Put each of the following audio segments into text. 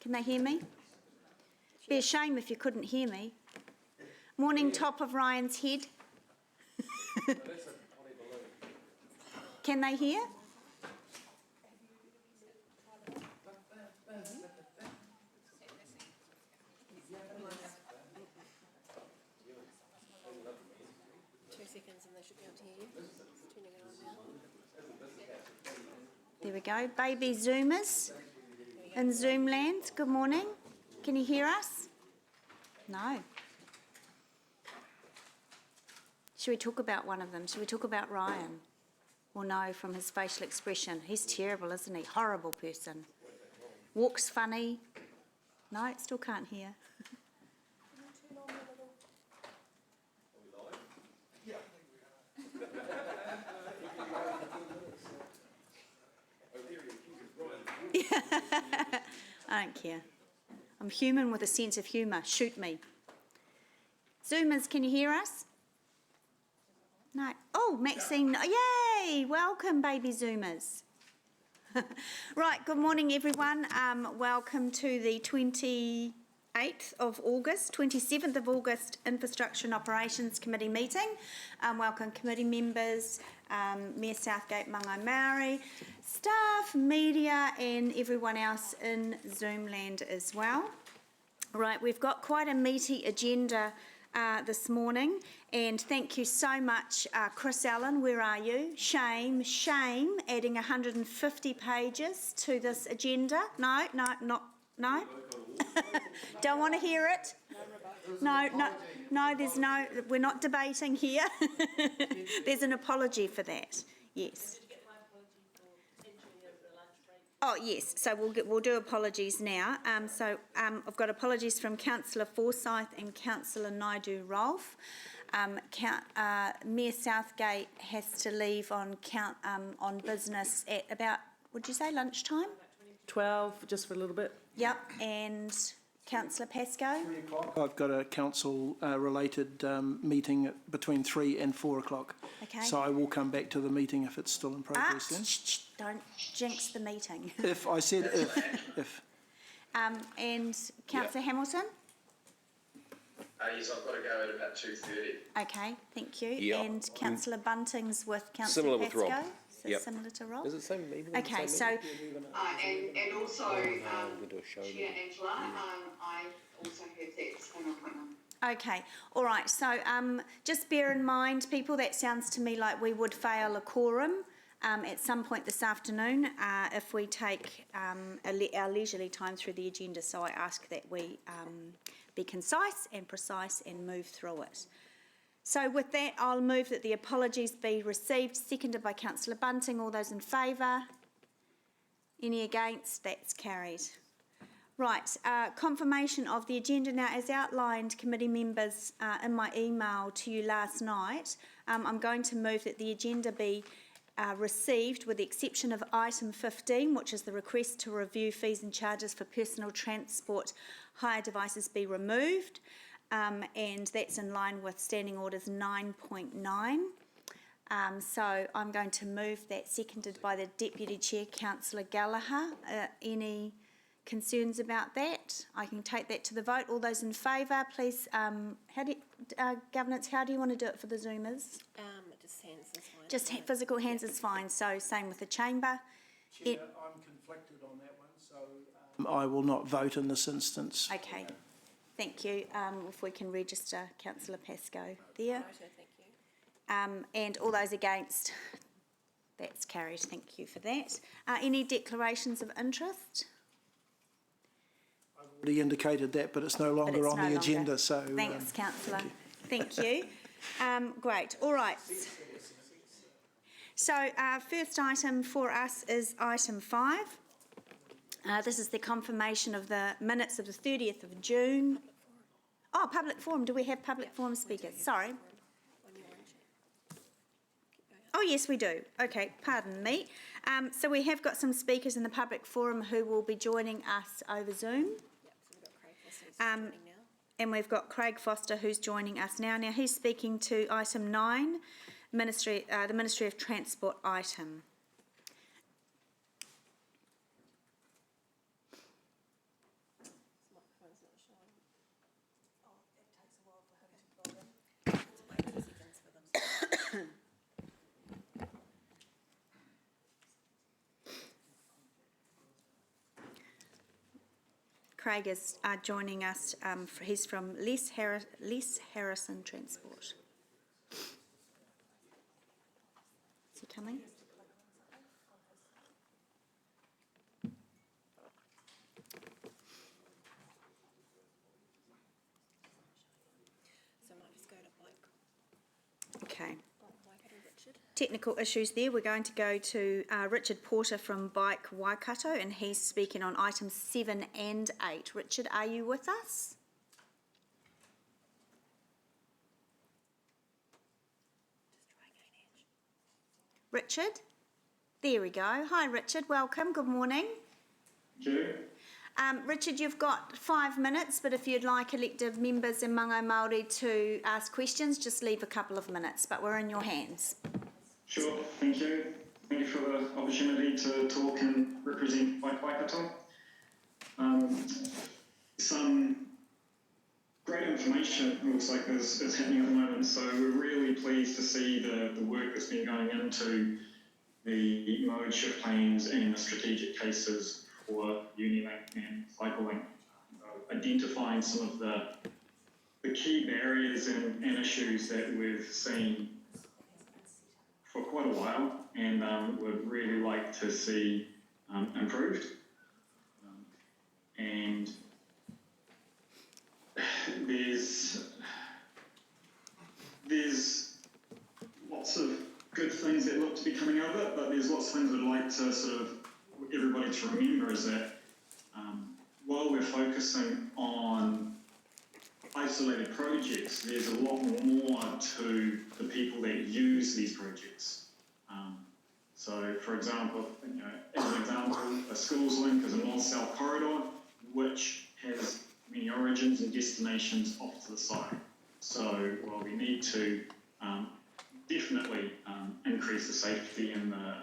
Can they hear me? Be a shame if you couldn't hear me. Morning, top of Ryan's head. Can they hear? And they should be able to hear you. Turning it on now. There we go. Baby Zoomers in Zoomland, good morning. Can you hear us? No. Should we talk about one of them? Should we talk about Ryan? Well, no, from his facial expression. He's terrible, isn't he? Horrible person. Walks funny. No, still can't hear. I don't care. I'm human with a sense of humour. Shoot me. Zoomers, can you hear us? No. Oh, Maxine. Yay! Welcome, baby Zoomers. Right, good morning, everyone. Welcome to the 28th of August, 27th of August Infrastructure and Operations Committee meeting. Welcome committee members, Mayor Southgate, Mangai Maori, staff, media and everyone else in Zoomland as well. Right, we've got quite a meaty agenda this morning, and thank you so much, Chris Allen, where are you? Shame, adding 150 pages to this agenda. No. Don't want to hear it? No, there's no, we're not debating here. There's an apology for that, yes. Oh yes, so we'll do apologies now. I've got apologies from Councillor Forsyth and Councillor Naidu-Rolfe. Mayor Southgate has to leave on business at about, would you say lunchtime? 12, just for a little bit. Yep, and Councillor Pascoe? 3 o'clock. I've got a council related meeting between 3 and 4 o'clock. Okay. So I will come back to the meeting if it's still in progress then. Don't jinx the meeting. If I said if. And Councillor Hamilton? Yes, I've got to go at about 2:30. Okay, thank you. Yeah, And Councillor Bunting's with Councillor Similar Pascoe? with Rob. So Yep. similar to Rob? Is it same meeting? Okay, so And also, we'll do a show Chair Angela, I also have that an appointment. okay, all right. So just bear in mind, people, that sounds to me like we would fail a quorum at some point this afternoon if we take our leisurely time through the agenda. So I ask that we be concise and precise and move through it. So with that, I'll move that the apologies be received, seconded by Councillor Bunting. All those in favour? Any against? That's carried. Right, confirmation of the agenda now. As outlined, committee members, in my email to you last night, I'm going to move that the agenda be received with the exception of item 15, which is the request to review fees and charges for personal transport hire devices be removed. And that's in line with Standing Orders 9.9. So I'm going to move that, seconded by the Deputy Chair, Councillor Gallagher. Any concerns about that? I can take that to the vote. All those in favour, please. Governance, how do you want to do it for the Zoomers? Just hands is fine. Just physical hands is fine. So same with the chamber. Chair, I'm conflicted on that one, so I will not vote in this instance. Okay. Thank you. If we can register Councillor Pascoe there. Thank you. And all those against, that's carried. Thank you for that. Any declarations of interest? I've already indicated that, but it's no longer on the agenda. So thanks, Councillor. Thank you. Great. All right. So first item for us is item 5. This is the confirmation of the minutes of the 30th of June. Oh, public forum. Do we have public forum speakers? Sorry. Oh, yes, we do. Okay, pardon me. So we have got some speakers in the public forum who will be joining us over Zoom. And we've got Craig Foster who's joining us now. Now, he's speaking to item 9, the Ministry of Transport item. Craig is joining us. He's from Les Harrison Transport. Is he coming? So I might just go to Mike. Okay. Waikato Richard. Technical issues there. We're going to go to Richard Porter from Bike Waikato, and he's speaking on items 7 and 8. Richard, are you with us? Richard? There we go. Hi, Richard. Welcome. Good morning. Thank you. Richard, you've got 5 minutes, but if you'd like elected members in Mango Māori to ask questions, just leave a couple of minutes, but we're in your hands. Sure, thank you. Thank you for the opportunity to talk and represent Bike Waikato. Some great information, it looks like, is happening at the moment, so we're really pleased to see the work that's been going into the mode shift plans and the strategic cases for Unilink and Cyclelink, identifying some of the key barriers and issues that we've seen for quite a while, and would really like to see improved. And there's lots of good things that look to be coming out of it, but there's lots of things I'd like to sort of everybody to remember is that while we're focusing on isolated projects, there's a lot more to the people that use these projects. So, for example, as an example, a schools link is a north-south corridor, which has many origins and destinations off to the side. So, while we need to definitely increase the safety and the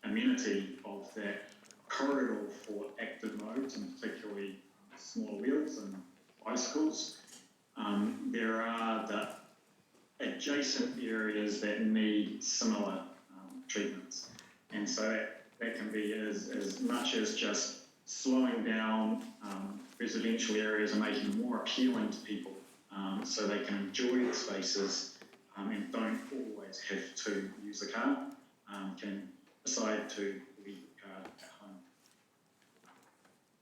amenity of that corridor for active modes, and particularly small wheels and bicycles, there are the adjacent areas that need similar treatments. And so that can be as much as just slowing down residential areas and making them more appealing to people so they can enjoy the spaces and don't always have to use the car, can decide to leave the car at home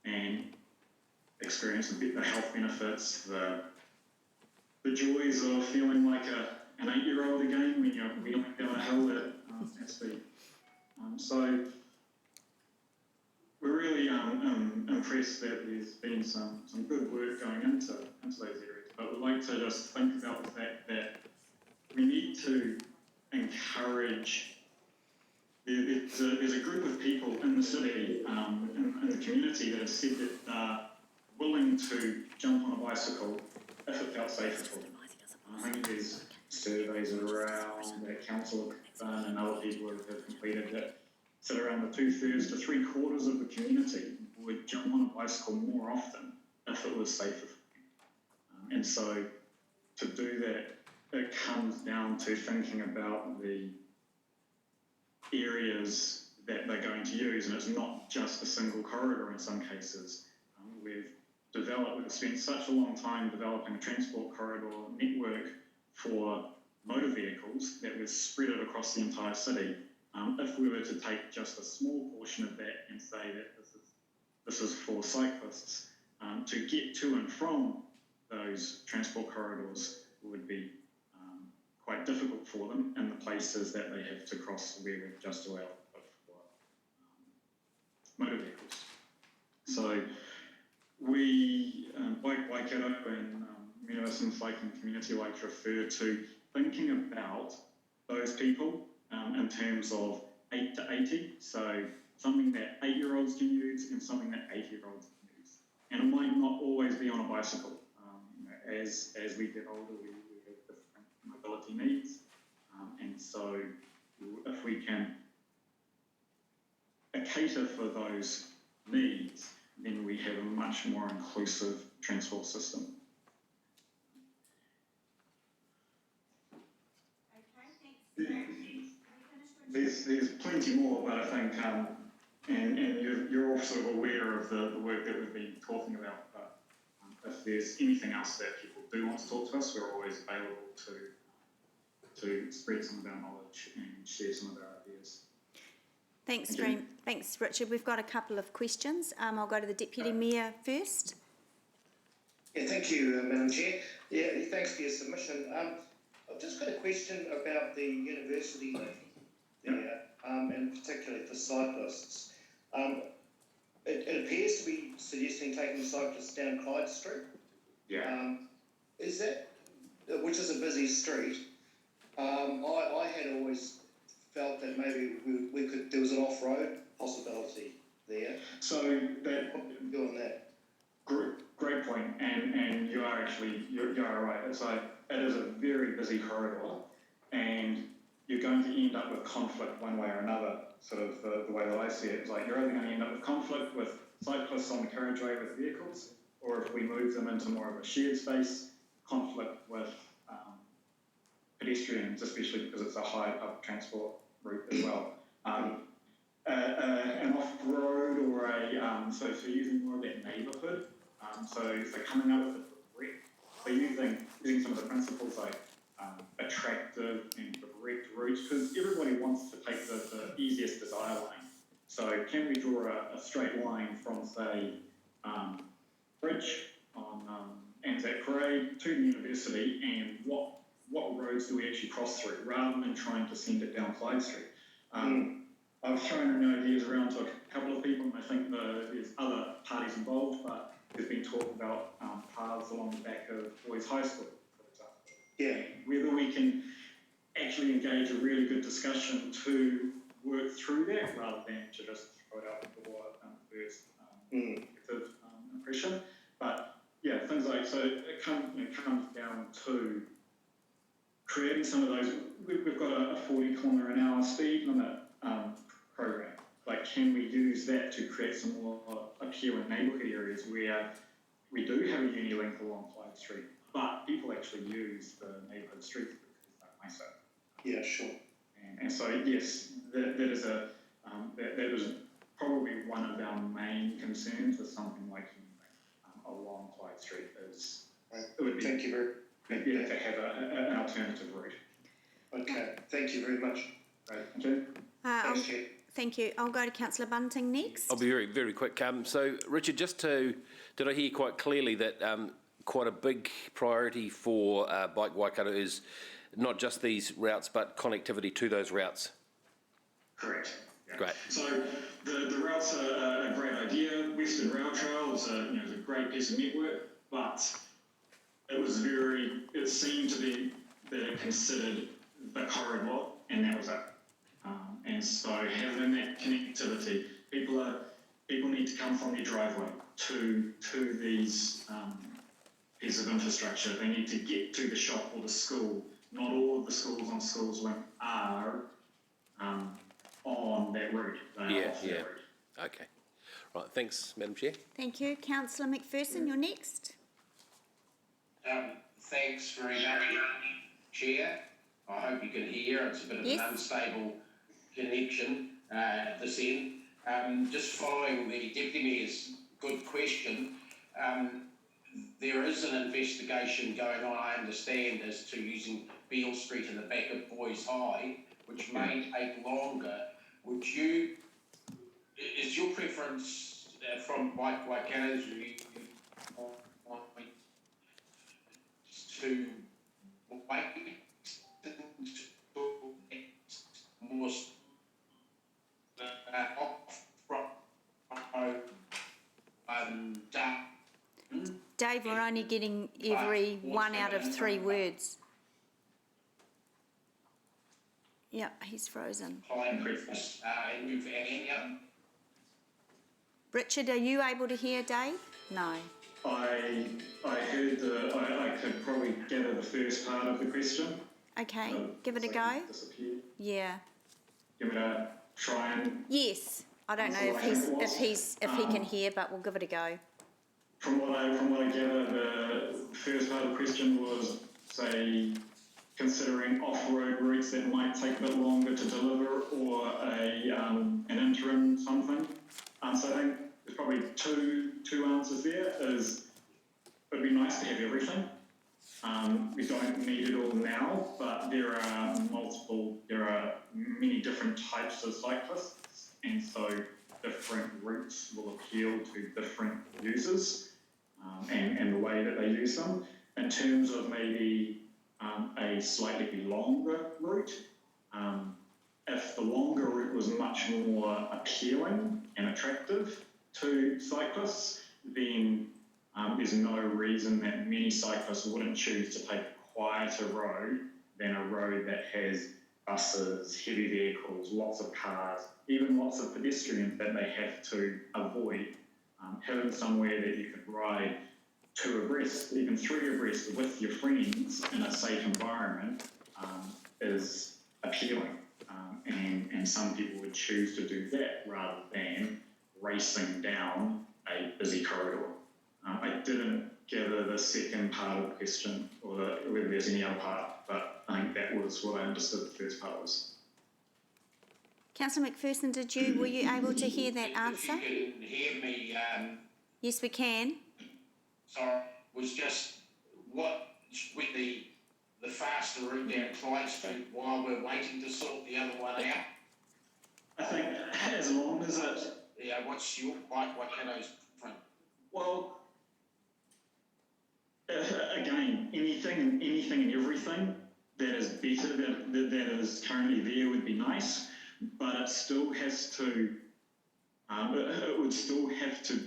and experience the health benefits, the joys of feeling like an 8-year-old again when you're wheeling down a hill at speed. So we're really impressed that there's been some good work going into those areas, but we'd like to just think about the fact that we need to encourage. There's a group of people in the city, in the community, that have said that they're willing to jump on a bicycle if it felt safer for them. I think there's surveys around that council have done and other people have completed that said around the 2/3 to 3/4 of the community would jump on a bicycle more often if it was safer for them. And so to do that, it comes down to thinking about the areas that they're going to use, and it's not just a single corridor in some cases. We've spent such a long time developing a transport corridor network for motor vehicles that was spread it across the entire city. If we were to take just a small portion of that and say that this is for cyclists, to get to and from those transport corridors would be quite difficult for them in the places that they have to cross where we've just allowed for motor vehicles. So we, Bike Waikato and Universal Cycling Community, like to refer to thinking about those people in terms of 8 to 80, so something that 8-year-olds can use and something that 80-year-olds can use. And it might not always be on a bicycle. As we get older, we have different mobility needs. And so if we can cater for those needs, then we have a much more inclusive transport system. Okay, thanks. There's plenty more, but I think and you're all sort of aware of the work that we've been talking about, but if there's anything else that people do want to talk to us, we're always available to spread some of our knowledge and share some of our ideas. Thanks, Thank you. thanks, Richard. We've got a couple of questions. I'll go to the Deputy Mayor first. Yeah, thank you, Madam Chair. Yeah, thanks for your submission. I've just got a question about the university there, and particularly for cyclists. It appears to be suggesting taking cyclists down Clyde Street. Yeah. Is that, which is a busy street? I had always felt that maybe we could, there was an off-road possibility there. So that Doing that. great point, and you are actually you are right. It's like it is a very busy corridor, and you're going to end up with conflict one way or another. Sort of the way that I see it, it's like you're either going to end up with conflict with cyclists on the carriageway with vehicles, or if we move them into more of a shared space, conflict with pedestrians, especially because it's a high public transport route as well. An off-road or so using more of that neighbourhood. So coming up with a direct, so using some of the principles like attractive and direct routes, because everybody wants to take the easiest desire line. So can we draw a straight line from, say, Bridge on Anzac Parade to the university, and what roads do we actually cross through, rather than trying to send it down Clyde Street? I've thrown ideas around to a couple of people, and I think there's other parties involved, but there's been talk about paths along the back of Boys High School, for example. Yeah. Whether we can actually engage a really good discussion to work through that, rather than to just throw it out the door first negative impression. But yeah, things like, so it comes down to creating some of those. We've got a 40 km/h speed limit program. Like, can we use that to create some more appealing neighbourhood areas where we do have a Unilink along Clyde Street, but people actually use the neighbourhood streets because they miss it. Yeah, sure. And so yes, that is probably one of our main concerns with something like Unilink along Clyde Street. Is it would be Thank you very better to have an alternative route. Okay, thank you very much. Right. Okay. Thanks, Chair. Thank you. I'll go to Councillor Bunting next. I'll be very, very quick. So, Richard, did I hear quite clearly that quite a big priority for Bike Waikato is not just these routes, but connectivity to those routes? Correct. Yeah. Great. So the routes are a great idea. Western Rail Trail is a great piece of network, but it seemed to be that it considered the corridor, and that was it. And so having that connectivity, people need to come from their driveway to these pieces of infrastructure. They need to get to the shop or the school. Not all of the schools on Schools Link are on that route. They are off that route. Okay. Right. Thanks, Madam Chair. Thank you. Councillor McPherson, you're next. Thanks very much, Chair. I hope you can hear. It's a bit of an unstable connection at this end. Just following the Deputy Mayor's good question, there is an investigation going on, I understand, as to using Beale Street in the back of Boys High, which may take longer. Is your preference from Waikato's view to wait more Dave, we're only getting every 1 out of 3 words. Yeah, he's frozen. Richard, are you able to hear Dave? No. I heard I could probably gather the first part of the question. Okay, give it a go. Disappeared. Yeah. Give it a try and. Yes. I don't know if he can hear, but we'll give it a go. From what I gather, the first part of the question was, say, considering off-road routes that might take a bit longer to deliver, or an interim something. So I think there's probably two answers there. Is it'd be nice to have everything. We don't need it all now, but there are many different types of cyclists, and so different routes will appeal to different users and the way that they use them. In terms of maybe a slightly longer route, if the longer route was much more appealing and attractive to cyclists, then there's no reason that many cyclists wouldn't choose to take a quieter road than a road that has buses, heavy vehicles, lots of cars, even lots of pedestrians that they have to avoid. Having somewhere that you could ride 2 abreast, even 3 abreast with your friends in a safe environment is appealing. And some people would choose to do that rather than racing down a busy corridor. I didn't gather the second part of the question or whether there's any other part, but I think that was what I understood the first part was. Councillor McPherson, were you able to hear that answer? If you can hear me, Yes, we can. sorry, was just what with the faster route down Clyde Street while we're waiting to sort the other one out. I think as long as it, Yeah, what's your Bike Waikato's front? well, again, anything and everything that is better that is currently there would be nice, but it still has to, it would still have to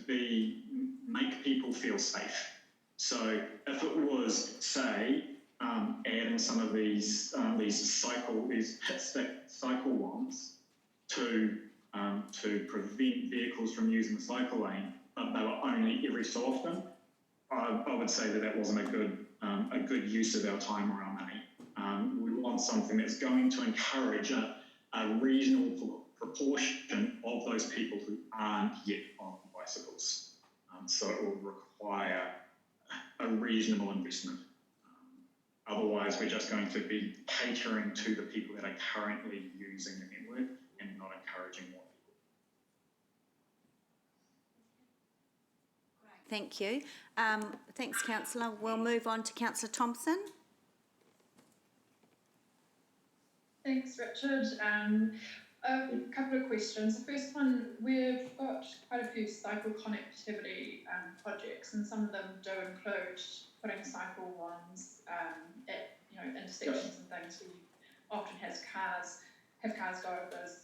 make people feel safe. So if it was, say, adding some of these hit stick cycle ones to prevent vehicles from using the cycle lane, but they were only every so often, I would say that wasn't a good use of our time or our money. We want something that's going to encourage a reasonable proportion of those people who aren't yet on bicycles. So it will require a reasonable investment. Otherwise, we're just going to be catering to the people that are currently using the network and not encouraging more people. Thank you. Thanks, Councillor. We'll move on to Councillor Thompson. Thanks, Richard. A couple of questions. The first one, we've got quite a few cycle connectivity projects, and some of them do include putting cycle ones at intersections and things where you often have cars go over those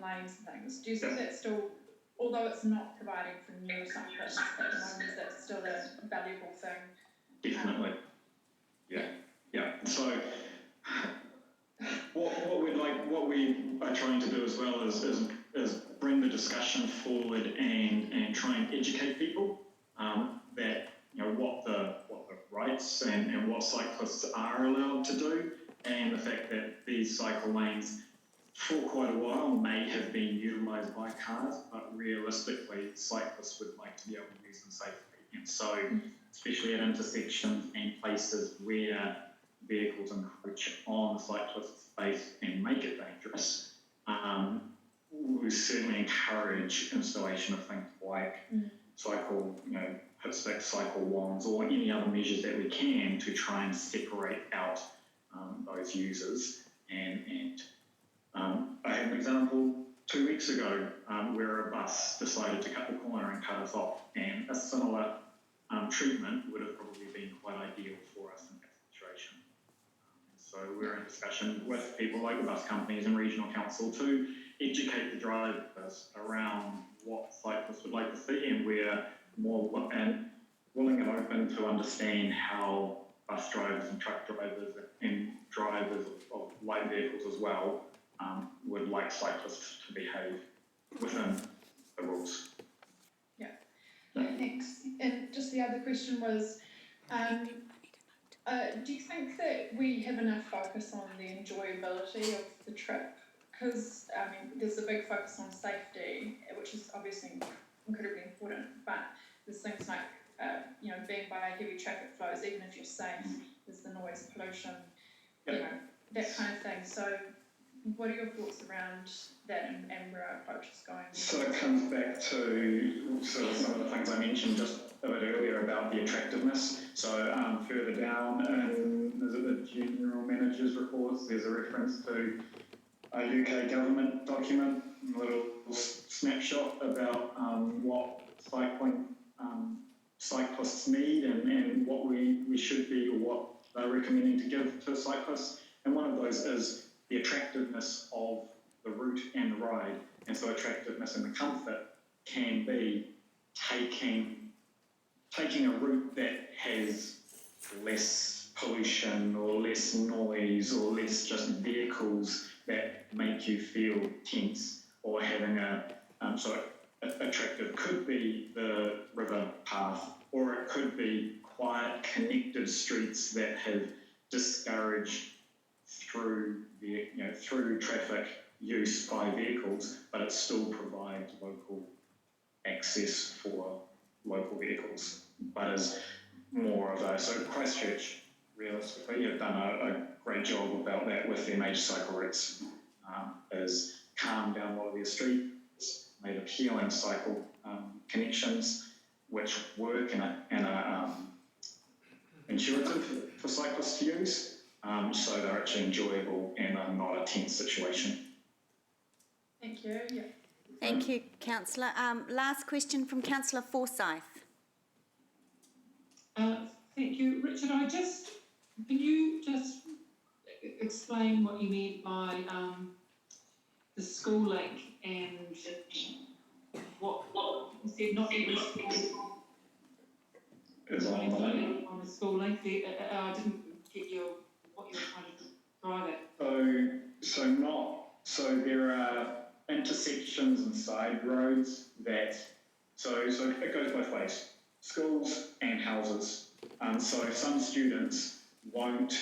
lanes and things. Do you think that still, although it's not providing for new cyclists at the moment, is that still a valuable thing? Definitely. Yeah. So what we are trying to do as well is bring the discussion forward and try and educate people that what the rights and what cyclists are allowed to do, and the fact that these cycle lanes for quite a while may have been utilised by cars, but realistically cyclists would like to be able to use them safely. And so, especially at intersections and places where vehicles encroach on the cyclist space and make it dangerous, we certainly encourage installation of things like hit stick cycle wands or any other measures that we can to try and separate out those users. And I had an example 2 weeks ago where a bus decided to cut the corner and cut us off, and a similar treatment would have probably been quite ideal for us in that situation. So we're in discussion with people like the bus companies and regional council to educate the drivers around what cyclists would like to see, and we're more willing and open to understand how bus drivers and truck drivers and drivers of light vehicles as well would like cyclists to behave within the rules. Yeah. Thanks. And just the other question was, do you think that we have enough focus on the enjoyability of the trip? Because there's a big focus on safety, which is obviously incredibly important, but there's things like being by heavy traffic flows, even if you're safe, there's the noise pollution, that kind of thing. So what are your thoughts around that and where our approach is going? So it comes back to sort of some of the things I mentioned just a bit earlier about the attractiveness. So further down in the general manager's reports, there's a reference to a UK government document, a little snapshot about what cyclists need and what we should be, or what they're recommending to give to cyclists. And one of those is the attractiveness of the route and the ride. And so attractiveness and the comfort can be taking a route that has less pollution or less noise or less just vehicles that make you feel tense, or having attractive could be the river path, or it could be quiet connected streets that have discouraged through traffic use by vehicles, but it still provides local access for local vehicles, but is more of a, so Christchurch realistically have done a great job about that with their major cycle routes, is calmed down a lot of their streets, made appealing cycle connections which work and are intuitive for cyclists to use, so they're actually enjoyable and are not a tense situation. Thank you. Yeah. Thank you, Councillor. Last question from Councillor Forsyth. Thank you, Richard. Can you just explain what you mean by the school link and what you said? Not every school Is on the school link. I didn't get what you were trying to drive at. So there are intersections and side roads that, so it goes both ways, schools and houses. So some students won't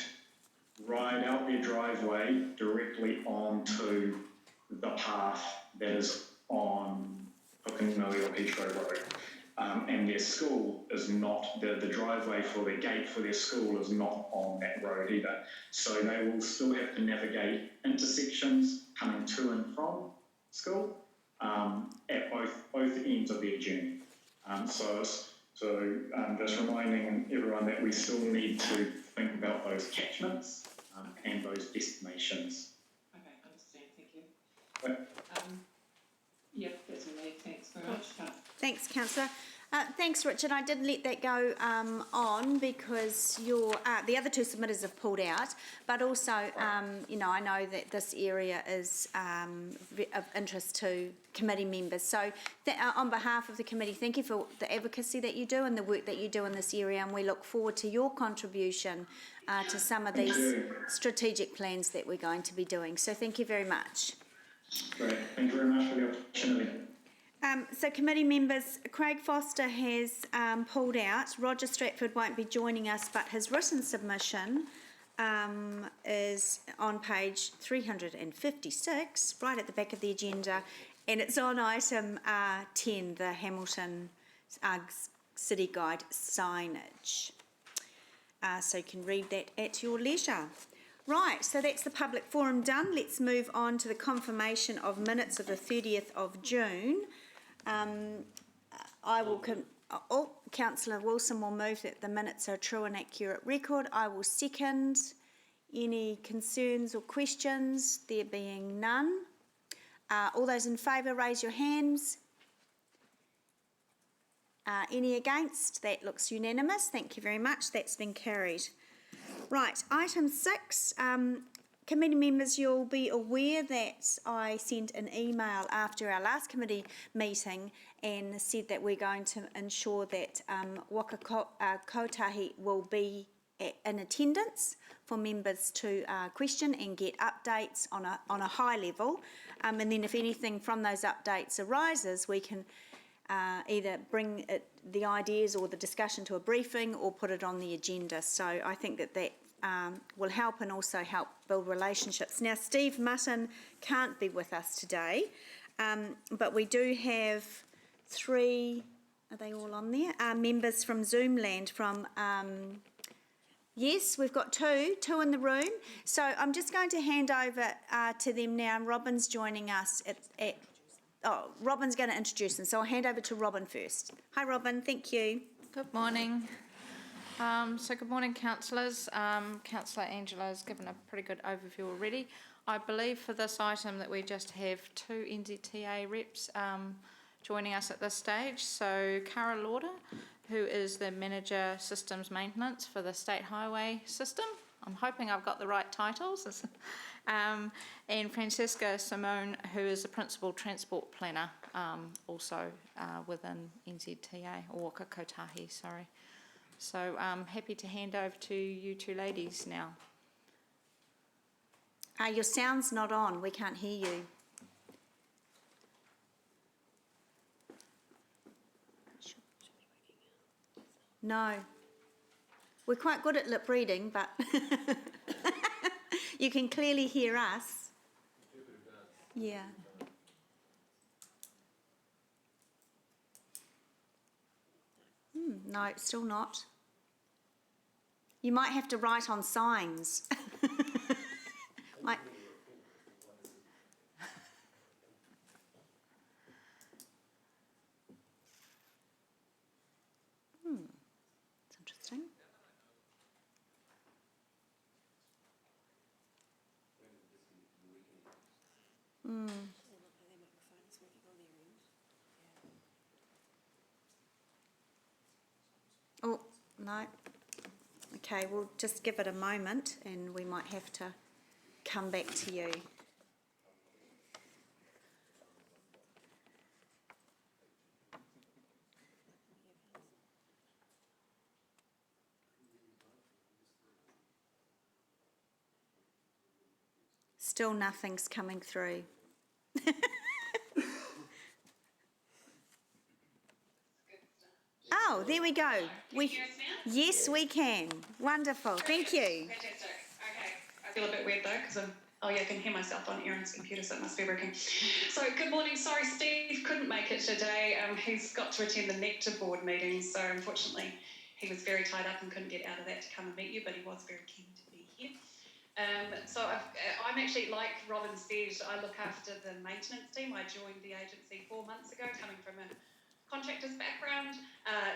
ride out their driveway directly onto the path that is on Pukenui or Heathrow Road. And their school is not, the driveway for their gate for their school is not on that road either. So they will still have to navigate intersections coming to and from school at both ends of their journey. So just reminding everyone that we still need to think about those catchments and those destinations. Okay, understand. Thank you. Yeah, that's all. Thanks very much. Thanks, Councillor. Thanks, Richard. I did let that go on because the other two submitters have pulled out, but also, I know that this area is of interest to committee members. So on behalf of the committee, thank you for the advocacy that you do and the work that you do in this area, and we look forward to your contribution to some of these strategic plans that we're going to be doing. So thank you very much. Great. Thank you very much for the opportunity. So committee members, Craig Foster has pulled out. Roger Stratford won't be joining us, but his written submission is on page 356, right at the back of the agenda, and it's on item 10, the Hamilton City Guide signage. So you can read that at your leisure. Right, so that's the public forum done. Let's move on to the confirmation of minutes of the 30th of June. Councillor Wilson will move that the minutes are a true and accurate record. I will second. Any concerns or questions? There being none. All those in favour, raise your hands. Any against? That looks unanimous. Thank you very much. That's been carried. Right, item 6. Committee members, you'll be aware that I sent an email after our last committee meeting and said that we're going to ensure that Waka Kotahi will be in attendance for members to question and get updates on a high level. And then if anything from those updates arises, we can either bring the ideas or the discussion to a briefing or put it on the agenda. So I think that will help and also help build relationships. Now, Steve Mutton can't be with us today, but we do have 3, are they all on there? Members from Zoomland from Yes, we've got two in the room. So I'm just going to hand over to them now. Robin's joining us Robin's going to introduce them. So I'll hand over to Robin first. Hi, Robin. Thank you. Good morning. Good morning, councillors. Councillor Angela has given a pretty good overview already. I believe for this item that we just have 2 NZTA reps joining us at this stage. So Cara Lauder, who is the Manager Systems Maintenance for the State Highway System. I'm hoping I've got the right titles. And Francesca Simone, who is the Principal Transport Planner, also within NZTA, or Waka Kotahi, sorry. So I'm happy to hand over to you two ladies now. Your sound's not on. We can't hear you. No. We're quite good at lip reading, but you can clearly hear us. Yeah. No, still not. You might have to write on signs. Might. It's interesting. Oh, no. Okay, we'll just give it a moment and we might have to come back to you. Still nothing's coming through. Oh, there we go. Yes, we can. Wonderful. Thank you. Fantastic. Okay. I feel a bit weird though because I can hear myself on Aaron's computer, so it must be working. So good morning. Sorry, Steve couldn't make it today. He's got to attend the Nectar board meeting, so unfortunately he was very tied up and couldn't get out of that to come and meet you, but he was very keen to be here. I'm actually, like Robin said, I look after the maintenance team. I joined the agency 4 months ago, coming from a contractor's background.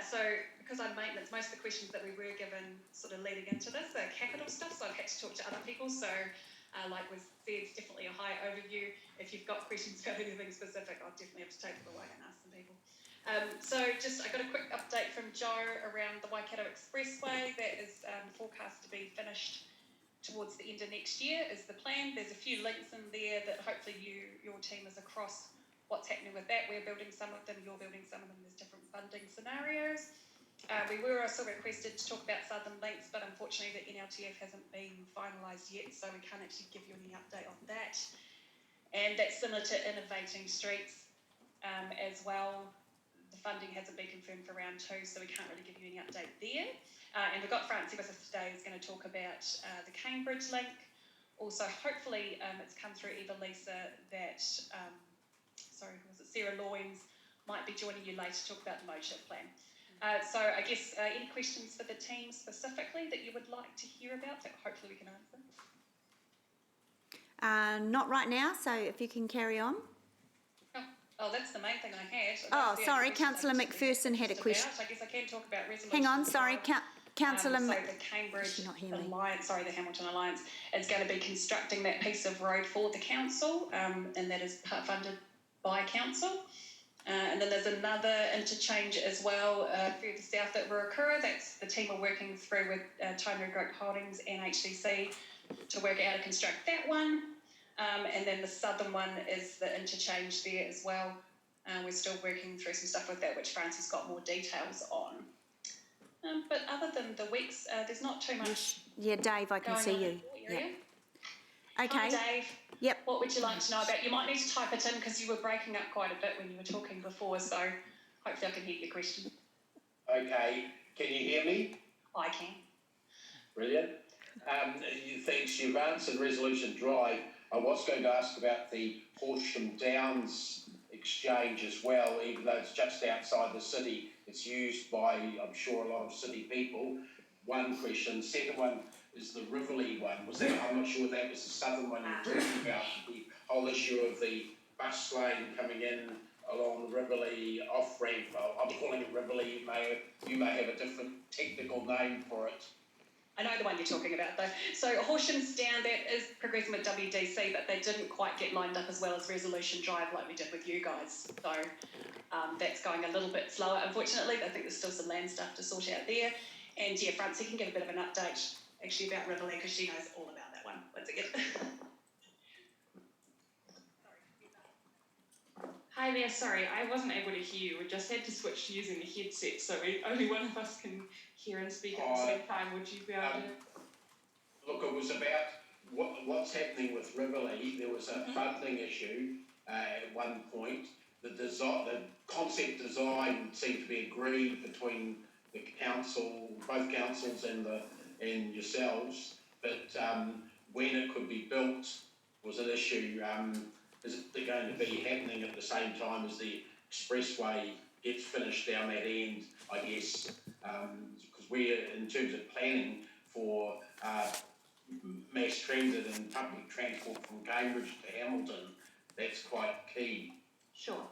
So because I'm maintenance, most of the questions that we were given sort of leading into this are capital stuff, so I've had to talk to other people. So like was said, it's definitely a high overview. If you've got questions about anything specific, I'll definitely have to take it away and ask some people. I got a quick update from Joe around the Waikato Expressway. That is forecast to be finished towards the end of next year is the plan. There's a few links in there that hopefully your team is across what's happening with that. We're building some of them, you're building some of them. There's different funding scenarios. We were also requested to talk about Southern Links, but unfortunately the NLTF hasn't been finalised yet, so we can't actually give you any update on that. And that's similar to Innovating Streets as well. The funding hasn't been confirmed for round 2, so we can't really give you any update there. And we've got Francie with us today who's going to talk about the Cambridge link. Also, hopefully it's come through either Lisa that, Sarah Loynes might be joining you later to talk about the MOSHIP plan. So I guess any questions for the team specifically that you would like to hear about that hopefully we can answer? Not right now, so if you can carry on. Oh, that's the main thing I had. Oh, sorry, Councillor McPherson had a question. I guess I can talk about resolution. Hang on, sorry, Councillor the Cambridge Alliance, the Hamilton Alliance, is going to be constructing that piece of road for the council, and that is funded by council. And then there's another interchange as well further south at Ruakura. That's the team are working through with Tainui Group Holdings and HCC to work out how to construct that one. And then the southern one is the interchange there as well. We're still working through some stuff with that, which Francie's got more details on. But other than the weeks, there's not too much. Yeah, Dave, I can see you. Yeah. Hi, Okay. Dave. Yep. What would you like to know about? You might need to type it in because you were breaking up quite a bit when you were talking before, so hopefully I can hear your question. Okay, can you hear me? I can. Brilliant. Thanks, you've answered Resolution Drive. I was going to ask about the Horsham Downs exchange as well, even though it's just outside the city. It's used by, I'm sure, a lot of city people. one question. Second one is the Rivoli one. Was that, I'm not sure if that was the southern one you were talking about, the whole issue of the bus lane coming in along the Rivoli off-ramp. I'm calling it Rivoli, you may have a different technical name for it. I know the one you're talking about though. So Horshams Down, that is progressing with WDC, but they didn't quite get lined up as well as Resolution Drive like we did with you guys. So that's going a little bit slower, unfortunately. I think there's still some land stuff to sort out there. And yeah, Francie can give a bit of an update actually about Rivoli because she knows all about that one once again. Hi there, sorry, I wasn't able to hear you. We just had to switch to using the headset, so only one of us can hear and speak at the same time. Would you be able to? Look, it was about what's happening with Rivoli. There was a funding issue at one point. The concept design seemed to be agreed between the council, both councils and yourselves, but when it could be built was an issue. Is it going to be happening at the same time as the expressway gets finished down that end, I guess, because we're, in terms of planning for mass transit and public transport from Cambridge to Hamilton, that's quite key. Sure.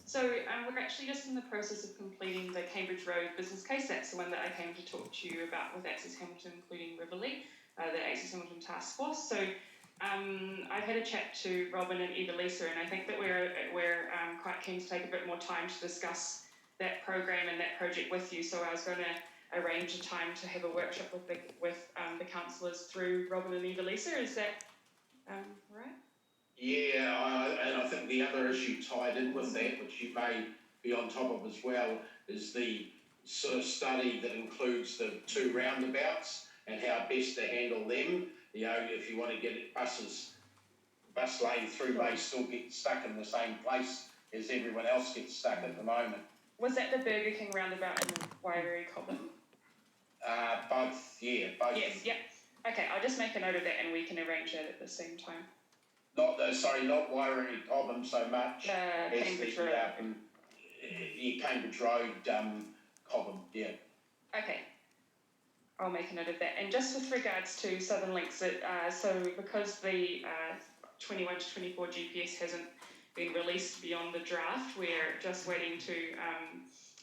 So we're actually just in the process of completing the Cambridge Road business case. That's the one that I came to talk to you about with Access Hamilton, including Rivoli, the Access Hamilton Task Force. So I've had a chat to Robin and Evelisa, and I think that we're quite keen to take a bit more time to discuss that program and that project with you. So I was going to arrange a time to have a workshop with the councillors through Robin and Evelisa. Is that right? Yeah, and I think the other issue tied in with that, which you may be on top of as well, is the sort of study that includes the two roundabouts and how best to handle them. You know, if you want to get bus lane through, may still get stuck in the same place as everyone else gets stuck at the moment. Was that the Burger King roundabout in Wairere Cobham? Both, yeah, both. Yes, yep. Okay, I'll just make a note of that and we can arrange that at the same time. Not Wairere Cobham so much as Cambridge the Road. Cambridge Road, Cobham, yeah. Okay. I'll make a note of that. And just with regards to Southern Links, so because the 21 to 24 GPS hasn't been released beyond the draft, we're just waiting to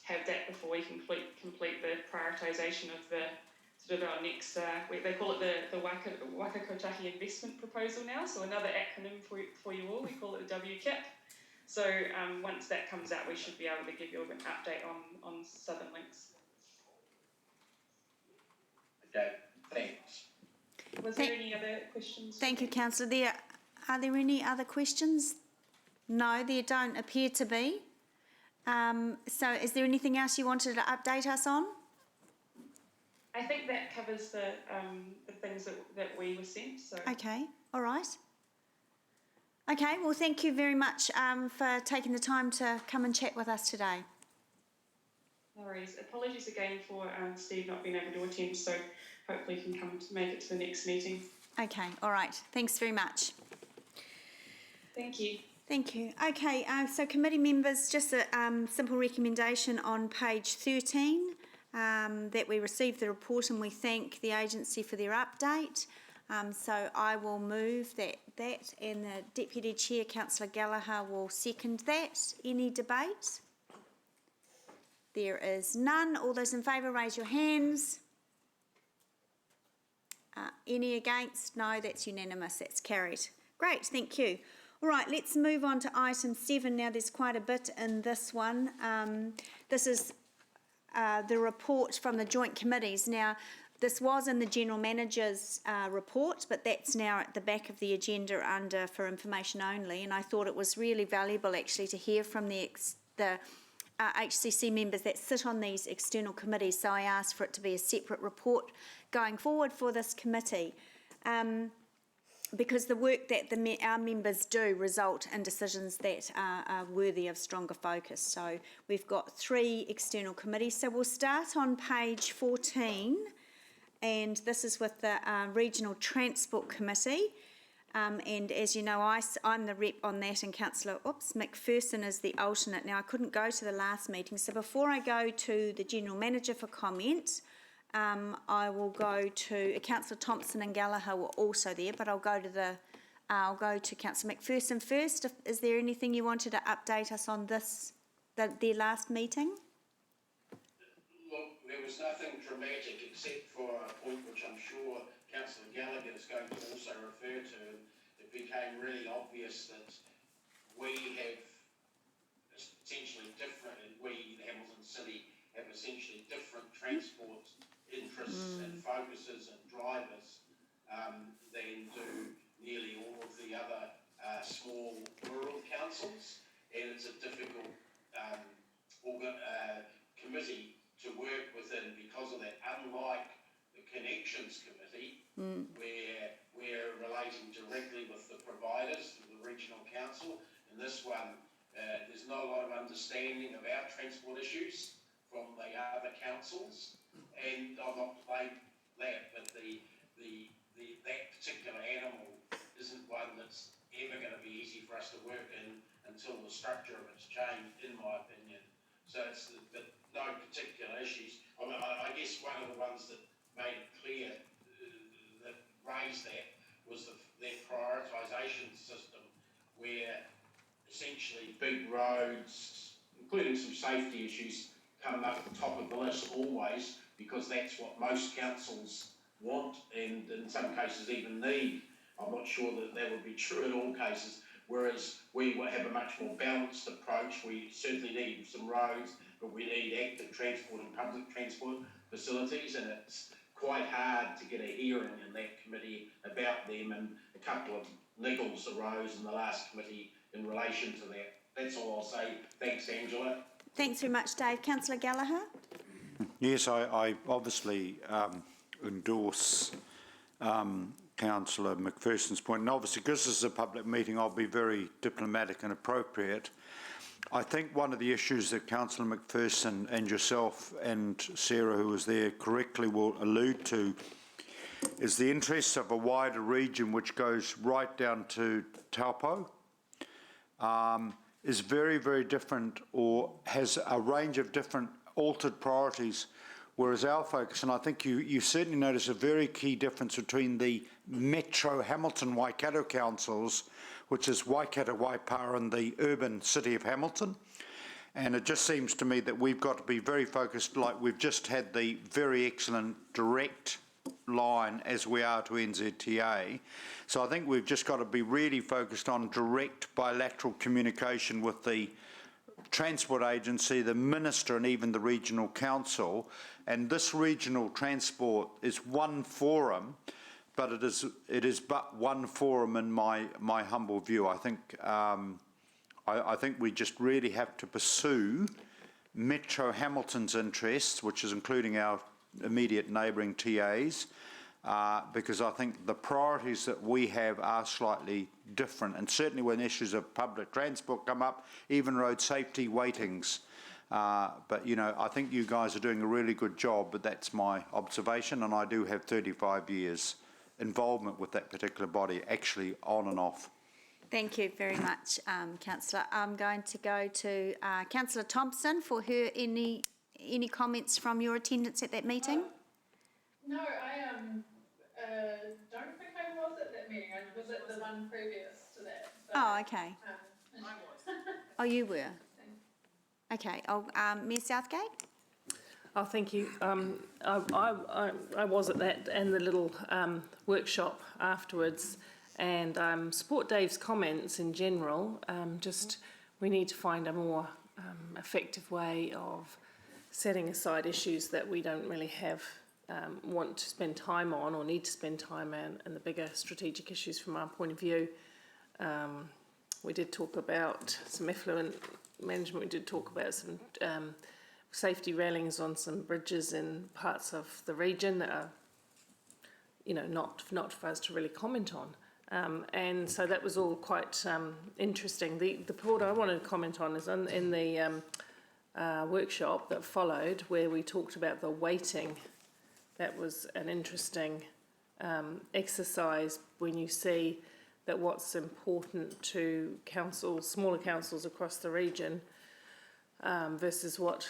have that before we complete the prioritisation of the sort of our next, they call it the Waka Kotahi investment proposal now, so another acronym for you all, we call it the WCAP. So once that comes out, we should be able to give you an update on Southern Links. Okay, thanks. Was there any other questions? Thank you, Councillor. Are there any other questions? No, there don't appear to be. So is there anything else you wanted to update us on? I think that covers the things that we were sent. So. Okay, all right. Okay, well, thank you very much for taking the time to come and chat with us today. No worries. Apologies again for Steve not being able to attend, so hopefully he can come to make it to the next meeting. Okay, all right. Thanks very much. Thank you. Thank you. Okay, so committee members, just a simple recommendation on page 13 that we received the report and we thank the agency for their update. So I will move that and the Deputy Chair, Councillor Gallagher, will second that. Any debate? There is none. All those in favour, raise your hands. Any against? No, that's unanimous. That's carried. Great, thank you. All right, let's move on to item 7. Now, there's quite a bit in this one. This is the report from the joint committees. Now, this was in the General Manager's report, but that's now at the back of the agenda under for information only. And I thought it was really valuable, actually, to hear from the HCC members that sit on these external committees. So I asked for it to be a separate report going forward for this committee. Because the work that our members do result in decisions that are worthy of stronger focus. So we've got 3 external committees. So we'll start on page 14, and this is with the Regional Transport Committee. And as you know, I'm the rep on that, and Councillor McPherson is the alternate. Now, I couldn't go to the last meeting, so before I go to the General Manager for comment, I will go to Councillor Thompson and Gallagher were also there, but I'll go to Councillor McPherson first. Is there anything you wanted to update us on their last meeting? Look, there was nothing dramatic except for a point which I'm sure Councillor Gallagher is going to also refer to. It became really obvious that we have essentially different, we, Hamilton City, have essentially different transport interests and focuses and drivers than do nearly all of the other small rural councils, and it's a difficult committee to work within because of that. Unlike the Connections Committee, where we're relating directly with the providers, the regional council, in this one there's not a lot of understanding of our transport issues from the other councils, and I'm not blaming that, but that particular animal isn't one that's ever going to be easy for us to work in until the structure of it's changed, in my opinion. So but no particular issues. I guess one of the ones that made it clear that raised that was their prioritisation system, where essentially big roads, including some safety issues, come up at the top of the list always, because that's what most councils want and in some cases even need. I'm not sure that would be true in all cases, whereas we have a much more balanced approach. We certainly need some roads, but we need active transport and public transport facilities, and it's quite hard to get a hearing in that committee about them, and a couple of niggles arose in the last committee in relation to that. That's all I'll say. Thanks, Angela. Thanks very much, Dave. Councillor Gallagher? Yes, I obviously endorse Councillor McPherson's point, and obviously because this is a public meeting I'll be very diplomatic and appropriate. I think one of the issues that Councillor McPherson and yourself and Sarah, who was there, correctly will allude to is the interests of a wider region which goes right down to Taupo, is very, very different, or has a range of different altered priorities, whereas our focus, and I think you certainly notice a very key difference between the Metro Hamilton Waikato councils, which is Waikato, Waipa, and the urban city of Hamilton. And it just seems to me that we've got to be very focused, like we've just had the very excellent direct line as we are to NZTA. So I think we've just got to be really focused on direct bilateral communication with the Transport Agency, the Minister, and even the Regional Council. And this regional transport is one forum, but it is but one forum in my humble view. I think we just really have to pursue Metro Hamilton's interests, which is including our immediate neighbouring TAs, because I think the priorities that we have are slightly different, and certainly when issues of public transport come up, even road safety weightings. But you know, I think you guys are doing a really good job, but that's my observation, and I do have 35 years involvement with that particular body, actually on and off. Thank you very much, Councillor. I'm going to go to Councillor Thompson for her any comments from your attendance at that meeting. No, I don't think I was at that meeting. I was at the one previous to that. So, oh, okay. I was. Oh, you were? Okay. Mayor Southgate? Oh, thank you. I was at that and the little workshop afterwards, and support Dave's comments in general. Just we need to find a more effective way of setting aside issues that we don't really want to spend time on or need to spend time on, and the bigger strategic issues from our point of view. We did talk about some effluent management. We did talk about some safety railings on some bridges in parts of the region that are, you know, not for us to really comment on. And so that was all quite interesting. The part I wanted to comment on is in the workshop that followed, where we talked about the weighting. That was an interesting exercise when you see that what's important to councils, smaller councils across the region, versus what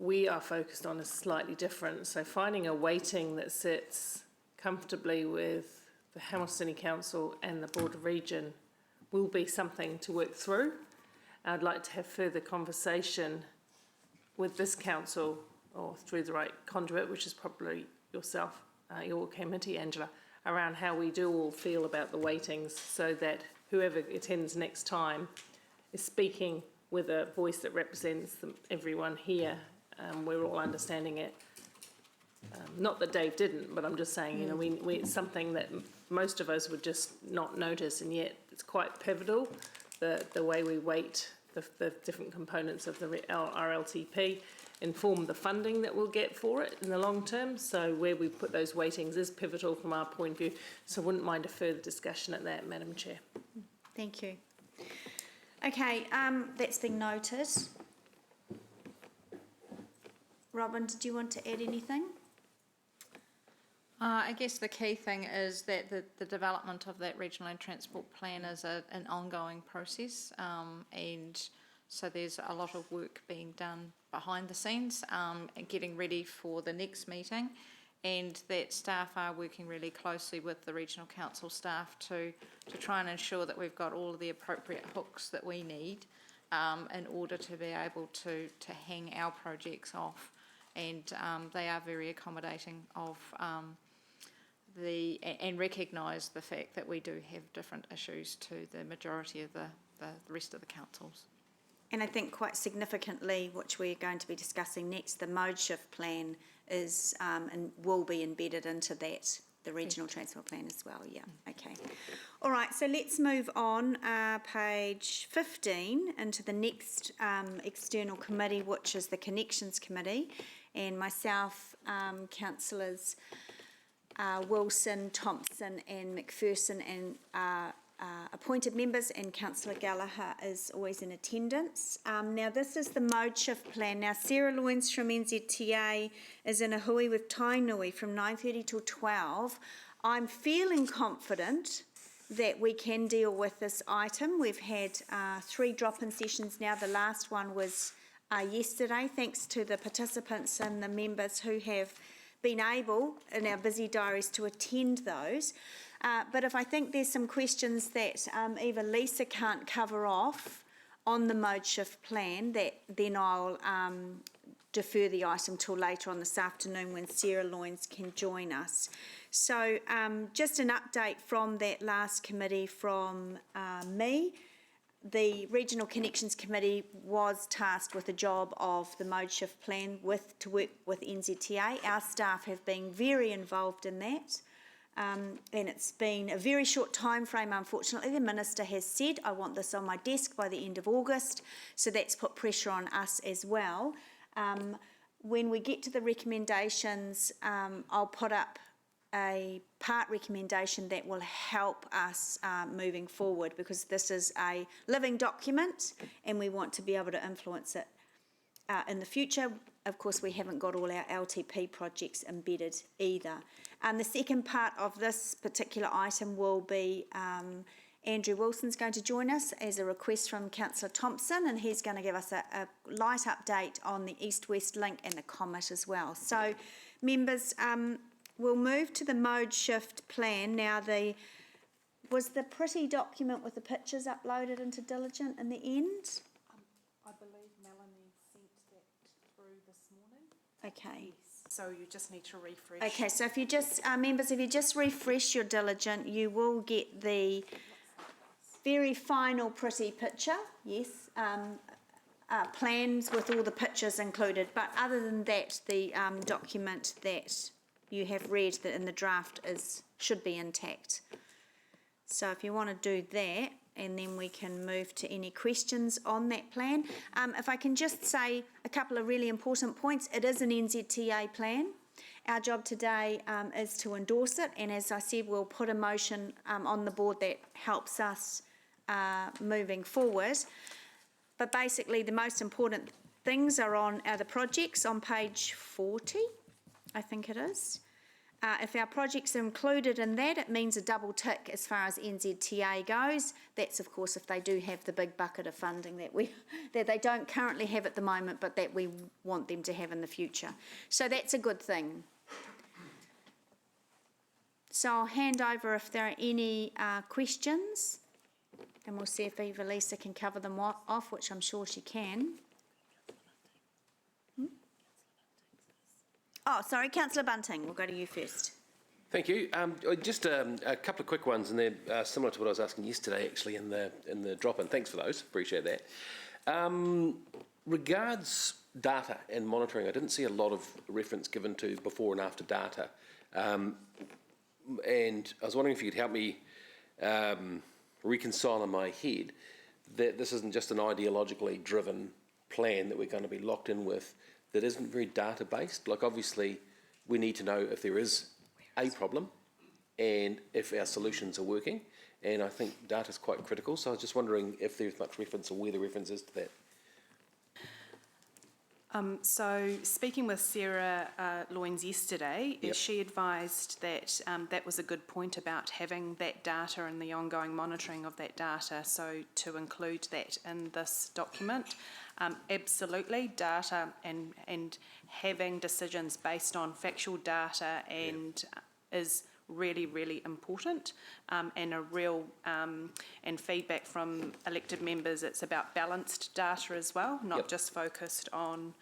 we are focused on is slightly different. So finding a weighting that sits comfortably with the Hamilton City Council and the Board of Region will be something to work through. I'd like to have further conversation with this council or through the right conduit, which is probably yourself, your committee, Angela, around how we do all feel about the weightings so that whoever attends next time is speaking with a voice that represents everyone here. We're all understanding it. Not that Dave didn't, but I'm just saying, you know, it's something that most of us would just not notice, and yet it's quite pivotal, the way we weight the different components of our RLTP, inform the funding that we'll get for it in the long term. So where we put those weightings is pivotal from our point of view. So I wouldn't mind a further discussion at that, Madam Chair. Thank you. Okay, that's been noted. Robin, did you want to add anything? I guess the key thing is that the development of that regional land transport plan is an ongoing process, and so there's a lot of work being done behind the scenes and getting ready for the next meeting, and that staff are working really closely with the regional council staff to try and ensure that we've got all of the appropriate hooks that we need in order to be able to hang our projects off, and they are very accommodating of and recognise the fact that we do have different issues to the majority of the rest of the councils. And I think quite significantly, which we're going to be discussing next, the mode shift plan is and will be embedded into that, the regional transport plan as well. Yeah, okay. All right, so let's move on, page 15, into the next external committee, which is the Connections Committee. And myself, councillors Wilson, Thompson and McPherson and appointed members, and Councillor Gallagher is always in attendance. Now this is the mode shift plan. Now Sarah Loynes from NZTA is in a hui with Tainui from 9:30 till 12. I'm feeling confident that we can deal with this item. We've had 3 drop-in sessions now. The last one was yesterday, thanks to the participants and the members who have been able in our busy diaries to attend those. But if I think there's some questions that even Lisa can't cover off on the mode shift plan, then I'll defer the item till later on this afternoon when Sarah Loynes can join us. So just an update from that last committee from me. The Regional Connections Committee was tasked with the job of the mode shift plan to work with NZTA. Our staff have been very involved in that. And it's been a very short time frame, unfortunately. The Minister has said, I want this on my desk by the end of August, so that's put pressure on us as well. When we get to the recommendations, I'll put up a part recommendation that will help us moving forward, because this is a living document and we want to be able to influence it in the future. Of course, we haven't got all our LTP projects embedded either. The second part of this particular item will be Andrew Wilson's going to join us as a request from Councillor Thompson, and he's going to give us a light update on the East-West link and the Comet as well. So, members, we'll move to the mode shift plan. Now, was the pretty document with the pictures uploaded into Diligent in the end? I believe Melanie sent that through this morning. Okay. Yes. So you just need to refresh. Okay, so if you just, members, if you just refresh your Diligent, you will get the very final pretty picture, yes, plans with all the pictures included. But other than that, the document that you have read that in the draft should be intact. So if you want to do that, and then we can move to any questions on that plan. If I can just say a couple of really important points. It is an NZTA plan. Our job today is to endorse it, and as I said, we'll put a motion on the board that helps us moving forward. But basically the most important things are the projects on page 40, I think it is. If our projects are included in that, it means a double tick as far as NZTA goes. That's of course if they do have the big bucket of funding that they don't currently have at the moment, but that we want them to have in the future. So that's a good thing. So I'll hand over if there are any questions, and we'll see if Eva Lisa can cover them off, which I'm sure she can. Oh, sorry, Councillor Bunting, we'll go to you first. Thank you. Just a couple of quick ones, and they're similar to what I was asking yesterday, actually, in the drop-in. Thanks for those. Appreciate that. Regards data and monitoring, I didn't see a lot of reference given to before and after data. And I was wondering if you could help me reconcile in my head that this isn't just an ideologically driven plan that we're going to be locked in with that isn't very data based. Like, obviously we need to know if there is a problem and if our solutions are working, and I think data is quite critical. So I was just wondering if there's much reference or where the reference is to that. So speaking with Sarah Loynes yesterday, she advised that that was a good point about having that data and the ongoing monitoring of that data, so to include that in this document. Absolutely, data and having decisions based on factual data and is really, really important, and a real and feedback from elected members. It's about balanced data as well, not just focused on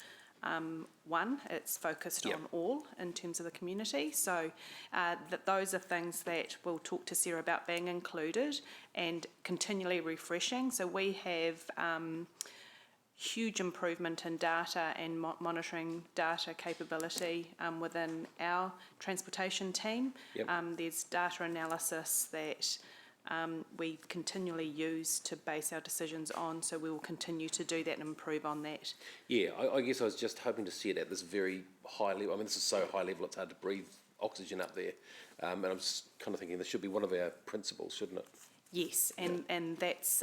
one, it's focused on all in terms of the community. So that those are things that we'll talk to Sarah about being included and continually refreshing. So we have huge improvement in data and monitoring data capability within our transportation team. There's data analysis that we continually use to base our decisions on, so we will continue to do that and improve on that. Yeah, I guess I was just hoping to see it at this very high level. I mean, this is so high level, it's hard to breathe oxygen up there. And I'm just kind of thinking this should be one of our principles, shouldn't it? Yes, and that's,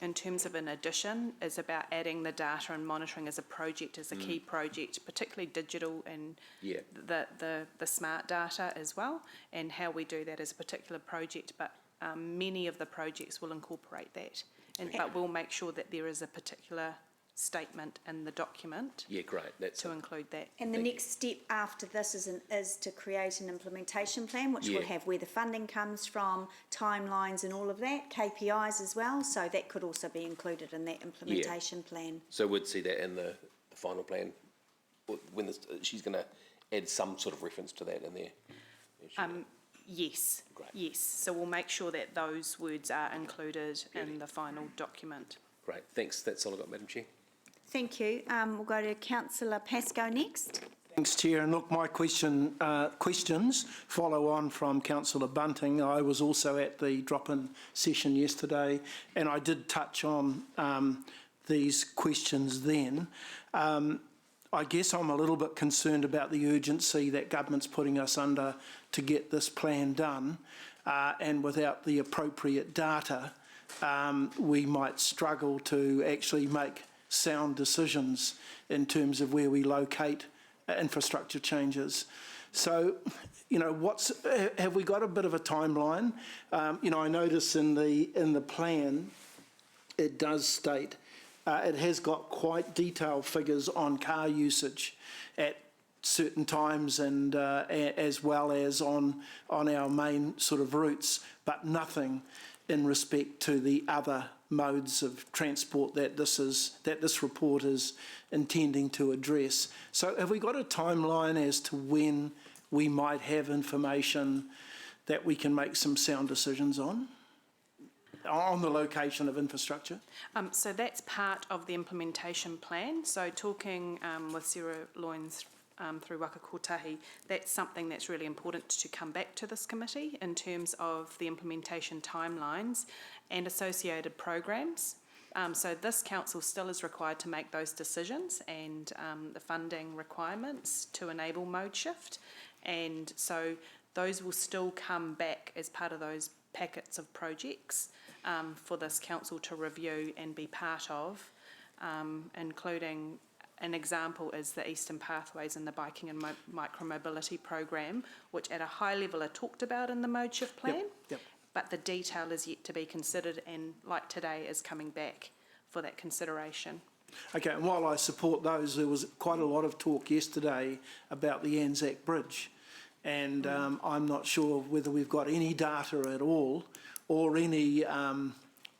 in terms of an addition, is about adding the data and monitoring as a project, as a key project, particularly digital and the smart data as well, and how we do that as a particular project. But many of the projects will incorporate that, but we'll make sure that there is a particular statement in the document to include that. And the next step after this is to create an implementation plan, which will have where the funding comes from, timelines and all of that, KPIs as well, so that could also be included in that implementation plan. So we'd see that in the final plan, when she's going to add some sort of reference to that in there. Yes, yes, so we'll make sure that those words are included in the final document. Great, thanks. That's all I've got, Madam Chair. Thank you. We'll go to Councillor Pascoe next. Thanks, Chair. And look, my questions follow on from Councillor Bunting. I was also at the drop-in session yesterday, and I did touch on these questions then. I guess I'm a little bit concerned about the urgency that government's putting us under to get this plan done, and without the appropriate data, we might struggle to actually make sound decisions in terms of where we locate infrastructure changes. So, you know, have we got a bit of a timeline? You know, I notice in the plan, it does state it has got quite detailed figures on car usage at certain times, and as well as on our main sort of routes, but nothing in respect to the other modes of transport that this report is intending to address. So have we got a timeline as to when we might have information that we can make some sound decisions on the location of infrastructure? So that's part of the implementation plan. So talking with Sarah Loynes through Waka Kotahi, that's something that's really important to come back to this committee in terms of the implementation timelines and associated programs. So this council still is required to make those decisions and the funding requirements to enable mode shift. And so those will still come back as part of those packets of projects for this council to review and be part of, including an example is the Eastern Pathways and the Biking and Micromobility Program, which at a high level are talked about in the Mode Shift Plan, but the detail is yet to be considered, and like today is coming back for that consideration. Okay, and while I support those, there was quite a lot of talk yesterday about the Anzac Bridge, and I'm not sure whether we've got any data at all or any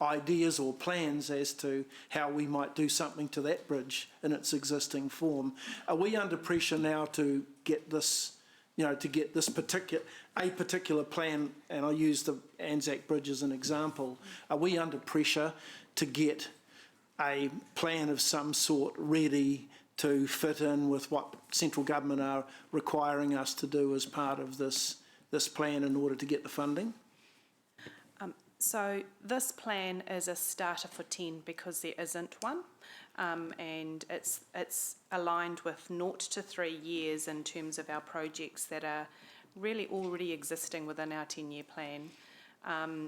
ideas or plans as to how we might do something to that bridge in its existing form. Are we under pressure now to get this, to get this particular plan, and I use the Anzac Bridge as an example, are we under pressure to get a plan of some sort ready to fit in with what central government are requiring us to do as part of this plan in order to get the funding? So this plan is a starter for 10 because there isn't one, and it's aligned with 0 to 3 years in terms of our projects that are really already existing within our 10-year plan.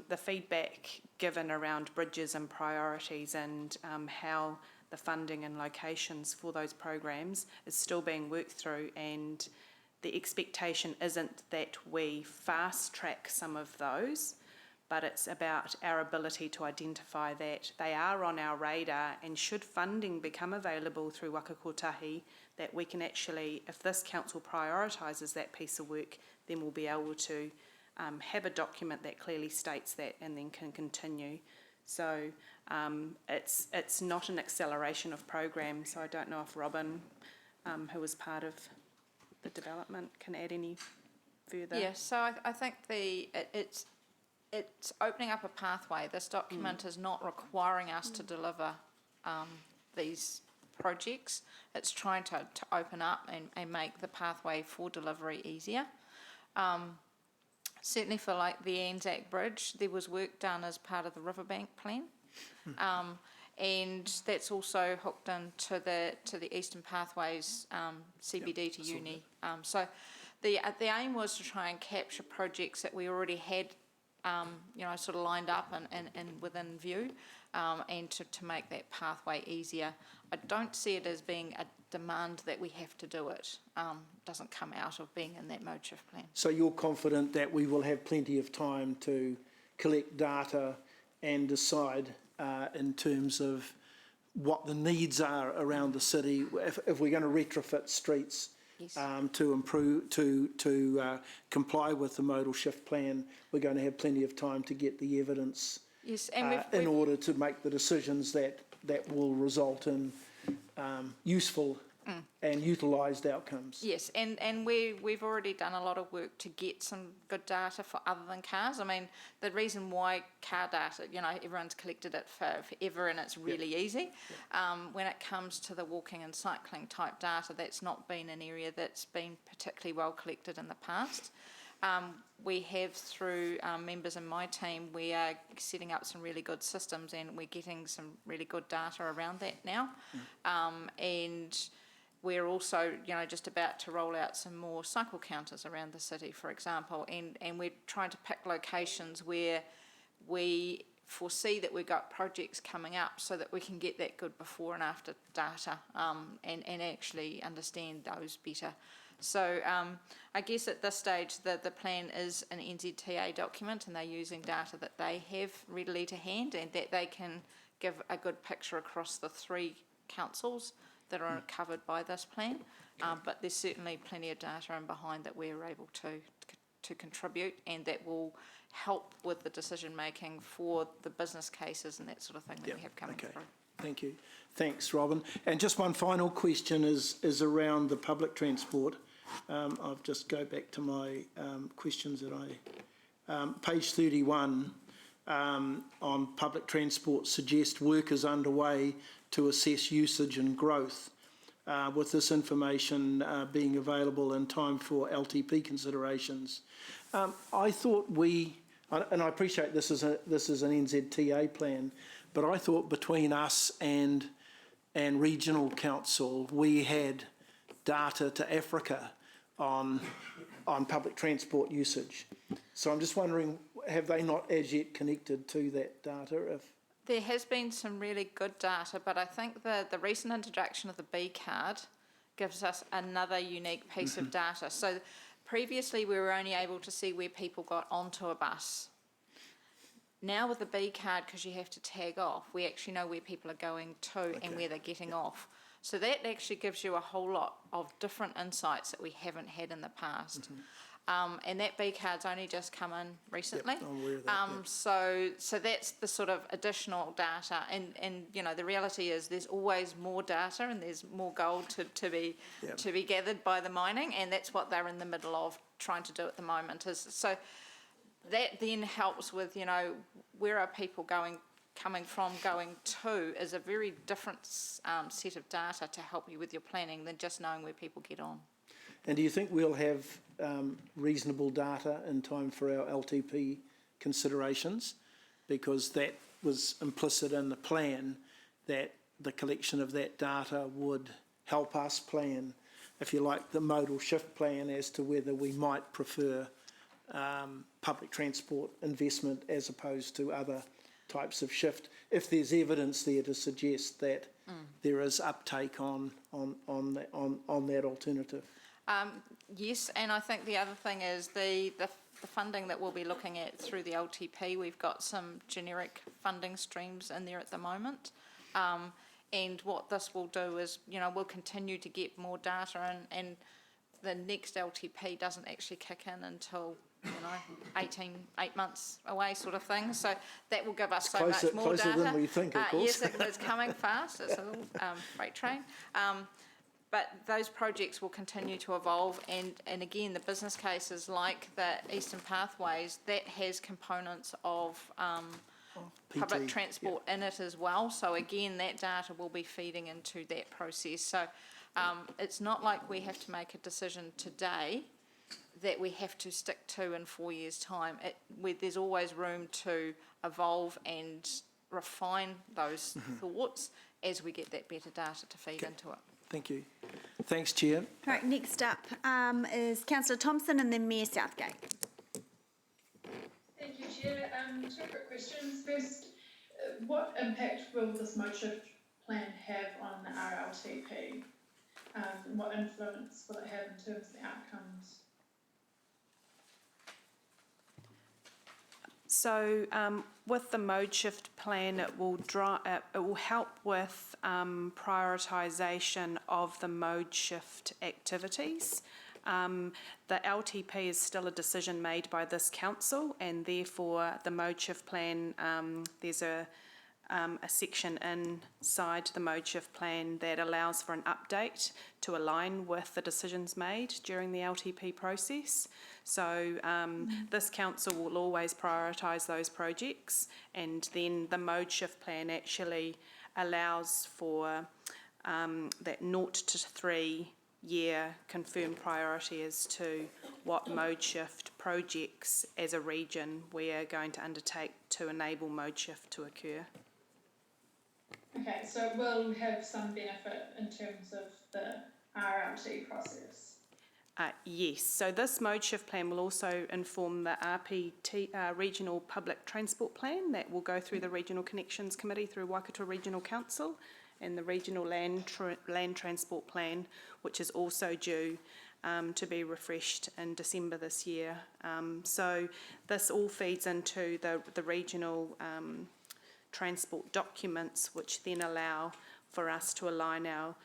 The feedback given around bridges and priorities and how the funding and locations for those programs is still being worked through, and the expectation isn't that we fast track some of those, but it's about our ability to identify that they are on our radar, and should funding become available through Waka Kotahi, that we can actually, if this council prioritises that piece of work, then we'll be able to have a document that clearly states that and then can continue. So it's not an acceleration of programs. So I don't know if Robin, who was part of the development, can add any further. Yeah, so I think it's opening up a pathway. This document is not requiring us to deliver these projects. It's trying to open up and make the pathway for delivery easier. Certainly for like the Anzac Bridge, there was work done as part of the Riverbank plan, and that's also hooked into the Eastern Pathways CBD to uni. So the aim was to try and capture projects that we already had, sort of lined up and within view, and to make that pathway easier. I don't see it as being a demand that we have to do it. Doesn't come out of being in that Mode Shift Plan. So you're confident that we will have plenty of time to collect data and decide in terms of what the needs are around the city, if we're going to retrofit streets, yes, to improve, to comply with the Modal Shift Plan, we're going to have plenty of time to get the evidence, yes, and in order to make the decisions that will result in useful and utilised outcomes. Yes, and we've already done a lot of work to get some good data for other than cars. I mean, the reason why car data, everyone's collected it forever and it's really easy. When it comes to the walking and cycling type data, that's not been an area that's been particularly well collected in the past. We have, through members in my team, we are setting up some really good systems, and we're getting some really good data around that now. And we're also, just about to roll out some more cycle counters around the city, for example, and we're trying to pick locations where we foresee that we've got projects coming up so that we can get that good before and after data, and actually understand those better. So I guess at this stage the plan is an NZTA document, and they're using data that they have readily to hand and that they can give a good picture across the 3 councils that are covered by this plan. But there's certainly plenty of data in behind that we're able to contribute, and that will help with the decision making for the business cases and that sort of thing that we have coming through. Thank you. Thanks, Robin. And just one final question is around the public transport. I'll just go back to my questions that page 31 on public transport suggests work is underway to assess usage and growth, with this information being available in time for LTP considerations. I thought and I appreciate this is an NZTA plan, but I thought between us and regional council we had data to Africa on public transport usage. So I'm just wondering, have they not as yet connected to that data? There has been some really good data, but I think the recent introduction of the B card gives us another unique piece of data. So previously we were only able to see where people got onto a bus. Now with the B card, because you have to tag off, we actually know where people are going to and where they're getting off. So that actually gives you a whole lot of different insights that we haven't had in the past. And that B card's only just come in recently. Yep, I'm aware of that, So that's the sort of additional data. And you know, the reality is there's always more data and there's more gold to be gathered by the mining, and that's what they're in the middle of trying to do at the moment. So that then helps with, you know, where are people coming from, going to, is a very different set of data to help you with your planning than just knowing where people get on. And do you think we'll have reasonable data in time for our LTP considerations? Because that was implicit in the plan, that the collection of that data would help us plan, if you like, the modal shift plan as to whether we might prefer public transport investment as opposed to other types of shift, if there's evidence there to suggest that there is uptake on that alternative. Yes, and I think the other thing is the funding that we'll be looking at through the LTP. We've got some generic funding streams in there at the moment. And what this will do is, you know, we'll continue to get more data, and the next LTP doesn't actually kick in until, you know, 8 months away sort of thing. So that will give us much more closer data. Than we think, of course. Yes, it's coming fast. It's a little freight train. But those projects will continue to evolve, and again, the business cases like the Eastern Pathways, that has components of public transport in it as well. So again, that data will be feeding into that process. So it's not like we have to make a decision today that we have to stick to in 4 years' time. There's always room to evolve and refine those thoughts as we get that better data to feed into it. Thank you. Thanks, Chair. Right, next up is Councillor Thompson and then Mayor Southgate. Thank you, Chair. Two quick questions. First, what impact will this mode shift plan have on the RLTP? And what influence will it have in terms of the outcomes? So with the mode shift plan, it will help with prioritisation of the mode shift activities. The LTP is still a decision made by this council, and therefore the mode shift plan, there's a section inside the mode shift plan that allows for an update to align with the decisions made during the LTP process. So this council will always prioritise those projects, and then the mode shift plan actually allows for that 0 to 3 year confirmed priority as to what mode shift projects as a region we are going to undertake to enable mode shift to occur. Okay, so it will have some benefit in terms of the RLT process. Yes, so this mode shift plan will also inform the RPT, Regional Public Transport Plan, that will go through the Regional Connections Committee through Waikato Regional Council, and the Regional Land Transport Plan, which is also due to be refreshed in December this year. So this all feeds into the regional transport documents, which then allow for us to align our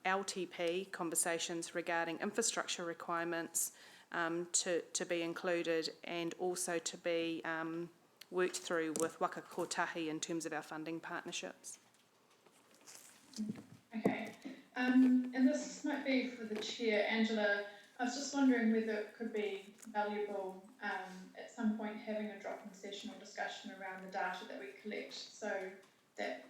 LTP conversations regarding infrastructure requirements to be included, and also to be worked through with Waka Kotahi in terms of our funding partnerships. Okay, and this might be for the Chair, Angela. I was just wondering whether it could be valuable at some point having a drop-in session or discussion around the data that we collect, so that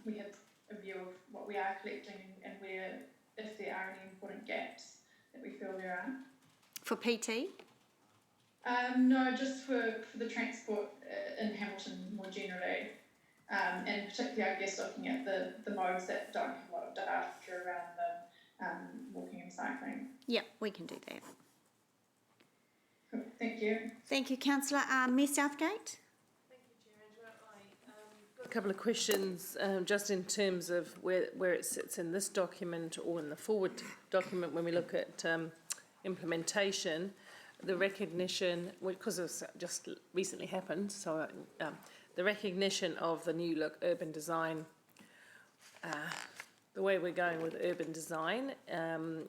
we have a view of what we are collecting and where, if there are any important gaps that we feel there are. For PT? No, just for the transport in Hamilton more generally, and particularly, I guess, looking at the modes that don't have a lot of data around the walking and cycling. Yep, we can do that. Cool. Thank you. Thank you, Councillor. Mayor Southgate? Thank you, Chair Angela. I got couple of questions, just in terms of where it sits in this document or in the forward document when we look at implementation, the recognition, because it's just recently happened, so the recognition of the new look urban design, the way we're going with urban design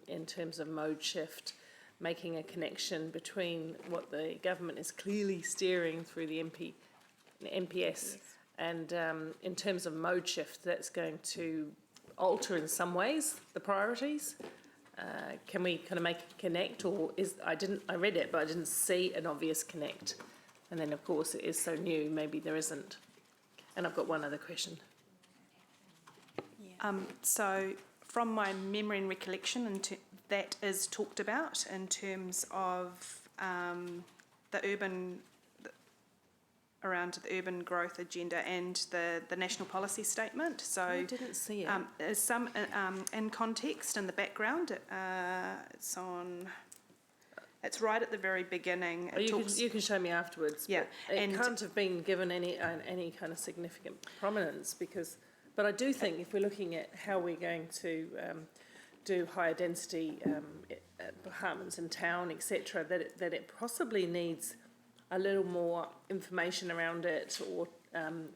in terms of mode shift, making a connection between what the government is clearly steering through the MPS, and in terms of mode shift, that's going to alter in some ways the priorities. Can we kind of make a connect, or I read it, but I didn't see an obvious connect. And then, of course, it is so new, maybe there isn't. And I've got one other question. So from my memory and recollection, that is talked about in terms of around the urban growth agenda and the national policy statement. So I didn't see it. There's some in context in the background. It's right at the very beginning. You can show me afterwards. Yeah, it can't have been given any kind of significant prominence but I do think if we're looking at how we're going to do higher density apartments in town, etc., that it possibly needs a little more information around it, or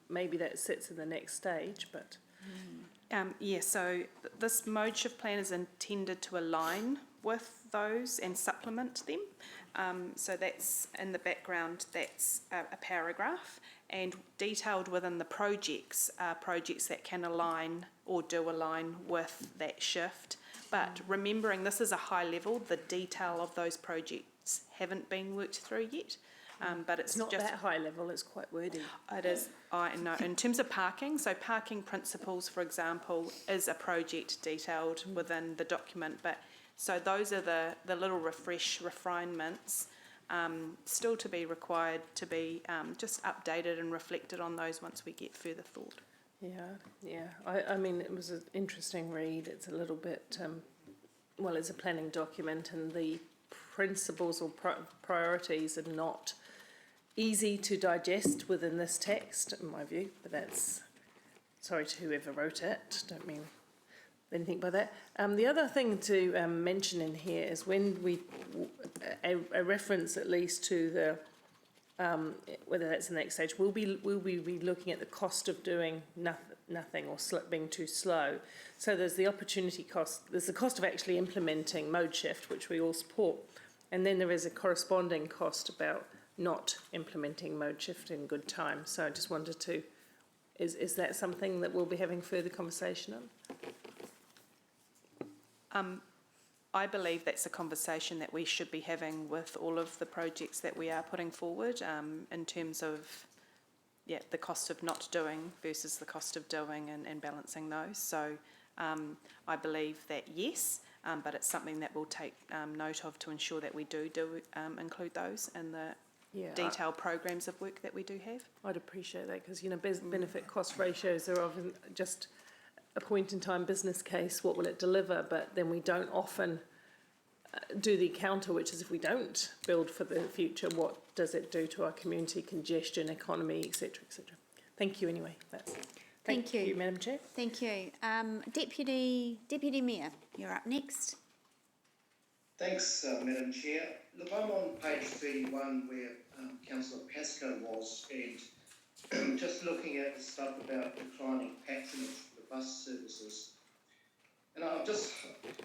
maybe that sits in the next stage. But so this mode shift plan is intended to align with those and supplement them. So that's in the background, that's a paragraph, and detailed within the projects are projects that can align or do align with that shift. But remembering this is a high level, the detail of those projects haven't been worked through yet. But it's not just that high level, it's quite wordy. It is, I know. In terms of parking, so parking principles, for example, is a project detailed within the document. But so those are the little refinements still to be required to be just updated and reflected on those once we get further thought. Yeah. I mean, it was an interesting read. It's a little bit, it's a planning document, and the principles or priorities are not easy to digest within this text, in my view, but that's, sorry to whoever wrote it, don't mean anything by that. The other thing to mention in here is when a reference at least to the, whether that's the next stage, we'll be looking at the cost of doing nothing or being too slow. So there's the opportunity cost, there's the cost of actually implementing mode shift, which we all support, and then there is a corresponding cost about not implementing mode shift in good time. So I just wanted to, is that something that we'll be having further conversation on? I believe that's a conversation that we should be having with all of the projects that we are putting forward in terms of the cost of not doing versus the cost of doing and balancing those. So I believe that yes, but it's something that we'll take note of to ensure that we do include those in the detailed programs of work that we do have. I'd appreciate that, because benefit cost ratios are often just a point in time business case, what will it deliver, but then we don't often do the counter, which is if we don't build for the future, what does it do to our community, congestion, economy, etc., etc. Thank you anyway. Thank you, Madam Chair. Thank you. Deputy Mayor, you're up next. Thanks, Madam Chair. Look, I'm on page 31 where Councillor Pascoe was, and just looking at the stuff about declining patronage for the bus services. And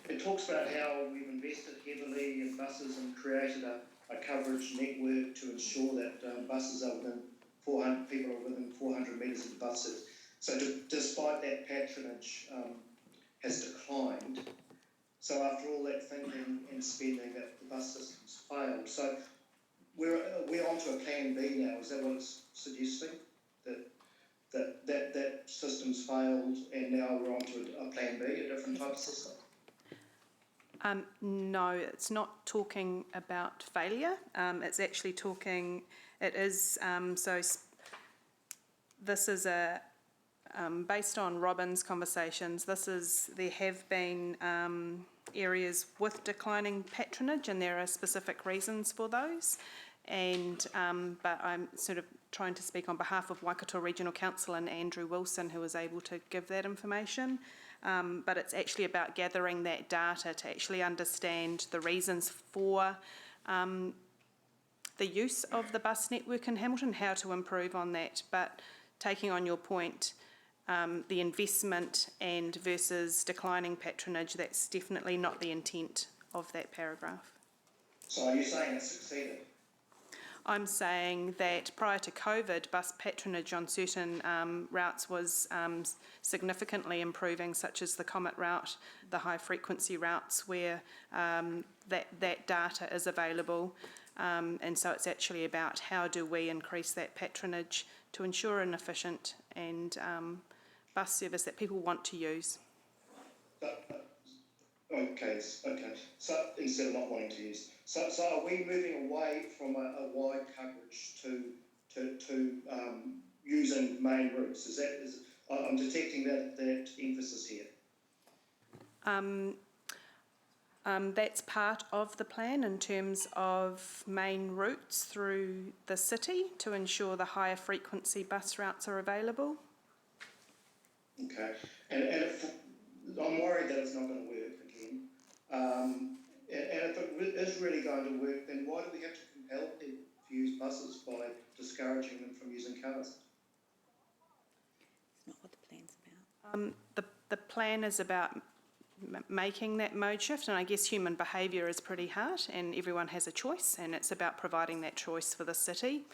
it talks about how we've invested heavily in buses and created a coverage network to ensure that buses are within 400, people are within 400 metres of the buses. So despite that, patronage has declined. So after all that thinking and spending, that the bus system's failed. So we're onto a plan B now. Is that what it's suggesting? That system's failed and now we're onto a plan B, a different type of system? No, it's not talking about failure. It's actually talking, it is, this is based on Robin's conversations, there have been areas with declining patronage, and there are specific reasons for those. and but I'm sort of trying to speak on behalf of Waikato Regional Council and Andrew Wilson, who was able to give that information. But it's actually about gathering that data to actually understand the reasons for the use of the bus network in Hamilton, how to improve on that. But taking on your point, the investment and versus declining patronage, that's definitely not the intent of that paragraph. So are you saying it succeeded? I'm saying that prior to COVID, bus patronage on certain routes was significantly improving, such as the Comet route, the high frequency routes where that data is available. And so it's actually about how do we increase that patronage to ensure an efficient and bus service that people want to use. Okay. So instead of not wanting to use, so are we moving away from a wide coverage to using main routes? I'm detecting that emphasis here. That's part of the plan in terms of main routes through the city to ensure the higher frequency bus routes are available. Okay, and if, I'm worried that it's not going to work again. And if it is really going to work, then why do we have to compel people to use buses by discouraging them from using cars? It's not what the plan's about. The plan is about making that mode shift, and I guess human behaviour is pretty hard and everyone has a choice, and it's about providing that choice for the city.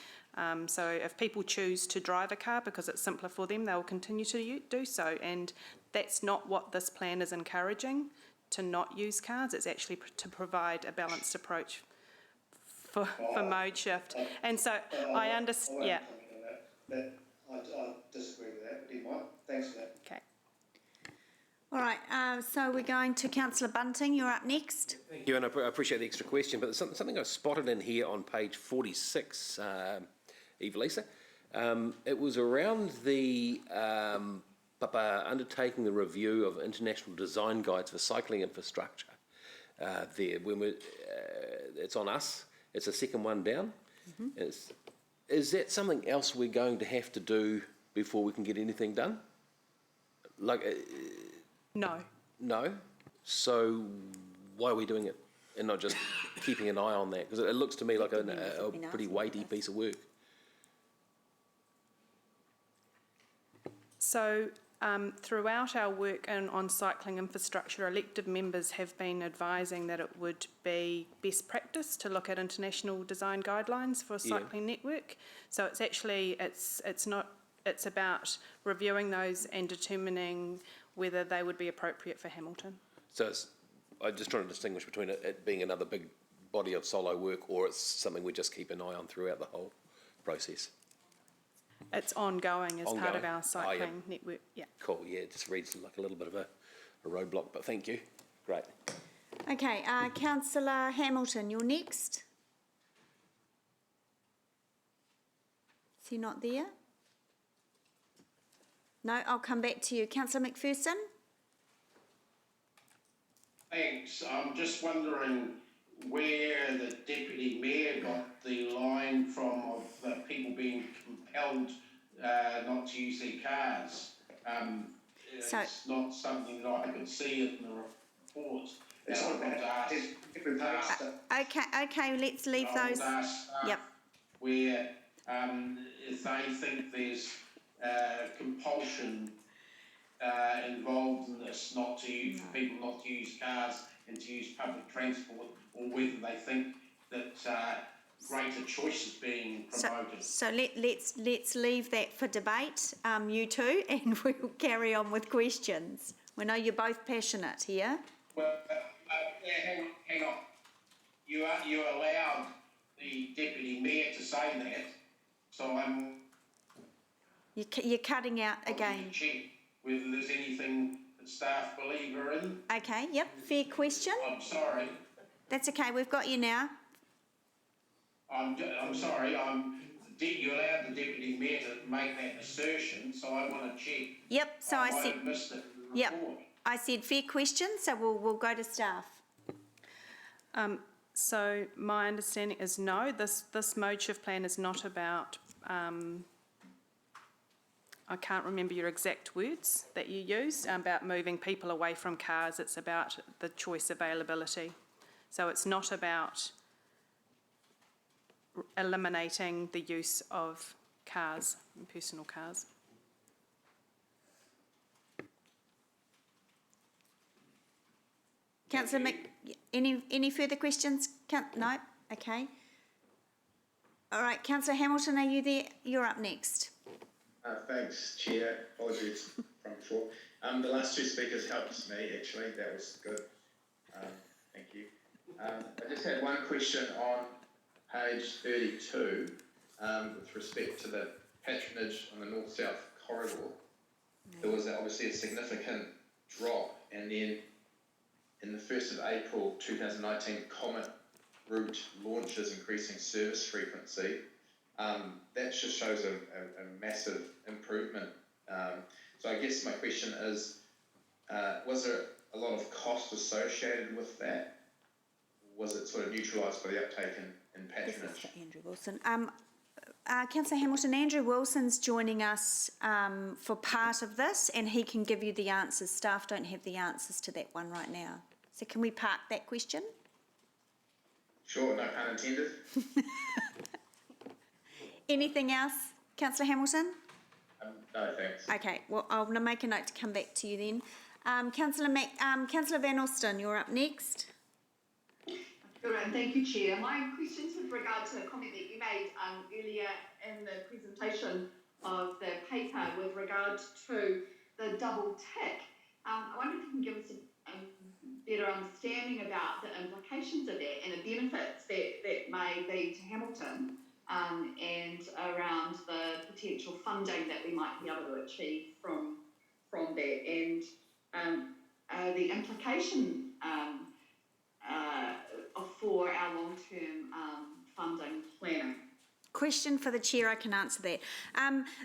So if people choose to drive a car because it's simpler for them, they'll continue to do so, and that's not what this plan is encouraging, to not use cars. It's actually to provide a balanced approach for mode shift. And so I understand, yeah. I disagree with that, but never mind. Thanks for that. Okay. All right, so we're going to Councillor Bunting. You're up next. Thank you, and I appreciate the extra question, but there's something I spotted in here on page 46, Eva-Lisa. It was around the undertaking the review of international design guides for cycling infrastructure. There, when it's on us. It's the second one down. Mm-hmm. Is that something else we're going to have to do before we can get anything done? No. No? So why are we doing it and not just keeping an eye on that? Because it looks to me like a pretty weighty piece of work. So throughout our work on cycling infrastructure, elected members have been advising that it would be best practice to look at international design guidelines for a cycling network. So it's actually, it's about reviewing those and determining whether they would be appropriate for Hamilton. So I'm just trying to distinguish between it being another big body of solo work, or it's something we just keep an eye on throughout the whole process. It's ongoing as part of our cycling network. Yeah. Cool. Yeah, it just reads like a little bit of a roadblock, but thank you. Great. Okay, Councillor Hamilton, you're next. Is he not there? No, I'll come back to you. Councillor McPherson? Thanks. I'm just wondering where the Deputy Mayor got the line from of the people being compelled not to use their cars. It's not something that I could see in the report. Okay, let's leave those. Yep. Where if they think there's compulsion involved in this, not to for people not to use cars and to use public transport, or whether they think that greater choice is being promoted. So let's leave that for debate, you two, and we'll carry on with questions. We know you're both passionate here. Well, hang on. You allowed the Deputy Mayor to say that, so I'm... You're cutting out again. Check whether there's anything that staff believe are in. Okay, yep, fair question. I'm sorry. That's okay, we've got you now. I'm sorry, you allowed the Deputy Mayor to make that assertion, so I want to check. Yep, so I said... missed it in the yep, report. I said fair question, so we'll go to staff. So my understanding is no, this mode shift plan is not about, I can't remember your exact words that you used, about moving people away from cars. It's about the choice availability. So it's not about eliminating the use of cars, personal cars. Councillor any further questions? No? Okay. All right, Councillor Hamilton, are you there? You're up next. Thanks, Chair. Apologies from before. The last two speakers helped me, actually. That was good. Thank you. I just had one question on page 32 with respect to the patronage on the north-south corridor. There was obviously a significant drop, and then in the 1st of April 2019, Comet route launches increasing service frequency. That just shows a massive improvement. So I guess my question is, was there a lot of cost associated with that? Was it sort of neutralised by the uptake in patronage? This is for Andrew Wilson. Councillor Hamilton, Andrew Wilson's joining us for part of this, and he can give you the answers. Staff don't have the answers to that one right now. So can we park that question? Sure, no pun intended. Anything else, Councillor Hamilton? No, thanks. Okay, well, I'll make a note to come back to you then. Councillor Van Alsten, you're up next. Good, and thank you, Chair. My question's with regard to a comment that you made earlier in the presentation of the paper with regard to the double tick. I wonder if you can give us a better understanding about the implications of that and the benefits that may be to Hamilton and around the potential funding that we might be able to achieve from that, and the implication for our long-term funding planning. Question for the Chair, I can answer that.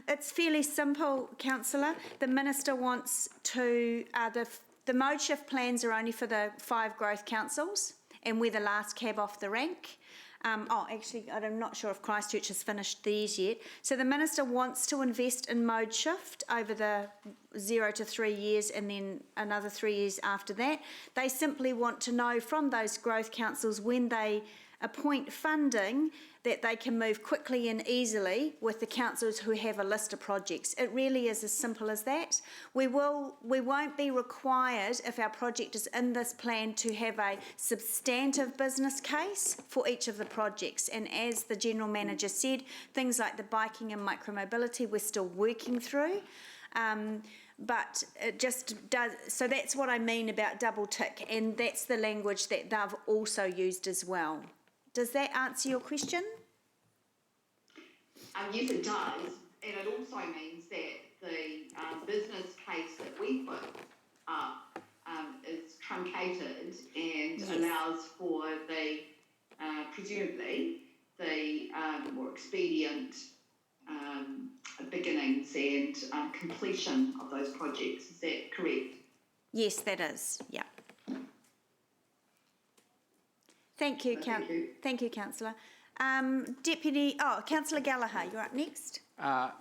It's fairly simple, Councillor. The Minister wants to, the mode shift plans are only for the 5 growth councils, and we're the last cab off the rank. Actually, I'm not sure if Christchurch has finished theirs yet. So the Minister wants to invest in mode shift over the 0 to 3 years and then another 3 years after that. They simply want to know from those growth councils when they appoint funding that they can move quickly and easily with the councils who have a list of projects. It really is as simple as that. We won't be required, if our project is in this plan, to have a substantive business case for each of the projects. And as the General Manager said, things like the biking and micromobility we're still working through. But it just does, so that's what I mean about double tick, and that's the language that they've also used as well. Does that answer your question? Yes, it does, and it also means that the business case that we put up is truncated and allows for the, presumably, the more expedient beginnings and completion of those projects. Is that correct? Yes, that is, yeah. Thank you, Thank you, Councillor. Councillor Gallagher, you're up next. I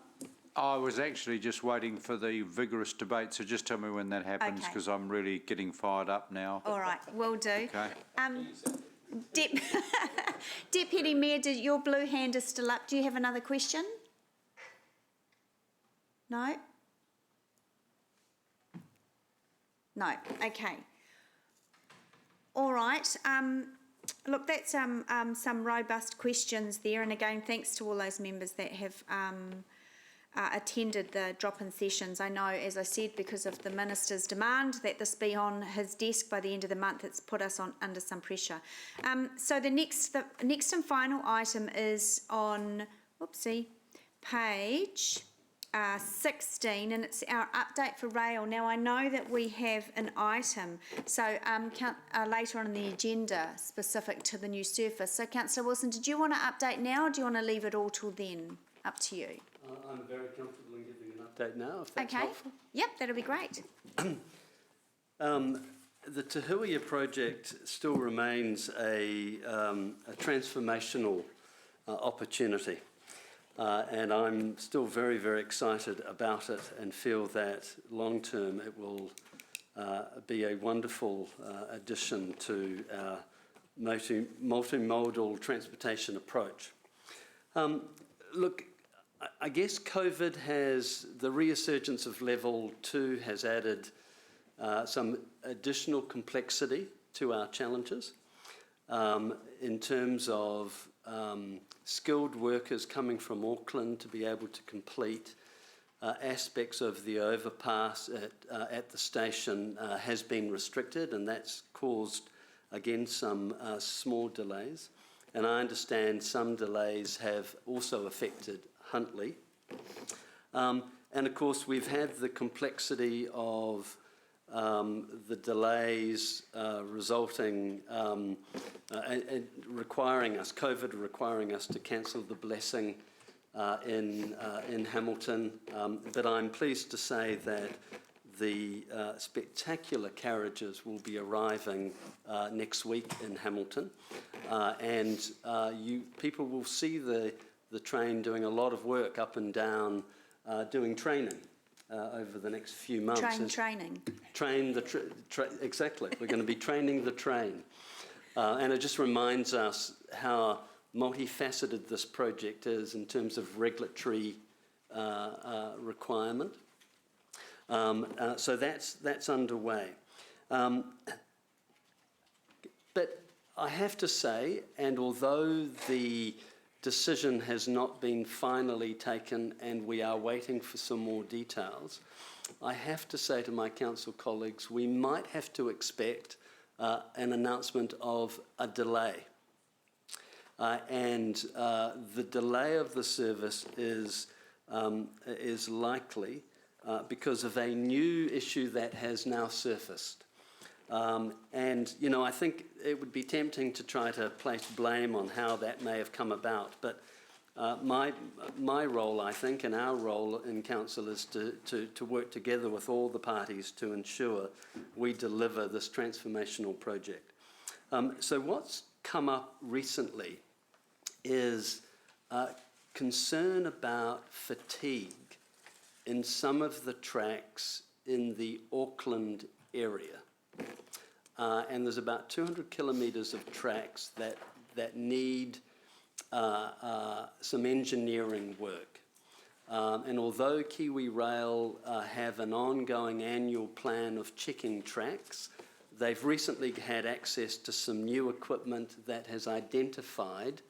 was actually just waiting for the vigorous debate, so just tell me when that happens, because I'm really getting fired up now. All right, will do. Okay. Deputy Mayor, your blue hand is still up. Do you have another question? No? No, okay. All right. Look, that's some robust questions there, and again, thanks to all those members that have attended the drop-in sessions. I know, as I said, because of the Minister's demand that this be on his desk by the end of the month, it's put us under some pressure. So the next and final item is on, page 16, and it's our update for rail. Now, I know that we have an item, so later on in the agenda, specific to the new surface. So, Councillor Wilson, did you want to update now, or do you want to leave it all till then? Up to you. I'm very comfortable in giving an update now, if that's helpful. Yep, that'll be great. the Te Huia project still remains a transformational opportunity. And I'm still very, very excited about it and feel that long term it will be a wonderful addition to our multimodal transportation approach. Look, I guess COVID the resurgence of level 2 has added some additional complexity to our challenges in terms of skilled workers coming from Auckland to be able to complete aspects of the overpass at the station has been restricted, and that's caused, again, some small delays. And I understand some delays have also affected Huntly. And of course, we've had the complexity of the delays resulting and requiring us, COVID requiring us to cancel the blessing in Hamilton. But I'm pleased to say that the spectacular carriages will be arriving next week in Hamilton. And people will see the train doing a lot of work up and down, doing training over the next few months. Training. Exactly. We're going to be training the train. And it just reminds us how multifaceted this project is in terms of regulatory requirement. So that's underway. But I have to say, and although the decision has not been finally taken and we are waiting for some more details, I have to say to my council colleagues, we might have to expect an announcement of a delay. And the delay of the service is likely because of a new issue that has now surfaced. And, you know, I think it would be tempting to try to place blame on how that may have come about. But my role, I think, and our role in council is to work together with all the parties to ensure we deliver this transformational project. So what's come up recently is concern about fatigue in some of the tracks in the Auckland area. And there's about 200 kilometres of tracks that need some engineering work. And although Kiwi Rail have an ongoing annual plan of checking tracks, they've recently had access to some new equipment that has identified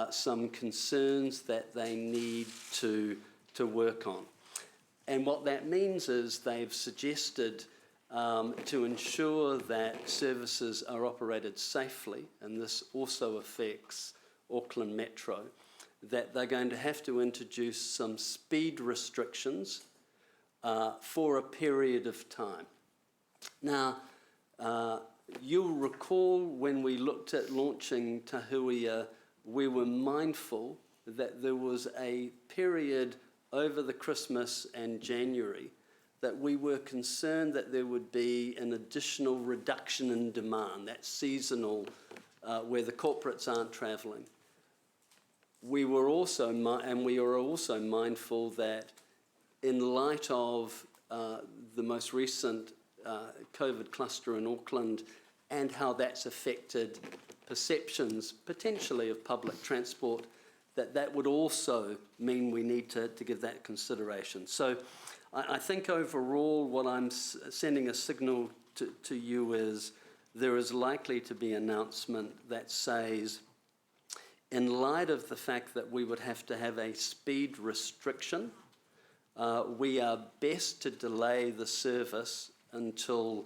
some concerns that they need to work on. And what that means is they've suggested to ensure that services are operated safely, and this also affects Auckland Metro, that they're going to have to introduce some speed restrictions for a period of time. Now, you'll recall when we looked at launching Te Huia, we were mindful that there was a period over the Christmas and January that we were concerned that there would be an additional reduction in demand, that's seasonal, where the corporates aren't travelling. We were also, we are also mindful that in light of the most recent COVID cluster in Auckland and how that's affected perceptions, potentially, of public transport, that would also mean we need to give that consideration. So I think overall what I'm sending a signal to you is there is likely to be an announcement that says, in light of the fact that we would have to have a speed restriction, we are best to delay the service until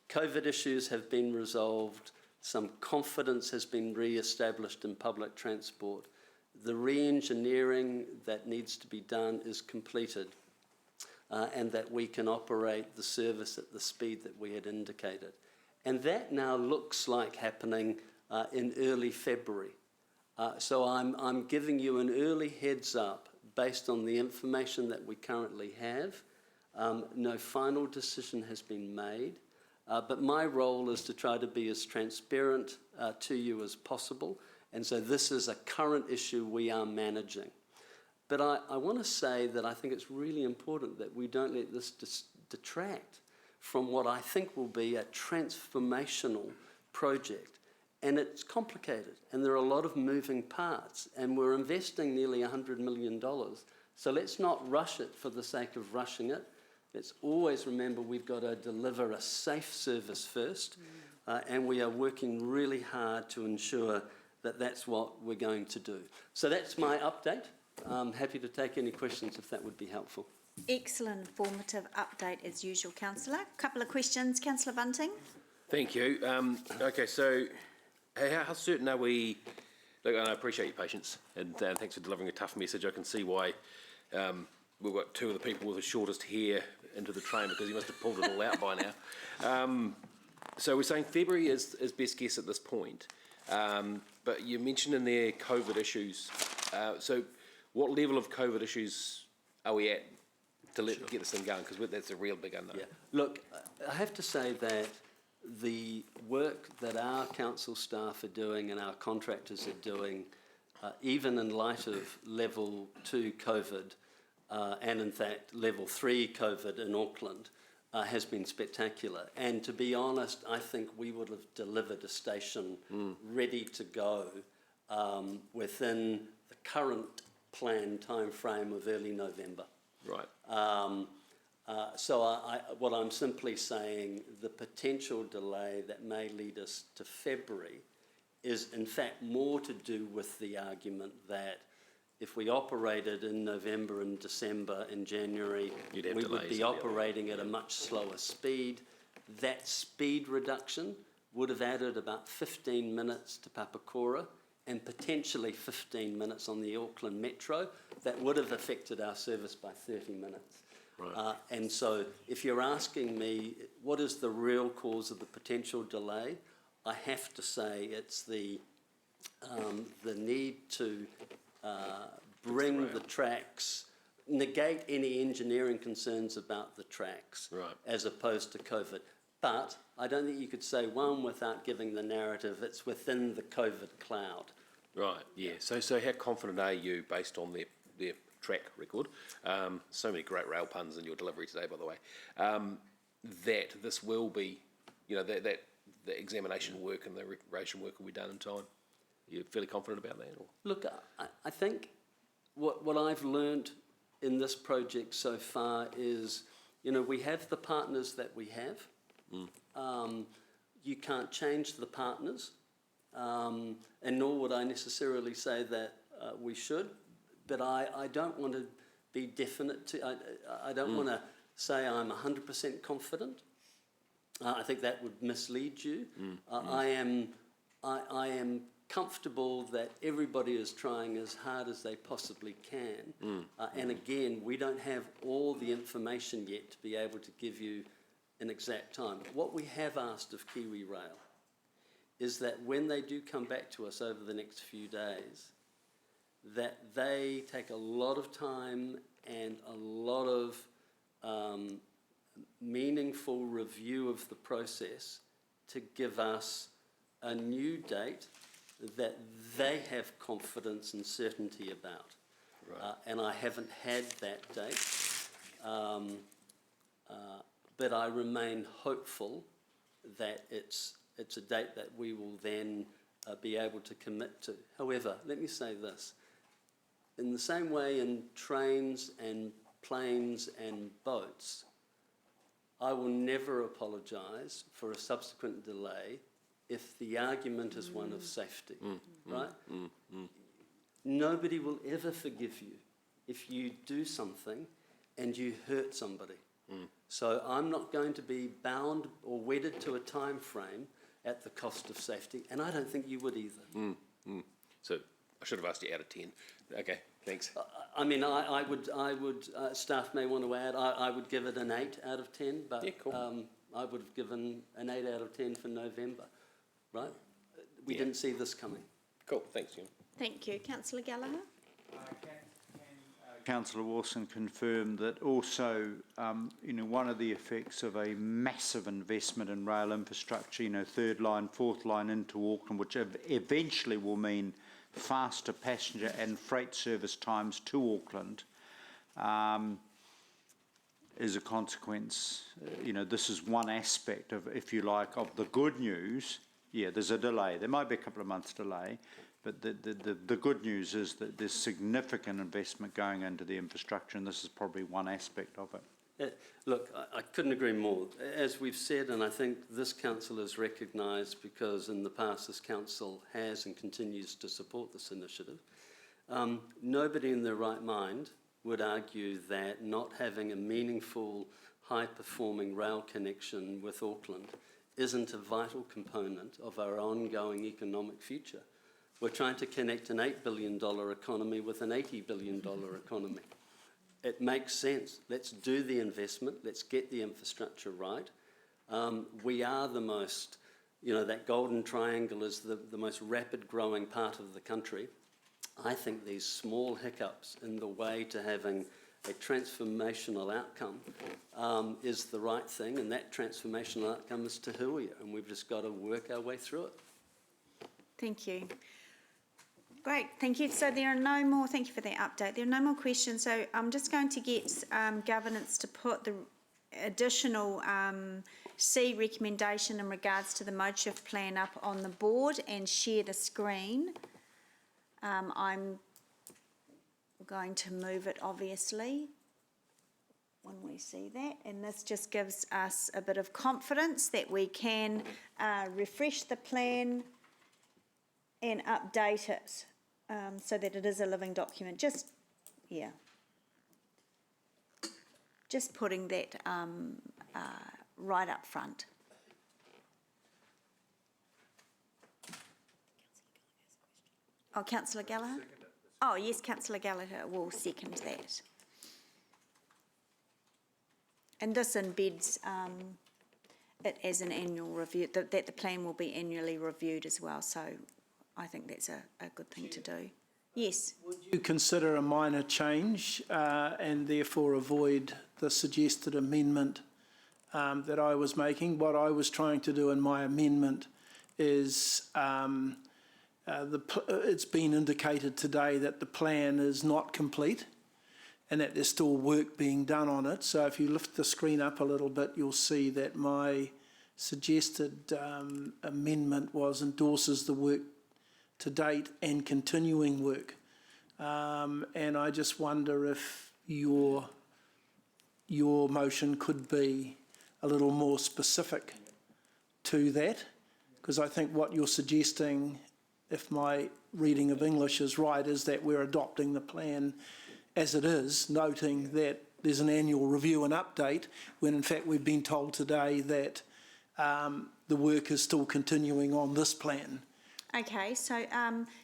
COVID issues have been resolved, some confidence has been re-established in public transport, the re-engineering that needs to be done is completed, and that we can operate the service at the speed that we had indicated. And that now looks like happening in early February. So I'm giving you an early heads up based on the information that we currently have, No final decision has been made, but my role is to try to be as transparent to you as possible. And so this is a current issue we are managing. But I want to say that I think it's really important that we don't let this detract from what I think will be a transformational project. And it's complicated, and there are a lot of moving parts, and we're investing nearly $100 million. So let's not rush it for the sake of rushing it. Let's always remember we've got to deliver a safe service first, and we are working really hard to ensure that that's what we're going to do. So that's my update. I'm happy to take any questions if that would be helpful. Excellent informative update as usual, Councillor. A couple of questions, Councillor Bunting. Thank you. Okay, so how certain are we? Look, and I appreciate your patience, and thanks for delivering a tough message. I can see why we've got two of the people with the shortest hair into the train, because you must have pulled it all out by now. So we're saying February is best guess at this point, but you mentioned in there COVID issues. So what level of COVID issues are we at to get this thing going? Because that's a real big unknown. Yeah. Look, I have to say that the work that our council staff are doing and our contractors are doing, even in light of level 2 COVID, and in fact level 3 COVID in Auckland, has been spectacular. And to be honest, I think we would have delivered a station ready to go within the current planned time frame of early November. Right. So what I'm simply saying, the potential delay that may lead us to February is in fact more to do with the argument that if we operated in November and December and January, we would be operating at a much slower speed. That speed reduction would have added about 15 minutes to Papakura and potentially 15 minutes on the Auckland Metro. That would have affected our service by 30 minutes. Right. And so if you're asking me what is the real cause of the potential delay, I have to say it's the need to bring the tracks, negate any engineering concerns about the tracks, right, as opposed to COVID. But I don't think you could say one without giving the narrative. It's within the COVID cloud. Right, yeah. So how confident are you, based on their track record, so many great rail puns in your delivery today, by the way, that this will be, that the examination work and the reparation work will be done in time? You're fairly confident about that? Or? Look, I think what I've learned in this project so far is, we have the partners that we have. You can't change the partners, and nor would I necessarily say that we should. But I don't want to be definite. I don't want to say I'm 100% confident. I think that would mislead you. I am comfortable that everybody is trying as hard as they possibly can. And again, we don't have all the information yet to be able to give you an exact time. What we have asked of Kiwi Rail is that when they do come back to us over the next few days, that they take a lot of time and a lot of meaningful review of the process to give us a new date that they have confidence and certainty about. Right. And I haven't had that date, but I remain hopeful that it's a date that we will then be able to commit to. However, let me say this. In the same way in trains and planes and boats, I will never apologise for a subsequent delay if the argument is one of safety, right? Nobody will ever forgive you if you do something and you hurt somebody. So I'm not going to be bound or wedded to a time frame at the cost of safety, and I don't think you would either. So I should have asked you out of 10. Okay, thanks. I mean, I would. Staff may want to add. I would give it an 8 out of 10, but yeah, cool. I would have given an 8 out of 10 for November. Right? We didn't see this coming. Cool. Thanks, Jim. Thank you, Councillor Gallagher. Can Councillor Wilson confirm that also, one of the effects of a massive investment in rail infrastructure, third line, fourth line into Auckland, which eventually will mean faster passenger and freight service times to Auckland, is a consequence. This is one aspect of, if you like, of the good news. Yeah, there's a delay. There might be a couple of months delay, but the good news is that there's significant investment going into the infrastructure, and this is probably one aspect of it. Look, I couldn't agree more. As we've said, and I think this council has recognised, because in the past this council has and continues to support this initiative, nobody in their right mind would argue that not having a meaningful, high-performing rail connection with Auckland isn't a vital component of our ongoing economic future. We're trying to connect an $8 billion economy with an $80 billion economy. It makes sense. Let's do the investment. Let's get the infrastructure right. We are the most, that golden triangle is the most rapid growing part of the country. I think these small hiccups in the way to having a transformational outcome is the right thing, and that transformational outcome is Te Huia, and we've just got to work our way through it. Thank you. Great, thank you. So there are no more, thank you for that update. There are no more questions. So I'm just going to get governance to put the additional C recommendation in regards to the mode shift plan up on the board and share the screen. I'm going to move it, obviously, when we see that, and this just gives us a bit of confidence that we can refresh the plan and update it so that it is a living document. Just putting that right up front. Oh, Councillor Gallagher? Oh, yes, Councillor Gallagher will second that. And this embeds it as an annual review, that the plan will be annually reviewed as well. So I think that's a good thing to do. Yes. Would you consider a minor change and therefore avoid the suggested amendment that I was making? What I was trying to do in my amendment is it's been indicated today that the plan is not complete and that there's still work being done on it. So if you lift the screen up a little bit, you'll see that my suggested amendment endorses the work to date and continuing work. And I just wonder if your motion could be a little more specific to that, because I think what you're suggesting, if my reading of English is right, is that we're adopting the plan as it is, noting that there's an annual review and update, when in fact we've been told today that the work is still continuing on this plan. Okay, so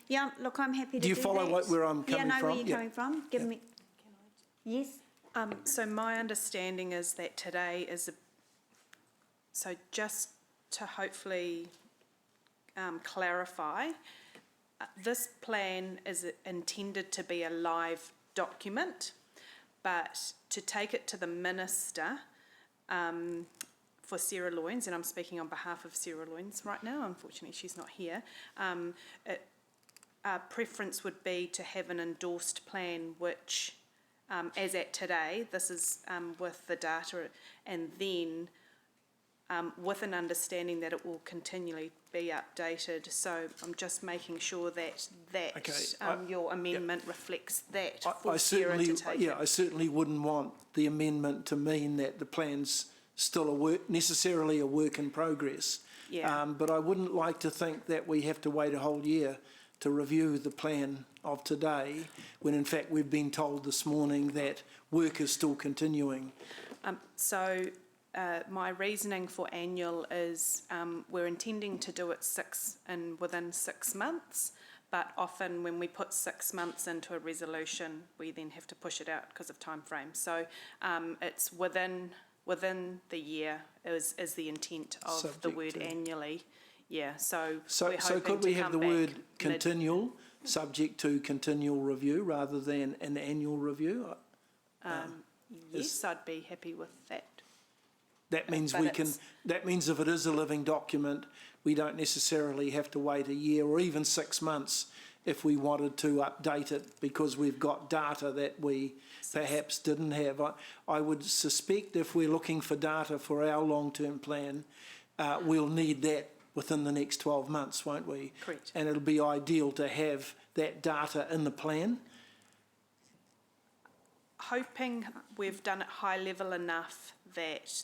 yeah, look, I'm happy to do that. Do you follow where I'm coming from? Yeah, I know where you're coming from. Give me. Yes. So my understanding is that today is so just to hopefully clarify, this plan is intended to be a live document, but to take it to the Minister for Sarah Loynes, and I'm speaking on behalf of Sarah Loynes right now, unfortunately she's not here, our preference would be to have an endorsed plan which, as at today, this is with the data, and then with an understanding that it will continually be updated. So I'm just making sure that your amendment reflects that for Sarah to take it. I certainly wouldn't want the amendment to mean that the plan's still necessarily a work in progress. Yeah. But I wouldn't like to think that we have to wait a whole year to review the plan of today, when in fact we've been told this morning that work is still continuing. My reasoning for annual is we're intending to do it within 6 months, but often when we put 6 months into a resolution, we then have to push it out because of time frame. So it's within the year is the intent of Subject the word to. annually. Yeah, so could we have the word continual subject to continual review rather than an annual review? Yes, I'd be happy with that. That means But we can, it's- that means if it is a living document, we don't necessarily have to wait a year or even 6 months if we wanted to update it because we've got data that we perhaps didn't have. I would suspect if we're looking for data for our long-term plan, we'll need that within the next 12 months, won't we? Correct. And it'll be ideal to have that data in the plan. Hoping we've done it high level enough that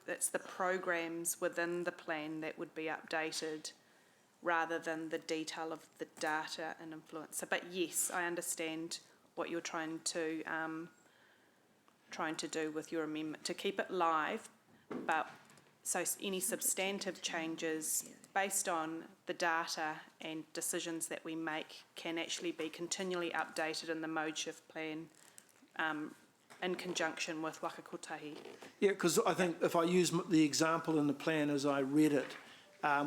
it's the programs within the plan that would be updated rather than the detail of the data and influencer. But yes, I understand what you're trying to do with your amendment, to keep it live, but so any substantive changes based on the data and decisions that we make can actually be continually updated in the mode shift plan in conjunction with Waka Kotahi. Yeah, because I think if I use the example in the plan as I read it,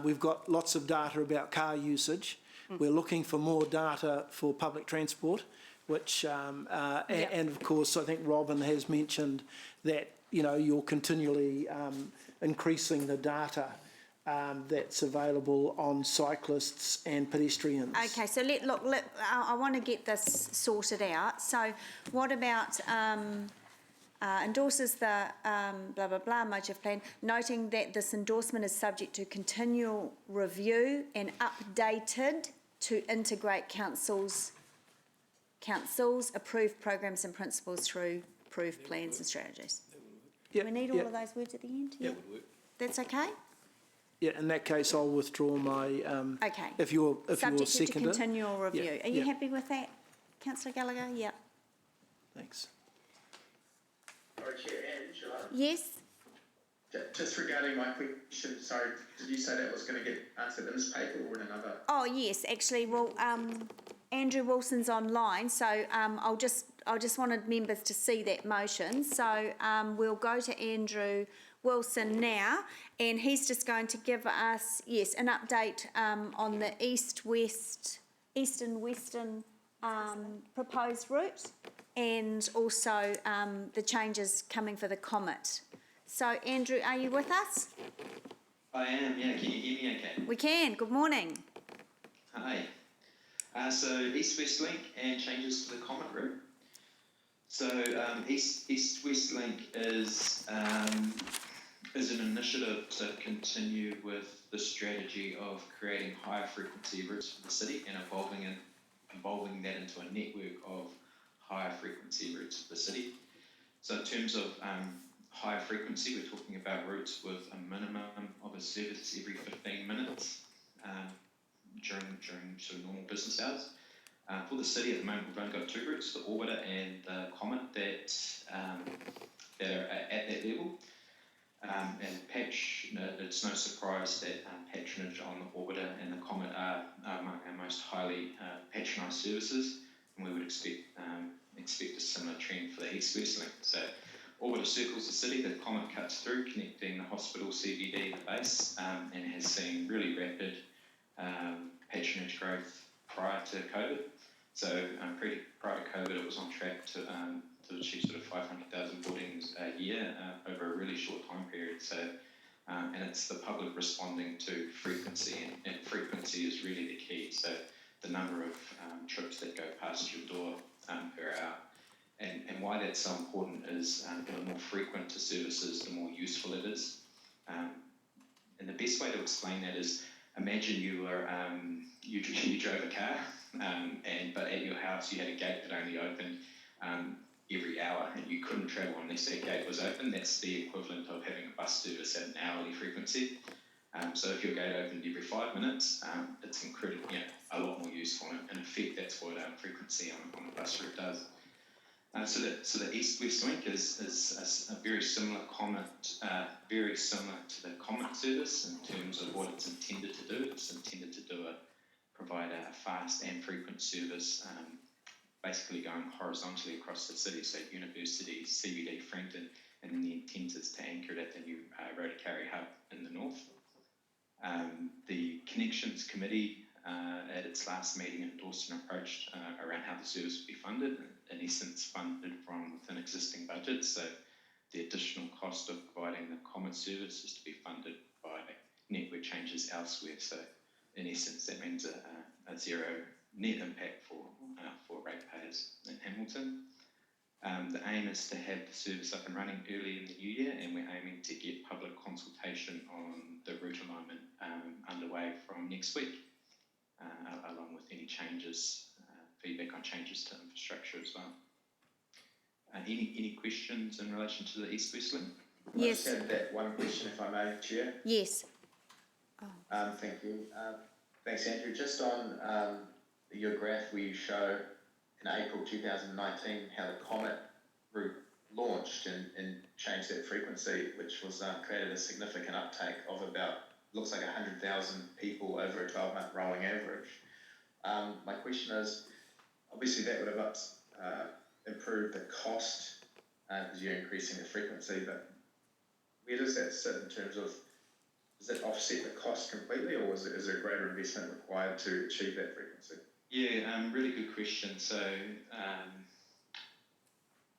we've got lots of data about car usage. We're looking for more data for public transport, which, and of course, I think Robin has mentioned that, you know, you're continually increasing the data that's available on cyclists and pedestrians. Okay, so I want to get this sorted out. So what about endorses the blah, blah, blah motive plan, noting that this endorsement is subject to continual review and updated to integrate council's approved programs and principles through approved plans and strategies. Do we need all of those words at the end? That would work. That's okay? Yeah, in that case, I'll withdraw my, Okay. if you're Subject to seconded. continual review. Yeah, Are you yeah. happy with that, Councillor Gallagher? Yeah. Thanks. Sorry, Chair, Angela. Yes? Just regarding my question, sorry, did you say that was going to get answered in this paper or in another? Oh, yes, actually, well, Andrew Wilson's online, so I just wanted members to see that motion. So we'll go to Andrew Wilson now, and he's just going to give us, yes, an update on the east-western proposed route, and also the changes coming for the Comet. So, Andrew, are you with us? I am, yeah. Can you hear me okay? We can. Good morning. Hi. So, East-West Link and changes to the Comet route. So, East-West Link is an initiative to continue with the strategy of creating higher frequency routes for the city and evolving that into a network of higher frequency routes for the city. So in terms of higher frequency, we're talking about routes with a minimum of a service every 15 minutes during sort of normal business hours. For the city at the moment, we've only got two routes, the Orbiter and the Comet, that are at that level. And it's no surprise that patronage on the Orbiter and the Comet are among our most highly patronised services, and we would expect a similar trend for the East-West Link. So Orbiter circles the city, the Comet cuts through, connecting the hospital, CBD, the base, and has seen really rapid patronage growth prior to COVID. So prior to COVID, it was on track to achieve sort of 500,000 boardings a year over a really short time period. So, and it's the public responding to frequency, and frequency is really the key. So the number of trips that go past your door per hour. And why that's so important is the more frequent a service is, the more useful it is. And the best way to explain that is, imagine you were you drove a car, but at your house you had a gate that only opened every hour, and you couldn't travel unless that gate was open. That's the equivalent of having a bus service at an hourly frequency. So if your gate opened every 5 minutes, it's incredibly, a lot more useful. And in effect, that's what frequency on a bus route does. So the East-West Link is a very similar very similar to the Comet service in terms of what it's intended to do. It's intended to provide a fast and frequent service, basically going horizontally across the city, so University, CBD, Frankton, and then the intent is to anchor it at the new Rotorua hub in the north. The Connections Committee at its last meeting endorsed an approach around how the service would be funded, in essence funded from within existing budgets. So the additional cost of providing the common service is to be funded by network changes elsewhere. So in essence, that means a zero net impact for ratepayers in Hamilton. The aim is to have the service up and running early in the new year, and we're aiming to get public consultation on the route alignment underway from next week, along with any changes, feedback on changes to infrastructure as well. Any questions in relation to the East-West link? Yes. I just had that one question, if I may, Chair. Yes. Thank you. Thanks, Andrew. Just on your graph where you show in April 2019 how the Comet route launched and changed that frequency, which was created a significant uptake of about, looks like 100,000 people over a 12-month rolling average. My question is, obviously that would have improved the cost because you're increasing the frequency, but where does that sit in terms of, does it offset the cost completely, or is there a greater investment required to achieve that frequency? Yeah, really good question. So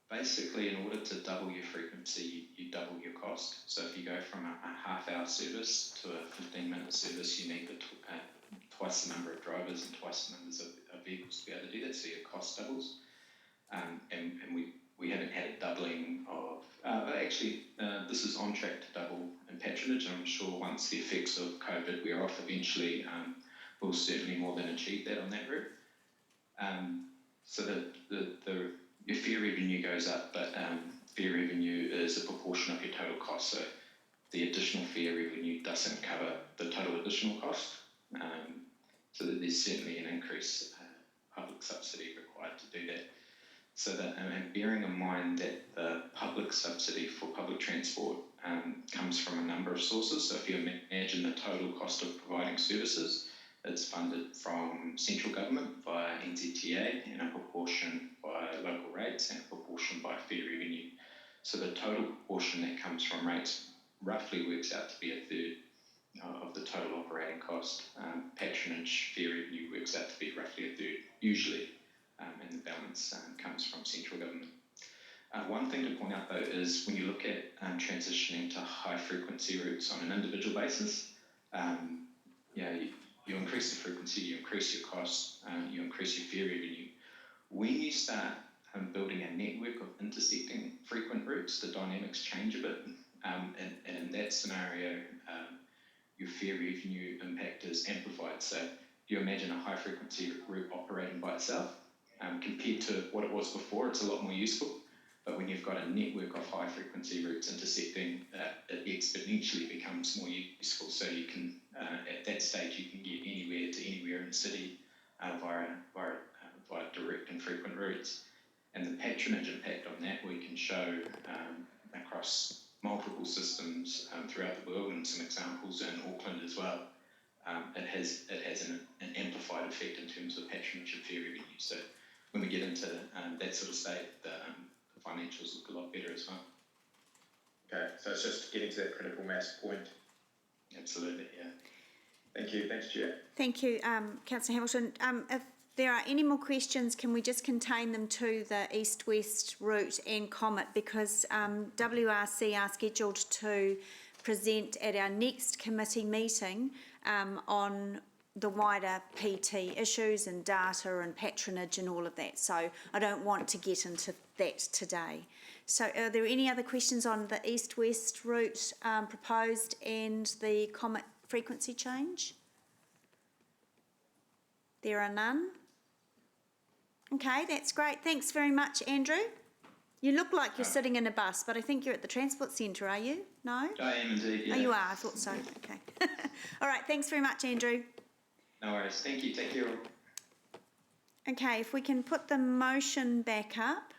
basically, in order to double your frequency, you double your cost. So if you go from a half-hour service to a 15-minute service, you need twice the number of drivers and twice the numbers of vehicles to be able to do that, so your cost doubles. And we haven't had a doubling of, this is on track to double in patronage, and I'm sure once the effects of COVID wear off eventually, we'll certainly more than achieve that on that route. So your fare revenue goes up, but fare revenue is a proportion of your total cost, so the additional fare revenue doesn't cover the total additional cost. So that there's certainly an increase public subsidy required to do that. So that, and bearing in mind that the public subsidy for public transport comes from a number of sources. So if you imagine the total cost of providing services, it's funded from central government via NZTA, and a proportion by local rates, and a proportion by fare revenue. So the total proportion that comes from rates roughly works out to be a third of the total operating cost. Patronage fare revenue works out to be roughly a third, usually, and the balance comes from central government. One thing to point out though is when you look at transitioning to high frequency routes on an individual basis, you increase the frequency, you increase your costs, you increase your fare revenue. When you start building a network of intersecting frequent routes, the dynamics change a bit, and in that scenario, your fare revenue impact is amplified. So you imagine a high frequency route operating by itself, compared to what it was before, it's a lot more useful. But when you've got a network of high frequency routes intersecting, it exponentially becomes more useful. So you can, at that stage, you can get anywhere to anywhere in the city via direct and frequent routes. And the patronage impact on that we can show across multiple systems throughout the world, and some examples in Auckland as well. It has an amplified effect in terms of patronage and fare revenue. So when we get into that sort of state, the financials look a lot better as well. Okay, so it's just getting to that critical mass point. Absolutely, yeah. Thank you. Thanks, Chair. Thank you, Councillor Hamilton. If there are any more questions, can we just contain them to the east-west route and Comet, because WRC are scheduled to present at our next committee meeting on the wider PT issues and data and patronage and all of that. So I don't want to get into that today. So are there any other questions on the east-west route proposed and the Comet frequency change? There are none. Okay, that's great. Thanks very much, Andrew. You look like you're sitting in a bus, but I think you're at the Transport Centre, are you? No? I am indeed, yeah. Oh, you are? I thought so. Okay. All right, thanks very much, Andrew. No worries. Thank you. Take care. Okay, if we can put the motion back up.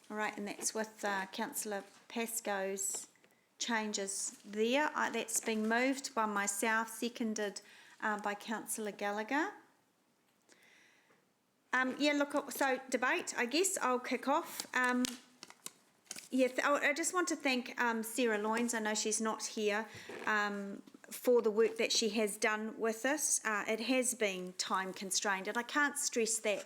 All right, and that's with Councillor Pascoe's changes there. That's been moved by myself, seconded by Councillor Gallagher. Yeah, look, so debate, I guess I'll kick off. I just want to thank Sarah Loynes, I know she's not here, for the work that she has done with us. It has been time constrained, and I can't stress that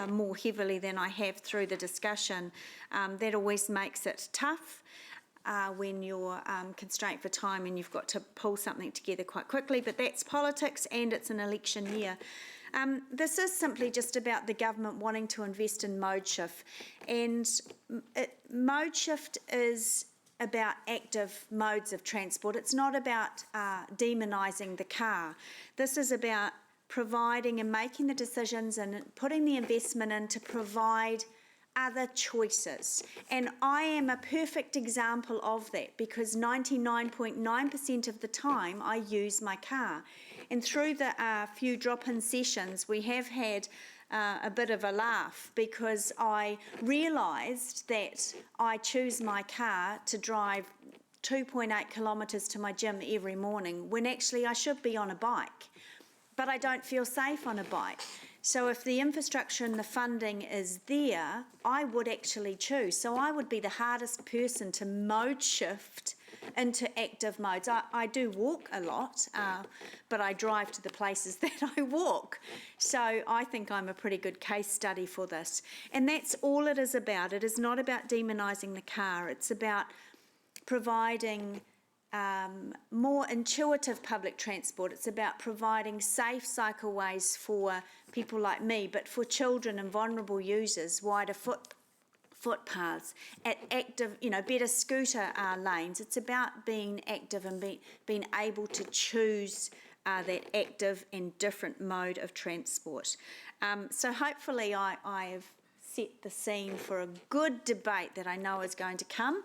more heavily than I have through the discussion. That always makes it tough when you're constrained for time and you've got to pull something together quite quickly, but that's politics and it's an election year. This is simply just about the government wanting to invest in mode shift, and mode shift is about active modes of transport. It's not about demonising the car. This is about providing and making the decisions and putting the investment in to provide other choices. And I am a perfect example of that, because 99.9% of the time I use my car. And through the few drop-in sessions, we have had a bit of a laugh, because I realised that I choose my car to drive 2.8 kilometres to my gym every morning, when actually I should be on a bike. But I don't feel safe on a bike. So if the infrastructure and the funding is there, I would actually choose. So I would be the hardest person to mode shift into active modes. I do walk a lot, but I drive to the places that I walk. So I think I'm a pretty good case study for this. And that's all it is about. It is not about demonising the car. It's about providing more intuitive public transport. It's about providing safe cycleways for people like me, but for children and vulnerable users, wider footpaths, at active, better scooter lanes. It's about being active and being able to choose that active and different mode of transport. So hopefully I have set the scene for a good debate that I know is going to come,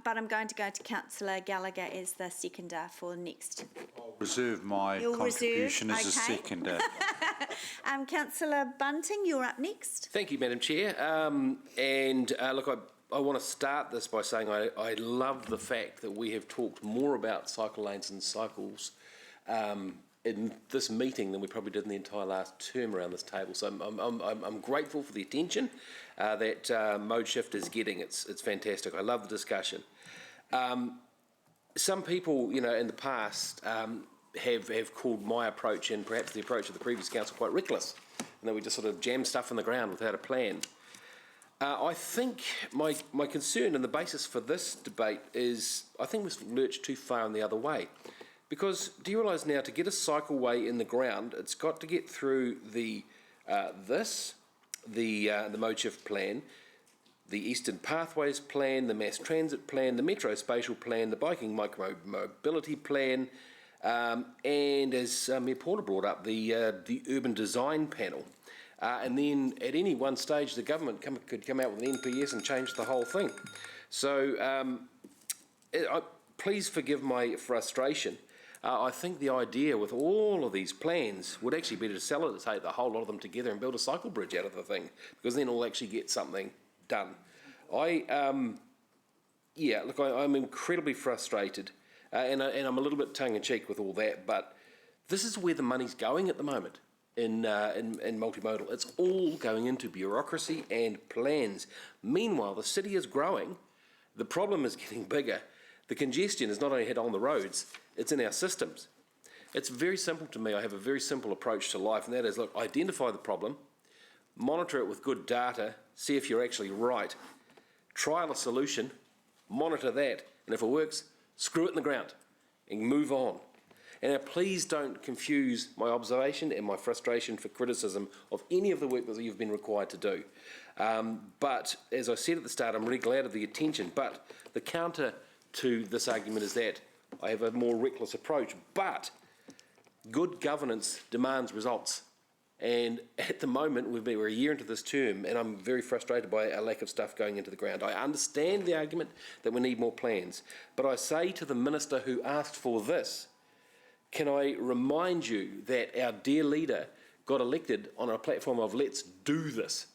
but I'm going to go to Councillor Gallagher as the seconder for next. I'll reserve my contribution as a seconder. Councillor Bunting, you're up next. Thank you, Madam Chair. Look, I want to start this by saying I love the fact that we have talked more about cycle lanes and cycles in this meeting than we probably did in the entire last term around this table. So I'm grateful for the attention that mode shift is getting. It's fantastic. I love the discussion. Some people, in the past have called my approach and perhaps the approach of the previous council quite reckless, and that we just sort of jam stuff in the ground without a plan. I think my concern and the basis for this debate is I think we've lurched too far in the other way. Because do you realise now, to get a cycleway in the ground, it's got to get through the mode shift plan, the Eastern Pathways plan, the Mass Transit plan, the Metro Spatial plan, the Biking Micro-Mobility plan, and as Mayor Porter brought up, the Urban Design panel. And then at any one stage, the government could come out with an NPS and change the whole thing. So please forgive my frustration. I think the idea with all of these plans would actually be to facilitate the whole lot of them together and build a cycle bridge out of the thing, because then we'll actually get something done. I'm incredibly frustrated, and I'm a little bit tongue-in-cheek with all that, but this is where the money's going at the moment in multimodal. It's all going into bureaucracy and plans. Meanwhile, the city is growing, the problem is getting bigger. The congestion is not only hit on the roads, it's in our systems. It's very simple to me. I have a very simple approach to life, and that is, look, identify the problem, monitor it with good data, see if you're actually right, trial a solution, monitor that, and if it works, screw it in the ground and move on. And now please don't confuse my observation and my frustration for criticism of any of the work that you've been required to do. But as I said at the start, I'm really glad of the attention, but the counter to this argument is that I have a more reckless approach, but good governance demands results. And at the moment, we're a year into this term, and I'm very frustrated by a lack of stuff going into the ground. I understand the argument that we need more plans, but I say to the minister who asked for this, can I remind you that our dear leader got elected on a platform of let's do this,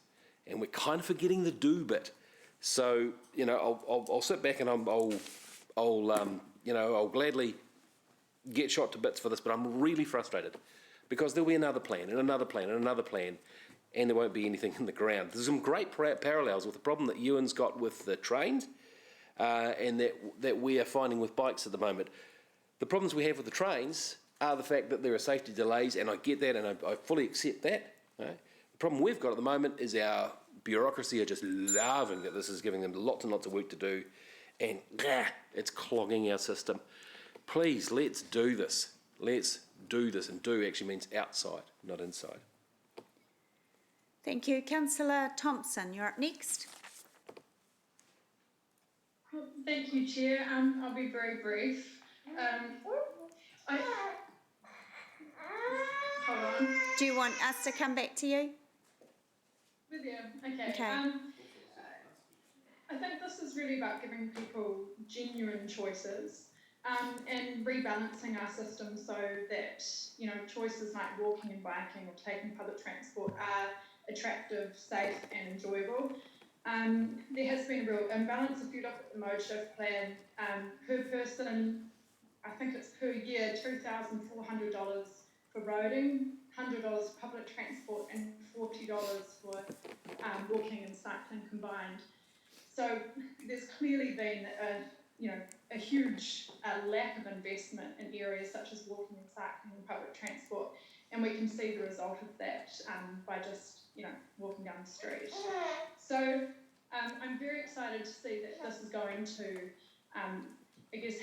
and we're kind of forgetting the do bit. So, I'll sit back and I'll gladly get shot to bits for this, but I'm really frustrated because there'll be another plan and another plan and another plan, and there won't be anything in the ground. There's some great parallels with the problem that Ewan's got with the trains, and that we are finding with bikes at the moment. The problems we have with the trains are the fact that there are safety delays, and I get that, and I fully accept that. Right? The problem we've got at the moment is our bureaucracy are just loving that this is giving them lots and lots of work to do, and it's clogging our system. Please, let's do this. Let's do this, and do actually means outside, not inside. Thank you. Councillor Thompson, you're up next. Thank you, Chair. I'll be very brief. Hold on. Do you want us to come back to you? With you. Okay. Okay. I think this is really about giving people genuine choices and rebalancing our system so that, you know, choices like walking and biking or taking public transport are attractive, safe and enjoyable. There has been a real imbalance. If you look at the mode shift plan, per person, I think it's per year, $2,400 for roading, $100 for public transport and $40 for walking and cycling combined. So there's clearly been a huge lack of investment in areas such as walking and cycling and public transport, and we can see the result of that by just walking down the street. So I'm very excited to see that this is going to,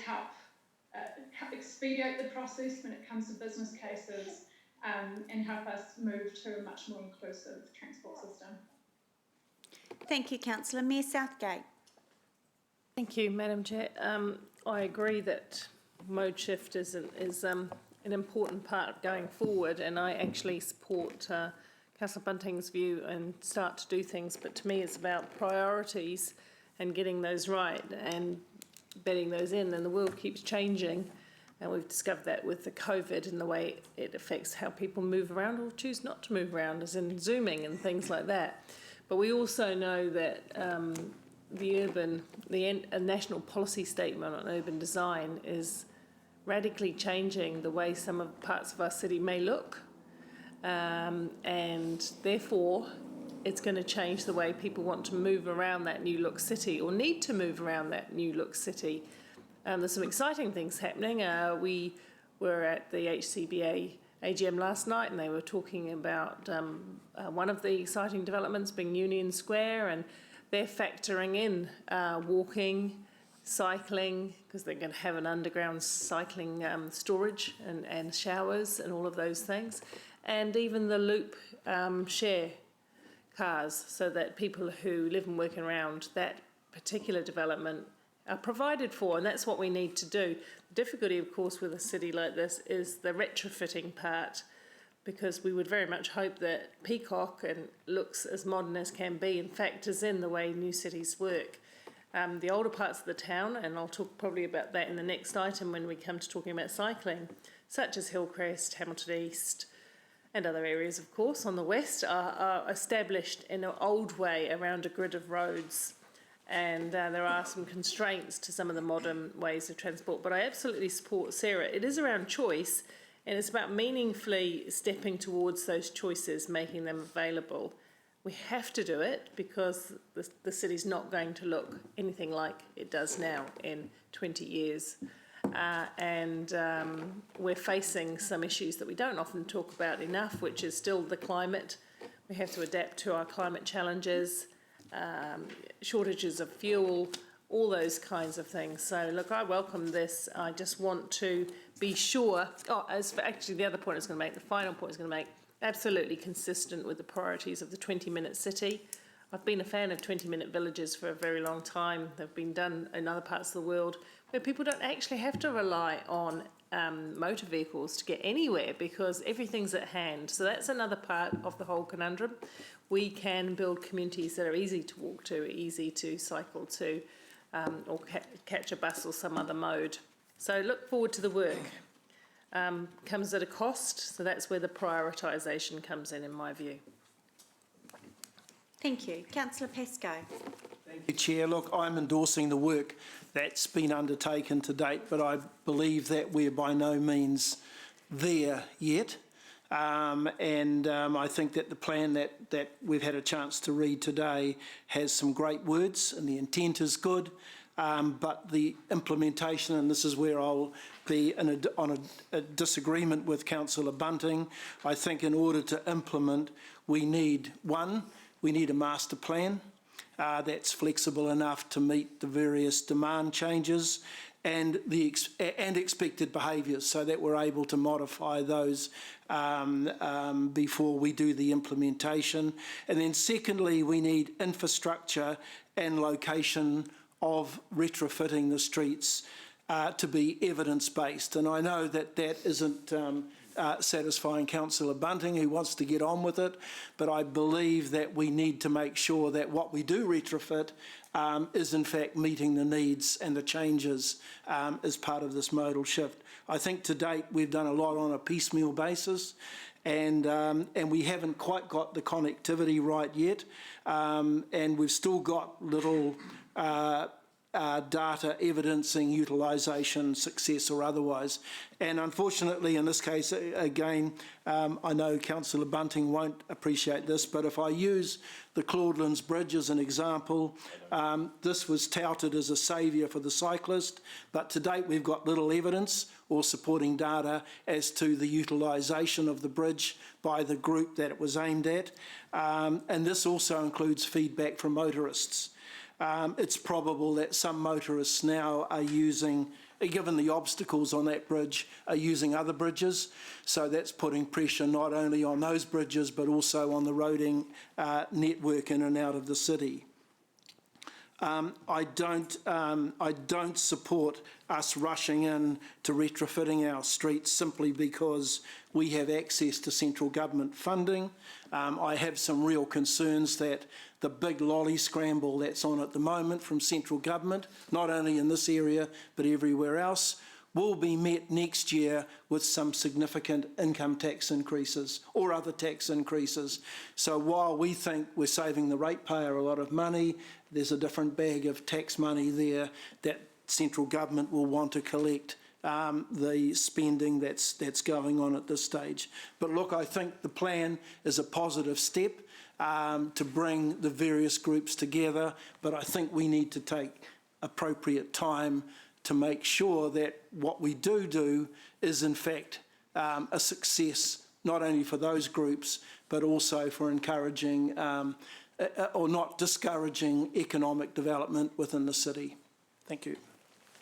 help expedite the process when it comes to business cases and help us move to a much more inclusive transport system. Thank you, Councillor. Mayor Southgate. Thank you, Madam Chair. I agree that mode shift is an important part going forward, and I actually support Councillor Bunting's view and start to do things, but to me it's about priorities and getting those right and bedding those in, and the world keeps changing, and we've discovered that with the COVID and the way it affects how people move around or choose not to move around, as in Zooming and things like that. But we also know that a national policy statement on urban design is radically changing the way some of parts of our city may look, and therefore it's going to change the way people want to move around that new look city or need to move around that new look city. There's some exciting things happening. We were at the HCBA AGM last night, and they were talking about one of the exciting developments being Union Square, and they're factoring in walking, cycling, because they're going to have an underground cycling storage and showers and all of those things, and even the loop share cars, so that people who live and work around that particular development are provided for, and that's what we need to do. The difficulty, of course, with a city like this is the retrofitting part, because we would very much hope that Peacock and looks as modern as can be and factors in the way new cities work. The older parts of the town, and I'll talk probably about that in the next item when we come to talking about cycling, such as Hillcrest, Hamilton East, and other areas, of course, on the west, are established in an old way around a grid of roads. And there are some constraints to some of the modern ways of transport. But I absolutely support Sarah. It is around choice, and it's about meaningfully stepping towards those choices, making them available. We have to do it because the city's not going to look anything like it does now in 20 years. And we're facing some issues that we don't often talk about enough, which is still the climate. We have to adapt to our climate challenges, shortages of fuel, all those kinds of things. So look, I welcome this. I just want to be sure, as for actually the other point I was going to make, the final point I was going to make, absolutely consistent with the priorities of the 20-minute city. I've been a fan of 20-minute villages for a very long time. They've been done in other parts of the world where people don't actually have to rely on motor vehicles to get anywhere because everything's at hand. So that's another part of the whole conundrum. We can build communities that are easy to walk to, easy to cycle to, or catch a bus or some other mode. So look forward to the work. Comes at a cost, so that's where the prioritisation comes in my view. Thank you. Councillor Pascoe. Thank you, Chair. Look, I'm endorsing the work that's been undertaken to date, but I believe that we're by no means there yet. I think that the plan that we've had a chance to read today has some great words and the intent is good, but the implementation, and this is where I'll be on a disagreement with Councillor Bunting, I think in order to implement we need a master plan that's flexible enough to meet the various demand changes and expected behaviours, so that we're able to modify those before we do the implementation. And then secondly, we need infrastructure and location of retrofitting the streets to be evidence-based. And I know that that isn't satisfying Councillor Bunting, who wants to get on with it, but I believe that we need to make sure that what we do retrofit is in fact meeting the needs and the changes as part of this modal shift. I think to date we've done a lot on a piecemeal basis, and we haven't quite got the connectivity right yet, and we've still got little data evidencing utilisation, success or otherwise. And unfortunately in this case, again, I know Councillor Bunting won't appreciate this, but if I use the Claudelands Bridge as an example, this was touted as a saviour for the cyclist, but to date we've got little evidence or supporting data as to the utilisation of the bridge by the group that it was aimed at. And this also includes feedback from motorists. It's probable that some motorists now are using, given the obstacles on that bridge, are using other bridges. So that's putting pressure not only on those bridges, but also on the roading network in and out of the city. I don't support us rushing in to retrofitting our streets simply because we have access to central government funding. I have some real concerns that the big lolly scramble that's on at the moment from central government, not only in this area but everywhere else, will be met next year with some significant income tax increases or other tax increases. So while we think we're saving the ratepayer a lot of money, there's a different bag of tax money there that central government will want to collect the spending that's going on at this stage. But look, I think the plan is a positive step to bring the various groups together, but I think we need to take appropriate time to make sure that what we do is in fact a success, not only for those groups, but also for encouraging or not discouraging economic development within the city. Thank you.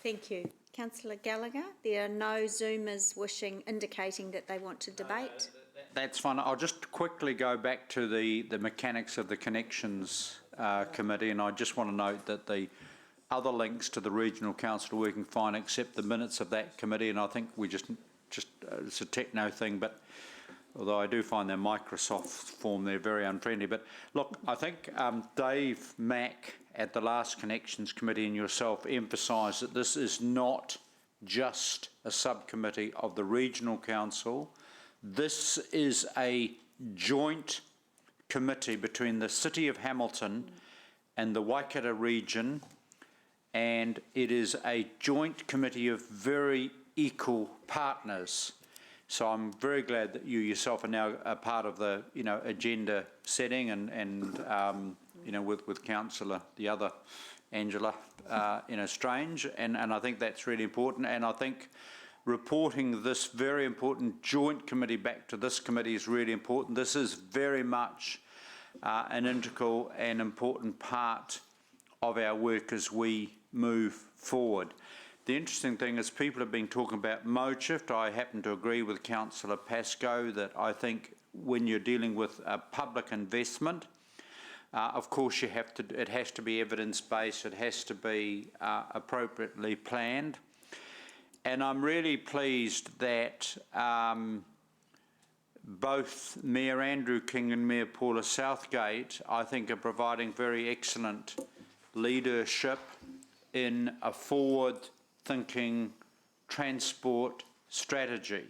Thank you. Councillor Gallagher, there are no Zoomers indicating that they want to debate. That's fine. I'll just quickly go back to the mechanics of the Connections Committee, and I just want to note that the other links to the Regional Council are working fine except the minutes of that committee, and I think we just it's a techno thing, but although I do find their Microsoft form there very unfriendly. But look, I think Dave Mack at the last Connections Committee and yourself emphasised that this is not just a subcommittee of the Regional Council. This is a joint committee between the City of Hamilton and the Waikato region, and it is a joint committee of very equal partners. So I'm very glad that you yourself are now a part of the agenda setting and with Councillor, the other Angela, Strange, and I think that's really important. And I think reporting this very important joint committee back to this committee is really important. This is very much an integral and important part of our work as we move forward. The interesting thing is people have been talking about mode shift. I happen to agree with Councillor Pascoe that I think when you're dealing with public investment, of course it has to be evidence-based, it has to be appropriately planned. And I'm really pleased that both Mayor Andrew King and Mayor Paula Southgate, I think, are providing very excellent leadership in a forward-thinking transport strategy.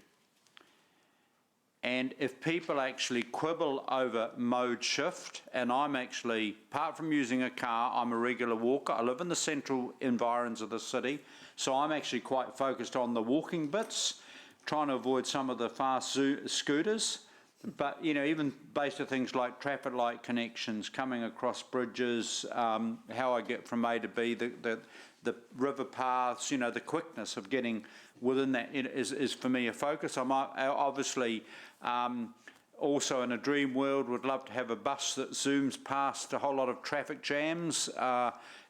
And if people actually quibble over mode shift, and I'm actually, apart from using a car, I'm a regular walker. I live in the central environs of the city, so I'm actually quite focused on the walking bits. trying to avoid some of the fast scooters. But, you know, even basic things like traffic light connections, coming across bridges, how I get from A to B, the river paths, you know, the quickness of getting within that is for me a focus. I'm obviously also in a dream world would love to have a bus that zooms past a whole lot of traffic jams,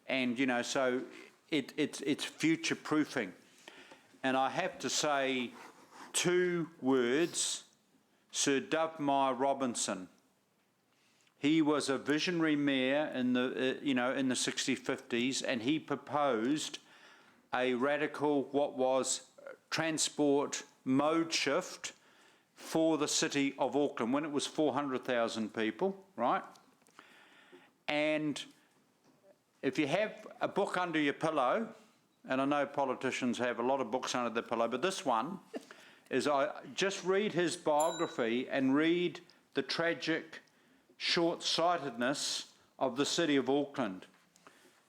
and, you know, so it's future proofing. And I have to say 2 words. Sir Dovemeyer Robinson. He was a visionary mayor in the in the 60s, 50s, and he proposed a radical what was transport mode shift for the city of Auckland when it was 400,000 people, right? And if you have a book under your pillow, and I know politicians have a lot of books under their pillow, but this one is I just read his biography and read the tragic short-sightedness of the city of Auckland.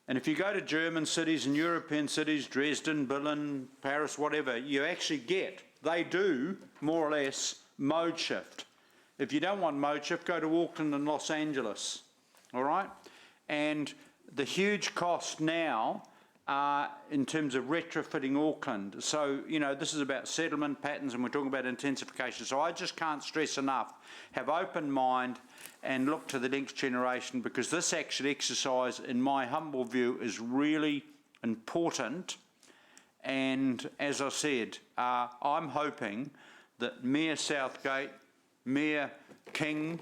And if you go to German cities and European cities, Dresden, Berlin, Paris, whatever, you actually they do more or less mode shift. If you don't want mode shift, go to Auckland and Los Angeles, all right? And the huge cost now in terms of retrofitting Auckland. So, you know, this is about settlement patterns and we're talking about intensification. So I just can't stress enough, have open mind and look to the next generation, because this actual exercise, in my humble view, is really important. And as I said, I'm hoping that Mayor Southgate, Mayor King,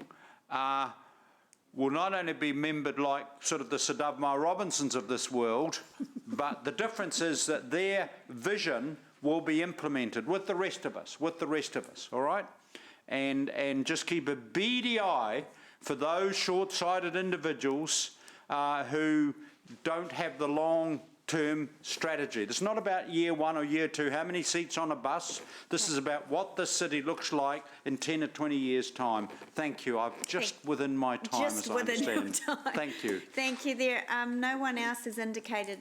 will not only be remembered like sort of the Sir Dovemeyer Robinsons of this world, but the difference is that their vision will be implemented with the rest of us, all right? And just keep a beady eye for those short-sighted individuals who don't have the long-term strategy. It's not about year 1 or year 2, how many seats on a bus. This is about what this city looks like in 10 or 20 years' time. Thank you. I'm just within my time, Just as I within your understand. time. Thank you. Thank you. There, no one else has indicated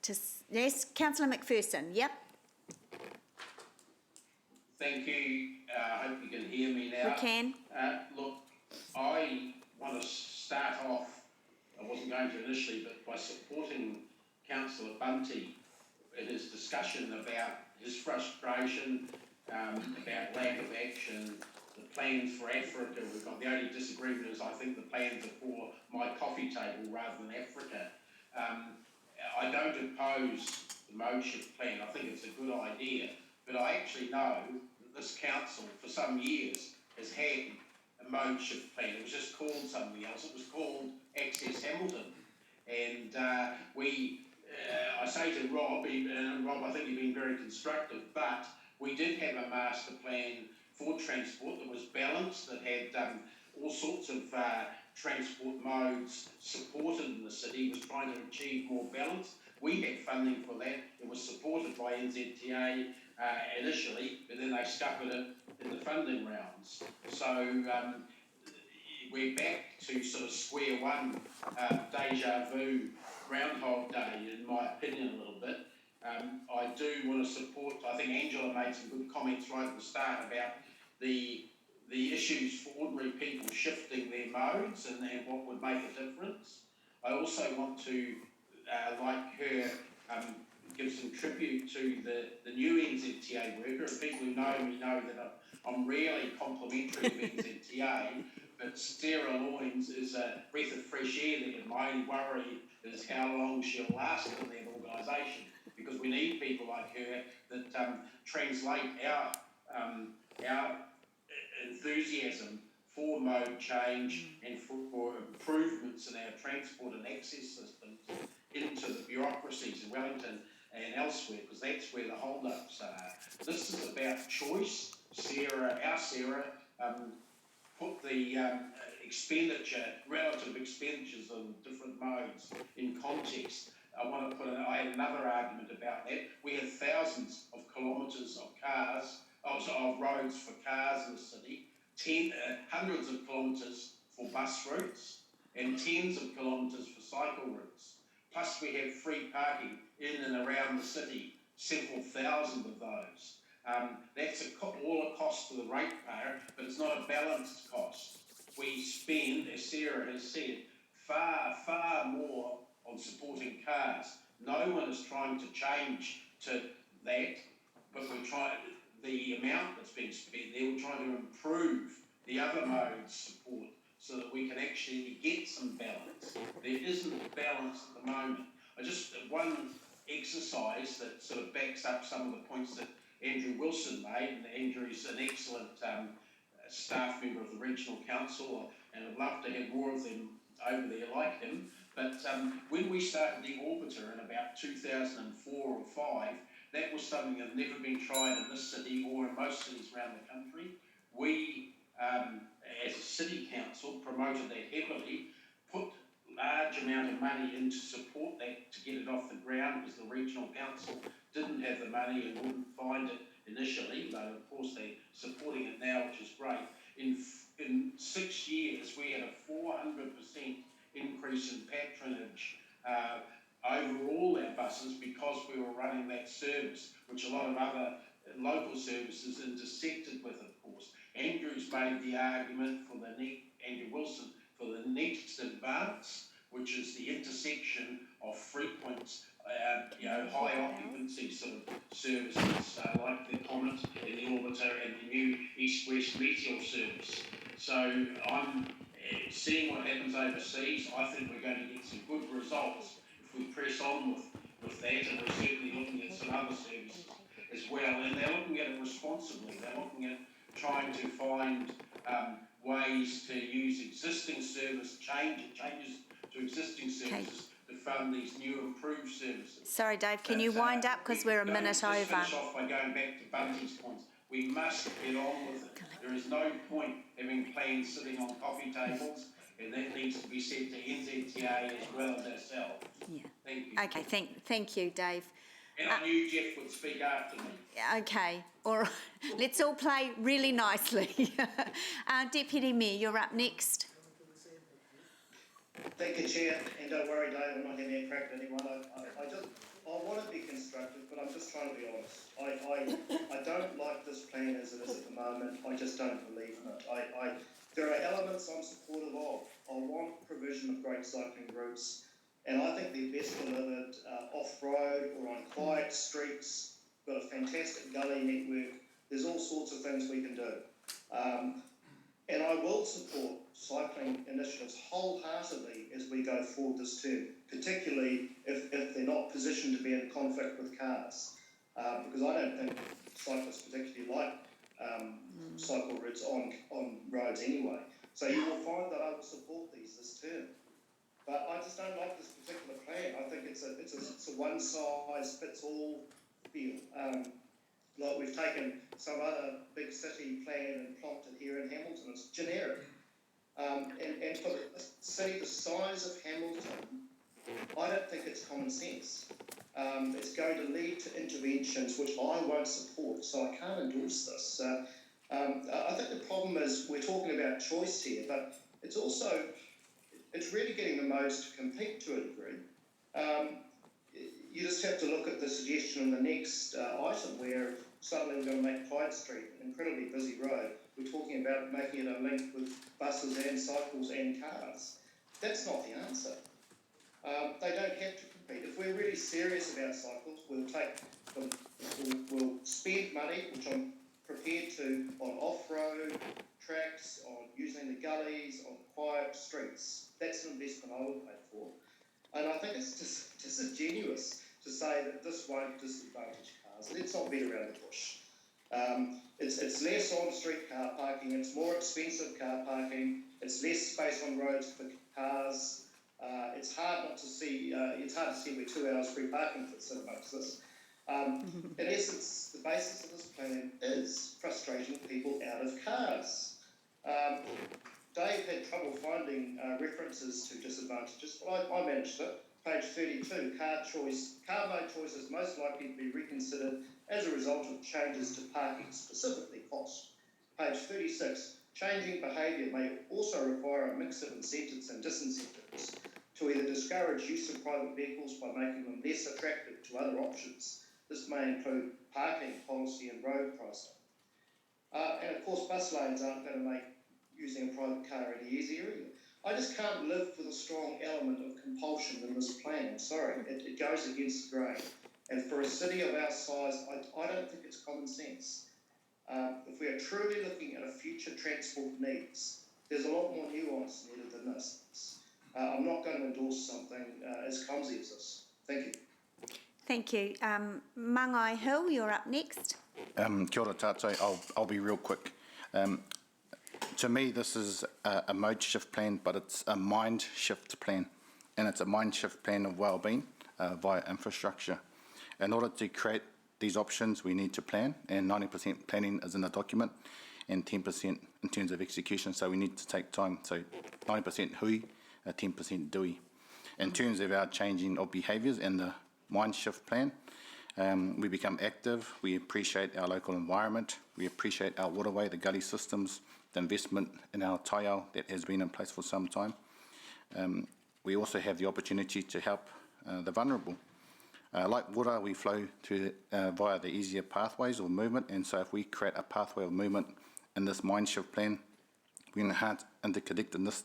to... Yes, Councillor McPherson, yep. Thank you. I hope you can hear me now. We can. Look, I want to start off, I wasn't going to initially, but by supporting Councillor Bunty in his discussion about his frustration, about lack of action, the plans for Africa. We've got the only disagreement is I think the plans are for my coffee table rather than Africa. I don't oppose the mode shift plan. I think it's a good idea, but I actually know that this council for some years has had a mode shift plan. It was just called something else. It was called Access Hamilton, and I say to Rob, and Rob, I think you've been very constructive, but we did have a master plan for transport that was balanced, that had all sorts of transport modes supported in the city. It was trying to achieve more balance. We had funding for that. It was supported by NZTA initially, but then they scuppered it in the funding rounds. So we're back to sort of square one, deja vu, Groundhog Day, in my opinion, a little bit. I do want to support, I think Angela made some good comments right at the start about the issues for ordinary people shifting their modes and what would make a difference. I also want to, like her, give some tribute to the new NZTA worker. And people who know me know that I'm rarely complimentary of NZTA, but Sarah Loynes is a breath of fresh air there. My only worry is how long she'll last in that organisation, because we need people like her that translate our enthusiasm for mode change and for improvements in our transport and access systems into the bureaucracies in Wellington and elsewhere, because that's where the hold-ups are. This is about choice. Our Sarah, put the relative expenditures on different modes in context. I had another argument about that. We have thousands of kilometres of roads for cars in the city, hundreds of kilometres for bus routes, and tens of kilometres for cycle routes. Plus we have free parking in and around the city, several thousand of those. That's all a cost to the ratepayer, but it's not a balanced cost. We spend, as Sarah has said, far more on supporting cars. No one is trying to change to that, but the amount that's been spent there, we're trying to improve the other modes support so that we can actually get some balance. There isn't balance at the moment. One exercise that sort of backs up some of the points that Andrew Wilson made, and Andrew is an excellent staff member of the Regional Council, and I'd love to have more of them over there like him. But when we started the Orbiter in about 2004 or 5, that was something that had never been tried in this city or in most cities around the country. We, as a city council, promoted that heavily, put large amount of money in to support that, to get it off the ground, because the regional council didn't have the money and wouldn't find it initially, though of course they're supporting it now, which is great. In 6 years, we had a 400% increase in patronage over all our buses because we were running that service, which a lot of other local services intersected with, of course. Andrew's made the argument for Andrew Wilson, for the next advance, which is the intersection of frequent, high occupancy sort of services, like the Comet and the Orbiter and the new East-West Meteor service. So I'm seeing what happens overseas. I think we're going to get some good results if we press on with that, and we're certainly looking at some other services as well. And they're looking at it responsibly. They're looking at trying to find ways to use existing changes to existing services to fund these new improved services. Sorry, Dave, can you wind up because we're a minute over? Just finish off by going back to Bunty's points. We must get on with it. There is no point having plans sitting on coffee tables, and that needs to be said to NZTA as well as ourselves. Yeah. Thank you. Okay, thank you, Dave. And I knew Jeff would speak after me. Okay, all right. Let's all play really nicely. Deputy Mayor, you're up next. Thank you, Chair, and don't worry, Dave, I'm not having a crack at anyone. I want to be constructive, but I'm just trying to be honest. I don't like this plan as it is at the moment. I just don't believe in it. There are elements I'm supportive of. I want provision of great cycling routes, and I think they're best delivered off-road or on quiet streets. We've got a fantastic gully network. There's all sorts of things we can do. And I will support cycling initiatives wholeheartedly as we go forward this term, particularly if they're not positioned to be in conflict with cars, because I don't think cyclists particularly like cycle routes on roads anyway. So you will find that I will support these this term. But I just don't like this particular plan. I think it's a one-size-fits-all feel. Like we've taken some other big city plan and plonked it here in Hamilton. It's generic. And for a city the size of Hamilton, I don't think it's common sense. It's going to lead to interventions which I won't support, so I can't endorse this. I think the problem is we're talking about choice here, but it's really getting the modes to compete to a degree. You just have to look at the suggestion in the next item where suddenly we're going to make Clyde Street an incredibly busy road. We're talking about making it a link with buses and cycles and cars. That's not the answer. They don't have to compete. If we're really serious about cycles, we'll spend money, which I'm prepared to, on off-road tracks, on using the gullies, on quiet streets. That's an investment I will pay for. And I think it's just disingenuous to say that this won't disadvantage cars. Let's not beat around the bush. It's less on-street car parking, it's more expensive car parking, it's less space on roads for cars. It's hard to see where 2 hours free parking fits in amongst this. In essence, the basis of this plan is frustrating people out of cars. Dave had trouble finding references to disadvantages, but I managed it. Page 32, car mode choice is most likely to be reconsidered as a result of changes to parking, specifically cost. Page 36, changing behaviour may also require a mix of incentives and disincentives to either discourage use of private vehicles by making them less attractive to other options, This may include parking policy and road pricing. And of course, bus lanes aren't going to make using a private car any easier either. I just can't live with a strong element of compulsion in this plan. I'm sorry, it goes against the grain. And for a city of our size, I don't think it's common sense. If we are truly looking at a future transport needs, there's a lot more nuance needed than this. I'm not going to endorse something as clumsy as this. Thank you. Thank you. Mangai Hill, you're up next. Kia ora tātou, I'll be real quick. To me, this is a mode shift plan, but it's a mind shift plan, and it's a mind shift plan of well-being via infrastructure. In order to create these options, we need to plan, and 90% planning is in the document, and 10% in terms of execution, so we need to take time. So 90% hui, 10% dui. In terms of our changing of behaviours and the mind shift plan, we become active, we appreciate our local environment, we appreciate our waterway, the gully systems, the investment in our taiao that has been in place for some time. We also have the opportunity to help the vulnerable. Like water, we flow to via the easier pathways of movement, and so if we create a pathway of movement in this mind shift plan, we enhance interconnectedness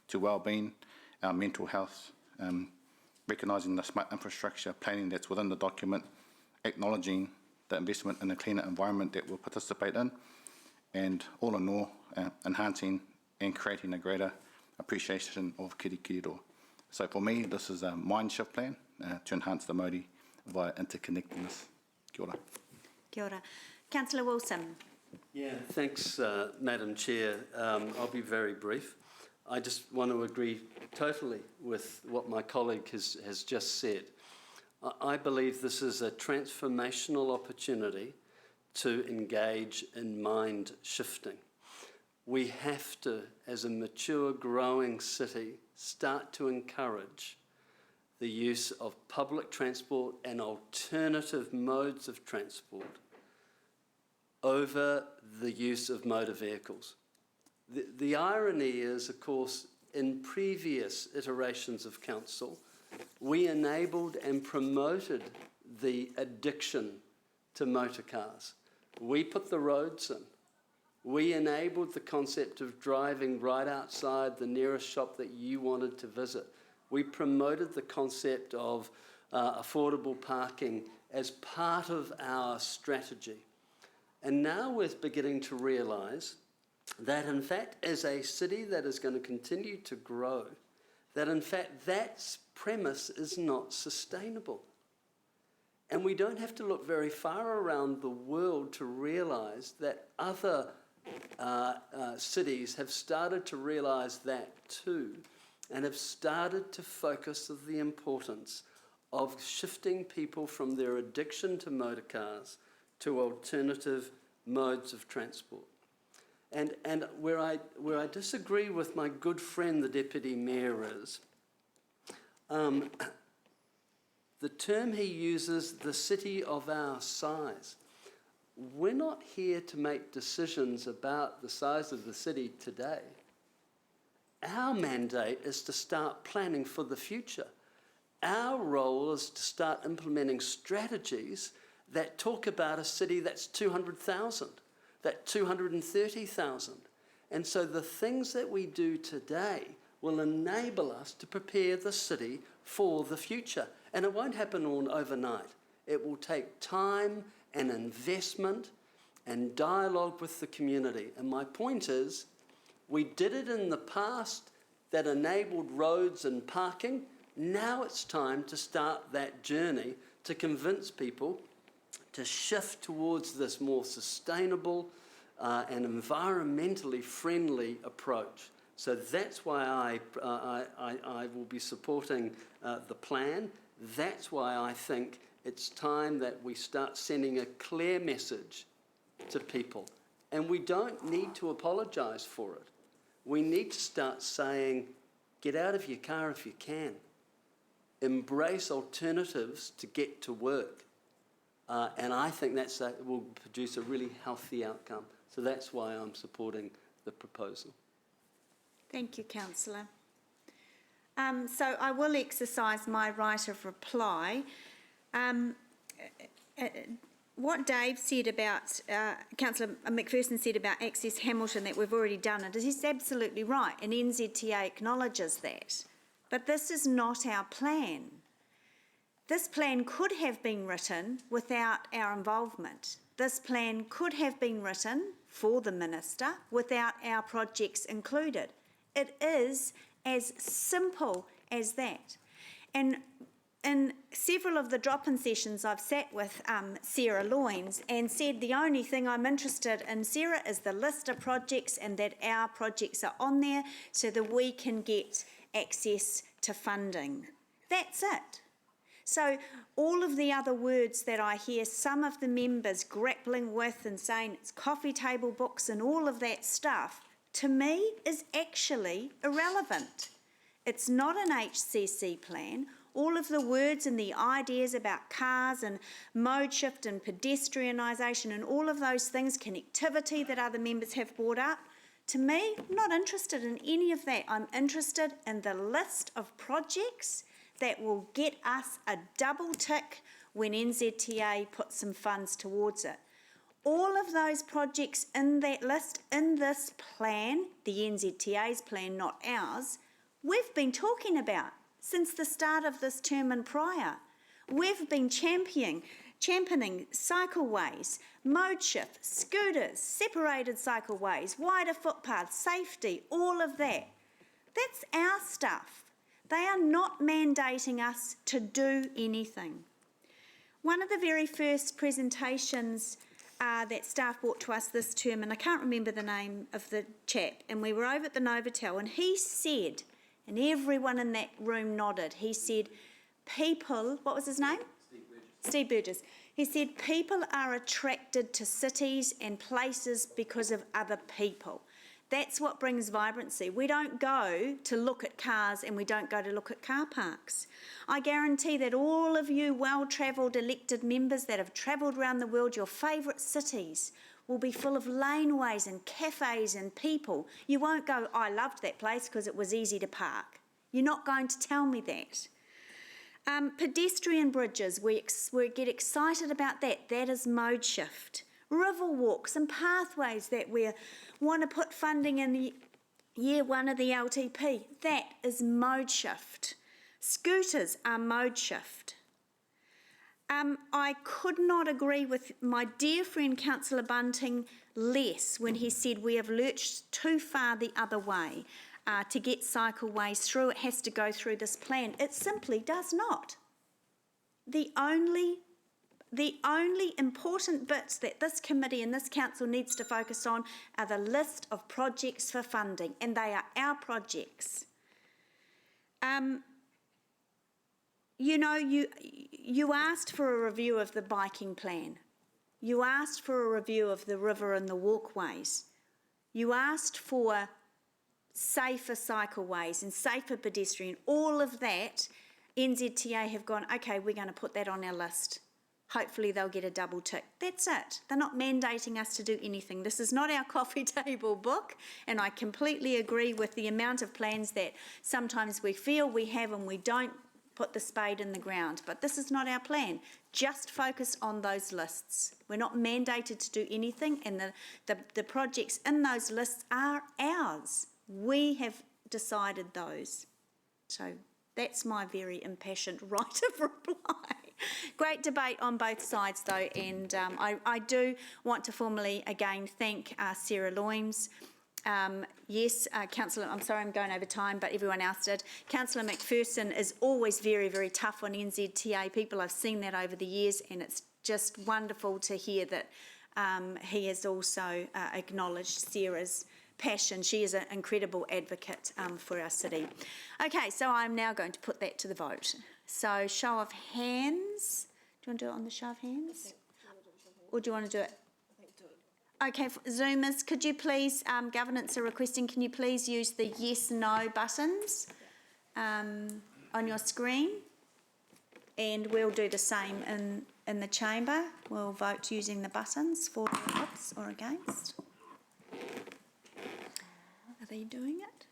to well-being, our mental health, recognising the smart infrastructure planning that's within the document, acknowledging the investment in a cleaner environment that we'll participate in, and all in all, enhancing and creating a greater appreciation of Kirikiriroa. So for me, this is a mind shift plan to enhance the Māori via interconnectedness. Kia ora. Kia ora. Councillor Wilson. Yeah, thanks, Madam Chair. I'll be very brief. I just want to agree totally with what my colleague has just said. I believe this is a transformational opportunity to engage in mind shifting. We have to, as a mature, growing city, start to encourage the use of public transport and alternative modes of transport over the use of motor vehicles. The irony is, of course, in previous iterations of council, we enabled and promoted the addiction to motor cars. We put the roads in. We enabled the concept of driving right outside the nearest shop that you wanted to visit. We promoted the concept of affordable parking as part of our strategy. And now we're beginning to realise that, in fact, as a city that is going to continue to grow, that, in fact, that premise is not sustainable. And we don't have to look very far around the world to realise that other cities have started to realise that too, and have started to focus on the importance of shifting people from their addiction to motor cars to alternative modes of transport. And where I disagree with my good friend, the Deputy Mayor, is the term he uses, the city of our size. We're not here to make decisions about the size of the city today. Our mandate is to start planning for the future. Our role is to start implementing strategies that talk about a city that's 200,000, that 230,000. And so the things that we do today will enable us to prepare the city for the future. And it won't happen all overnight. It will take time and investment and dialogue with the community. And my point is, we did it in the past that enabled roads and parking. Now it's time to start that journey to convince people to shift towards this more sustainable and environmentally friendly approach. So that's why I will be supporting the plan. That's why I think it's time that we start sending a clear message to people. And we don't need to apologise for it. We need to start saying, get out of your car if you can. Embrace alternatives to get to work. And I think that will produce a really healthy outcome. So that's why I'm supporting the proposal. Thank you, Councillor. So I will exercise my right of reply. what Dave said about, Councillor McPherson said about Access Hamilton, that we've already done it, is absolutely right, and NZTA acknowledges that. But this is not our plan. This plan could have been written without our involvement. This plan could have been written for the Minister without our projects included. It is as simple as that. And in several of the drop-in sessions, I've sat with Sarah Loynes and said the only thing I'm interested in, Sarah, is the list of projects and that our projects are on there so that we can get access to funding. That's it. So all of the other words that I hear some of the members grappling with and saying it's coffee table books and all of that stuff, to me is actually irrelevant. It's not an HCC plan. All of the words and the ideas about cars and mode shift and pedestrianisation and all of those things, connectivity that other members have brought up, to me, I'm not interested in any of that. I'm interested in the list of projects that will get us a double tick when NZTA puts some funds towards it. All of those projects in that list, in this plan, the NZTA's plan, not ours, we've been talking about since the start of this term and prior. We've been championing cycleways, mode shift, scooters, separated cycleways, wider footpaths, safety, all of that. That's our stuff. They are not mandating us to do anything. One of the very first presentations that staff brought to us this term, and I can't remember the name of the chap, and we were over at the Novotel, and he said, and everyone in that room nodded, he said, people, what was his name? Steve Burgess. He said, people are attracted to cities and places because of other people. That's what brings vibrancy. We don't go to look at cars and we don't go to look at car parks. I guarantee that all of you well-travelled elected members that have travelled around the world, your favourite cities will be full of laneways and cafes and people. You won't go, I loved that place because it was easy to park. You're not going to tell me that. Pedestrian bridges, we get excited about that. That is mode shift. River walks and pathways that we want to put funding in the year one of the LTP. That is mode shift. Scooters are mode shift. I could not agree with my dear friend Councillor Bunting less when he said we have lurched too far the other way to get cycleways through. It has to go through this plan. It simply does not. The only important bits that this committee and this council needs to focus on are the list of projects for funding, and they are our projects. You know, you asked for a review of the biking plan. You asked for a review of the river and the walkways. You asked for safer cycleways and safer pedestrian. All of that, NZTA have gone, okay, we're going to put that on our list. Hopefully they'll get a double tick. That's it. They're not mandating us to do anything. This is not our coffee table book, and I completely agree with the amount of plans that sometimes we feel we have and we don't put the spade in the ground. But this is not our plan. Just focus on those lists. We're not mandated to do anything, and the projects in those lists are ours. We have decided those. So that's my very impassioned right of reply. Great debate on both sides though, and I do want to formally again thank Sarah Loynes. Yes, Councillor, I'm sorry I'm going over time, but everyone else did. Councillor McPherson is always very, very tough on NZTA people. I've seen that over the years, and it's just wonderful to hear that he has also acknowledged Sarah's passion. She is an incredible advocate for our city. Okay, so I'm now going to put that to the vote. So, show of hands. Do you want to do it on the show of hands? Or do you want to do it? Okay, Zoomers, could you please, governance are requesting, can you please use the yes, no buttons on your screen? And we'll do the same in the chamber. We'll vote using the buttons for oops or against. Are they doing it?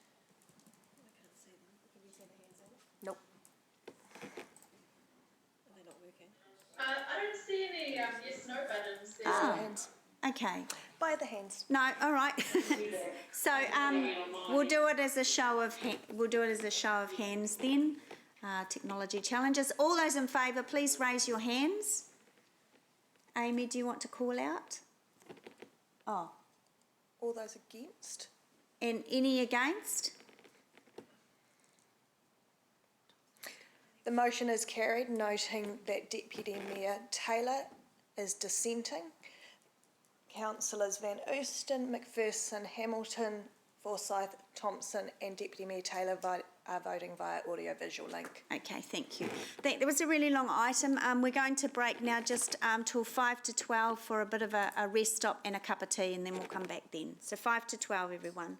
I don't see see any yes, no buttons there. Oh, okay. By the hands. No, all right. So we'll do it as a show of hands then. Technology challenges. All those in favour, please raise your hands. Amy, do you want to call out? Oh, All those against? and any against? The motion is carried, noting that Deputy Mayor Taylor is dissenting. Councillors Van Oosten, McPherson, Hamilton, Forsyth, Thompson and Deputy Mayor Taylor are voting via audio-visual link. Okay, thank you. There was a really long item. We're going to break now just till 5 to 12 for a bit of a rest stop and a cup of tea, and then we'll come back then. So 5 to 12, everyone.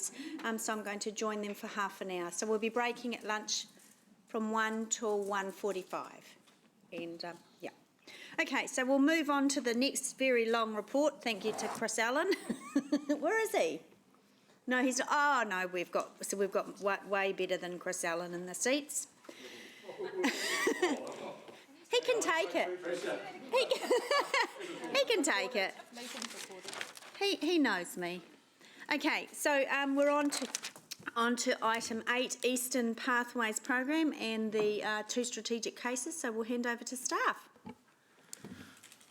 Pathways. So I'm going to join them for half an hour. So we'll be breaking at lunch from 1 till 1:45. And yeah. Okay, so we'll move on to the next very long report. Thank you to Chris Allen. Where is he? No, he's, oh no, we've got way better than Chris Allen in the seats. He can take it. He can take it. He knows me. Okay, so we're on to item 8, Eastern Pathways Program, and the 2 strategic cases. So we'll hand over to staff.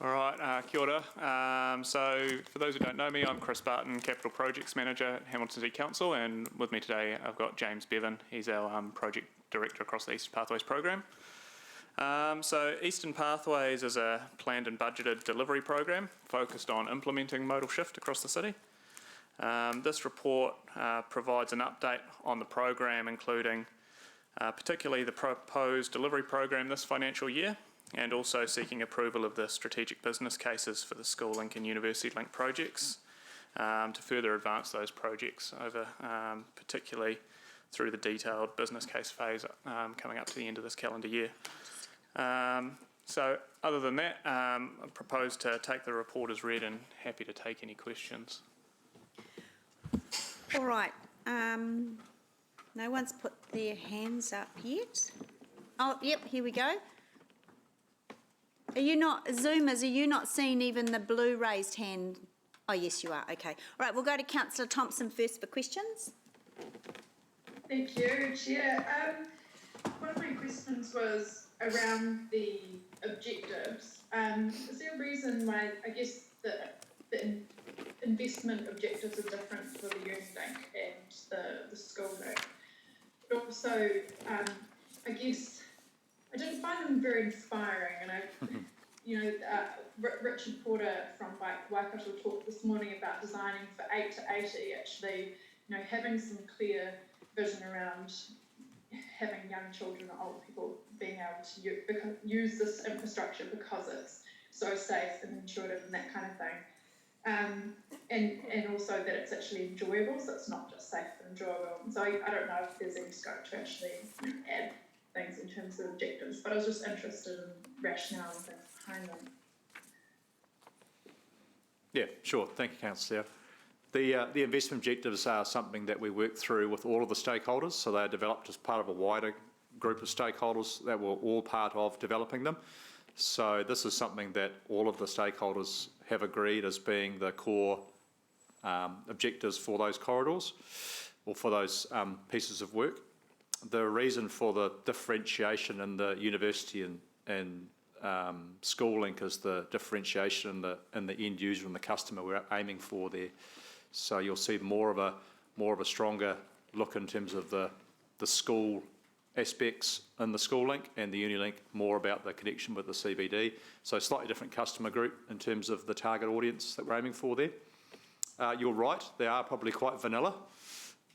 All right, kia ora. So for those who don't know me, I'm Chris Barton, Capital Projects Manager at Hamilton City Council, and with me today I've got James Bevan. He's our Project Director across the Eastern Pathways Program. So Eastern Pathways is a planned and budgeted delivery program focused on implementing modal shift across the city. This report provides an update on the program, including particularly the proposed delivery program this financial year, and also seeking approval of the strategic business cases for the School Link and University Link projects to further advance those projects over particularly through the detailed business case phase coming up to the end of this calendar year. So other than that, I propose to take the report as read and happy to take any questions. All right. No one's put their hands up yet. Oh, yep, here we go. Are you not, Zoomers, are you not seeing even the blue raised hand? Oh, yes, you are. Okay. All right, we'll go to Councillor Thompson first for questions. Thank you, Chair. One of my questions was around the objectives. Is there a reason why, I guess, the investment objectives are different for the Unilink and the School Link? But also, I guess, I didn't find them very inspiring, and Richard Porter from Waikato talked this morning about designing for 8 to 80, actually, having some clear vision around having young children or old people being able to use this infrastructure because it's so safe and intuitive and that kind of thing. And also that it's actually enjoyable, so it's not just safe and enjoyable. So I don't know if there's any scope to actually add things in terms of objectives, but I was just interested in rationale and things behind them. Yeah, sure. Thank you, Councillor. The investment objectives are something that we work through with all of the stakeholders, so they are developed as part of a wider group of stakeholders that were all part of developing them. So this is something that all of the stakeholders have agreed as being the core objectives for those corridors or for those pieces of work. The reason for the differentiation in the university and School Link is the differentiation in the end user and the customer we're aiming for there. So you'll see more of a stronger look in terms of the school aspects in the School Link, and the Unilink more about the connection with the CBD. So slightly different customer group in terms of the target audience that we're aiming for there. You're right, they are probably quite vanilla,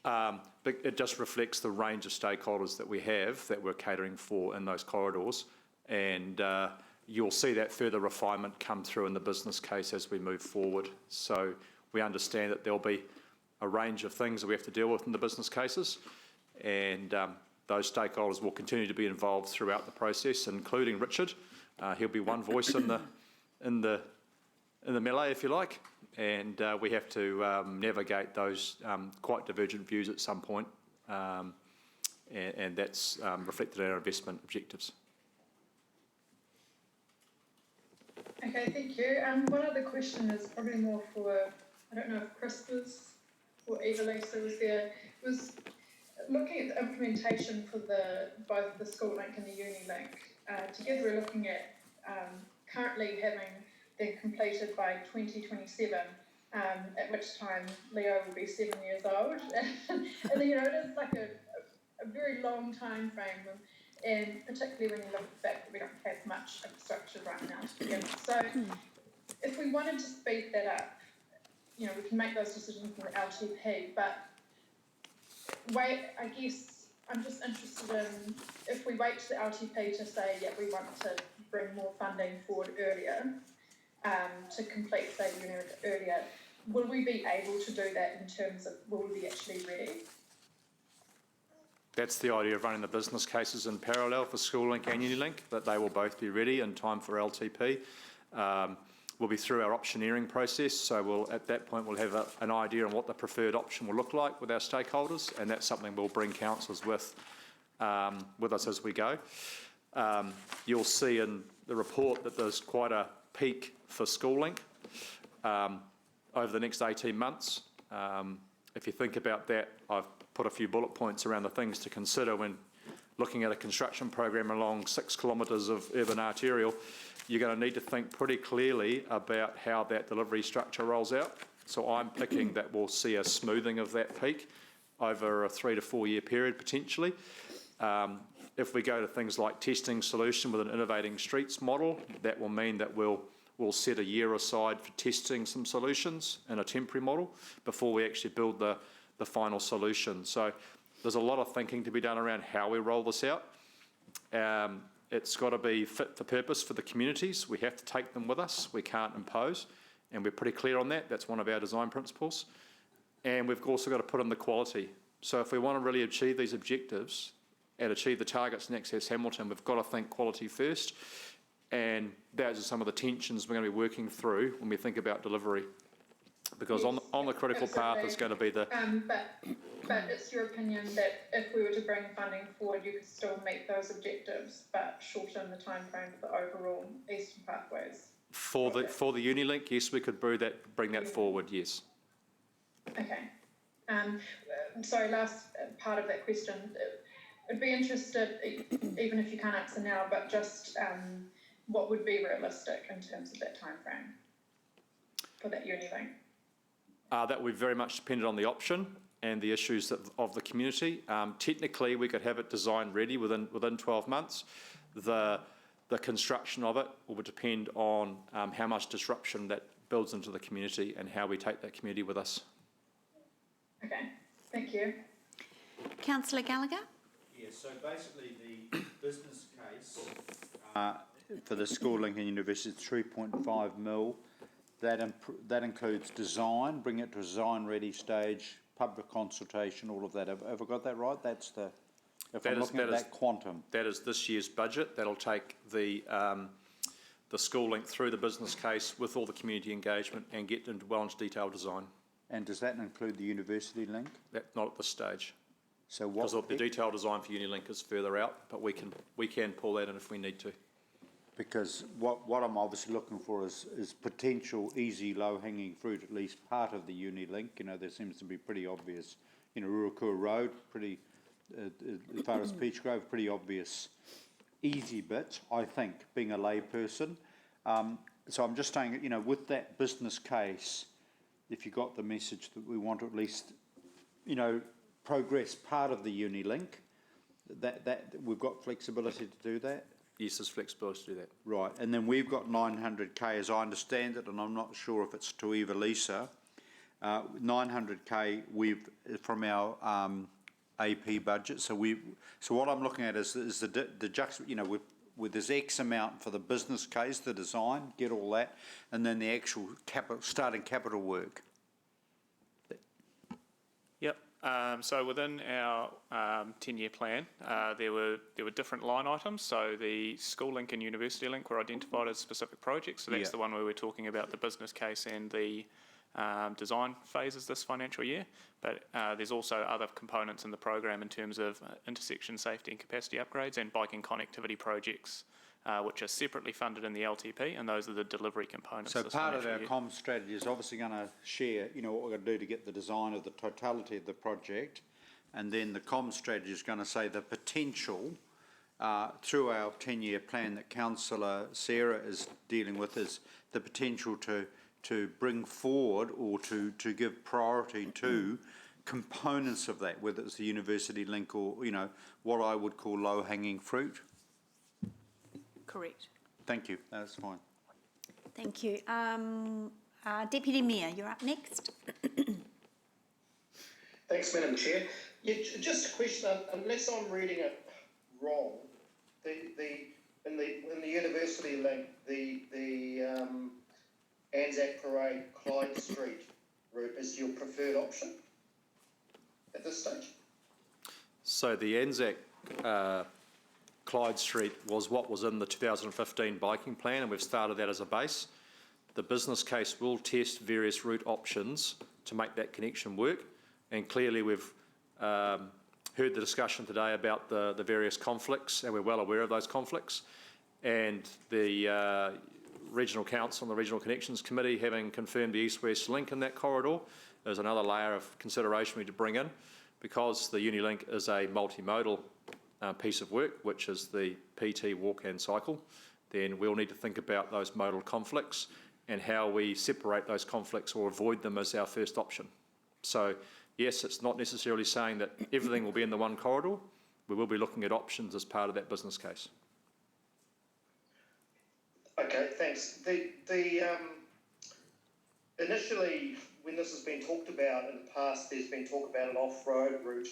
but it just reflects the range of stakeholders that we have that we're catering for in those corridors, and you'll see that further refinement come through in the business case as we move forward. So we understand that there'll be a range of things that we have to deal with in the business cases, and those stakeholders will continue to be involved throughout the process, including Richard. He'll be one voice in the melee, if you like, and we have to navigate those quite divergent views at some point, and that's reflected in our investment objectives. Okay, thank you. One other question is probably more for, I don't know if Chris was or Eva-Lisa was there, was looking at the implementation for both the School Link and the Unilink. Together we're looking at currently having them completed by 2027, at which time Leo will be 7 years old. And it is like a very long time frame, and particularly when you look at the fact that we don't have much infrastructure right now to begin with. So if we wanted to speed that up, we can make those decisions in the LTP, but I guess I'm just interested in, if we wait to the LTP to say, yeah, we want to bring more funding forward earlier, to complete, say, earlier, will we be able to do that in terms of, will we be actually ready? That's the idea of running the business cases in parallel for SchoolLink and Unilink, that they will both be ready in time for LTP. We'll be through our optioneering process, so at that point we'll have an idea on what the preferred option will look like with our stakeholders, and that's something we'll bring councillors with us as we go. You'll see in the report that there's quite a peak for SchoolLink over the next 18 months. If you think about that, I've put a few bullet points around the things to consider when looking at a construction program along 6 kilometres of urban arterial. You're going to need to think pretty clearly about how that delivery structure rolls out. So I'm picking that we'll see a smoothing of that peak over a 3 to 4 year period potentially. If we go to things like testing solution with an innovating streets model, that will mean that we'll set a year aside for testing some solutions in a temporary model before we actually build the final solution. So there's a lot of thinking to be done around how we roll this out. It's got to be fit for purpose for the communities. We have to take them with us. We can't impose, and we're pretty clear on that. That's one of our design principles. And we've also got to put in the quality. So if we want to really achieve these objectives and achieve the targets in Access Hamilton, we've got to think quality first. And those are some of the tensions we're going to be working through when we think about delivery. Because Yes, on the critical path is going to be the... But it's your opinion that if we were to bring funding forward, you could still meet those objectives, but shorten the timeframe for the overall Eastern Pathways? For the Unilink, yes, we could bring that forward, yes. Okay. Sorry, last part of that question. I'd be interested, even if you can't answer now, but just what would be realistic in terms of that timeframe for that Unilink? That would very much depend on the option and the issues of the community. Technically, we could have it designed ready within 12 months. The construction of it will depend on how much disruption that builds into the community and how we take that community with us. Okay, thank you. Councillor Gallagher? Yeah, so basically the business case for the SchoolLink and University is 3.5 mil. That includes design, bring it to a design-ready stage, public consultation, all of that. Have I got that right? That's the... If I'm looking at that quantum. That is this year's budget. That'll take the SchoolLink through the business case with all the community engagement and get into detailed design. And does that include the university link? Not at this stage. So what? Because the detailed design for Unilink is further out, but we can pull that in if we need to. Because what I'm obviously looking for is potential easy low-hanging fruit, at least part of the Unilink. You know, there seems to be pretty obvious, you know, Ruakua Road, pretty, as far as Peach Grove, pretty obvious easy bit, I think, being a lay person. So I'm just saying, you know, with that business case, if you got the message that we want to at least, you know, progress part of the Unilink, that we've got flexibility to do that. Yes, there's flexibility to do that. Right, and then we've got 900k as I understand it, and I'm not sure if it's to Evalisa. 900k from our AP budget. So what I'm looking at is the you know, with this X amount for the business case, the design, get all that, and then the actual starting capital work. Yep. So within our 10-year plan, there were different line items. So the SchoolLink and University Link were identified as specific projects. So that's the one where we're talking about the business case and the design phases this financial year. But there's also other components in the program in terms of intersection safety and capacity upgrades and biking connectivity projects, which are separately funded in the LTP, and those are the delivery components. So part of our comms strategy is obviously going to share, you know, what we're going to do to get the design of the totality of the project, and then the comms strategy is going to say the potential through our 10-year plan that Councillor Sarah is dealing with is the potential to bring forward or to give priority to components of that, whether it's the university link or, you know, what I would call low-hanging fruit. Correct. Thank you. That's fine. Thank you. Deputy Mayor, you're up next. Thanks, Madam Chair. Yeah, just a question, unless I'm reading it wrong, in the university link, the Anzac Parade, Clyde Street route is your preferred option at this stage? So the Anzac Clyde Street was what was in the 2015 biking plan, and we've started that as a base. The business case will test various route options to make that connection work, and clearly we've heard the discussion today about the various conflicts, and we're well aware of those conflicts. And the Regional Council and the Regional Connections Committee, having confirmed the East-West link in that corridor, is another layer of consideration we need to bring in, because the Unilink is a multimodal piece of work, which is the PT, walk and cycle. Then we'll need to think about those modal conflicts and how we separate those conflicts or avoid them as our first option. So yes, it's not necessarily saying that everything will be in the one corridor. We will be looking at options as part of that business case. Okay, thanks. Initially, when this has been talked about in the past, there's been talk about an off-road route,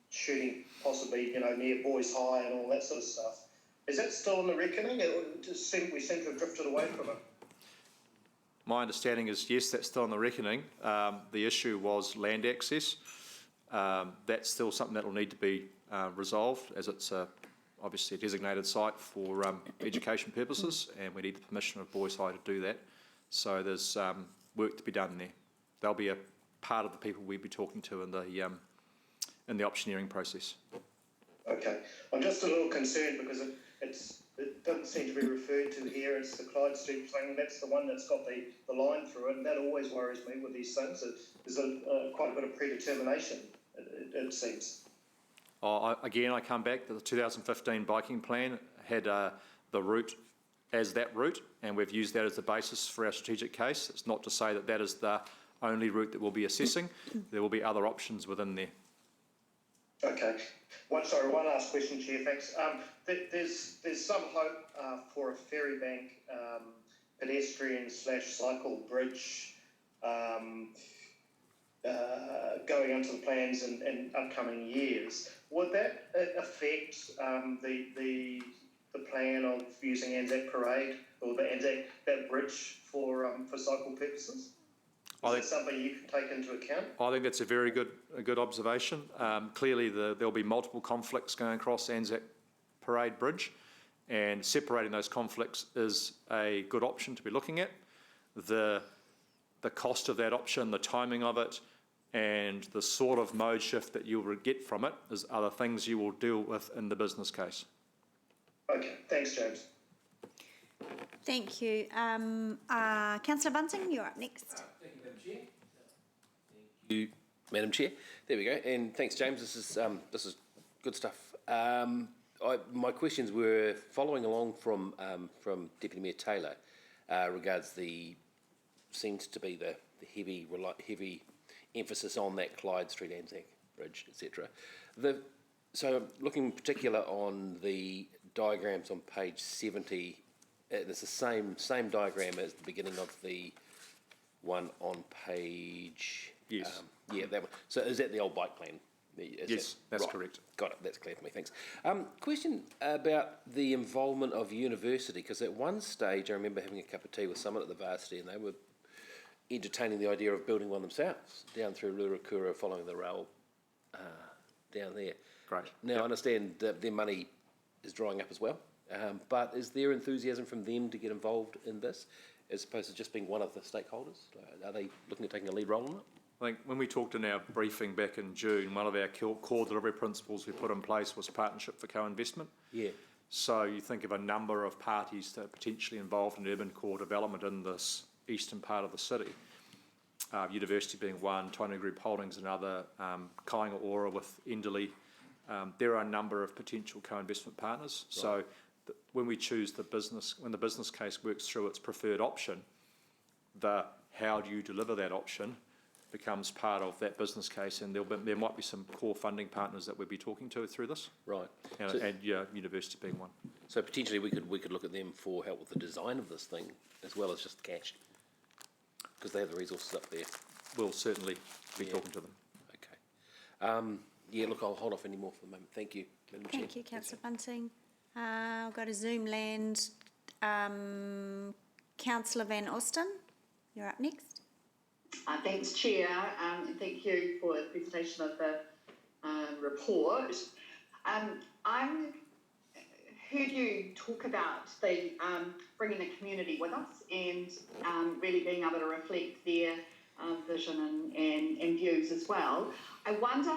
shooting possibly, near Boys High and all that sort of stuff. Is that still in the reckoning? We seem to have drifted away from it. My understanding is, yes, that's still in the reckoning. The issue was land access. That's still something that will need to be resolved, as it's obviously a designated site for education purposes, and we need the permission of Boys High to do that. So there's work to be done there. They'll be a part of the people we'll be talking to in the optioneering process. Okay. I'm just a little concerned because it doesn't seem to be referred to here. It's the Clyde Street thing. That's the one that's got the line through it, and that always worries me with these things. There's quite a bit of predetermination, it seems. Again, I come back to the 2015 biking plan had the route as that route, and we've used that as the basis for our strategic case. It's not to say that that is the only route that we'll be assessing. There will be other options within there. Okay. One last question, Chair. Thanks. There's some hope for a Ferrybank pedestrian/cycle bridge going into the plans in upcoming years. Would that affect the plan of using Anzac Parade or that bridge for cycle purposes? Is that something you can take into account? I think that's a very good observation. Clearly, there'll be multiple conflicts going across Anzac Parade Bridge, and separating those conflicts is a good option to be looking at. The cost of that option, the timing of it, and the sort of mode shift that you'll get from it is other things you will deal with in the business case. Okay, thanks, James. Thank you. Councillor Bunting, you're up next. Thank you, Madam Chair. Thank you, Madam Chair. There we go. And thanks, James. This is good stuff. My questions were following along from Deputy Mayor Taylor regards seems to be the heavy emphasis on that Clyde Street Anzac Bridge, etc. So looking in particular on the diagrams on page 70, there's the same diagram as the beginning of the one on page... Yes. Yeah, that one. So is that the old bike plan? Yes, that's right. Correct. Got it, that's clear for me, thanks. Question about the involvement of university, because at one stage I remember having a cup of tea with someone at the varsity and they were entertaining the idea of building one themselves down through Rurakura, following the rail down there. Great. Now, yep. I understand that their money is drying up as well, but is there enthusiasm from them to get involved in this, as opposed to just being one of the stakeholders? Are they looking at taking a lead role in it? I think when we talked in our briefing back in June, one of our core delivery principles we put in place was partnership for co-investment. Yeah. So you think of a number of parties that are potentially involved in urban core development in this eastern part of the city. University being one, Tainui Group Holdings another, Kāinga Ora with Enderley. There are a number of potential co-investment partners. Right. So when we choose when the business case works through its preferred option, how do you deliver that option becomes part of that business case, and there might be some core funding partners that we'll be talking to through this. Right. And university being one. So potentially we could look at them for help with the design of this thing, as well as just cash, because they have the resources up there. We'll certainly be talking to them. Okay. Yeah, look, I'll hold off any more for the moment. Thank you, Madam Chair. Thank you, Councillor Bunting. I'll go to Zoom land. Councillor Van Osten, you're up next. Thanks, Chair, and thank you for the presentation of the report. I heard you talk about the bringing the community with us and really being able to reflect their vision and views as well. I wonder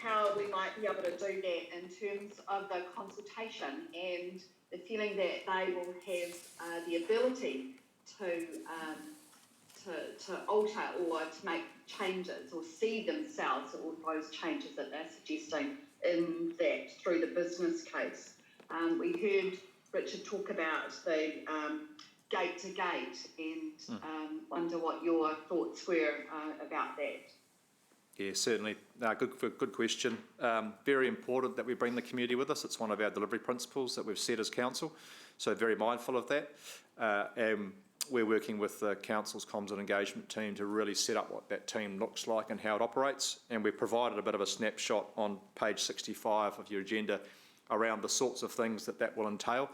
how we might be able to do that in terms of the consultation and the feeling that they will have the ability to alter or to make changes or see themselves or those changes that they're suggesting in that through the business case. We heard Richard talk about the gate to gate and wonder what your thoughts were about that. Yeah, certainly. Good question. Very important that we bring the community with us. It's one of our delivery principles that we've set as council, so very mindful of that. And we're working with the council's comms and engagement team to really set up what that team looks like and how it operates. And we've provided a bit of a snapshot on page 65 of your agenda around the sorts of things that will entail.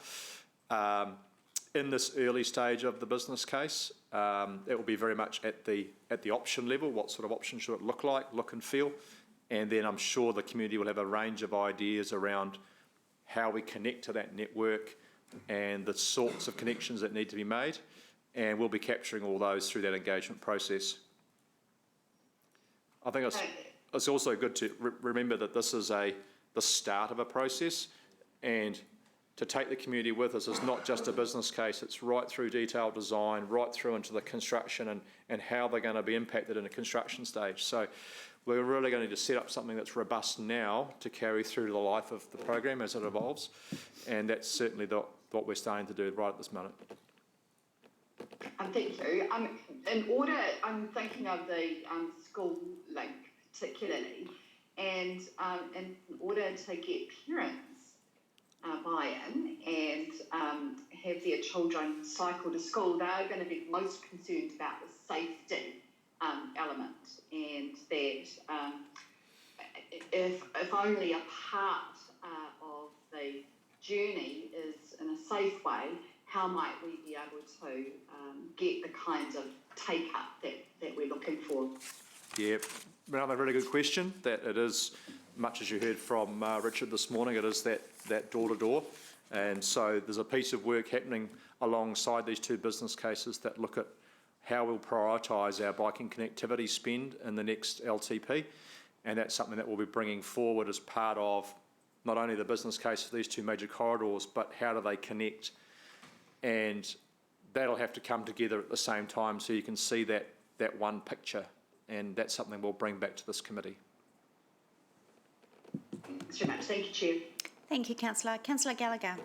In this early stage of the business case, it will be very much at the option level. What sort of option should it look like, look and feel? And then I'm sure the community will have a range of ideas around how we connect to that network and the sorts of connections that need to be made. And we'll be capturing all those through that engagement process. I think it's also good to remember that this is the start of a process, and to take the community with us is not just a business case, it's right through detailed design, right through into the construction and how they're going to be impacted in a construction stage. So we're really going to need to set up something that's robust now to carry through to the life of the program as it evolves, and that's certainly what we're starting to do right at this moment. Thank you. I'm thinking of the school link particularly, and in order to get parents buy-in and have their children cycle to school, they're going to be most concerned about the safety element, and that if only a part of the journey is in a safe way, how might we be able to get the kinds of take-up that we're looking for? Yeah, another really good question. That it is, much as you heard from Richard this morning, it is that door-to-door. And so there's a piece of work happening alongside these two business cases that look at how we'll prioritise our biking connectivity spend in the next LTP. And that's something that we'll be bringing forward as part of not only the business case for these two major corridors, but how do they connect. And that'll have to come together at the same time so you can see that one picture, and that's something we'll bring back to this committee. Thanks very much. Thank you, Chair. Thank you, Councillor. Councillor Gallagher.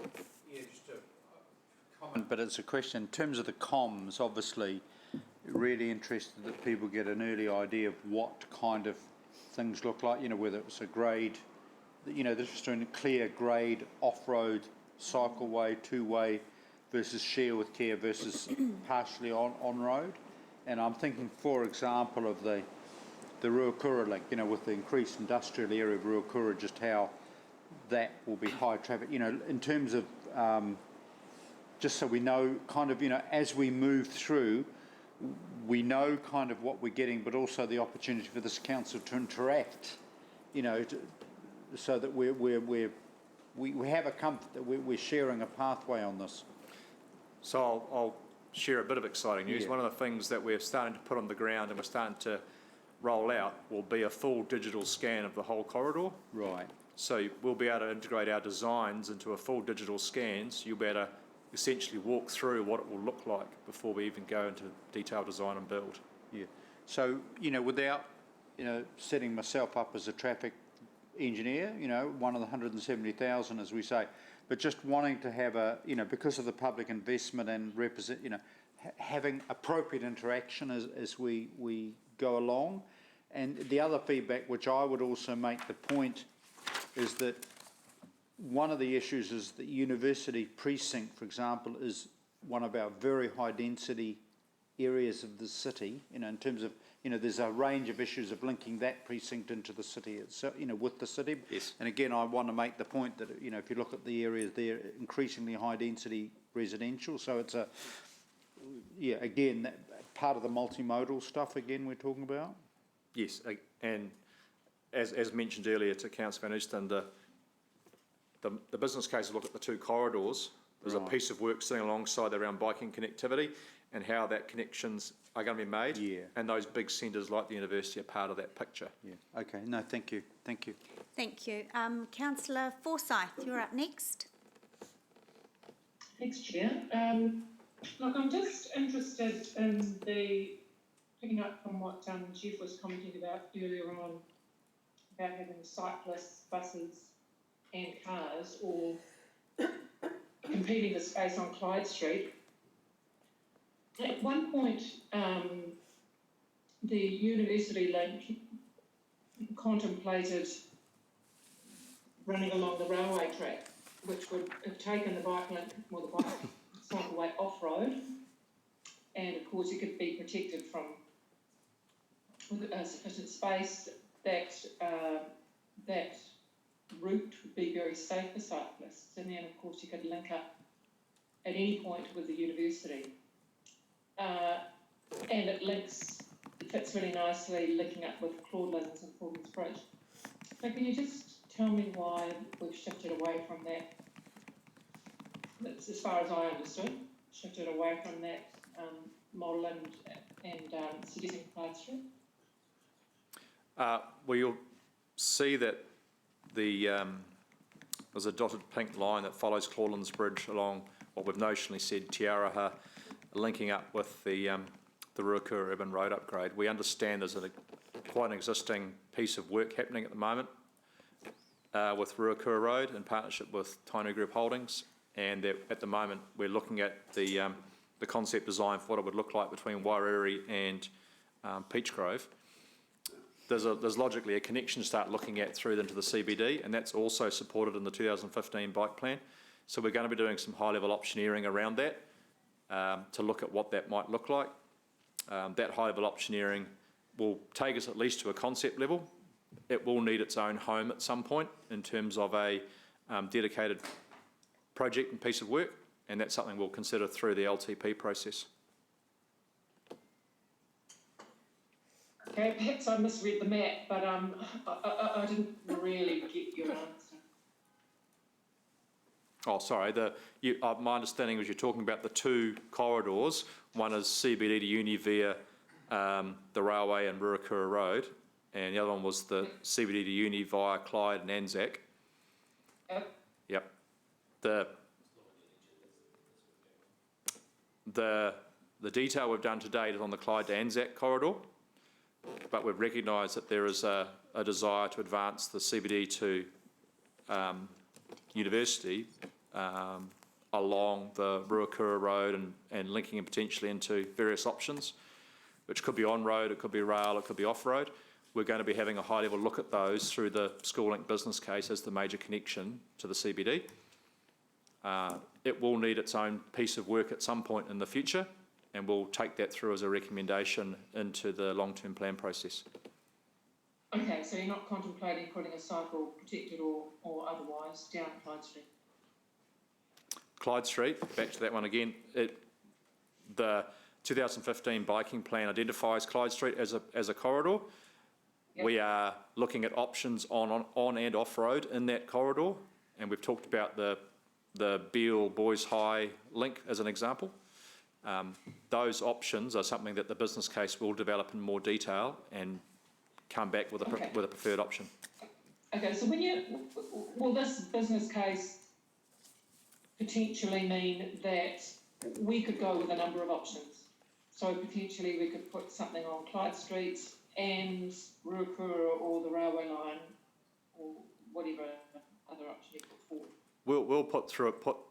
Yeah, just a comment, but it's a question. In terms of the comms, obviously, really interested that people get an early idea of what kind of things look like, whether it's a grade, this is doing a clear grade, off-road, cycleway, two-way, versus share with care versus partially on-road. And I'm thinking, for example, of the Ruakura link, with the increased industrial area of Ruakura, just how that will be high traffic, in terms of, just so we know kind of, as we move through, we know kind of what we're getting, but also the opportunity for this council to interact, so that we have a comfort that we're sharing a pathway on this. So I'll share a bit of exciting news. Yeah. One of the things that we're starting to put on the ground and we're starting to roll out will be a full digital scan of the whole corridor. Right. So we'll be able to integrate our designs into a full digital scan, so you'll be able to essentially walk through what it will look like before we even go into detailed design and build. Yeah. So, without, setting myself up as a traffic engineer, one of the 170,000, as we say, but just wanting to have because of the public investment and represent, having appropriate interaction as we go along. And the other feedback, which I would also make the point, is that one of the issues is the university precinct, for example, is one of our very high density areas of the city, in terms of, there's a range of issues of linking that precinct into the city itself, with the city. Yes. And again, I want to make the point that, if you look at the areas there, increasingly high density residential. So it's again, part of the multimodal stuff again we're talking about? Yes, and as mentioned earlier to Councillor Van Oosten, the business case look at the two corridors. There's a piece of work sitting alongside around biking connectivity and how that connections are going to be made. Yeah. And those big centres like the university are part of that picture. Yeah. Okay. No, thank you. Thank you. Thank you. Councillor Forsyth, you're up next. Thanks, Chair. Look, I'm just interested in picking up from what Jeff was commenting about earlier on, about having cyclists, buses and cars all competing for space on Clyde Street. At one point, the University Link contemplated running along the railway track, which would have taken the bike link, or the bike cycleway off-road, and of course it could be protected from sufficient space. That route would be very safe for cyclists, and then of course you could link up at any point with the university. And it fits really nicely linking up with Claudelands and Fulton's Bridge. So can you just tell me why we've shifted away from that? That's, as far as I understood, shifted away from that model and suggesting Clyde Street? Well, you'll see that there's a dotted pink line that follows Claudelands Bridge along what we've notionally said Te Araha, linking up with the Ruakura Urban Road upgrade. We understand there's quite an existing piece of work happening at the moment with Ruakura Road in partnership with Tainu Group Holdings, and that at the moment we're looking at the concept design for what it would look like between Wairiri and Peachgrove. There's logically a connection to start looking at through into the CBD, and that's also supported in the 2015 bike plan. So we're going to be doing some high-level optioneering around that to look at what that might look like. That high-level optioneering will take us at least to a concept level. It will need its own home at some point in terms of a dedicated project and piece of work, and that's something we'll consider through the LTP process. Okay, perhaps I misread the map, but I didn't really get your answer. Oh, sorry. My understanding was you're talking about the two corridors. One is CBD to Uni via the railway and Ruakura Road, and the other one was the CBD to Uni via Clyde and Anzac. Yep. The detail we've done to date is on the Clyde to Anzac corridor, but we've recognised that there is a desire to advance the CBD to University along the Ruakura Road and linking it potentially into various options, which could be on-road, it could be rail, it could be off-road. We're going to be having a high-level look at those through the School Link business case as the major connection to the CBD. It will need its own piece of work at some point in the future, and we'll take that through as a recommendation into the long-term plan process. Okay, so you're not contemplating putting a cycle protected or otherwise down Clyde Street? Clyde Street, back to that one again, the 2015 biking plan identifies Clyde Street as a corridor. Yep. We are looking at options on and off-road in that corridor, and we've talked about the Beale Boys High link as an example. Those options are something that the business case will develop in more detail and come back with a preferred option. Okay, so will this business case potentially mean that we could go with a number of options? So potentially we could put something on Clyde Street and Ruakura or the railway line or whatever other option you put forward. We'll put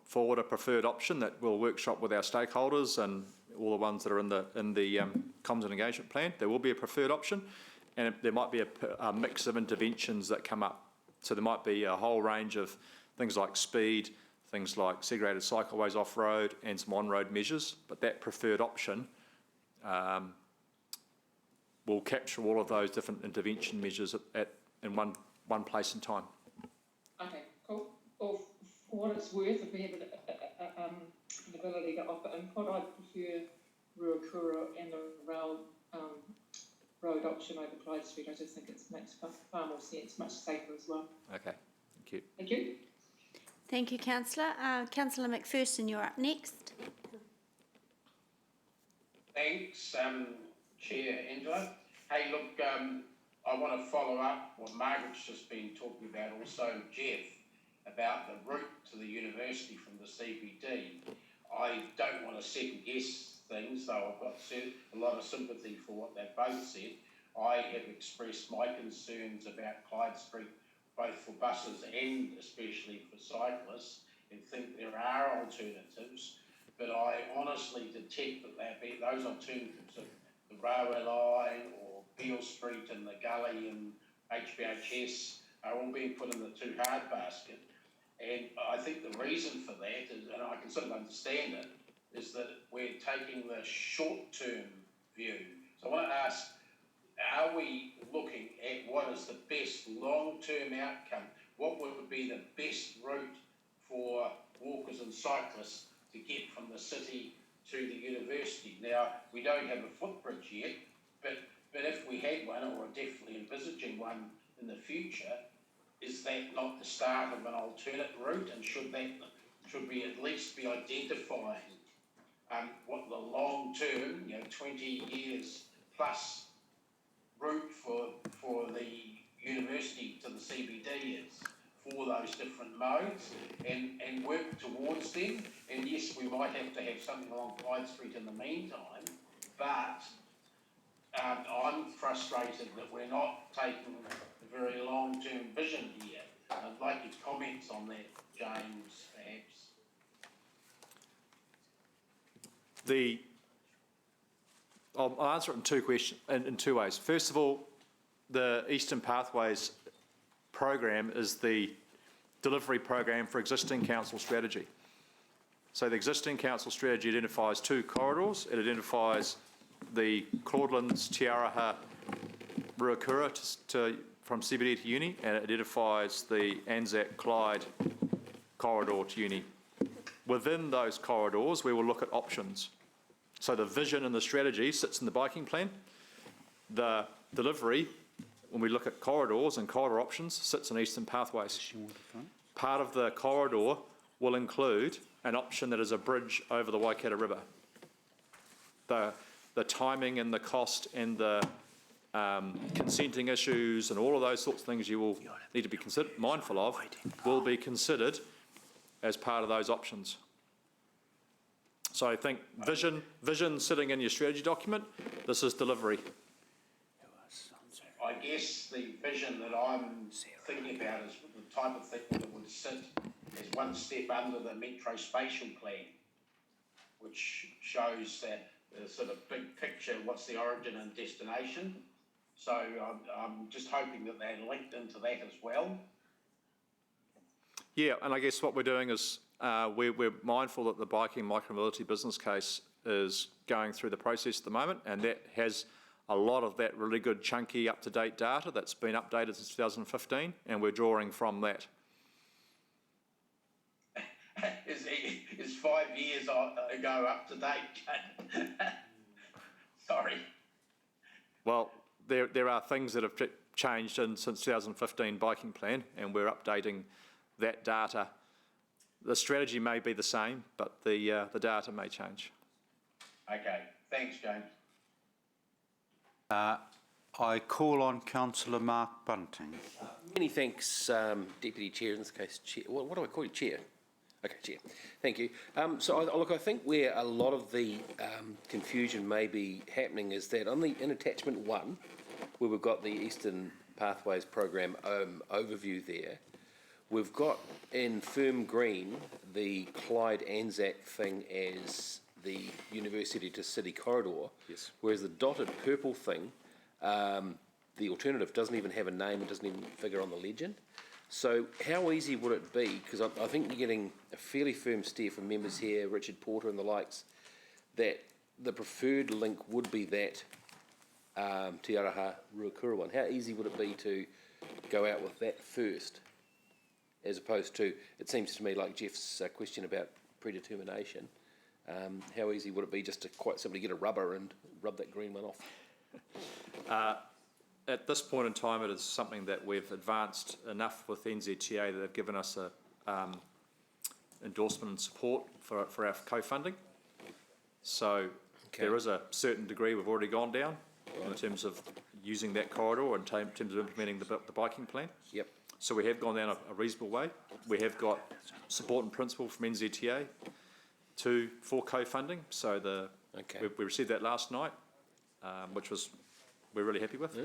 forward a preferred option that we'll workshop with our stakeholders and all the ones that are in the comms and engagement plan. There will be a preferred option, and there might be a mix of interventions that come up. So there might be a whole range of things like speed, things like segregated cycleways off-road, and some on-road measures. But that preferred option will capture all of those different intervention measures in one place and time. Okay, cool. Well, for what it's worth, if we have an ability to offer input, I'd prefer Ruakura and the rail road option over Clyde Street. I just think it makes far more sense, much safer as well. Okay, thank you. Thank you. Thank you, Councillor. Councillor McPherson, you're up next. Thanks, Chair Angela. Hey, look, I want to follow up what Margaret's just been talking about, also Jeff, about the route to the university from the CBD. I don't want to second guess things, though I've got a lot of sympathy for what they've both said. I have expressed my concerns about Clyde Street, both for buses and especially for cyclists, and think there are alternatives. But I honestly detect that those alternatives of the railway line or Beale Street and the gully and HBHS are all being put in the too hard basket. And I think the reason for that is, and I can sort of understand it, is that we're taking the short-term view. So I want to ask, are we looking at what is the best long-term outcome? What would be the best route for walkers and cyclists to get from the city to the university? Now, we don't have a footbridge yet, but if we had one, or are definitely envisaging one in the future, is that not the start of an alternate route? And should we at least be identifying what the long-term, 20 years plus route for the university to the CBD is for those different modes, and work towards them? And yes, we might have to have something along Clyde Street in the meantime, but I'm frustrated that we're not taking a very long-term vision here. I'd like your comments on that, James, perhaps. I'll answer it in two ways. First of all, the Eastern Pathways program is the delivery program for existing council strategy. So the existing council strategy identifies 2 corridors. It identifies the Claudelands, Te Araha, Ruakura from CBD to Uni, and it identifies the Anzac Clyde corridor to Uni. Within those corridors, we will look at options. So the vision and the strategy sits in the biking plan. The delivery, when we look at corridors and corridor options, sits in Eastern Pathways. Part of the corridor will include an option that is a bridge over the Waikato River. The timing and the cost and the consenting issues and all of those sorts of things you will need to be mindful of will be considered as part of those options. So I think vision sitting in your strategy document, this is delivery. I guess the vision that I'm thinking about is the type of thing that would sit as one step under the Metro Spatial Plan, which shows that the sort of big picture, what's the origin and destination. So I'm just hoping that they're linked into that as well. Yeah, and I guess what we're doing is we're mindful that the biking micromobility business case is going through the process at the moment, and that has a lot of that really good chunky up-to-date data that's been updated since 2015, and we're drawing from that. Is 5 years ago up to date? Sorry. Well, there are things that have changed since 2015 biking plan, and we're updating that data. The strategy may be the same, but the data may change. Okay, thanks, James. I call on Councillor Mark Bunting. Many thanks, Deputy Chair, in this case, Chair. What do I call you, Chair? Okay, Chair. Thank you. Look, I think where a lot of the confusion may be happening is that in attachment 1, where we've got the Eastern Pathways program overview there, we've got in firm green the Clyde Anzac thing as the university to city corridor, yes. Whereas the dotted purple thing, the alternative doesn't even have a name, it doesn't even figure on the legend. So how easy would it be, because I think you're getting a fairly firm steer from members here, Richard Porter and the likes, that the preferred link would be that Te Araha Ruakura one. How easy would it be to go out with that first, as opposed to, it seems to me like Jeff's question about predetermination, How easy would it be just to quite simply get a rubber and rub that green one off? At this point in time, it is something that we've advanced enough with NZTA that they've given us a endorsement and support for our co-funding. So there is a certain degree we've already gone down in terms of using that corridor and in terms of implementing the biking plan. Yep. So we have gone down a reasonable way. We have got support and principle from NZTA for co-funding. So we received that last night, which we're really happy with.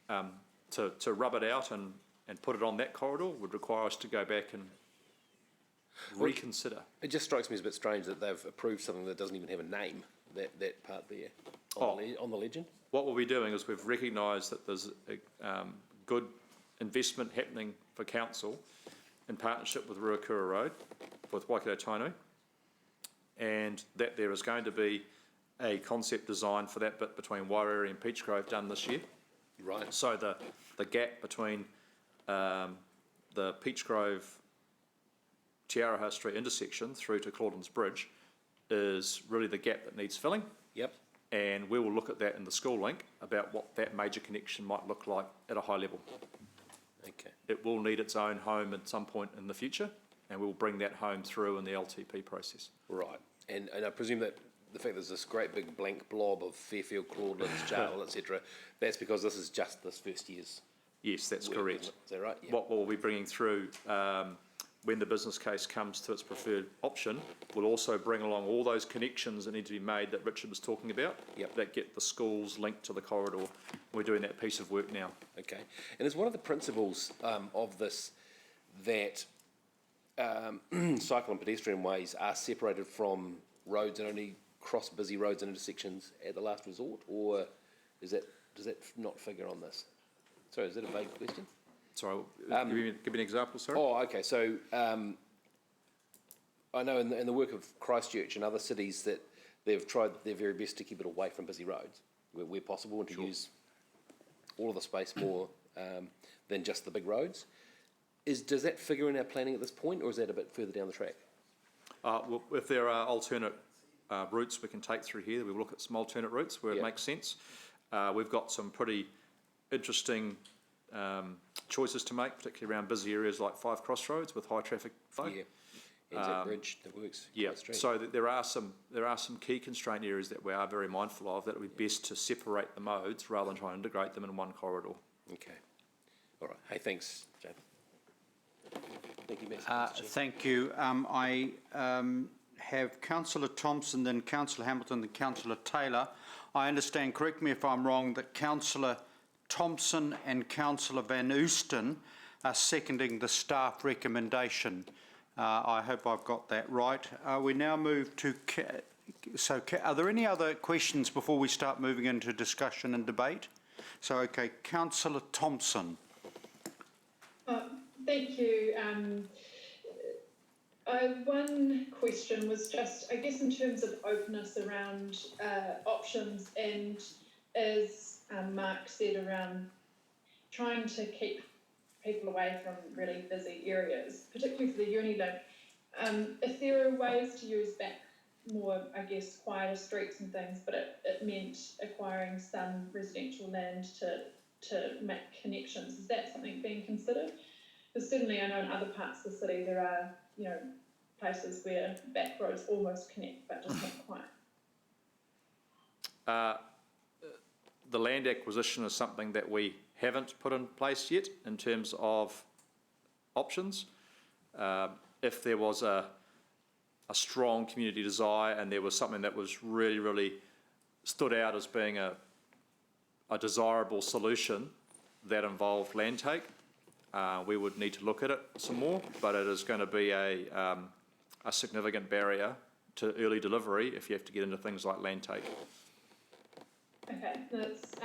Yeah. To rub it out and put it on that corridor would require us to go back and reconsider. It just strikes me as a bit strange that they've approved something that doesn't even have a name, that part there, on the legend. What we'll be doing is we've recognised that there's a good investment happening for council in partnership with Ruakura Road, with Waikato Tainui, and that there is going to be a concept design for that bit between Wairere and Peachgrove done this year. Right. So the gap between the Peachgrove Tiaraha Street intersection through to Clauden's Bridge is really the gap that needs filling. Yep. And we will look at that in the school link about what that major connection might look like at a high level. Okay. It will need its own home at some point in the future, and we'll bring that home through in the LTP process. Right. And I presume that the fact there's this great big blank blob of Fairfield, Claudelands, Jail, etc., that's because this is just this first year's. Yes, that's work, correct. Is that right? Yeah. What we'll be bringing through when the business case comes to its preferred option, we'll also bring along all those connections that need to be made that Richard was talking about, that get the schools linked to the corridor. We're doing that piece of work now. Okay. And is one of the principles of this that cycle and pedestrian ways are separated from roads and only cross busy roads and intersections at the last resort, or does that not figure on this? Sorry, is that a vague question? Sorry, give me an example, sorry. Oh, okay. So I know in the work of Christchurch and other cities that they've tried their very best to keep it away from busy roads where possible, and to use all of the space more than just the big roads. Does that figure in our planning at this point, or is that a bit further down the track? Well, if there are alternate routes we can take through here, we'll look at some alternate routes where it makes sense. We've got some pretty interesting choices to make, particularly around busy areas like Five Crossroads with high traffic flow. Yeah, that bridge that works. Yeah, so there are some key constraint areas that we are very mindful of that it would be best to separate the modes rather than try and integrate them in one corridor. Okay. All right. Hey, thanks, James. Thank you, Thank you. I have Councillor Thompson, then Councillor Hamilton, then Councillor Taylor. I understand, correct me if I'm wrong, that Councillor Thompson and Councillor Van Oosten are seconding the staff recommendation. I hope I've got that right. We now move to... are there any other questions before we start moving into discussion and debate? So, okay, Councillor Thompson. Thank you. One question was just, I guess, in terms of openness around options, and as Mark said, around trying to keep people away from really busy areas, particularly for the Unilink. If there are ways to use back more, I guess, quieter streets and things, but it meant acquiring some residential land to make connections, is that something being considered? Because certainly I know in other parts of the city there are, places where back roads almost connect, but just not quite. The land acquisition is something that we haven't put in place yet in terms of options. If there was a strong community desire and there was something that was really, really stood out as being a desirable solution that involved land take, we would need to look at it some more, but it is going to be a significant barrier to early delivery if you have to get into things like land take. Okay, that's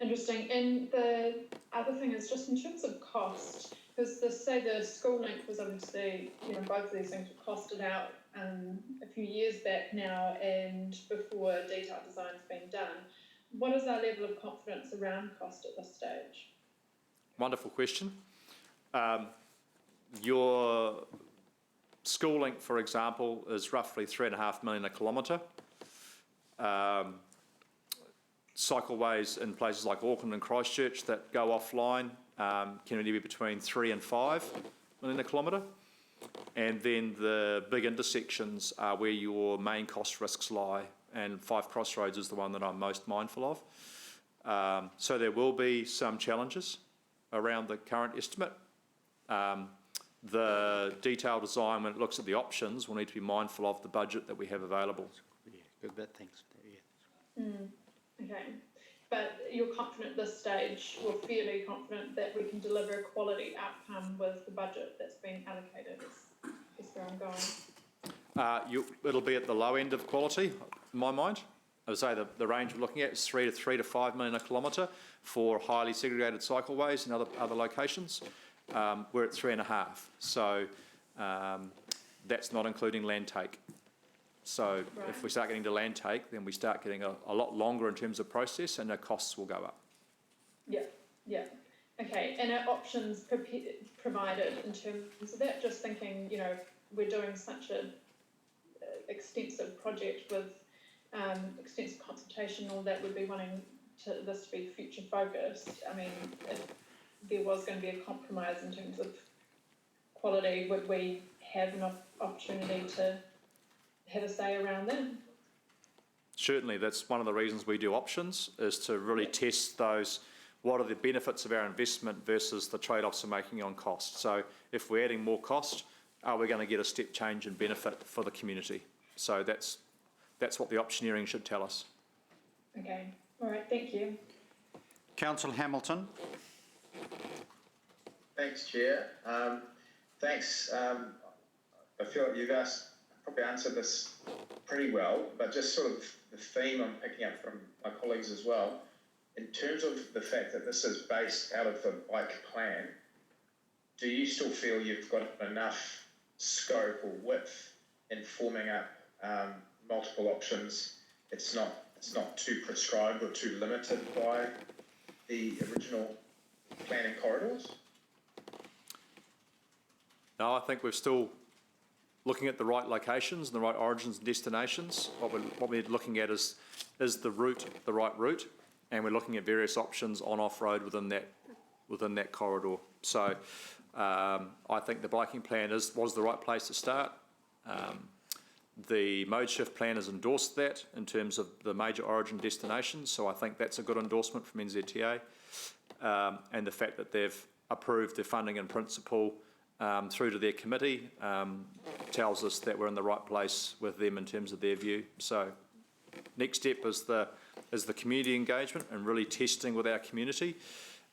interesting. And the other thing is just in terms of cost, because the school link was obviously, both of these things were costed out a few years back now and before detailed design's been done. What is our level of confidence around cost at this stage? Wonderful question. Your School Link, for example, is roughly 3.5 million a kilometre. Cycleways in places like Auckland and Christchurch that go offline can only be between 3 and 5 million a kilometre. And then the big intersections are where your main cost risks lie, and Five Crossroads is the one that I'm most mindful of. So there will be some challenges around the current estimate. The detailed design, when it looks at the options, will need to be mindful of the budget that we have available. Yeah, good bit, thanks. Okay, but you're confident at this stage, or fairly confident, that we can deliver a quality outcome with the budget that's been allocated, is where I'm going. It'll be at the low end of quality, in my mind. I would say the range we're looking at is 3 to 5 million a kilometre for highly segregated cycleways and other locations. We're at 3.5, so that's not including land take. So if we start getting to land take, then we start getting a lot longer in terms of process, and our costs will go up. Yeah. Okay, and our options provided in terms of that, just thinking, we're doing such a extensive project with extensive consultation, all that, would be wanting this to be future focused. I mean, if there was going to be a compromise in terms of quality, would we have an opportunity to have a say around that? Certainly, that's one of the reasons we do options, is to really test those, what are the benefits of our investment versus the trade-offs we're making on cost. So if we're adding more cost, are we going to get a step change in benefit for the community? So that's what the optioneering should tell us. Okay, all right, thank you. Councillor Hamilton. Thanks, Chair. Thanks. I feel like you've probably answered this pretty well, but just sort of the theme I'm picking up from my colleagues as well, in terms of the fact that this is based out of the bike plan, do you still feel you've got enough scope or width in forming up multiple options? It's not too prescribed or too limited by the original planning corridors? No, I think we're still looking at the right locations and the right origins and destinations. What we're looking at is the route the right route, and we're looking at various options on off-road within that corridor. So I think the biking plan was the right place to start. The mode shift plan has endorsed that in terms of the major origin destinations, so I think that's a good endorsement from NZTA. And the fact that they've approved their funding in principle through to their committee tells us that we're in the right place with them in terms of their view. So next step is the community engagement and really testing with our community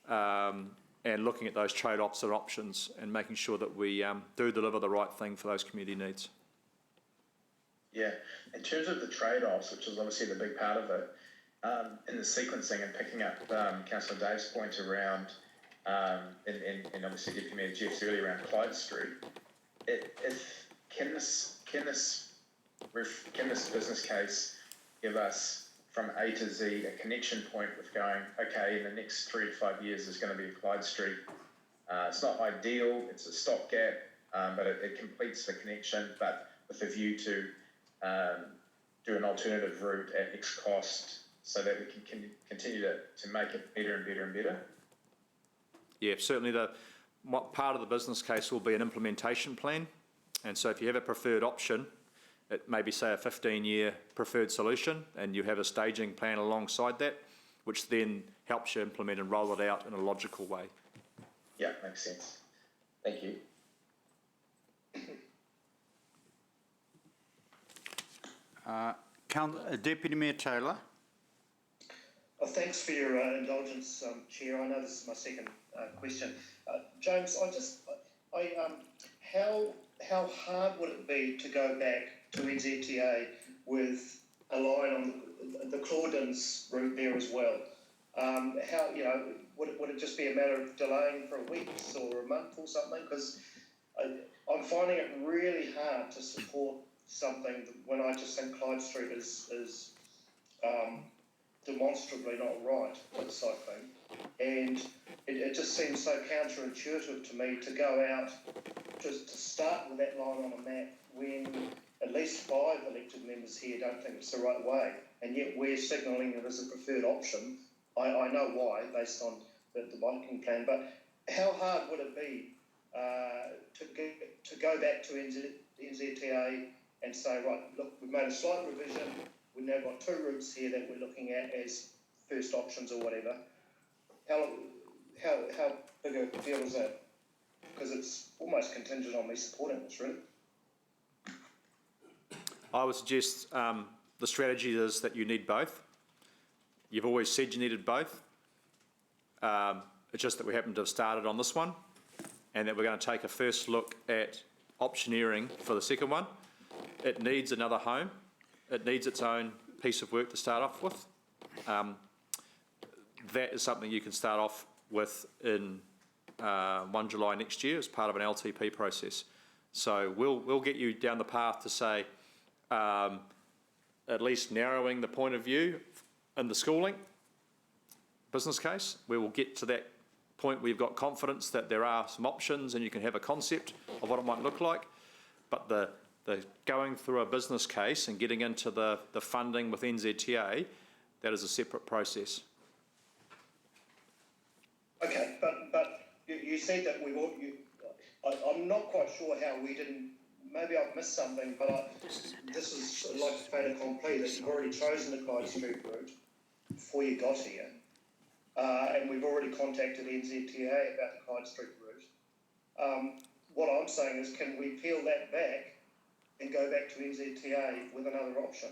and looking at those trade-offs and options and making sure that we do deliver the right thing for those community needs. Yeah, in terms of the trade-offs, which is obviously the big part of it, in the sequencing and picking up Councillor Dave's point around, and obviously Deputy Mayor Jeff's earlier around Clyde Street, can this business case give us from A to Z a connection point with going, okay, in the next 3 to 5 years there's going to be a Clyde Street. It's not ideal, it's a stopgap, but it completes the connection, but with a view to do an alternative route at X cost so that we can continue to make it better and better and better? Yeah, certainly part of the business case will be an implementation plan. And so if you have a preferred option, it may be, say, a 15-year preferred solution, and you have a staging plan alongside that, which then helps you implement and roll it out in a logical way. Yeah, makes sense. Thank you. Deputy Mayor Taylor. Thanks for your indulgence, Chair. I know this is my second question. James, how hard would it be to go back to NZTA with a line on the Claudins route there as well? Would it just be a matter of delaying for a week or a month or something? Because I'm finding it really hard to support something when I just think Clyde Street is demonstrably not right with cycling, and it just seems so counterintuitive to me to go out to start with that line on a map when at least 5 elected members here don't think it's the right way, and yet we're signalling it as a preferred option. I know why, based on the biking plan, but how hard would it be to go back to NZTA and say, right, look, we've made a slight revision, we've now got 2 routes here that we're looking at as first options or whatever. How big a deal is that? Because it's almost contingent on me supporting this, really. I would suggest the strategy is that you need both. You've always said you needed both. It's just that we happen to have started on this one, and that we're going to take a first look at optioneering for the second one. It needs another home. It needs its own piece of work to start off with. That is something you can start off with in 1 July next year as part of an LTP process. So we'll get you down the path to say, at least narrowing the point of view in the schooling business case. We will get to that point where you've got confidence that there are some options and you can have a concept of what it might look like. But the going through a business case and getting into the funding with NZTA, that is a separate process. Okay, but you said that I'm not quite sure how we didn't. Maybe I've missed something, but this is like a fait accompli that you've already chosen the Clyde Street route before you got here, and we've already contacted NZTA about the Clyde Street route. What I'm saying is, can we peel that back and go back to NZTA with another option?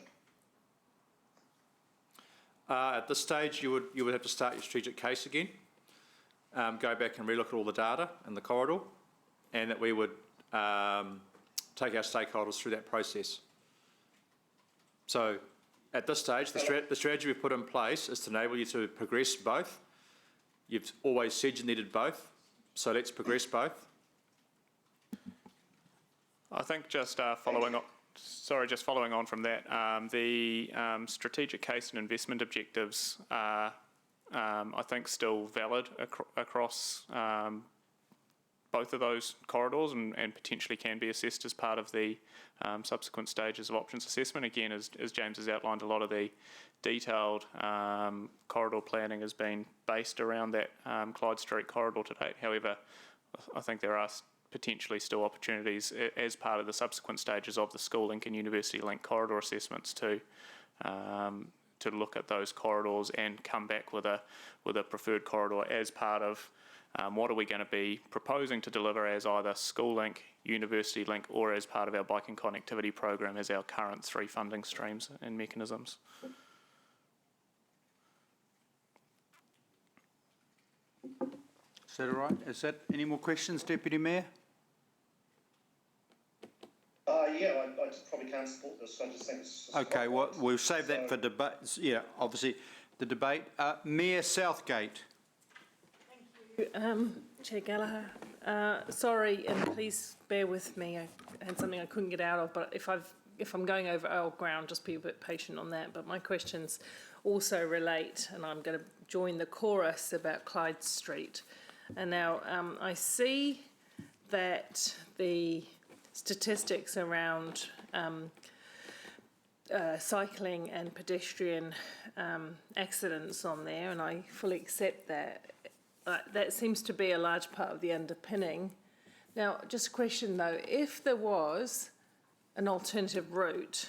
At this stage, you would have to start your strategic case again, go back and relook at all the data in the corridor, and that we would take our stakeholders through that process. So at this stage, the strategy we've put in place is to enable you to progress both. You've always said you needed both, so let's progress both. I think just following on from that, the strategic case and investment objectives are, I think, still valid across both of those corridors, and potentially can be assessed as part of the subsequent stages of options assessment. Again, as James has outlined, a lot of the detailed corridor planning has been based around that Clyde Street corridor to date. However, I think there are potentially still opportunities as part of the subsequent stages of the school link and university link corridor assessments to look at those corridors and come back with a preferred corridor as part of what are we going to be proposing to deliver as either school link, university link, or as part of our biking connectivity program as our current 3 funding streams and mechanisms. Is that all right? Is that any more questions, Deputy Mayor? Yeah, I just probably can't support this. I just think it's okay, well, we'll save that for debate. Yeah, obviously, the debate. Mayor Southgate. Chair Gallagher, sorry, and please bear with me. I had something I couldn't get out of, but if I'm going over old ground, just be a bit patient on that. But my questions also relate, and I'm going to join the chorus about Clyde Street. And now I see that the statistics around cycling and pedestrian accidents on there, and I fully accept that. That seems to be a large part of the underpinning. Now, just a question though, if there was an alternative route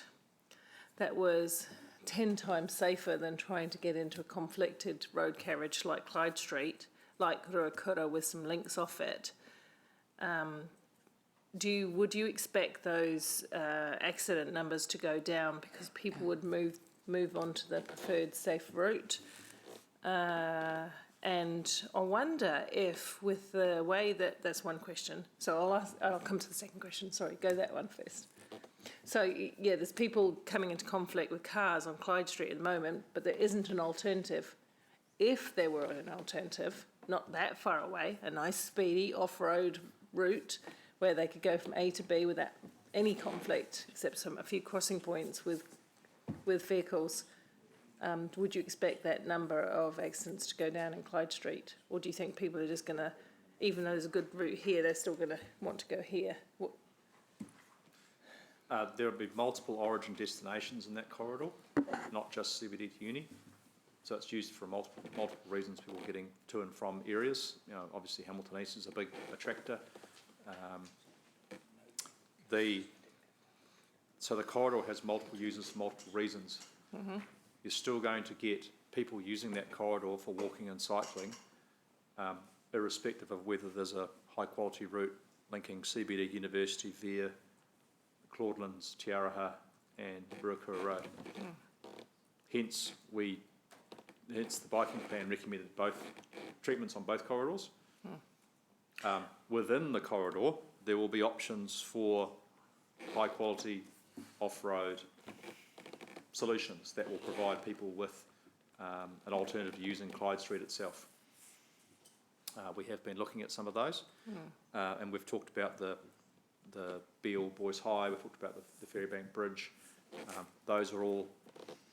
that was 10 times safer than trying to get into a conflicted road carriage like Clyde Street, like Ruakura with some links off it, would you expect those accident numbers to go down because people would move on to the preferred safe route? And I wonder if, with the way that's one question. So I'll come to the second question. Sorry, go that one first. So yeah, there's people coming into conflict with cars on Clyde Street at the moment, but there isn't an alternative. If there were an alternative, not that far away, a nice speedy off-road route where they could go from A to B without any conflict, except a few crossing points with vehicles. would you expect that number of accidents to go down in Clyde Street? Or do you think people are just going to, even though there's a good route here, they're still going to want to go here? There will be multiple origin destinations in that corridor, not just CBD to uni. So it's used for multiple reasons, people getting to and from areas. You know, obviously Hamilton East is a big attractor. So the corridor has multiple users for multiple reasons. Mm-hmm. You're still going to get people using that corridor for walking and cycling, irrespective of whether there's a high quality route linking CBD University via Claudelands, Te Araha and Ruakura Road. Hence the biking plan recommended both treatments on both corridors. Within the corridor, there will be options for high quality off-road solutions that will provide people with an alternative to using Clyde Street itself. We have been looking at some of those, and we've talked about the Beale Boys High, we've talked about the Ferrybank Bridge. Those are all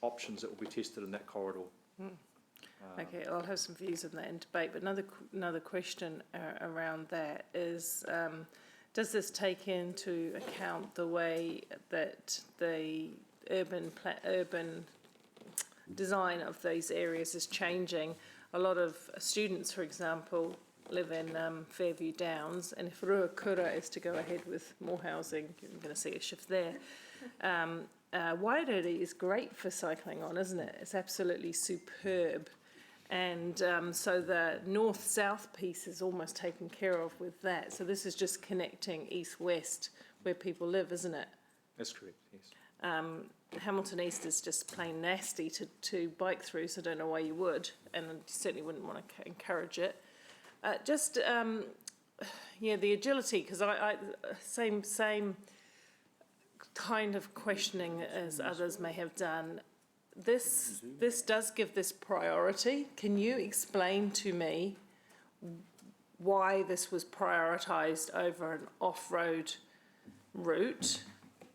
options that will be tested in that corridor. Okay, I'll have some views on that in debate, but another question around that is, does this take into account the way that the urban design of these areas is changing? A lot of students, for example, live in Fairview Downs, and if Ruakura is to go ahead with more housing, you're going to see a shift there. Wairere is great for cycling on, isn't it? It's absolutely superb. And so the north-south piece is almost taken care of with that. So this is just connecting east-west where people live, isn't it? That's correct, yes. Hamilton East is just plain nasty to bike through, so I don't know why you would, and you certainly wouldn't want to encourage it. The agility, because I same kind of questioning as others may have done. This does give this priority. Can you explain to me why this was prioritised over an off-road route,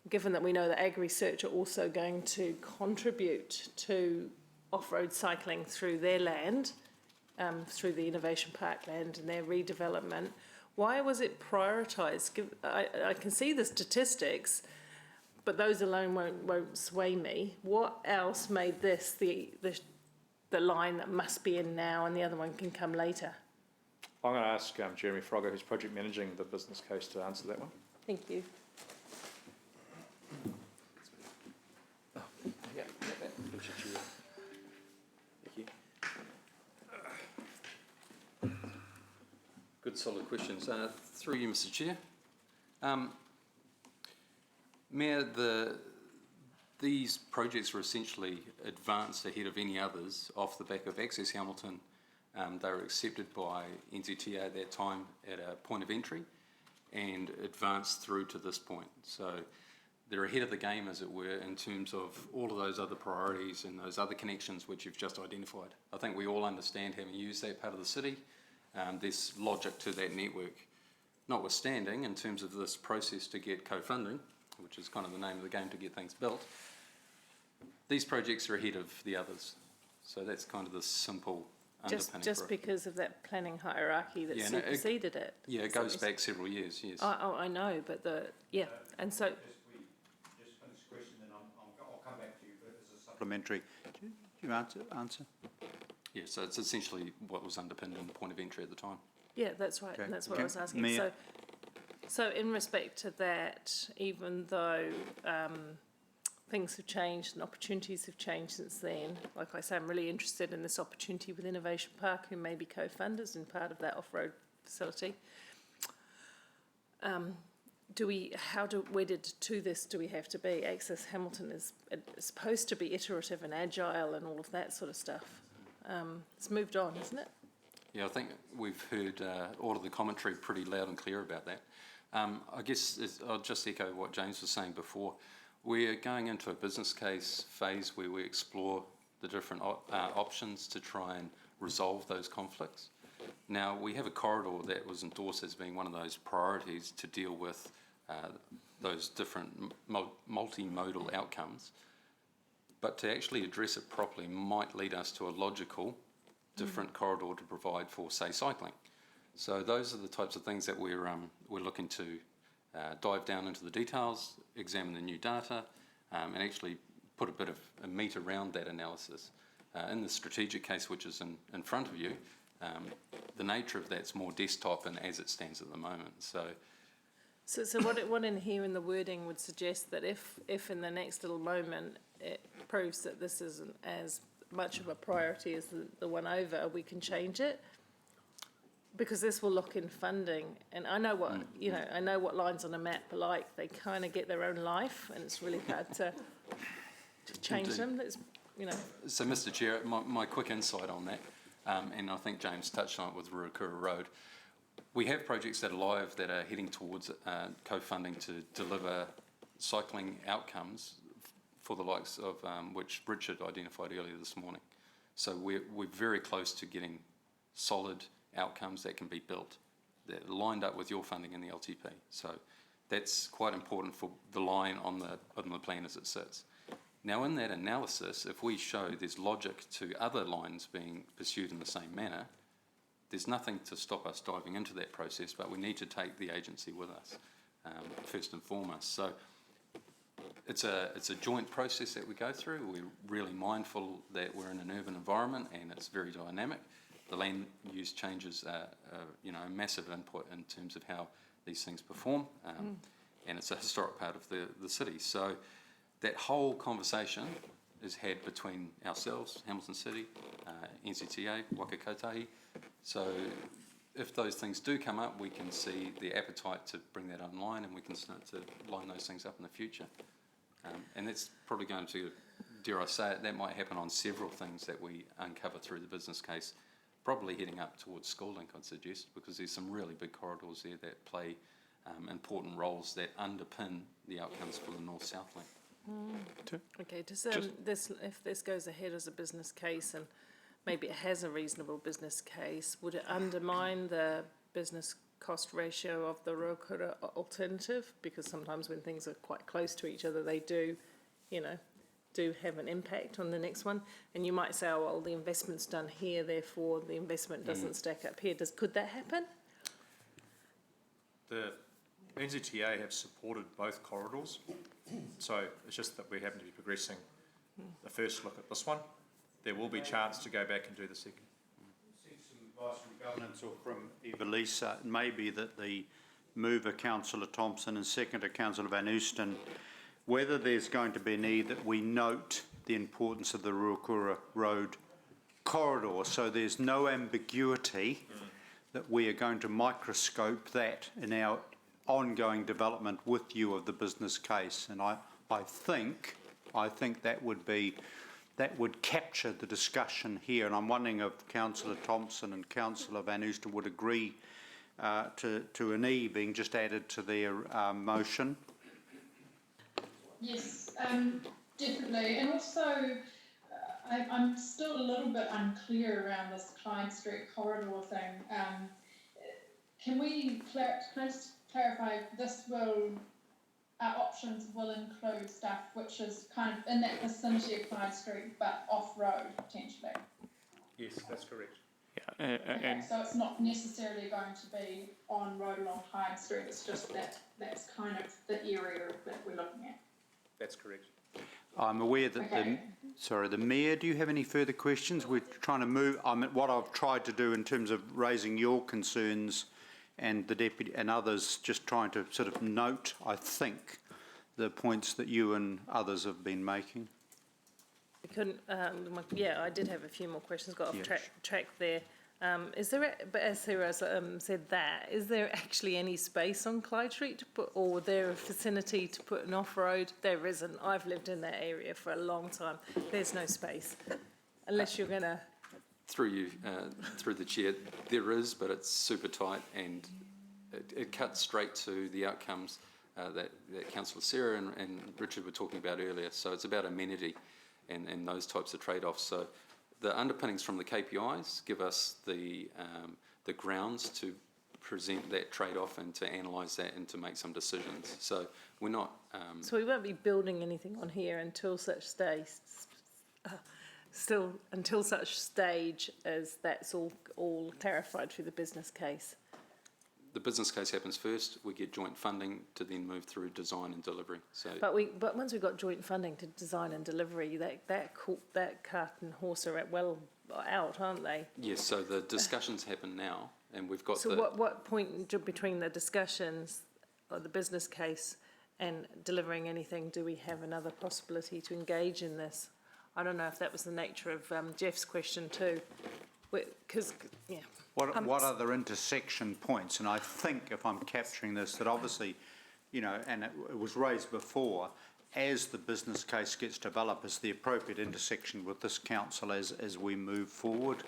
given that we know that Ag-Research are also going to contribute to off-road cycling through their land, through the Innovation Park land and their redevelopment? Why was it prioritised? I can see the statistics, but those alone won't sway me. What else made this the line that must be in now and the other one can come later? I'm going to ask Jeremy Frogger, who's project managing the business case, to answer that one. Thank you. Good solid questions. Through you, Mr. Chair. Mayor, these projects were essentially advanced ahead of any others off the back of Access Hamilton. They were accepted by NZTA at that time at a point of entry and advanced through to this point. So they're ahead of the game, as it were, in terms of all of those other priorities and those other connections which you've just identified. I think we all understand, having used that part of the city, there's logic to that network. Notwithstanding, in terms of this process to get co-funding, which is kind of the name of the game to get things built, these projects are ahead of the others. So that's kind of the simple underpinning. Just because of that planning hierarchy that superseded it. Yeah, it goes back several years, yes. I know, but and so... Just finish the question, then I'll come back to you, but as a supplementary. Do you answer? Yeah, so it's essentially what was underpinned in the point of entry at the time. Yeah, that's right, Okay. and that's what I was asking. Mia. So in respect to that, even though things have changed and opportunities have changed since then, like I say, I'm really interested in this opportunity with Innovation Park, who may be co-funders in part of that off-road facility. Wedded to this do we have to be? Access Hamilton is supposed to be iterative and agile and all of that sort of stuff. It's moved on, isn't it? Yeah, I think we've heard all of the commentary pretty loud and clear about that. I guess I'll just echo what James was saying before. We're going into a business case phase where we explore the different options to try and resolve those conflicts. Now, we have a corridor that was endorsed as being one of those priorities to deal with those different multimodal outcomes. but to actually address it properly might lead us to a logical, different corridor to provide for, say, cycling. So those are the types of things that we're looking to dive down into the details, examine the new data, and actually put a bit of a meat around that analysis. In the strategic case, which is in front of you, the nature of that's more desktop and as it stands at the moment. So what in here in the wording would suggest that if in the next little moment it proves that this isn't as much of a priority as the one over, we can change it? Because this will lock in funding, and I know what I know what lines on a map are like. They kind of get their own life, and it's really hard to change Indeed. them. That's, So, Mr. Chair, my quick insight on that, and I think James touched on it with Ruakura Road. We have projects that are live that are heading towards co-funding to deliver cycling outcomes for the likes of which Richard identified earlier this morning. So we're very close to getting solid outcomes that can be built, that are lined up with your funding in the LTP. So that's quite important for the line on the plan as it sits. Now, in that analysis, if we show there's logic to other lines being pursued in the same manner, there's nothing to stop us diving into that process, but we need to take the agency with us, first and foremost. So it's a joint process that we go through. We're really mindful that we're in an urban environment and it's very dynamic. The land use changes are a massive input in terms of how these things perform, and it's a historic part of the city. So that whole conversation is had between ourselves, Hamilton City, NZTA, Waka Kotahi. So if those things do come up, we can see the appetite to bring that online, and we can start to line those things up in the future. And that's probably going to, dare I say it, that might happen on several things that we uncover through the business case, probably heading up towards Schoolink, I'd suggest, because there's some really big corridors there that play important roles that underpin the outcomes for the North-South link. Okay, if this goes ahead as a business case and maybe it has a reasonable business case, would it undermine the business cost ratio of the Ruakura alternative? Because sometimes when things are quite close to each other, they do have an impact on the next one. And you might say, oh, well, the investment's done here, therefore the investment doesn't stack up here. Could that happen? The NZTA have supported both corridors, so it's just that we happen to be progressing the first look at this one. There will be a chance to go back and do the second. Seek some advice from governance or from Evelisa. It may be that the mover, Councillor Thompson, and seconder, Councillor Van Oosten, whether there's going to be a need that we note the importance of the Ruakura Road corridor, so there's no ambiguity that we are going to microscope that in our ongoing development with you of the business case. And I think that would capture the discussion here. And I'm wondering if Councillor Thompson and Councillor Van Oosten would agree to an E being just added to their motion. Yes, definitely. And also, I'm still a little bit unclear around this Clyde Street corridor thing. Can we clarify our options will include stuff which is kind of in that vicinity of Clyde Street but off-road potentially? Yes, that's correct. Yeah, Okay, so it's not necessarily going to be on road along Clyde Street, it's just that's kind of the area that we're looking at. That's correct. I'm aware that the Mayor, do you have any further questions? We're trying to move, what I've tried to do in terms of raising your concerns and the Deputy and others, just trying to sort of note, I think, the points that you and others have been making. I did have a few more questions, got off track there. Is there, but as Sarah said that, is there actually any space on Clyde Street to put, or there a vicinity to put an off-road? There isn't. I've lived in that area for a long time. There's no space, unless you're going to... Through the chair, there is, but it's super tight and it cuts straight to the outcomes that Councillor Sarah and Richard were talking about earlier. So it's about amenity and those types of trade-offs. So the underpinnings from the KPIs give us the grounds to present that trade-off and to analyse that and to make some decisions. So we're not... So we won't be building anything on here until such still until such stage as that's all clarified through the business case. The business case happens first, we get joint funding to then move through design and delivery. So, But once we've got joint funding to design and delivery, that cart and horse are well out, aren't they? yes, so the discussions happen now, and we've got So what point between the discussions or the business case and delivering anything do we have another possibility to engage in this? I don't know if that was the nature of Jeff's question too, because yeah. What other intersection points? And I think, if I'm capturing this, that obviously, you know, and it was raised before, as the business case gets developed, is the appropriate intersection with this council as we move forward.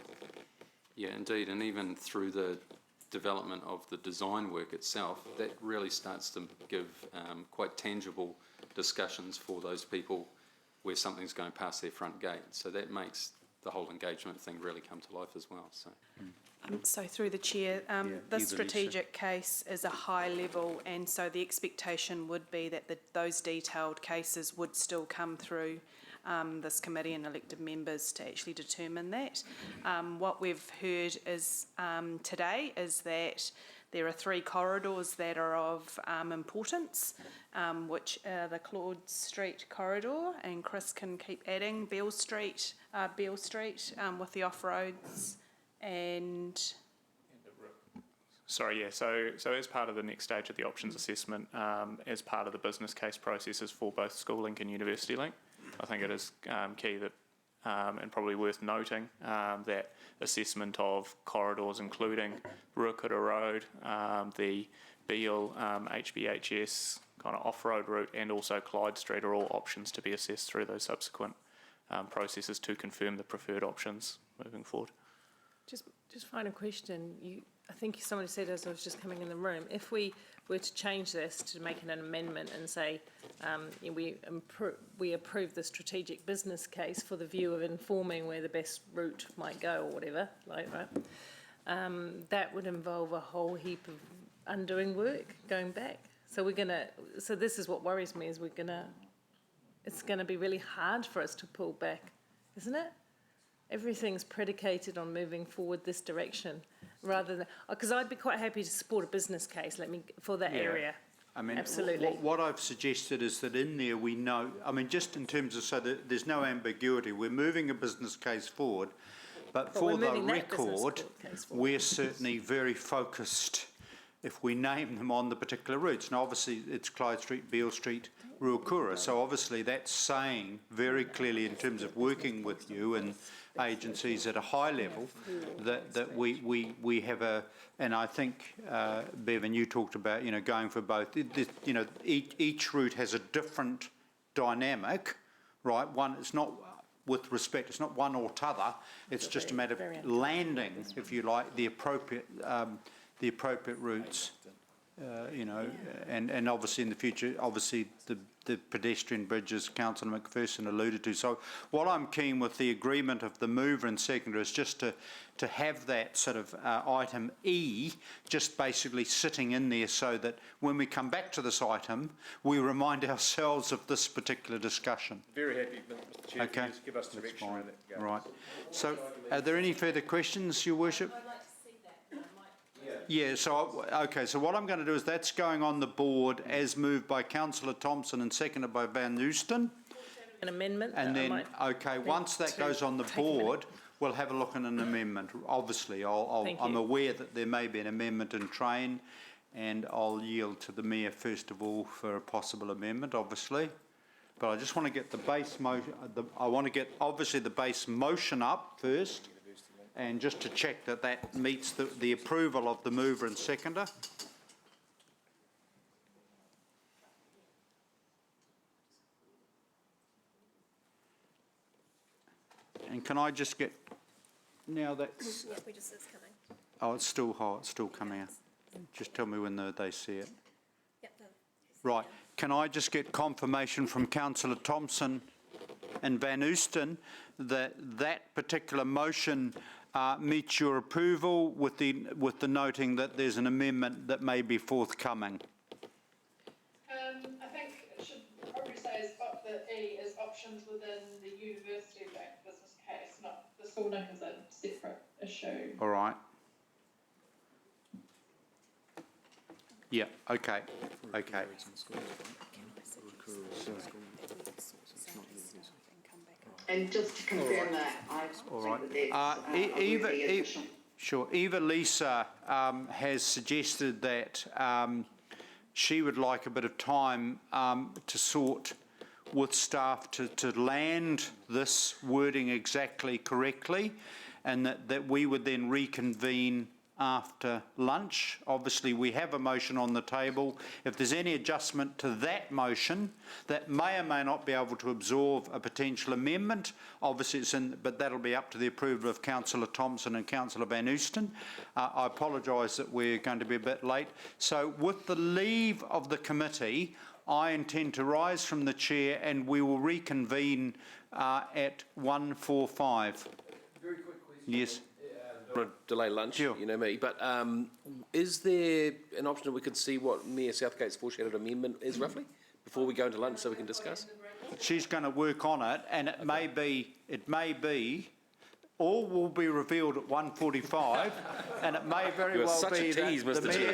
Yeah, indeed, and even through the development of the design work itself, that really starts to give quite tangible discussions for those people where something's going past their front gate. So that makes the whole engagement thing really come to life as well. So. So through the chair, this strategic case is a high level, and so the expectation would be that those detailed cases would still come through this committee and elected members to actually determine that. What we've heard is today is that there are 3 corridors that are of importance, which are the Claude Street corridor, and Chris can keep adding, Beale Street with the off-roads, and Sorry, yeah, so as part of the next stage of the options assessment, as part of the business case processes for both School Link and University Link, I think it is key that, and probably worth noting, that assessment of corridors including Ruakura Road, the Beale HBHS kind of off-road route, and also Clyde Street are all options to be assessed through those subsequent processes to confirm the preferred options moving forward. Just final question. I think somebody said as I was just coming in the room, if we were to change this to make an amendment and say we approve the strategic business case for the view of informing where the best route might go or whatever, like right, that would involve a whole heap of undoing work going back. So so this is what worries me, is it's gonna be really hard for us to pull back, isn't it? Everything's predicated on moving forward this direction, rather than, because I'd be quite happy to support a business case. For that area. I mean, absolutely. What I've suggested is that in there we know. I mean, just in terms of so that there's no ambiguity. We're moving a business case forward, but for the record, we're certainly very focused. If we name them on the particular routes, now obviously it's Clyde Street, Beale Street, Ruakura. So obviously that's saying very clearly in terms of working with you and agencies at a high level that we have a, and I think Bevan, you talked about going for both. Each route has a different dynamic, right? One, it's not with respect, it's not one or t'other. It's just a matter of landing, if you like, the appropriate routes. And obviously in the future, obviously the pedestrian bridges Councillor McPherson alluded to. So what I'm keen with the agreement of the mover and seconder is just to have that sort of item E just basically sitting in there so that when we come back to this item, we remind ourselves of this particular discussion. Very happy, Mr Chair, okay. Just give us direction around that. Right. So are there any further questions, Your Worship? Yeah, so what I'm going to do is that's going on the board as moved by Councillor Thompson and seconded by Van Oosten. An amendment? And then, once that goes on the board, we'll have a look at an amendment. Obviously, I'm aware that there may be an amendment in train, and I'll yield to the Mayor first of all for a possible amendment, obviously. But I just want to get the base motion, I want to get obviously the base motion up first, and just to check that that meets the approval of the mover and seconder. And can I just get, now that's... Yeah, we just, it's coming. Oh, it's still hot, it's still coming out. Just tell me when they see it. Yep, done. Right, can I just get confirmation from Councillor Thompson and Van Oosten that that particular motion meets your approval with the noting that there's an amendment that may be forthcoming? I think it should probably say the E is option options within the University Bank business case, not the school link is a separate issue. All right. Yeah, okay, okay. And just to confirm that, I All think right. that that's Eva, really efficient. sure. Eva Lisa has suggested that she would like a bit of time to sort with staff to land this wording exactly correctly, and that we would then reconvene after lunch. Obviously, we have a motion on the table. If there's any adjustment to that motion that may or may not be able to absorb a potential amendment, obviously it's in, but that'll be up to the approval of Councillor Thompson and Councillor Van Oosten. I apologise that we're going to be a bit late. So with the leave of the committee, I intend to rise from the chair and we will reconvene at 1:45. Very quick question. Yes. Want to delay lunch, you know me, but is there an option that we could see what Mayor Southgate's foreshadowed amendment is roughly before we go into lunch so we can discuss? She's going to work on it, and it may be, all will be revealed at 1:45, and it may very well be that the Mayor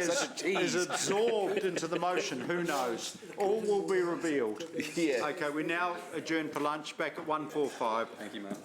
is absorbed into the motion. Who knows? All will be revealed. Yeah. Okay, we now adjourn for lunch. Back at 1:45. Thank you, Mark.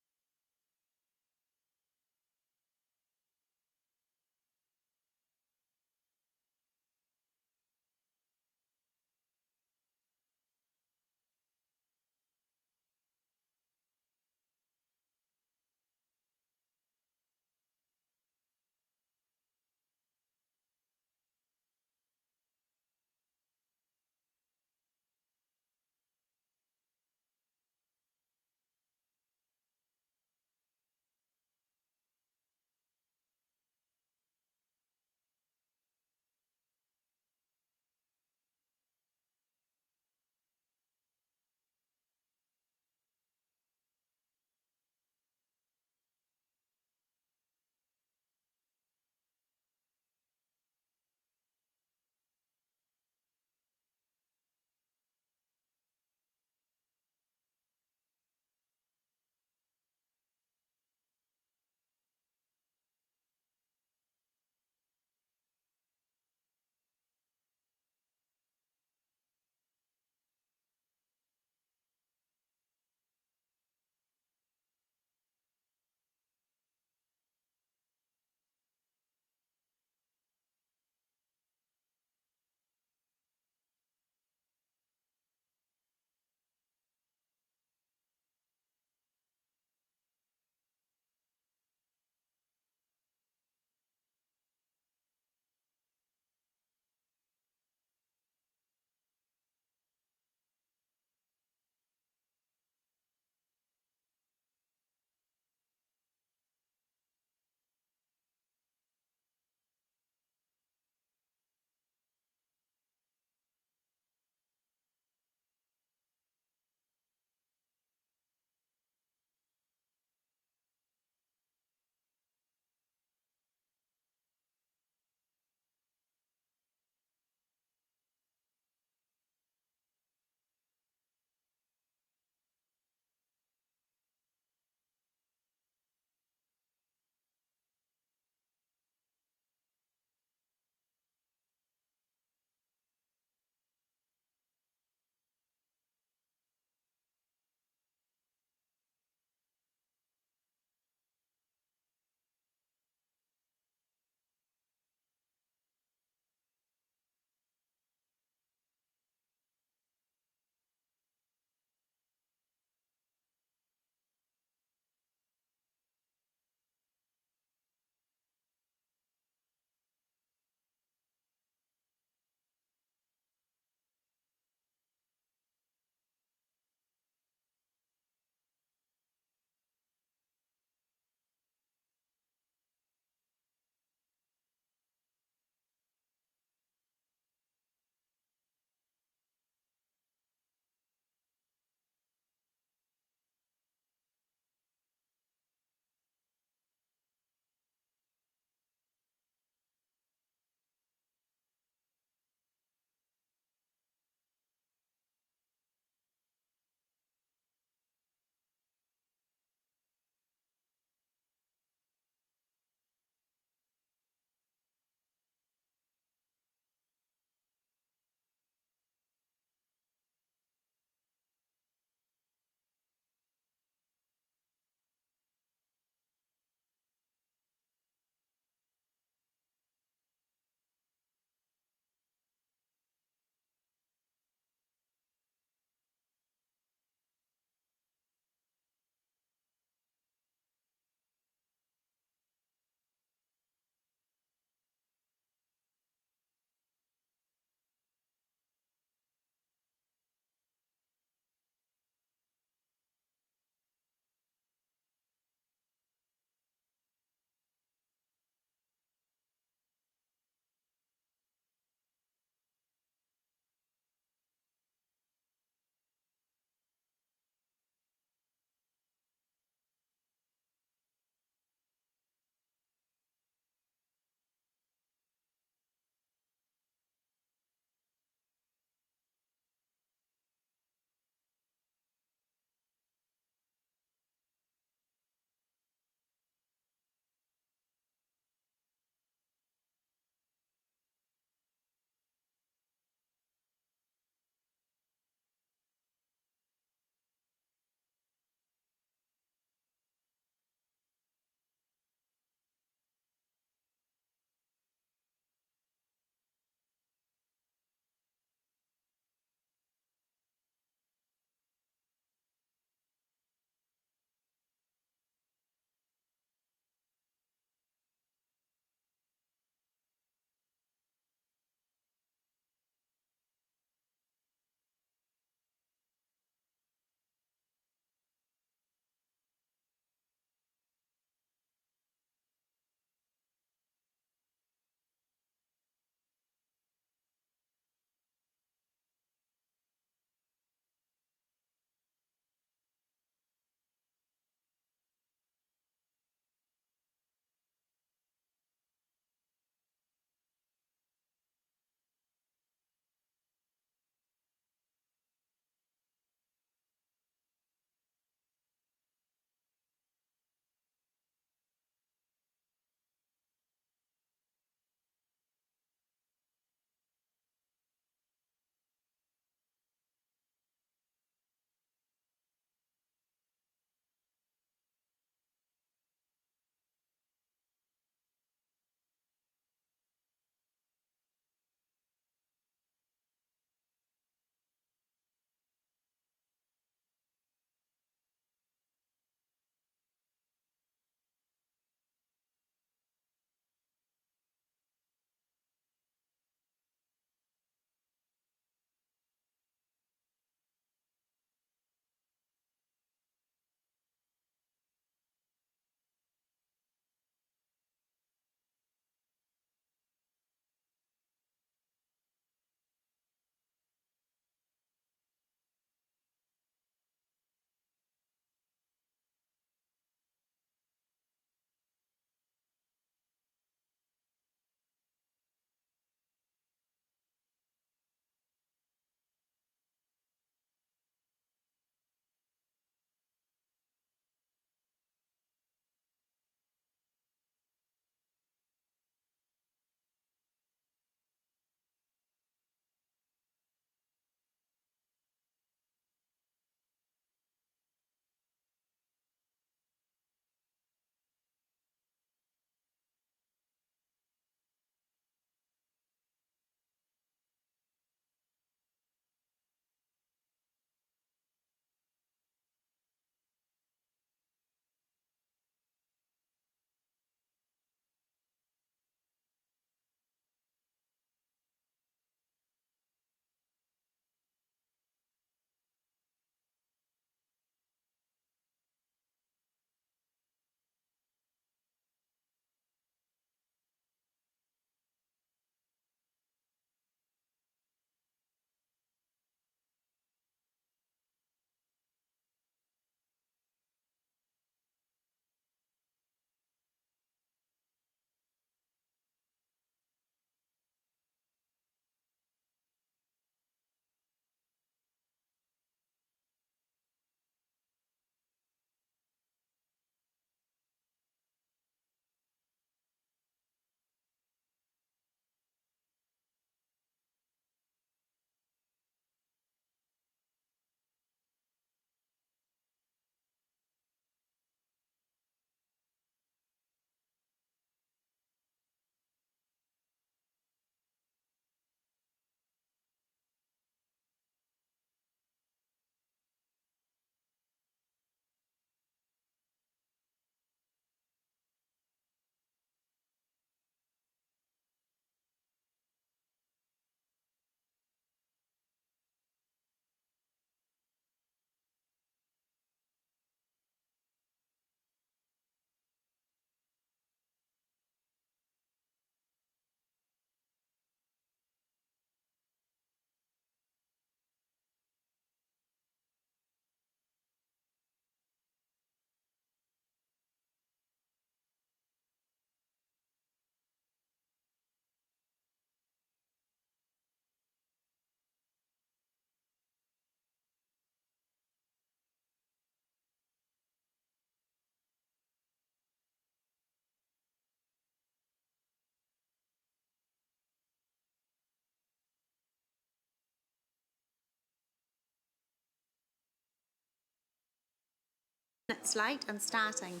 It's late and starting.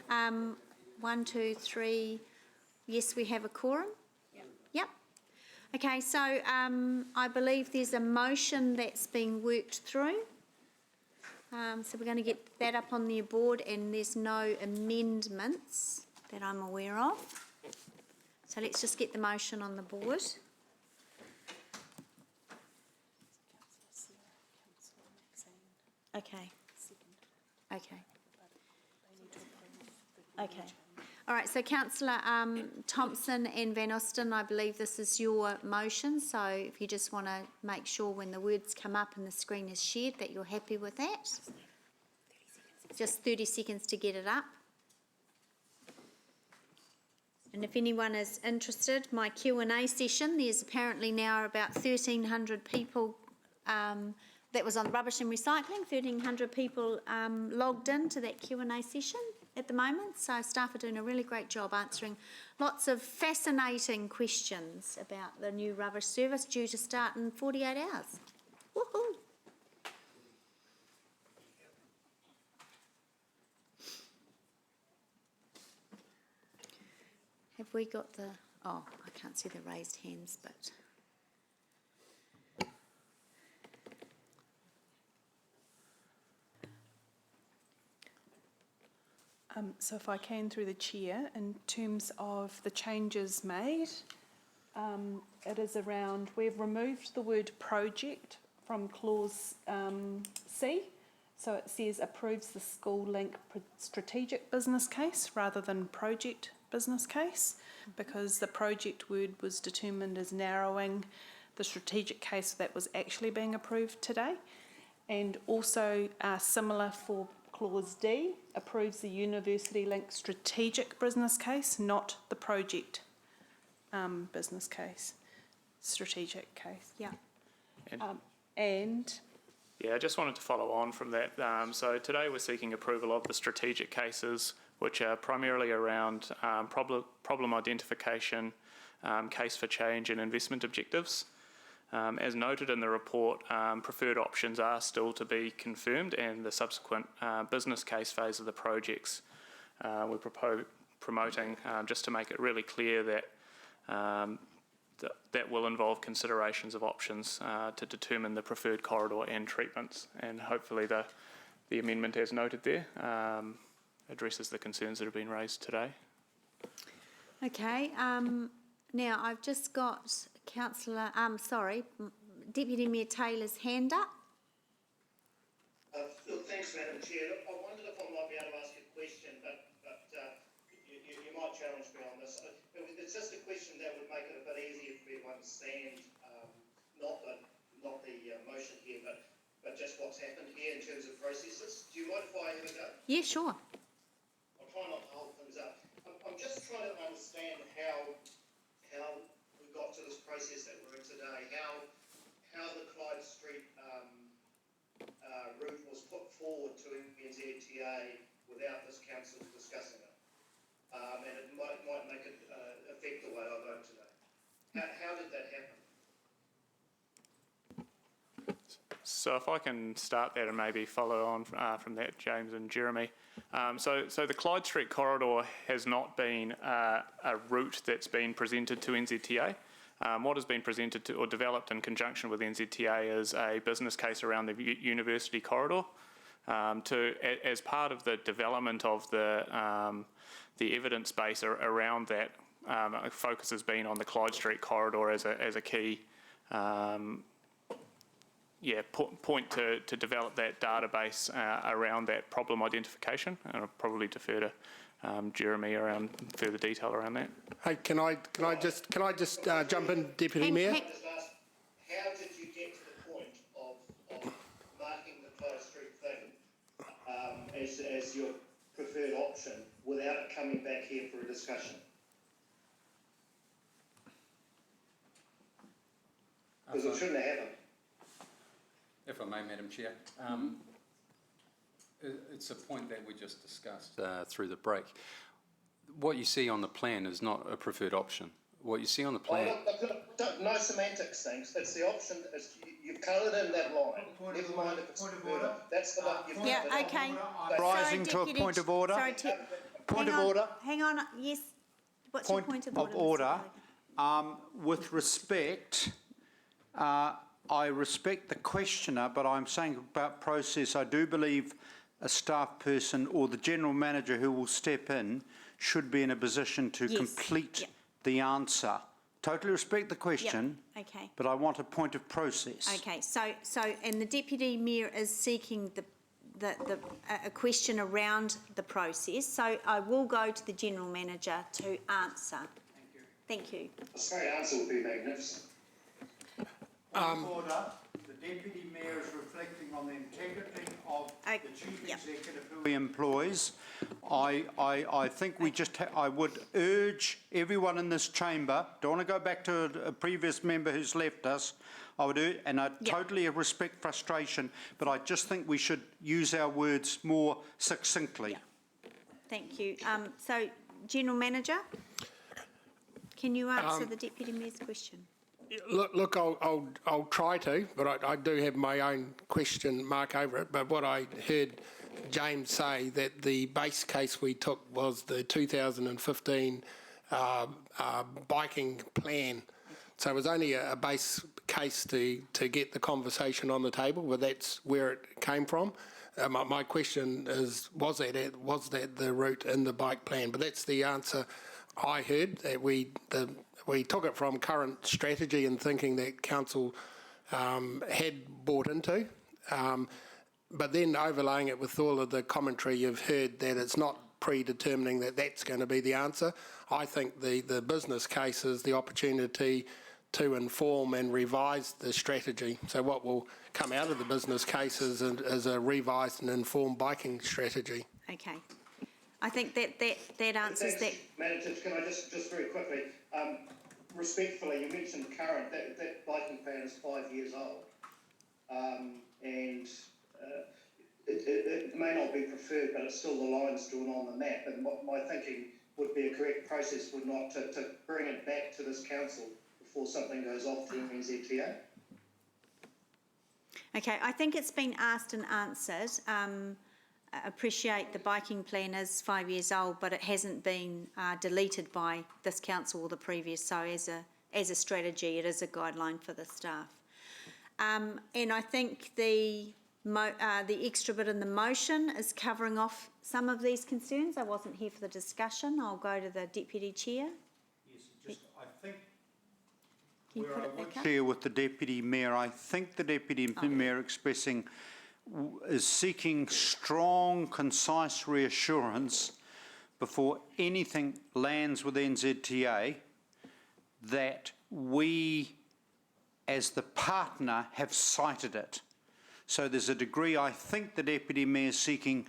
1, 2, 3. Yes, we have a quorum. Yep. Okay, so I believe there's a motion that's being worked through. So we're going to get that up on the board, and there's no amendments that I'm aware of. So let's just get the motion on the board. Okay. Okay. Okay. All right, so Councillor Thompson and Van Osten, I believe this is your motion, so if you just want to make sure when the words come up and the screen is shared that you're happy with that. Just 30 seconds to get it up. And if anyone is interested, my Q&A session, there's apparently now about 1,300 people, that was on rubbish and recycling, 1,300 people logged into that Q&A session at the moment. So staff are doing a really great job answering lots of fascinating questions about the new rubbish service due to start in 48 hours. Woohoo! Have we got the, oh, I can't see the raised hands, but. So if I can, through the chair, in terms of the changes made, it is around, we've removed the word project from clause C. So it says approves the school link strategic business case rather than project business case, because the project word was determined as narrowing the strategic case that was actually being approved today. And also similar for Clause D, approves the University Link strategic business case, not the project business case, strategic case. Yeah. And yeah, I just wanted to follow on from that. So today we're seeking approval of the strategic cases, which are primarily around problem identification, case for change and investment objectives. As noted in the report, preferred options are still to be confirmed, and the subsequent business case phase of the projects we're promoting, just to make it really clear that that will involve considerations of options to determine the preferred corridor and treatments. And hopefully the amendment, as noted there, addresses the concerns that have been raised today. Okay. Now I've just got Councillor, Deputy Mayor Taylor's hand up. Look, thanks, Madam Chair. Look, I wondered if I might be able to ask a question, but you might challenge me on this. It's just a question that would make it a bit easier for me to understand, not the motion here, but just what's happened here in terms of processes. Do you mind if I have a go? Yeah, sure. I'll try not to hold things up. I'm just trying to understand how we got to this process that we're in today, how the Clyde Street route was put forward to NZTA without this council discussing it. And it might make it affect the way I vote today. How did that happen? So if I can start that and maybe follow on from that, James and Jeremy. So the Clyde Street corridor has not been a route that's been presented to NZTA. What has been presented to or developed in conjunction with NZTA is a business case around the university corridor. As part of the development of the evidence base around that, focus has been on the Clyde Street corridor as a key point to develop that database around that problem identification. And I'll probably defer to Jeremy around further detail around that. Hey, can I just jump in, Deputy Mayor? How did you get to the point of marking the Clyde Street thing as your preferred option without it coming back here for a discussion? Because it shouldn't have happened. If I may, Madam Chair. It's a point that we just discussed through the break. What you see on the plan is not a preferred option. what you see on the plan. No semantics, thanks. It's the option, you've coloured in that line. Never mind if it's further. That's the one you've. Yeah, okay. Rising to a Deputy- point of order. Sorry, Point of order. Hang on, yes. What's your point of order? With respect, I respect the questioner, but I'm saying about process, I do believe a staff person or the general manager who will step in should be in a position to complete the answer. Totally respect the question, Okay. but I want a point of process. Okay, so, and the Deputy Mayor is seeking a question around the process, so I will go to the General Manager to answer. Thank you. A straight answer would be magnificent. Order. The Deputy Mayor is reflecting on the integrity of the Chief Executive who he employs. I think we just, I would urge everyone in this chamber, don't want to go back to a previous member who's left us, I would urge, and I totally respect frustration, but I just think we should use our words more succinctly. Thank you. So, General Manager, can you answer the Deputy Mayor's question? Look, I'll try to, but I do have my own question mark over it. But what I heard James say, that the base case we took was the 2015 biking plan. So it was only a base case to get the conversation on the table, but that's where it came from. My question is, was that the route in the bike plan? But that's the answer I heard, that we took it from current strategy and thinking that council had bought into, but then overlaying it with all of the commentary you've heard that it's not predetermining that that's going to be the answer. I think the business case is the opportunity to inform and revise the strategy. So what will come out of the business case is a revised and informed biking strategy. Okay. I think that answers that. Manager, can I just very quickly, respectfully, you mentioned current, that biking plan is 5 years old. And it may not be preferred, but it's still the lines drawn on the map. And my thinking would be a correct process would not to bring it back to this council before something goes off to NZTA. Okay, I think it's been asked and answered. Appreciate the biking plan is 5 years old, but it hasn't been deleted by this council or the previous. So as a strategy, it is a guideline for the staff. And I think the extra bit in the motion is covering off some of these concerns. I wasn't here for the discussion. I'll go to the Deputy Chair. Yes, just I think Can you where put I it back would up? share with the Deputy Mayor, I think the Deputy Mayor expressing is seeking strong, concise reassurance before anything lands with NZTA that we, as the partner, have cited it. So there's a degree, I think the Deputy Mayor is seeking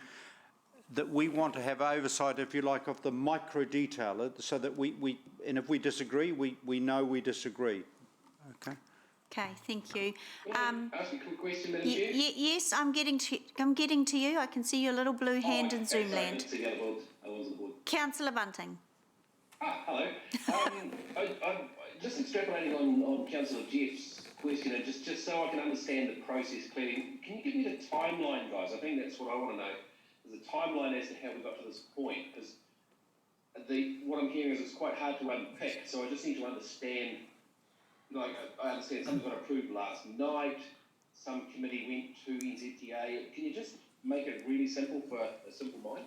that we want to have oversight, if you like, of the micro detail, so that and if we disagree, we know we disagree. Okay. Okay, thank you. Ask a quick question, Madam Chair? Yes, I'm getting to you. I can see your little blue hand in Zoom land. I wasn't bored. Councillor Bunting. Hello. I'm just extrapolating on Councillor Jeff's question, and just so I can understand the process clearly. Can you give me the timeline, guys? I think that's what I want to know. Is the timeline as to how we got to this point? Because what I'm hearing is it's quite hard to unpick. So I just need to understand. Like, I understand something got approved last night, some committee went to NZTA. Can you just make it really simple for a simple mind?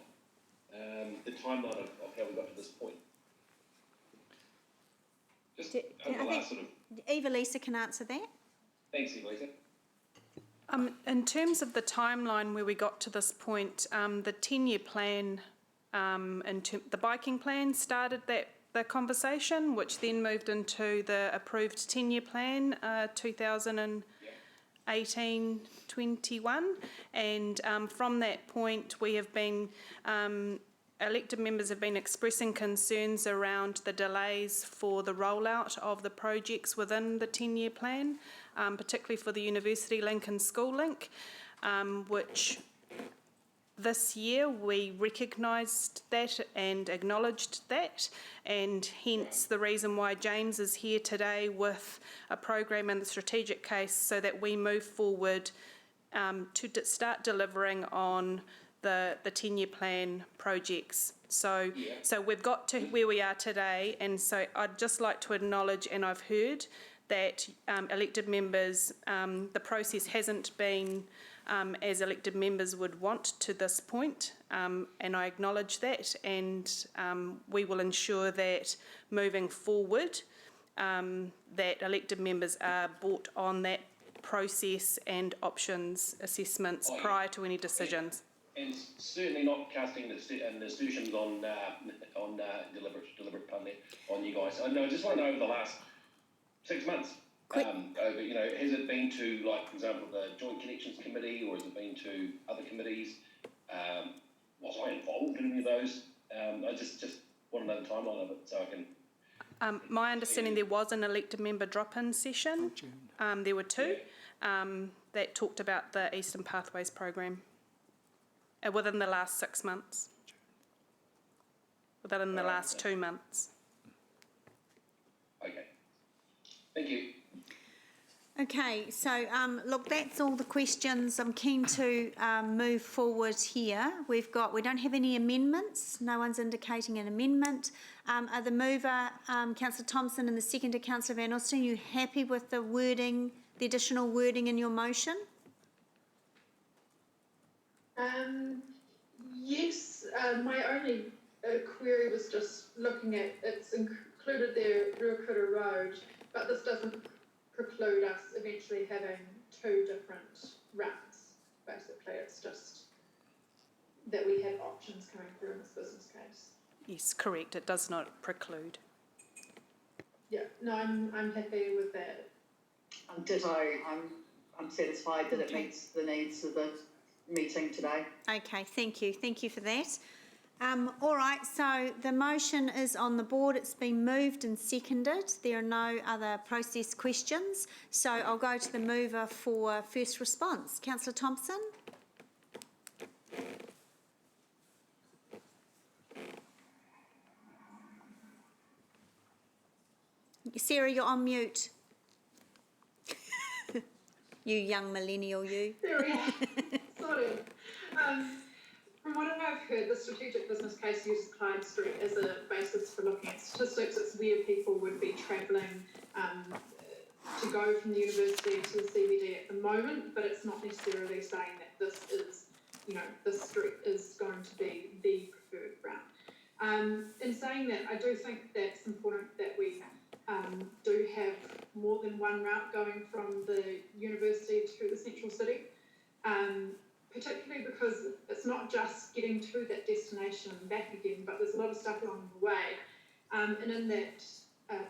The timeline of how we got to this point. Just over the last sort of... Eva-Lisa can answer that. Thanks, Eva-Lisa. In terms of the timeline where we got to this point, the 10-year plan, the biking plan started the conversation, which then moved into the approved 10-year plan, 2018-21, and from that point we have been, elected members have been expressing concerns around the delays for the rollout of the projects within the 10-year plan, particularly for the University Link and School Link, which this year we recognised that and acknowledged that, and hence the reason why James is here today with a program in the strategic case so that we move forward to start delivering on the 10-year plan projects. So we've got to where we are today, and so I'd just like to acknowledge, and I've heard that elected members, the process hasn't been as elected members would want to this point, and I acknowledge that, and we will ensure that moving forward that elected members are brought on that process and options assessments prior to any decisions. And certainly not casting assertions on deliberate pun there on you guys. I just want to know over the last 6 months, over, you know, has it been to, like, for example, the Joint Connections Committee, or has it been to other committees? Was I involved in any of those? I just want to know the timeline of it so I can... My understanding, there was an elected member drop-in session. There were two that talked about the Eastern Pathways program within the last 6 months, within the last 2 months. Okay. Thank you. Okay, so look, that's all the questions. I'm keen to move forward here. We don't have any amendments. No one's indicating an amendment. Are the mover, Councillor Thompson, and the seconder, Councillor Van Osten, are you happy with the wording, the additional wording in your motion? Yes, my only query was just looking at, it's included there Ruakura Road, but this doesn't preclude us eventually having 2 different routes. Basically, it's just that we have options coming through in this business case. Yes, correct. It does not preclude. Yeah, no, I'm happy with that. Ditto. I'm satisfied that it meets the needs of the meeting today. Okay, thank you. Thank you for that. All right, so the motion is on the board. It's been moved and seconded. There are no other process questions. So I'll go to the mover for first response. Councillor Thompson? Sarah, you're on mute. You young millennial, you. Sorry. From what I've heard, the strategic business case uses Clyde Street as a basis for looking at statistics. It's where people would be travelling to go from the university to the CBD at the moment, but it's not necessarily saying that this is, you know, this street is going to be the preferred route. In saying that, I do think that it's important that we do have more than one route going from the university to the central city. Particularly because it's not just getting to that destination and back again, but there's a lot of stuff along the way. And in that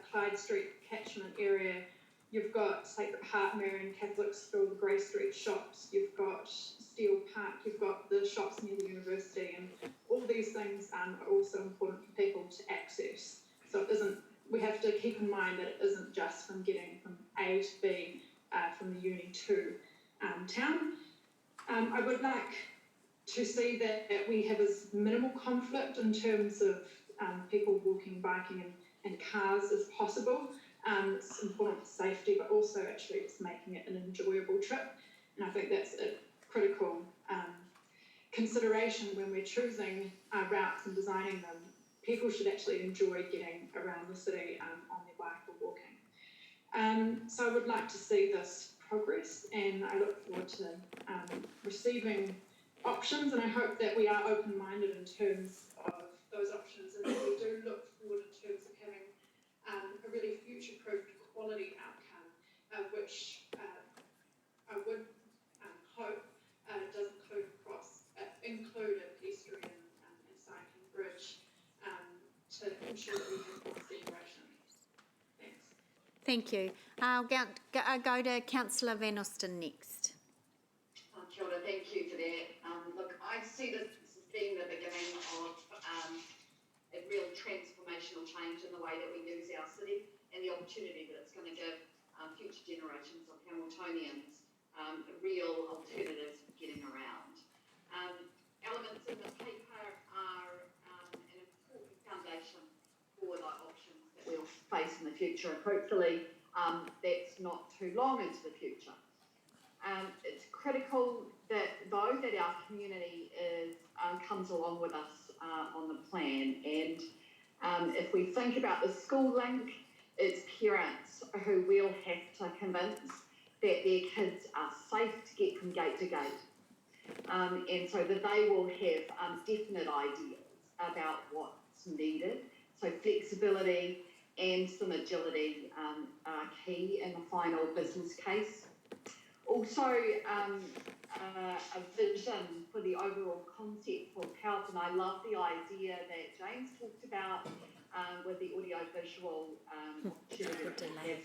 Clyde Street catchment area, you've got Sacred Heart Marian Catholic School, the Grey Street shops, you've got Steel Park, you've got the shops near the university, and all these things are also important for people to access. So it isn't, we have to keep in mind that it isn't just from getting from A to B from the uni to town. I would like to see that we have as minimal conflict in terms of people walking, biking and cars as possible. It's important for safety, but also actually it's making it an enjoyable trip. And I think that's a critical consideration when we're choosing routes and designing them. People should actually enjoy getting around the city on their bike or walking. So I would like to see this progress, and I look forward to receiving options, and I hope that we are open-minded in terms of those options, and that we do look forward in terms of having a really future-proofed quality outcome, which I would hope does include a pedestrian and cycling bridge to ensure that we have more separation. Thanks. Thank you. I'll go to Councillor Van Osten next. Kia ora, thank you for that. Look, I see this as being the beginning of a real transformational change in the way that we use our city and the opportunity that it's going to give future generations of Hamiltonians a real alternative for getting around. Our elements in the paper are an important foundation for the options that we'll face in the future, and hopefully that's not too long into the future. It's critical that our community comes along with us on the plan, and if we think about the school link, it's parents who we'll have to convince that their kids are safe to get from gate to gate, and so that they will have definite ideas about what's needed. So flexibility and some agility are key in the final business case. Also, a vision for the overall concept for health, and I love the idea that James talked about with the audio-visual opportunity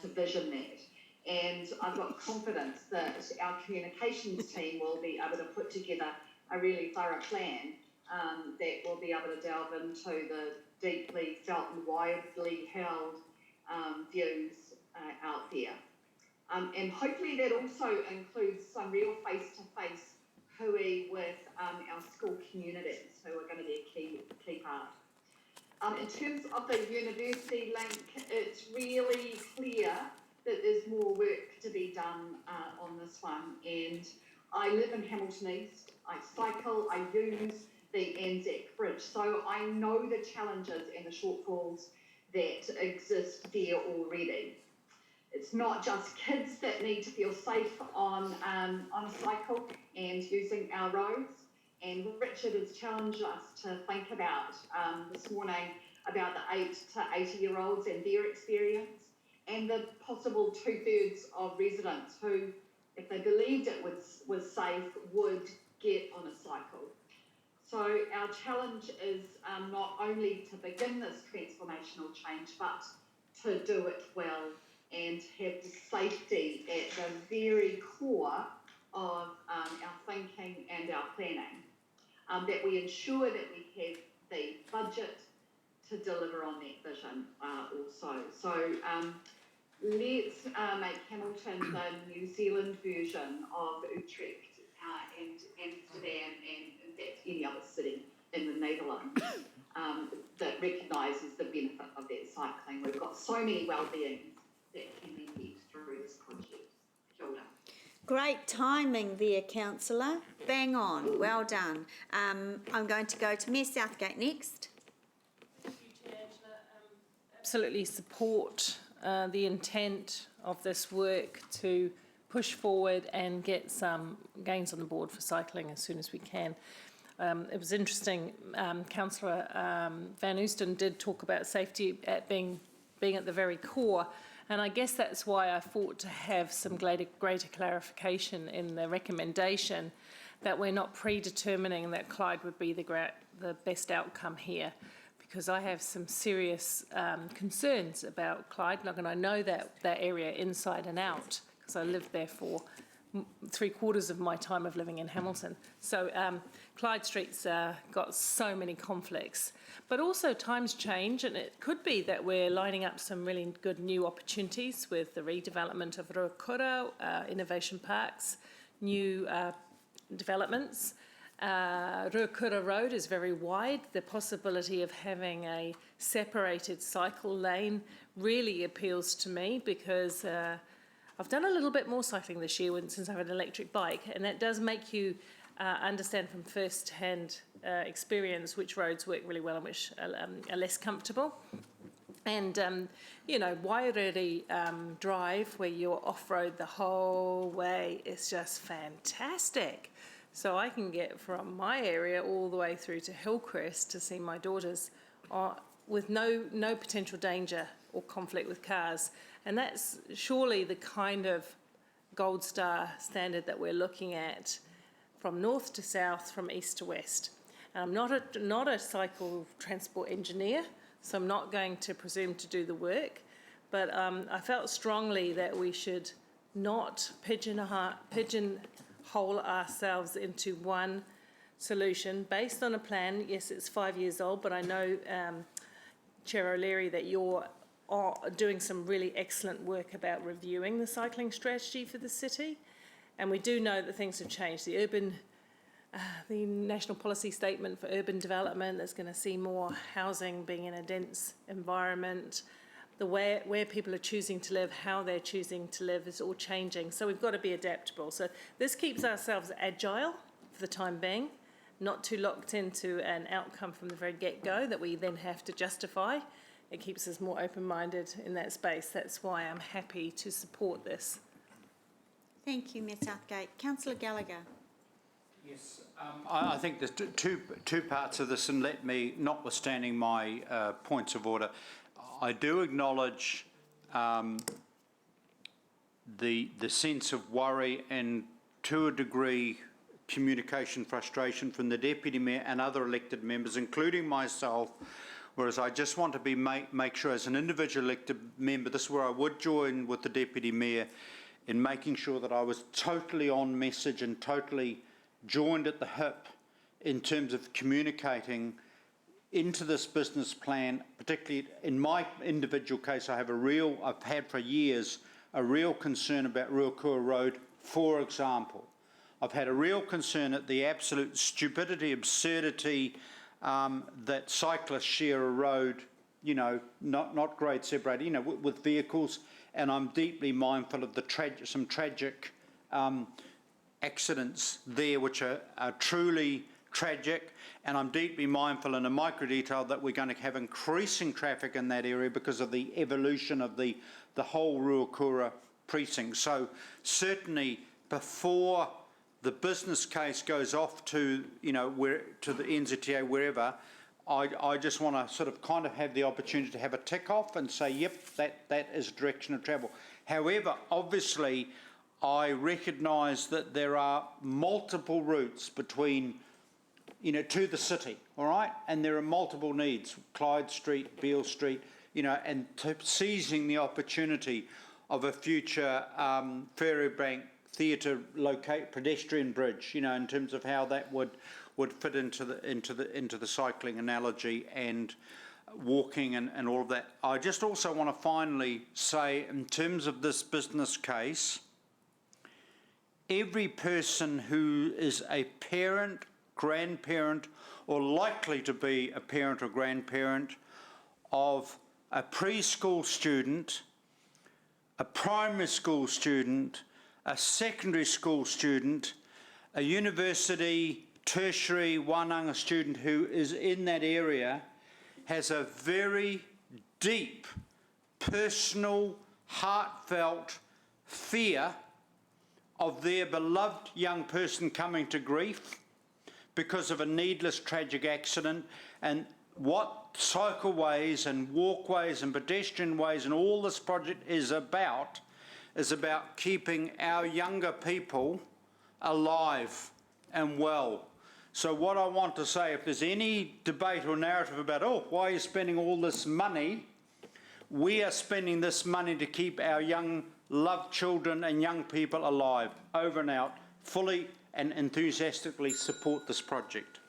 to vision that. And I've got confidence that our communications team will be able to put together a really thorough plan that will be able to delve into the deeply felt and widely held views out there. And hopefully that also includes some real face-to-face hui with our school communities, who are going to be a key part. In terms of the university link, it's really clear that there's more work to be done on this one. And I live in Hamilton East, I cycle, I use the Anzac Bridge, so I know the challenges and the shortfalls that exist there already. It's not just kids that need to feel safe on a cycle and using our roads. And Richard has challenged us to think about this morning about the 8 to 80-year-olds and their experience, and the possible 2/3 of residents who, if they believed it was safe, would get on a cycle. So our challenge is not only to begin this transformational change, but to do it well and have safety at the very core of our thinking and our planning, that we ensure that we have the budget to deliver on that vision also. So let's make Hamilton the New Zealand version of Utrecht and Amsterdam and in fact any other city in the Netherlands that recognises the benefit of that cycling. We've got so many well-beings that can be met through this project. Kia ora. Great timing there, Councillor. Bang on. Well done. I'm going to go to Mayor Southgate next. Thank you, Chair Angela. Absolutely support the intent of this work to push forward and get some gains on the board for cycling as soon as we can. It was interesting, Councillor Van Oosten did talk about safety at being at the very core, and I guess that's why I fought to have some greater clarification in the recommendation that we're not predetermining that Clyde would be the best outcome here, because I have some serious concerns about Clyde, and I know that area inside and out, because I lived there for 3/4 of my time of living in Hamilton. So Clyde Street's got so many conflicts, but also times change, and it could be that we're lining up some really good new opportunities with the redevelopment of Ruakura, innovation parks, new developments. Ruakura Road is very wide. The possibility of having a separated cycle lane really appeals to me, because I've done a little bit more cycling this year since I have an electric bike, and that does make you understand from first-hand experience which roads work really well and which are less comfortable. And, you know, Wairere Drive, where you're off-road the whole way, is just fantastic. So I can get from my area all the way through to Hillcrest to see my daughters with no potential danger or conflict with cars. And that's surely the kind of gold star standard that we're looking at from north to south, from east to west. I'm not a cycle transport engineer, so I'm not going to presume to do the work, but I felt strongly that we should not pigeonhole ourselves into one solution based on a plan. Yes, it's 5 years old, but I know, Chair O'Leary, that you're doing some really excellent work about reviewing the cycling strategy for the city. And we do know that things have changed. The urban the National Policy Statement for Urban Development that's going to see more housing being in a dense environment. The where people are choosing to live, how they're choosing to live is all changing. So we've got to be adaptable. So this keeps ourselves agile for the time being, not too locked into an outcome from the very get-go that we then have to justify. It keeps us more open-minded in that space. That's why I'm happy to support this. Thank you, Ms Southgate. Councillor Gallagher. Yes, I think there's two parts of this, and let me, notwithstanding my points of order, I do acknowledge the sense of worry and, to a degree, communication frustration from the Deputy Mayor and other elected members, including myself, whereas I just want to make sure as an individual elected member, this is where I would join with the Deputy Mayor in making sure that I was totally on message and totally joined at the hip in terms of communicating into this business plan, particularly in my individual case. I've had for years a real concern about Ruakura Road, for example. I've had a real concern at the absolute stupidity, absurdity that cyclists share a road, you know, not grade separated, you know, with vehicles, and I'm deeply mindful of some tragic accidents there which are truly tragic, and I'm deeply mindful in a micro detail that we're going to have increasing traffic in that area because of the evolution of the whole Ruakura precinct. So certainly before the business case goes off to, you know, to the NZTA, wherever, I just want to sort of kind of have the opportunity to have a tick off and say, yep, that is direction of travel. However, obviously, I recognise that there are multiple routes between, you know, to the city, all right? And there are multiple needs, Clyde Street, Beale Street, you know, and seizing the opportunity of a future Ferrybank Theatre pedestrian bridge, you know, in terms of how that would fit into the cycling analogy and walking and all of that. I just also want to finally say, in terms of this business case, every person who is a parent, grandparent, or likely to be a parent or grandparent of a preschool student, a primary school student, a secondary school student, a university, tertiary, Wānanga student who is in that area has a very deep, personal, heartfelt fear of their beloved young person coming to grief because of a needless tragic accident, and what cycleways and walkways and pedestrian ways and all this project is about keeping our younger people alive and well. So what I want to say, if there's any debate or narrative about, oh, why are you spending all this money? We are spending this money to keep our young, loved children and young people alive, over and out, fully and enthusiastically support this project.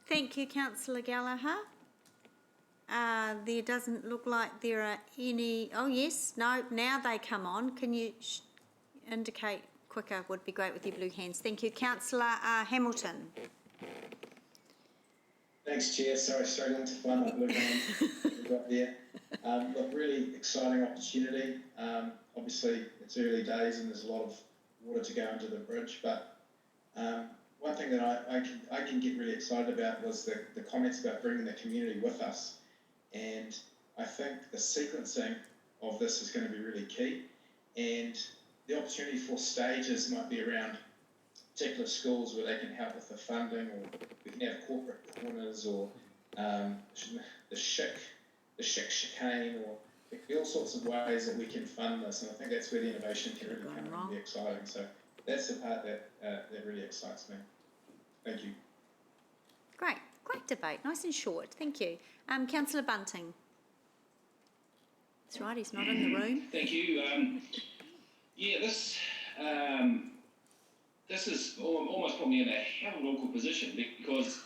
Thank you, Councillor Gallagher. There doesn't look like there are any... Oh, yes. No, now they come on. Can you indicate quicker? Would be great with your blue hands. Thank you. Councillor Hamilton. Thanks, Chair. Sorry, struggling to find my blue hand we've got there. Look, really exciting opportunity. Obviously, it's early days and there's a lot of water to go under the bridge, but one thing that I can get really excited about was the comments about bringing the community with us. And I think the sequencing of this is going to be really key. And the opportunity for stages might be around particular schools where they can help with the funding, or we can have corporate corners, or the chicane, or there can be all sorts of ways that we can fund this. And I think that's where the innovation can really come and be exciting. So that's the part that really excites me. Thank you. Great debate. Nice and short. Thank you. Councillor Bunting. That's right, he's not in the room. Thank you. Yeah, this is almost put me in a hell of an awkward position, because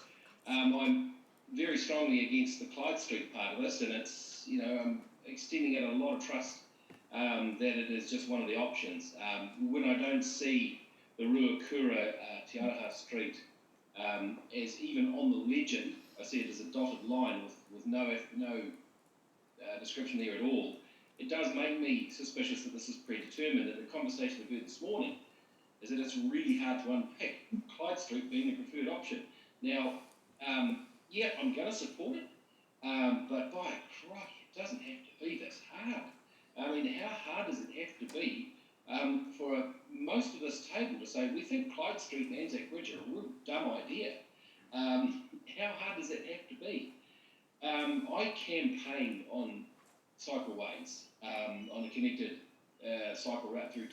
I'm very strongly against the Clyde Street part of this, and it's, you know, I'm extending out a lot of trust that it is just one of the options. When I don't see the Ruakura Te Araha Street as even on the legend, I see it as a dotted line with no description there at all. It does make me suspicious that this is predetermined, and the conversation we've heard this morning is that it's really hard to unpick, Clyde Street being the preferred option. Now, yeah, I'm going to support it, but by crikey, it doesn't have to be this hard. I mean, how hard does it have to be for most of this table to say, we think Clyde Street and Anzac Bridge are a real dumb idea? How hard does it have to be? I campaign on cycleways, on a connected cycle route through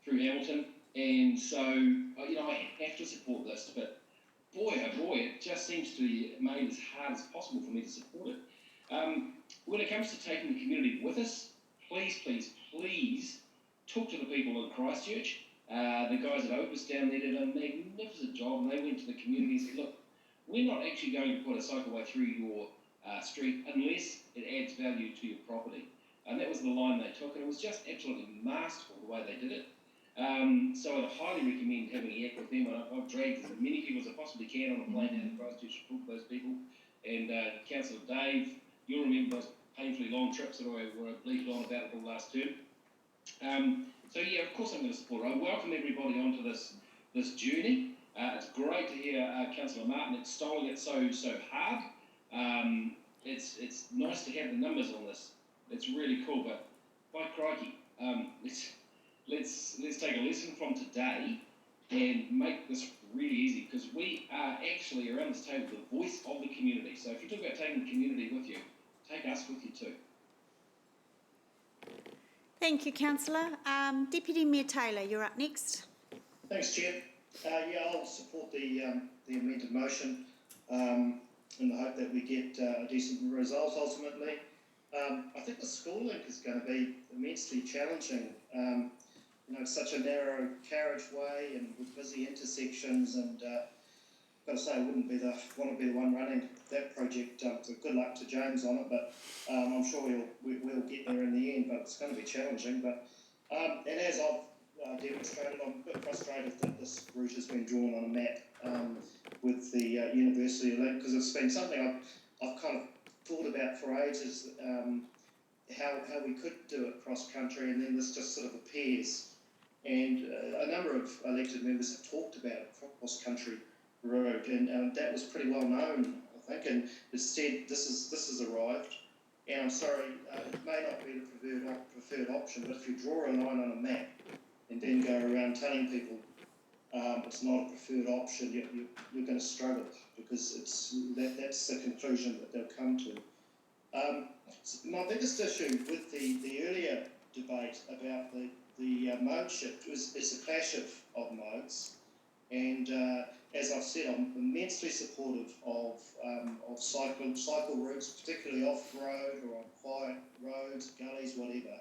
Hamilton, and so I have to support this. But boy, oh boy, it just seems to be made as hard as possible for me to support it. When it comes to taking the community with us, please, please, please talk to the people in Christchurch. The guys at Opus down there did a magnificent job, and they went to the community and said, look, we're not actually going to put a cycleway through your street unless it adds value to your property. And that was the line they took, and it was just absolutely masterful the way they did it. So I'd highly recommend having a yak with them. I've dragged as many people as I possibly can on a plane down to Christchurch to talk to those people. And Councillor Dave, you'll remember those painfully long trips that I were bleated on about it all last term. So yeah, of course I'm going to support it. I welcome everybody onto this journey. It's great to hear Councillor Martin extolling it so hard. It's nice to have the numbers on this. It's really cool, but by crikey, let's take a lesson from today and make this really easy, because we are actually around this table the voice of the community. So if you talk about taking the community with you, take us with you too. Thank you, Councillor. Deputy Mayor Taylor, you're up next. Thanks, Chair. Yeah, I'll support the amended motion in the hope that we get a decent result ultimately. I think the school link is going to be immensely challenging. It's such a narrow carriageway and with busy intersections, and I've got to say I want to be the one running that project. So good luck to James on it, but I'm sure we'll get there in the end. But it's going to be challenging. But and as I've demonstrated, I'm a bit frustrated that this route has been drawn on a map with the university link, because it's been something I've kind of thought about for ages, how we could do it cross country, and then this just sort of appears. And a number of elected members have talked about a cross country road, and that was pretty well known, I think, and it's said this has arrived. And I'm sorry, it may not be the preferred option, but if you draw a line on a map and then go around telling people it's not a preferred option, you're going to struggle, because that's the conclusion that they'll come to. My biggest issue with the earlier debate about the mode shift is the clash of modes, and as I've said, I'm immensely supportive of cycle routes, particularly off-road or on quiet roads, gullies, whatever,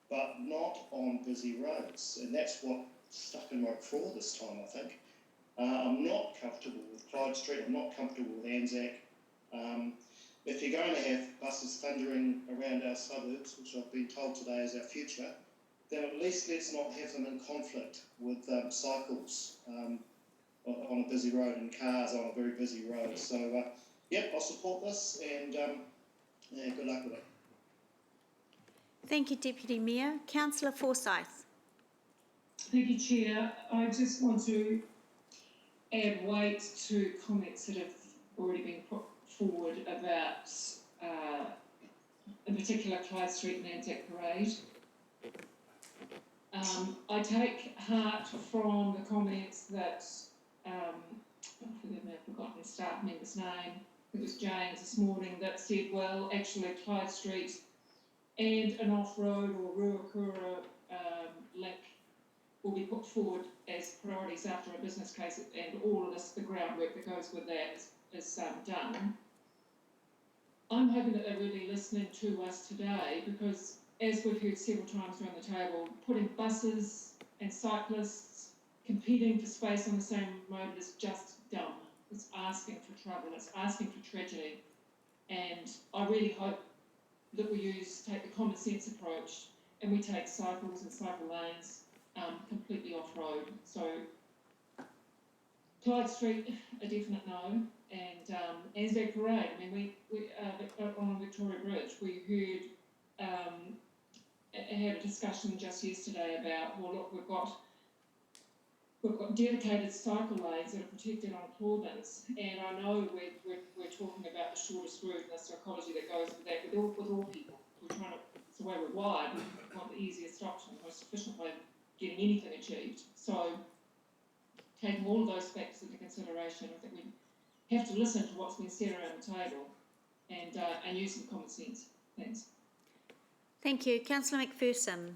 but not on busy roads, and that's what stuck in my craw this time, I think. I'm not comfortable with Clyde Street, I'm not comfortable with Anzac. If you're going to have buses thundering around our suburbs, which I've been told today is our future, then at least let's not have them in conflict with cycles on a busy road and cars on a very busy road. So, yep, I'll support this, and good luck with it. Thank you, Deputy Mayor. Councillor Forsyth. Thank you, Chair. I just want to add weight to comments that have already been put forward about, in particular, Clyde Street and Anzac Parade. I take heart from the comments that, forgive me, I've forgotten the staff member's name, it was James this morning, that said, well, actually Clyde Street and an off-road or Ruakura link will be put forward as priorities after a business case, and all of this, the groundwork that goes with that is done. I'm hoping that they're really listening to us today, because as we've heard several times around the table, putting buses and cyclists competing for space on the same road is just dumb. It's asking for trouble, it's asking for tragedy. And I really hope that we take the common sense approach, and we take cycles and cycle lanes completely off-road. So Clyde Street, a definite no, and Anzac Parade. I mean, we on Victoria Bridge, we heard had a discussion just yesterday about, well, look, we've got dedicated cycle lanes that are protected on Clawlands, and I know we're talking about the shortest route and the psychology that goes with that with all people. We're trying to, it's the way we're wired, we want the easiest option, the most efficient way of getting anything achieved. So taking all of those factors into consideration, I think we have to listen to what's been said around the table and use some common sense. Thanks. Thank you. Councillor McPherson.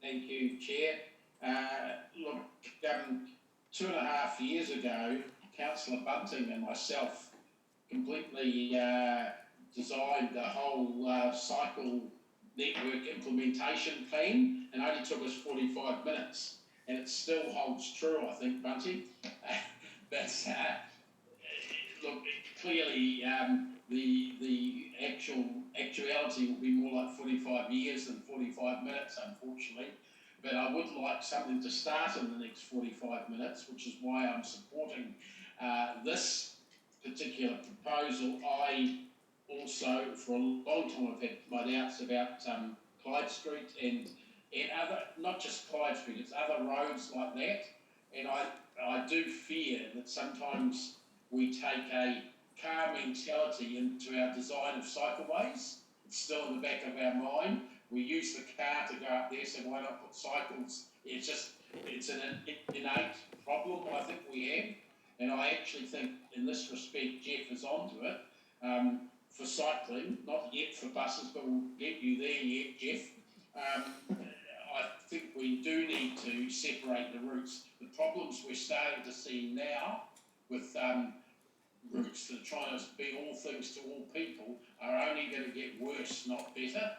Thank you, Chair. Look, 2.5 years ago, Councillor Bunting and myself completely designed the whole cycle network implementation plan, and only took us 45 minutes. And it still holds true, I think, Bunting. But look, clearly the actuality will be more like 45 years than 45 minutes, unfortunately. But I would like something to start in the next 45 minutes, which is why I'm supporting this particular proposal. I also, for a long time, have had my doubts about Clyde Street and other, not just Clyde Street, it's other roads like that. And I do fear that sometimes we take a car mentality into our design of cycleways. It's still in the back of our mind. We use the car to go up there, so why not put cycles? It's an innate problem I think we have. And I actually think in this respect, Jeff is onto it. For cycling, not yet for buses, but we'll get you there yet, Jeff. I think we do need to separate the routes. The problems we're starting to see now with routes that are trying to be all things to all people are only going to get worse, not better.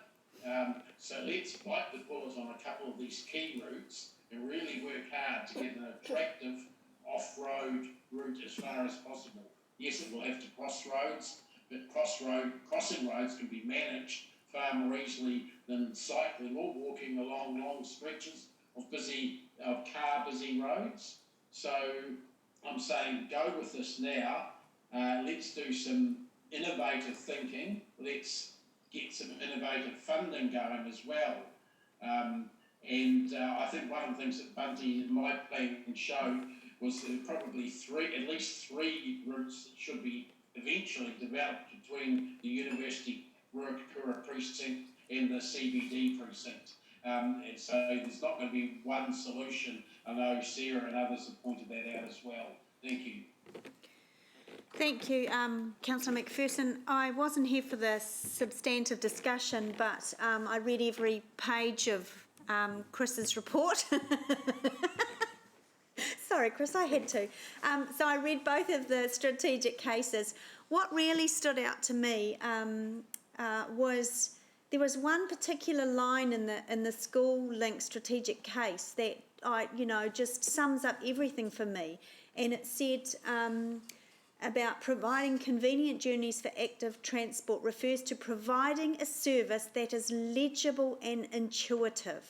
So let's bite the bullet on a couple of these key routes and really work hard to get an attractive off-road route as far as possible. Yes, it will have to cross roads, but crossing roads can be managed far more easily than cycling or walking along long stretches of car-busy roads. So I'm saying go with this now. Let's do some innovative thinking. Let's get some innovative funding going as well. I think one of the things that Bunty in my plan showed was that probably at least three routes that should be eventually developed between the University Ruakura precinct and the CBD precinct. And so there's not going to be one solution. I know Sarah and others have pointed that out as well. Thank you. Thank you, Councillor McPherson. I wasn't here for the substantive discussion, but I read every page of Chris's report. Sorry, Chris, I had to. So I read both of the strategic cases. What really stood out to me was there was one particular line in the school link strategic case that just sums up everything for me, and it said about providing convenient journeys for active transport refers to providing a service that is legible and intuitive,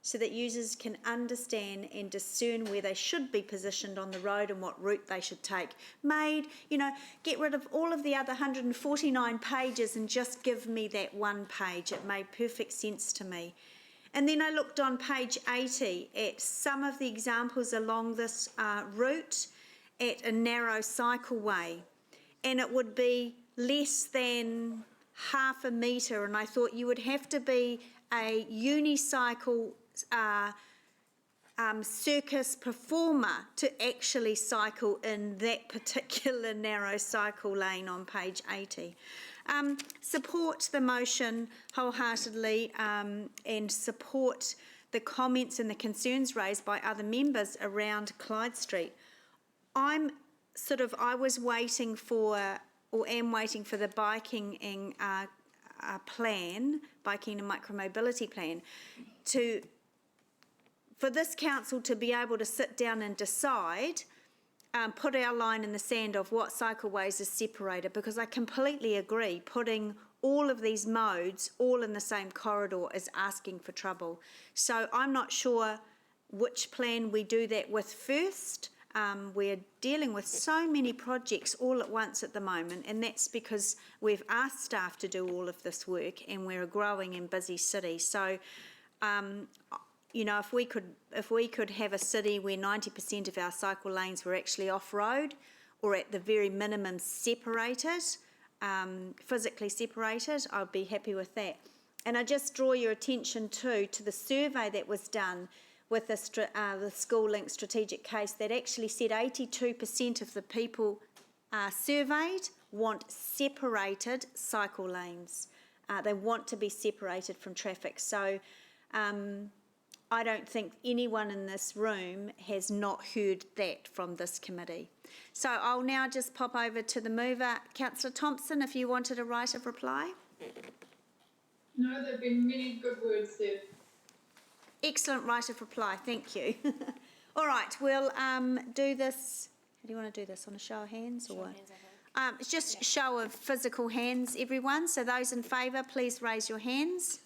so that users can understand and discern where they should be positioned on the road and what route they should take. Get rid of all of the other 149 pages and just give me that one page. It made perfect sense to me. And then I looked on page 80 at some of the examples along this route at a narrow cycleway, and it would be less than half a metre, and I thought you would have to be a unicycle circus performer to actually cycle in that particular narrow cycle lane on page 80. Support the motion wholeheartedly and support the comments and the concerns raised by other members around Clyde Street. I was waiting for, or am waiting for, the biking and biking and micromobility plan for this council to be able to sit down and decide, put our line in the sand of what cycleways is separated, because I completely agree, putting all of these modes, all in the same corridor, is asking for trouble. So I'm not sure which plan we do that with first. We're dealing with so many projects all at once at the moment, and that's because we've asked staff to do all of this work, and we're a growing and busy city. So, you know, if we could have a city where 90% of our cycle lanes were actually off-road, or at the very minimum separated, physically separated, I'd be happy with that. And I just draw your attention to the survey that was done with the School Link strategic case that actually said 82% of the people surveyed want separated cycle lanes. They want to be separated from traffic. So I don't think anyone in this room has not heard that from this committee. So I'll now just pop over to the mover. Councillor Thompson, if you wanted a right of reply. No, there have been many good words there. Excellent right of reply, thank you. All right, we'll do this. How do you want to do this, on a show of hands or? It's just show of physical hands, everyone. So those in favour, please raise your hands.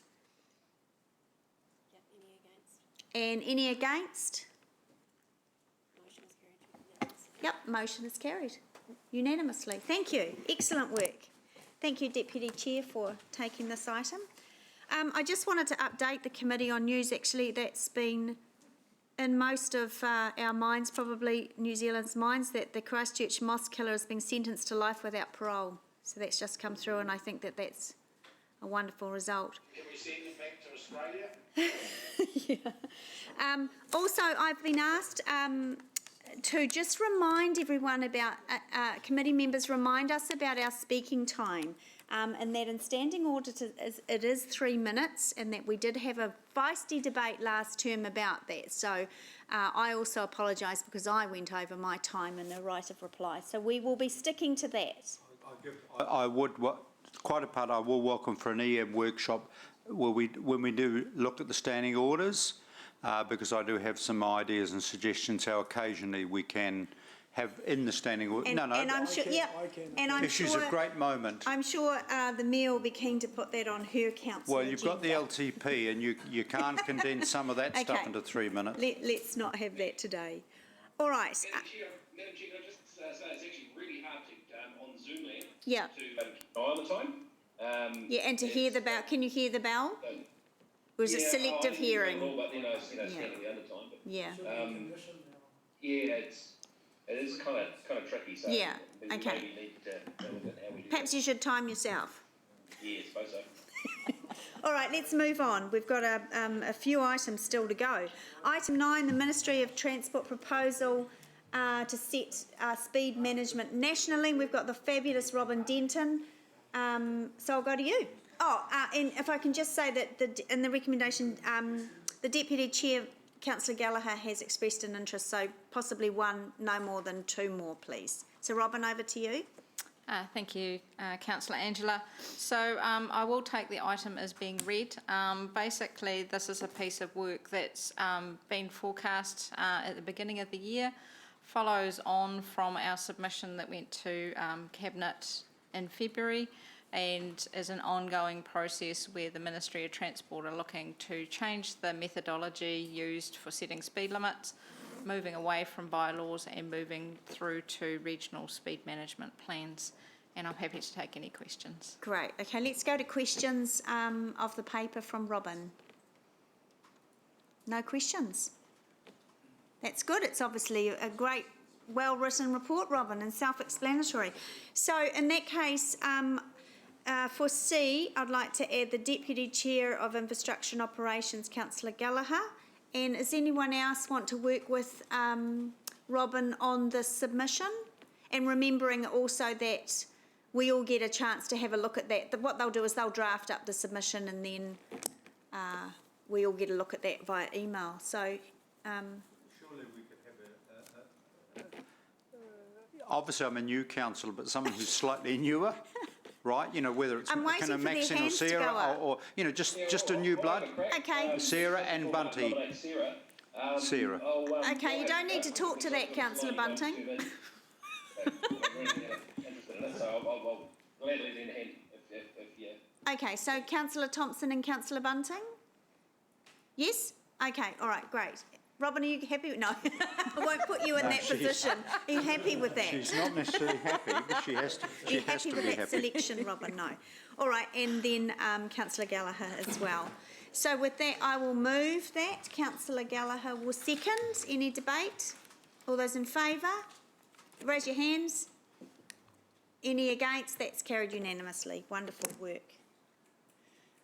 And any against? Yep, motion is carried unanimously. Thank you. Excellent work. Thank you, Deputy Chair, for taking this item. I just wanted to update the committee on news, actually, that's been in most of our minds, probably New Zealand's minds, that the Christchurch mosque killer has been sentenced to life without parole. So that's just come through, and I think that that's a wonderful result. Can we send him back to Australia? Yeah. Also, I've been asked to just remind everyone about, committee members, remind us about our speaking time. And that in standing order it is 3 minutes, and that we did have a feisty debate last term about that. So I also apologise because I went over my time in the right of reply. So we will be sticking to that. I would, quite a part I will welcome for an EM workshop when we do look at the standing orders, because I do have some ideas and suggestions how occasionally we can have in the standing order. And I'm sure, This is a great moment. I'm sure the Mayor will be keen to put that on her council Well, you've got the agenda. LTP, and you can't condense some of that stuff Okay. into 3 minutes. Let's not have that today. All right. Madam Chair, can I just say it's actually really hard to, on Zoom land, Yeah. to keep an eye on the time. Yeah, and to hear the bell. Can you hear the bell? Or is it selective hearing? But then I was standing the other time. But, Yeah. It is kind of tricky. So Yeah, we okay. maybe need to look at how we do Perhaps you should time yourself. that. Yeah, I suppose so. All right, let's move on. We've got a few items still to go. Item 9, the Ministry of Transport proposal to set speed management nationally. We've got the fabulous Robin Denton. So I'll go to you. And if I can just say that in the recommendation, the Deputy Chair, Councillor Gallagher, has expressed an interest, so possibly one, no more than 2 more, please. So Robin, over to you. Thank you, Councillor Angela. So I will take the item as being read. Basically, this is a piece of work that's been forecast at the beginning of the year, follows on from our submission that went to Cabinet in February, and is an ongoing process where the Ministry of Transport are looking to change the methodology used for setting speed limits, moving away from bylaws and moving through to regional speed management plans. And I'm happy to take any questions. Great. Okay, let's go to questions of the paper from Robin. No questions? That's good. It's obviously a great, well-written report, Robin, and self-explanatory. So in that case, for C, I'd like to add the Deputy Chair of Infrastructure and Operations, Councillor Gallagher. And does anyone else want to work with Robin on this submission? And remembering also that we all get a chance to have a look at that. What they'll do is they'll draft up the submission, and then we all get a look at that via email. So. Surely we could have obviously, I'm a new councillor, but someone who's slightly newer. Right, you know, whether it's I'm waiting for their Maxine or hands to go Sarah, up. or you know, just a new blood. Okay. Sarah and Bunty. Sarah. Okay, you don't need to talk to that, Councillor Bunting. So I'll gladly lend a hand if you Okay, so councillor Thompson and councillor Bunting? Yes? Okay, all right, great. Robin, are you happy? No, I won't put you in that position. Are you happy with that? She's not necessarily happy, but she has to, Are you happy with that selection, Robin? No. All right, and then councillor Gallagher as well. So with that, I will move that. Councillor Gallagher will second. Any debate? All those in favour? Raise your hands. Any against? That's carried unanimously. Wonderful work.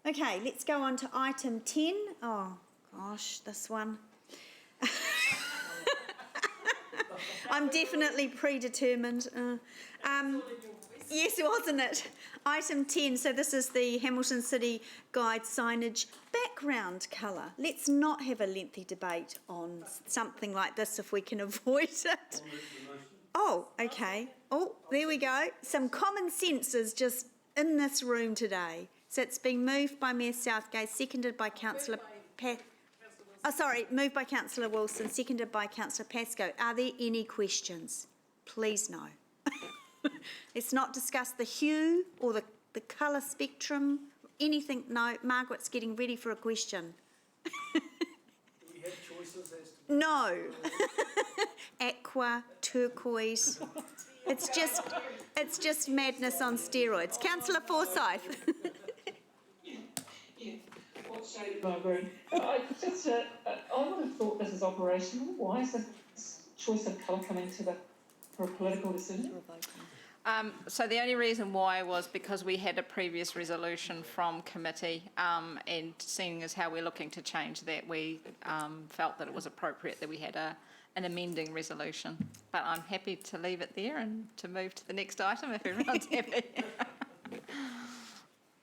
Okay, let's go on to item 10. Oh, gosh, this one. I'm definitely predetermined. Yes, wasn't it? Item 10, so this is the Hamilton City Guide signage background colour. Let's not have a lengthy debate on something like this if we can avoid it. Oh, okay. Oh, there we go. Some common sense is just in this room today. So it's been moved by Mayor Southgate, seconded by councillor moved by councillor Wilson, seconded by councillor Pascoe. Are there any questions? Please no. Let's not discuss the hue or the colour spectrum, anything. No, Margaret's getting ready for a question. Do we have choices as to... No. Aqua, turquoise. It's just madness on steroids. Councillor Forsyth. What shade of my room? I would have thought this is operational. Why is this choice of colour coming for a political decision? So the only reason why was because we had a previous resolution from committee, and seeing as how we're looking to change that, we felt that it was appropriate that we had an amending resolution. But I'm happy to leave it there and to move to the next item if everyone's happy.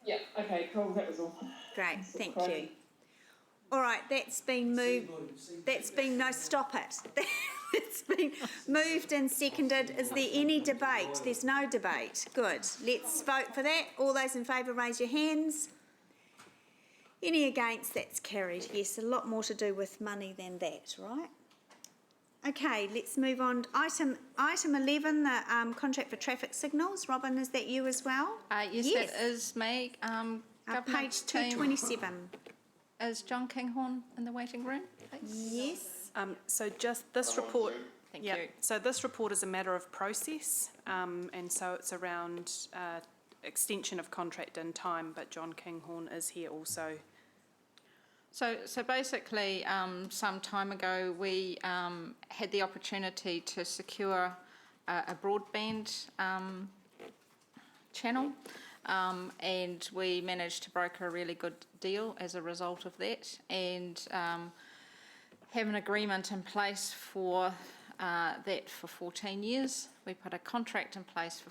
Yeah, okay, cool, that was all. Great, thank you. All right, that's been moved. No, stop it. It's been moved and seconded. Is there any debate? There's no debate. Good. Let's vote for that. All those in favour, raise your hands. Any against? That's carried. Yes, a lot more to do with money than that, right? Okay, let's move on. Item 11, the contract for traffic signals. Robin, is that you as well? Yes, that is me. Page 227. Is John Kinghorn in the waiting room, please? Yes. So just this report. Thank you. So this report is a matter of process, and so it's around extension of contract in time, but John Kinghorn is here also. So basically, some time ago, we had the opportunity to secure a broadband channel, and we managed to broker a really good deal as a result of that, and have an agreement in place for that for 14 years. We put a contract in place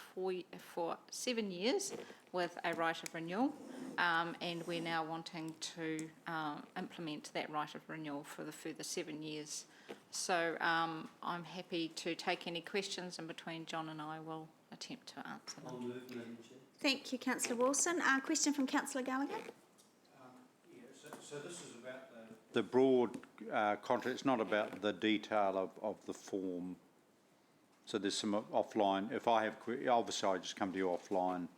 for 7 years with a right of renewal, and we're now wanting to implement that right of renewal for the further 7 years. So I'm happy to take any questions, and between John and I will attempt to answer them. Thank you, Councillor Wilson. Question from Councillor Gallagher. So this is about the broad contract. It's not about the detail of the form. So there's some offline. If I have, obviously I just come to you offline.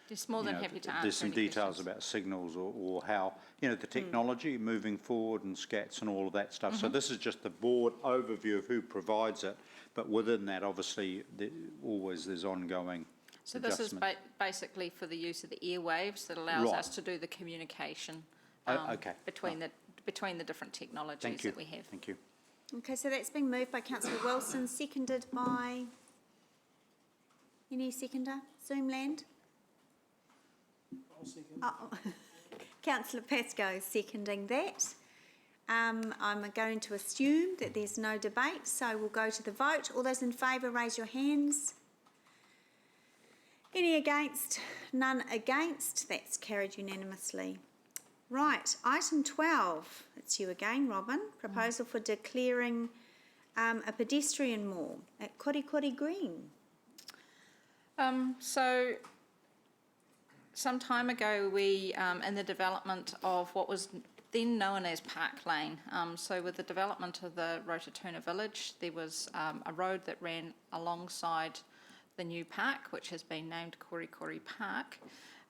Just more than happy to answer. There's some any details questions. about signals or how, the technology moving forward and SCATs and all of that stuff. So this is just the broad overview of who provides it, but within that, obviously, there's ongoing So this is adjustment. basically for the use of the airwaves that allows Right. us to do the communication Okay. between the different technologies Thank you. that we have. Thank you. Okay, so that's been moved by Councillor Wilson, seconded by... Any seconder? Zoomland? I'll second. Oh. Councillor Pascoe seconding that. I'm going to assume that there's no debate, so we'll go to the vote. All those in favour, raise your hands. Any against? None against. That's carried unanimously. Right, item 12. It's you again, Robin. Proposal for declaring a pedestrian mall at Korikori Green. So some time ago, we, in the development of what was then known as Park Lane, so with the development of the Rotatuna Village, there was a road that ran alongside the new park, which has been named Korikori Park.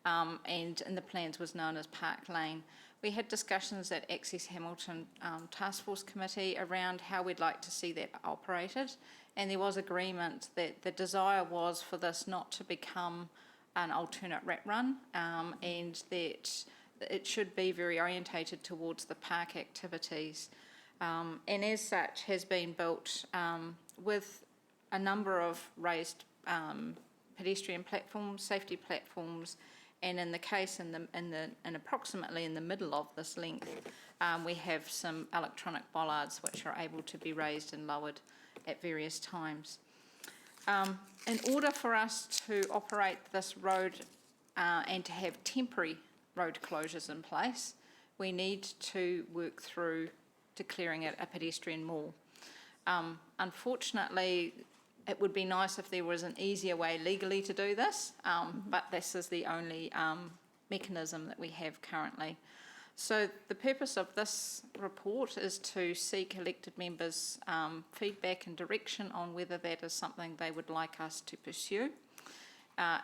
and in the plans was known as Park Lane. We had discussions at Access Hamilton Task Force Committee around how we'd like to see that operated, and there was agreement that the desire was for this not to become an alternate rat run, and that it should be very orientated towards the park activities, and as such has been built with a number of raised pedestrian platforms, safety platforms, and in the case in approximately in the middle of this length, we have some electronic bollards which are able to be raised and lowered at various times. In order for us to operate this road and to have temporary road closures in place, we need to work through declaring it a pedestrian mall. Unfortunately, it would be nice if there was an easier way legally to do this, but this is the only mechanism that we have currently. So the purpose of this report is to seek elected members' feedback and direction on whether that is something they would like us to pursue.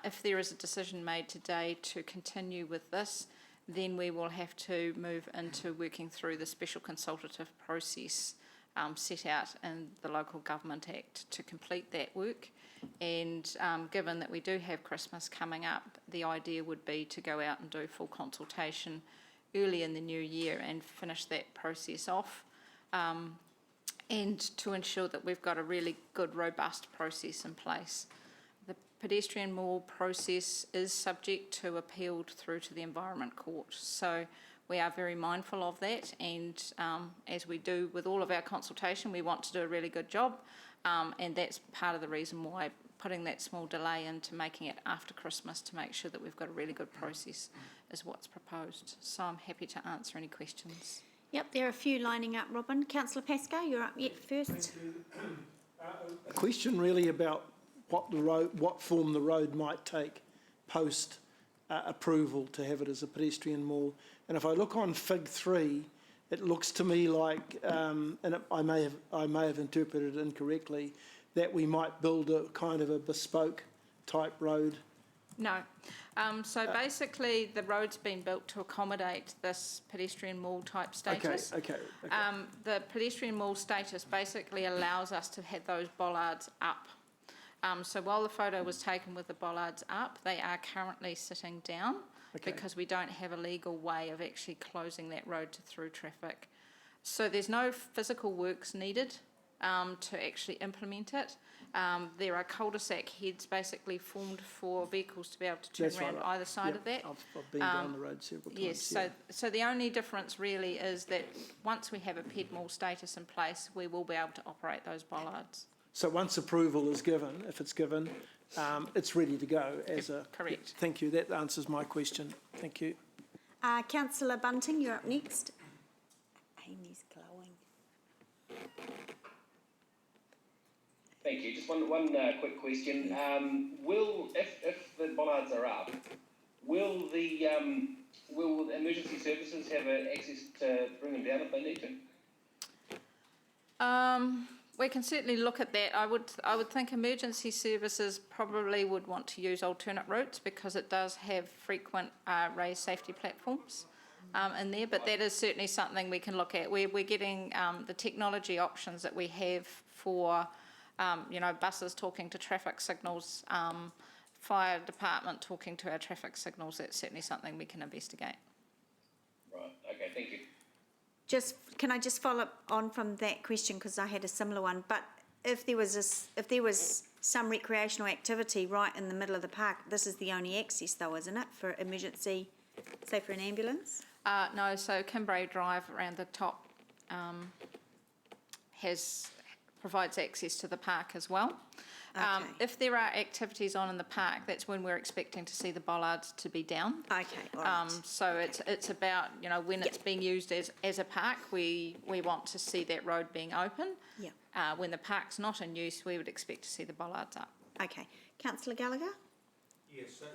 If there is a decision made today to continue with this, then we will have to move into working through the special consultative process set out in the Local Government Act to complete that work. And given that we do have Christmas coming up, the idea would be to go out and do full consultation early in the new year and finish that process off, and to ensure that we've got a really good, robust process in place. The pedestrian mall process is subject to appeal through to the Environment Court. So we are very mindful of that, and as we do with all of our consultation, we want to do a really good job, and that's part of the reason why putting that small delay into making it after Christmas to make sure that we've got a really good process is what's proposed. So I'm happy to answer any questions. Yep, there are a few lining up, Robin. Councillor Pascoe, you're up yet first. A question really about what form the road might take post approval to have it as a pedestrian mall. And if I look on Fig 3, it looks to me like, and I may have interpreted it incorrectly, that we might build a kind of a bespoke type road. No. So basically, the road's been built to accommodate this pedestrian mall type status. Okay. The pedestrian mall status basically allows us to have those bollards up. So while the photo was taken with the bollards up, they are currently sitting down because we don't have a legal way of actually closing that road to through traffic. So there's no physical works needed to actually implement it. There are cul-de-sac heads basically formed for vehicles to be able to turn around either side of that. I've been down the road several times. Yes, so the only difference really is that once we have a PED mall status in place, we will be able to operate those bollards. So once approval is given, if it's given, it's ready to go as a... Correct. Thank you, that answers my question. Thank you. Councillor Bunting, you're up next. Amy's glowing. Thank you. Just one quick question. If the bollards are up, will emergency services have access to bring them down if they need to? We can certainly look at that. I would think emergency services probably would want to use alternate routes because it does have frequent raised safety platforms in there, but that is certainly something we can look at. We're getting the technology options that we have for buses talking to traffic signals, fire department talking to our traffic signals. That's certainly something we can investigate. Right, okay, thank you. Can I just follow up on from that question because I had a similar one? But if there was some recreational activity right in the middle of the park, this is the only access though, isn't it, for emergency, say for an ambulance? No, so Kimbrae Drive around the top provides access to the park as well. Okay. If there are activities on in the park, that's when we're expecting to see the bollards to be down. Okay, all right. So it's about, when it's being used as a park, we want to see that road being open. Yeah. When the park's not in use, we would expect to see the bollards up. Okay. Councillor Gallagher? Yes, so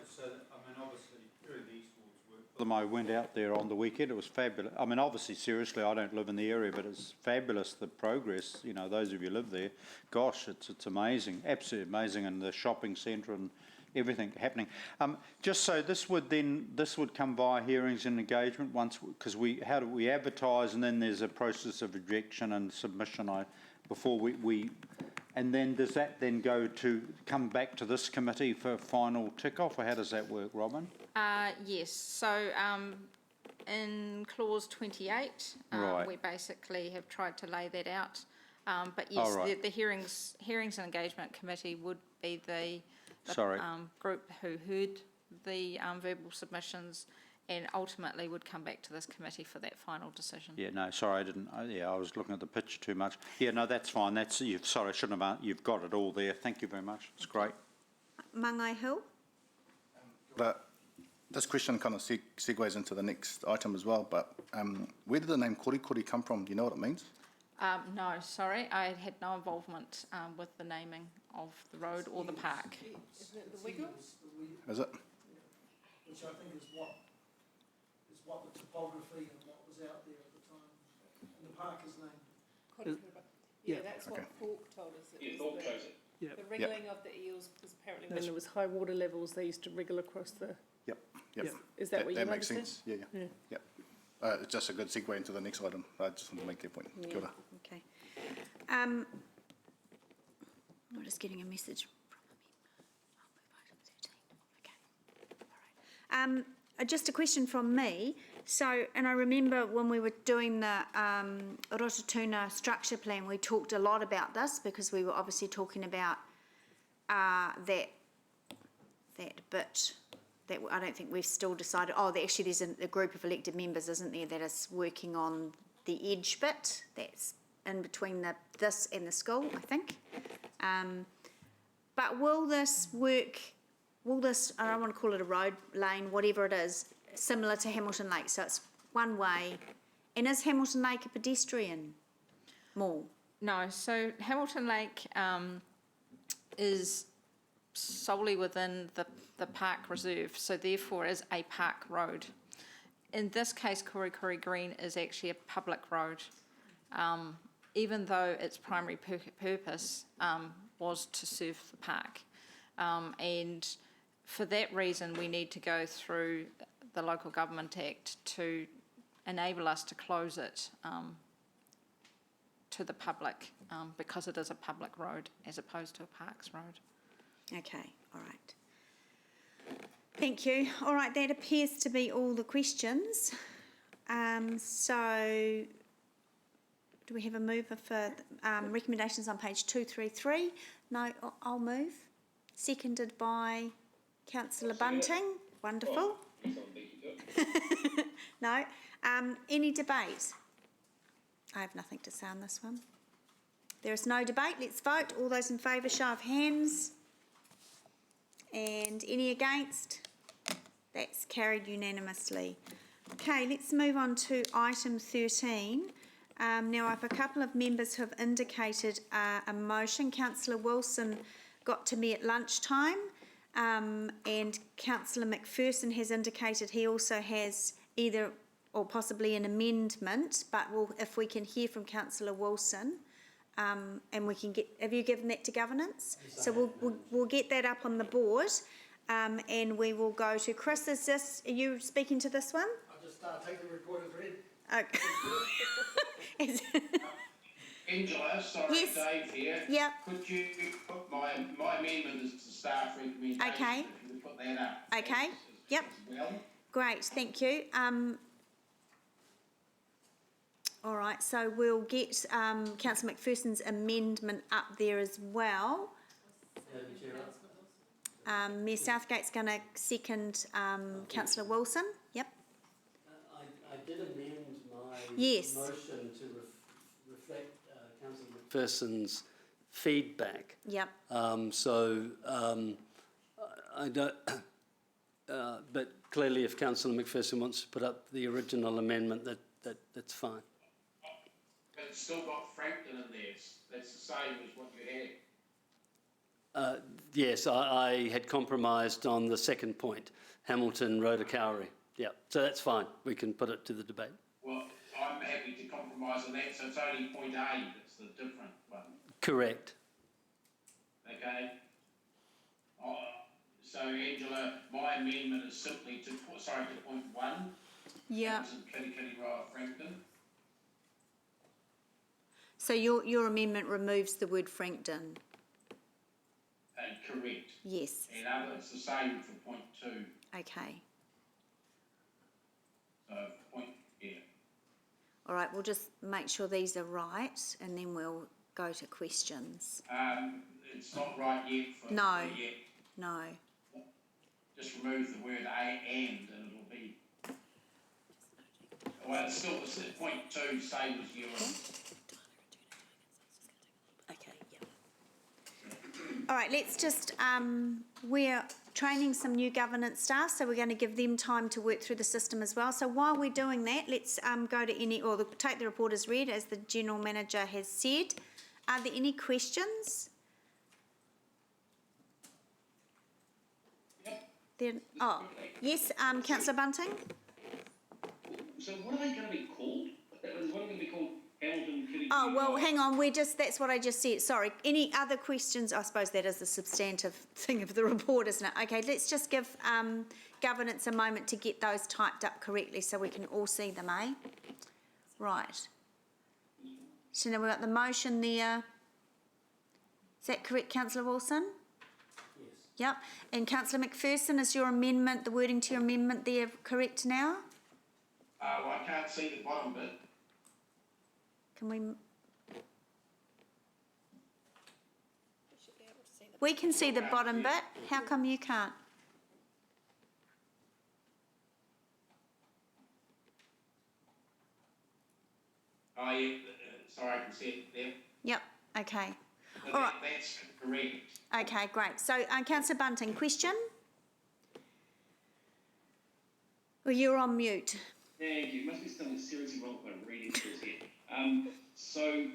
obviously during the Eastwards work, I went out there on the weekend. It was fabulous. I mean, obviously, seriously, I don't live in the area, but it's fabulous, the progress. Those of you who live there, gosh, it's amazing, absolutely amazing. And the shopping centre and everything happening. Just so this would come via hearings and engagement once, because how do we advertise, and then there's a process of rejection and submission before we and then does that then come back to this committee for final tick-off, or how does that work, Robin? Yes, so in clause 28, Right. we basically have tried to lay that out. But yes, right. the hearings and engagement committee would be the group who heard the verbal submissions and ultimately would come back to this committee for that final decision. Yeah, no, sorry, I didn't. I was looking at the picture too much. Yeah, no, that's fine. Sorry, I shouldn't have. You've got it all there. Thank you very much. It's great. Mangai Hill? But this question kind of segues into the next item as well, but where did the name Korikori come from? Do you know what it means? No, sorry, I had no involvement with the naming of the road or the park. Isn't it the Wiggles? Is it? Which I think is what the topography and what was out there at the time. And the park is named. Yeah, that's what Thorpe told us. Yeah, Thorpe chose it. The wriggling of the eels was apparently When there was high water levels, they used to wriggle across the... Yep. Is that what you That makes understand? sense. Yeah. It's just a good segue into the next item. I just want to make that point. Kia ora. Okay. I'm just getting a message from a member. I'll move item 13. Okay. All right. Just a question from me. So, and I remember when we were doing the Rototuna structure plan, we talked a lot about this because we were obviously talking about that bit. That I don't think we've still decided. Actually, there's a group of elected members, isn't there, that is working on the edge bit that's in between this and the school, I think. But will this work? Will this? I don't want to call it a road lane, whatever it is, similar to Hamilton Lake. So it's one way. And is Hamilton Lake a pedestrian mall? No. So Hamilton Lake is solely within the park reserve, so therefore is a park road. In this case, Korikori Green is actually a public road, even though its primary purpose was to serve the park. And for that reason, we need to go through the Local Government Act to enable us to close it to the public, because it is a public road as opposed to a parks road. Okay, all right. Thank you. All right, that appears to be all the questions. So, do we have a mover for recommendations on page 233? No, I'll move. Seconded by Councillor Bunting. Wonderful. No. Any debate? I have nothing to say on this one. There is no debate. Let's vote. All those in favour, show of hands. And any against? That's carried unanimously. Okay, let's move on to item 13. Now, I have a couple of members who have indicated a motion. Councillor Wilson got to me at lunchtime, and Councillor McPherson has indicated he also has either or possibly an amendment, but if we can hear from Councillor Wilson, and we can get, have you given that to governance? Yes, so we'll get that up on the board, and we will go to Chris. Are you speaking to this one? I'll just take the report as read. Okay. Angela, sorry, yes. Dave here. Yep. Could you put my amendment as to staff recommendation? Okay. If you could put that up. Okay. Yep. Well. Great. Thank you. All right. So we'll get Councillor McPherson's amendment up there as well. Mayor Southgate's going to second Councillor Wilson. Yep. I did amend my yes. motion to reflect Councillor McPherson's feedback. Yep. I don't. But clearly, if Councillor McPherson wants to put up the original amendment, that's fine. But it's still got Frankton in there. That's the same as what you had. Yes, I had compromised on the second point, Hamilton Rotokowri. Yeah, so that's fine. We can put it to the debate. Well, I'm happy to compromise on that, so it's only point A that's the different one. Correct. Okay? So Angela, my amendment is simply to, to point 1. Yeah. Hamilton, Kirikiriroa, Frankton. So your amendment removes the word Frankton? Correct. Yes. And it's the same for point 2. Okay. So point, yeah. All right, we'll just make sure these are right and then we'll go to questions. It's not right yet for No. yet. No. Just remove the word and it'll be. Well, it's still point 2, same as you. Okay, yeah. All right, let's just, we're training some new governance staff, so we're going to give them time to work through the system as well. So while we're doing that, let's go to take the report as read, as the General Manager has said. Are there any questions? Yes, Councillor Bunting? So what are they going to be called? Is one going to be called Hamilton Kirikiriroa? Oh, well, hang on, that's what I just said, sorry. Any other questions? I suppose that is the substantive thing of the report, isn't it? Okay, let's just give governance a moment to get those typed up correctly so we can all see them, eh? Right. So now we've got the motion there. Is that correct, Councillor Wilson? Yes. Yep. And Councillor McPherson, is your amendment, the wording to your amendment there correct now? Well, I can't see the bottom bit. Can we? We can see the bottom bit. How come you can't? Oh, yeah, sorry, I can see it there. Yep. Okay. So All right. That's correct. Okay, great. So, Councillor Bunting, question? Well, you're on mute. Thank you. Must be something seriously wrong when I'm reading through this here. So,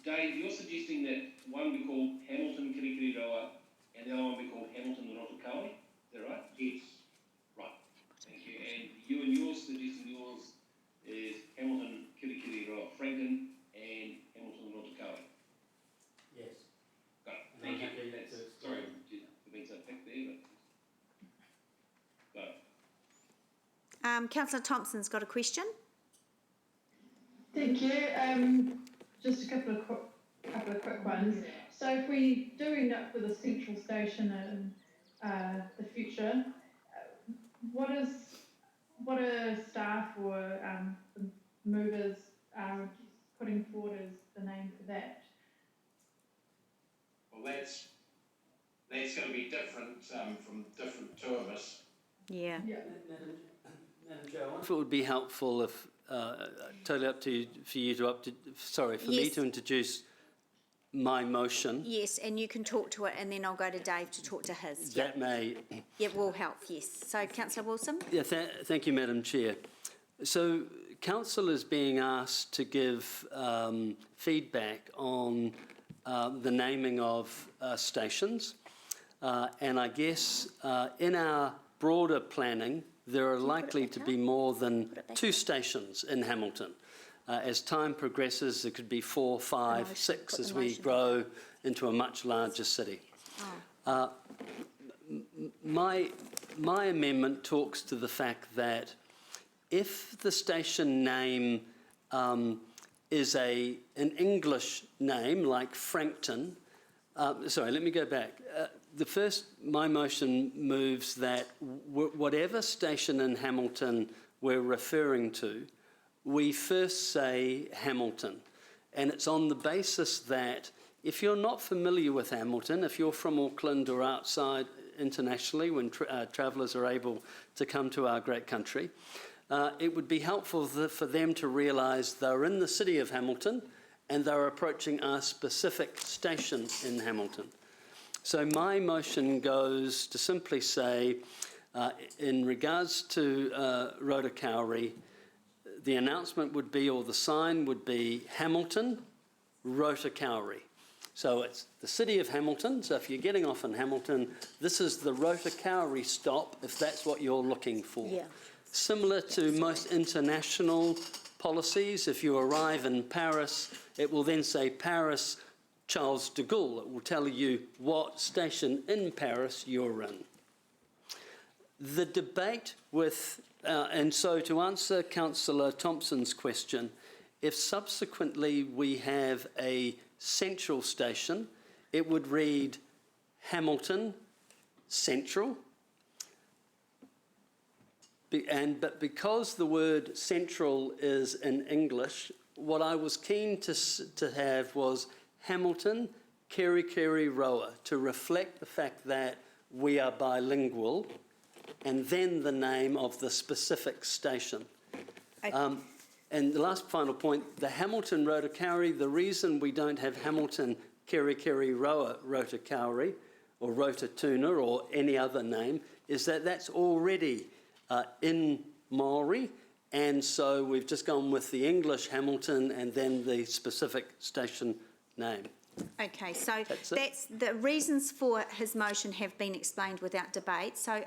Dave, you're suggesting that one be called Hamilton Kirikiriroa and the other one be called Hamilton Rotokawa? Is that right? Yes. Right. Thank you. And yours suggesting yours is Hamilton Kirikiriroa Frankton and Hamilton Rotokawa? Yes. Got it. Thank you. Sorry, for being so thick there, but got it. Councillor Thompson's got a question. Thank you. Just a couple of quick ones. So if we do end up with a central station in the future, what are staff or the movers putting forward as the name for that? Well, that's going to be different from different two of us. Yeah. Madam Chair, if it would be helpful if, totally up to you, for me to introduce my motion. Yes, and you can talk to it and then I'll go to Dave to talk to his. That may... It will help, yes. So, Councillor Wilson? Yeah, thank you, Madam Chair. So, Council is being asked to give feedback on the naming of stations. And I guess in our broader planning, there are likely to be more than 2 stations in Hamilton. As time progresses, there could be 4, 5, 6 as we grow into a much larger city. My amendment talks to the fact that if the station name is an English name like Frankton, sorry, let me go back. My motion moves that whatever station in Hamilton we're referring to, we first say Hamilton. And it's on the basis that if you're not familiar with Hamilton, if you're from Auckland or outside internationally when travellers are able to come to our great country, it would be helpful for them to realise they're in the city of Hamilton and they're approaching our specific station in Hamilton. So my motion goes to simply say, in regards to Rotokawa, the announcement would be, or the sign would be, Hamilton, Rotokawa. So it's the city of Hamilton, so if you're getting off in Hamilton, this is the Rotokawa stop, if that's what you're looking for. Yeah. Similar to most international policies, if you arrive in Paris, it will then say Paris, Charles de Gaulle. It will tell you what station in Paris you're in. The debate with, and so to answer Councillor Thompson's question, if subsequently we have a central station, it would read Hamilton Central. But because the word central is in English, what I was keen to have was Hamilton Kerikeri Roa, to reflect the fact that we are bilingual, and then the name of the specific station. Okay. And the last final point, the Hamilton Rotokauri, the reason we don't have Hamilton Kerikeri Roa Rotokauri or Rototuna or any other name is that that's already in Maori, and so we've just gone with the English Hamilton and then the specific station name. Okay, so that's the reasons for his motion have been explained without debate. So,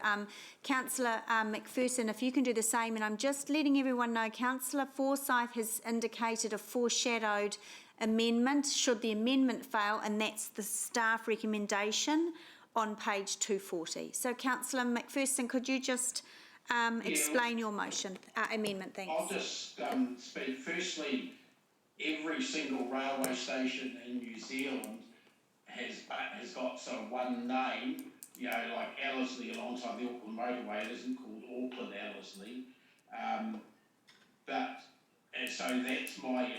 Councillor McPherson, if you can do the same, and I'm just letting everyone know, Councillor Forsyth has indicated a foreshadowed amendment should the amendment fail, and that's the staff recommendation on page 240. So, Councillor McPherson, could you just explain your motion, amendment, thanks. I'll just speak. Firstly, every single railway station in New Zealand has got sort of one name, you know, like Ellerslie alongside the Auckland motorway. It isn't called Auckland Ellerslie. So that's my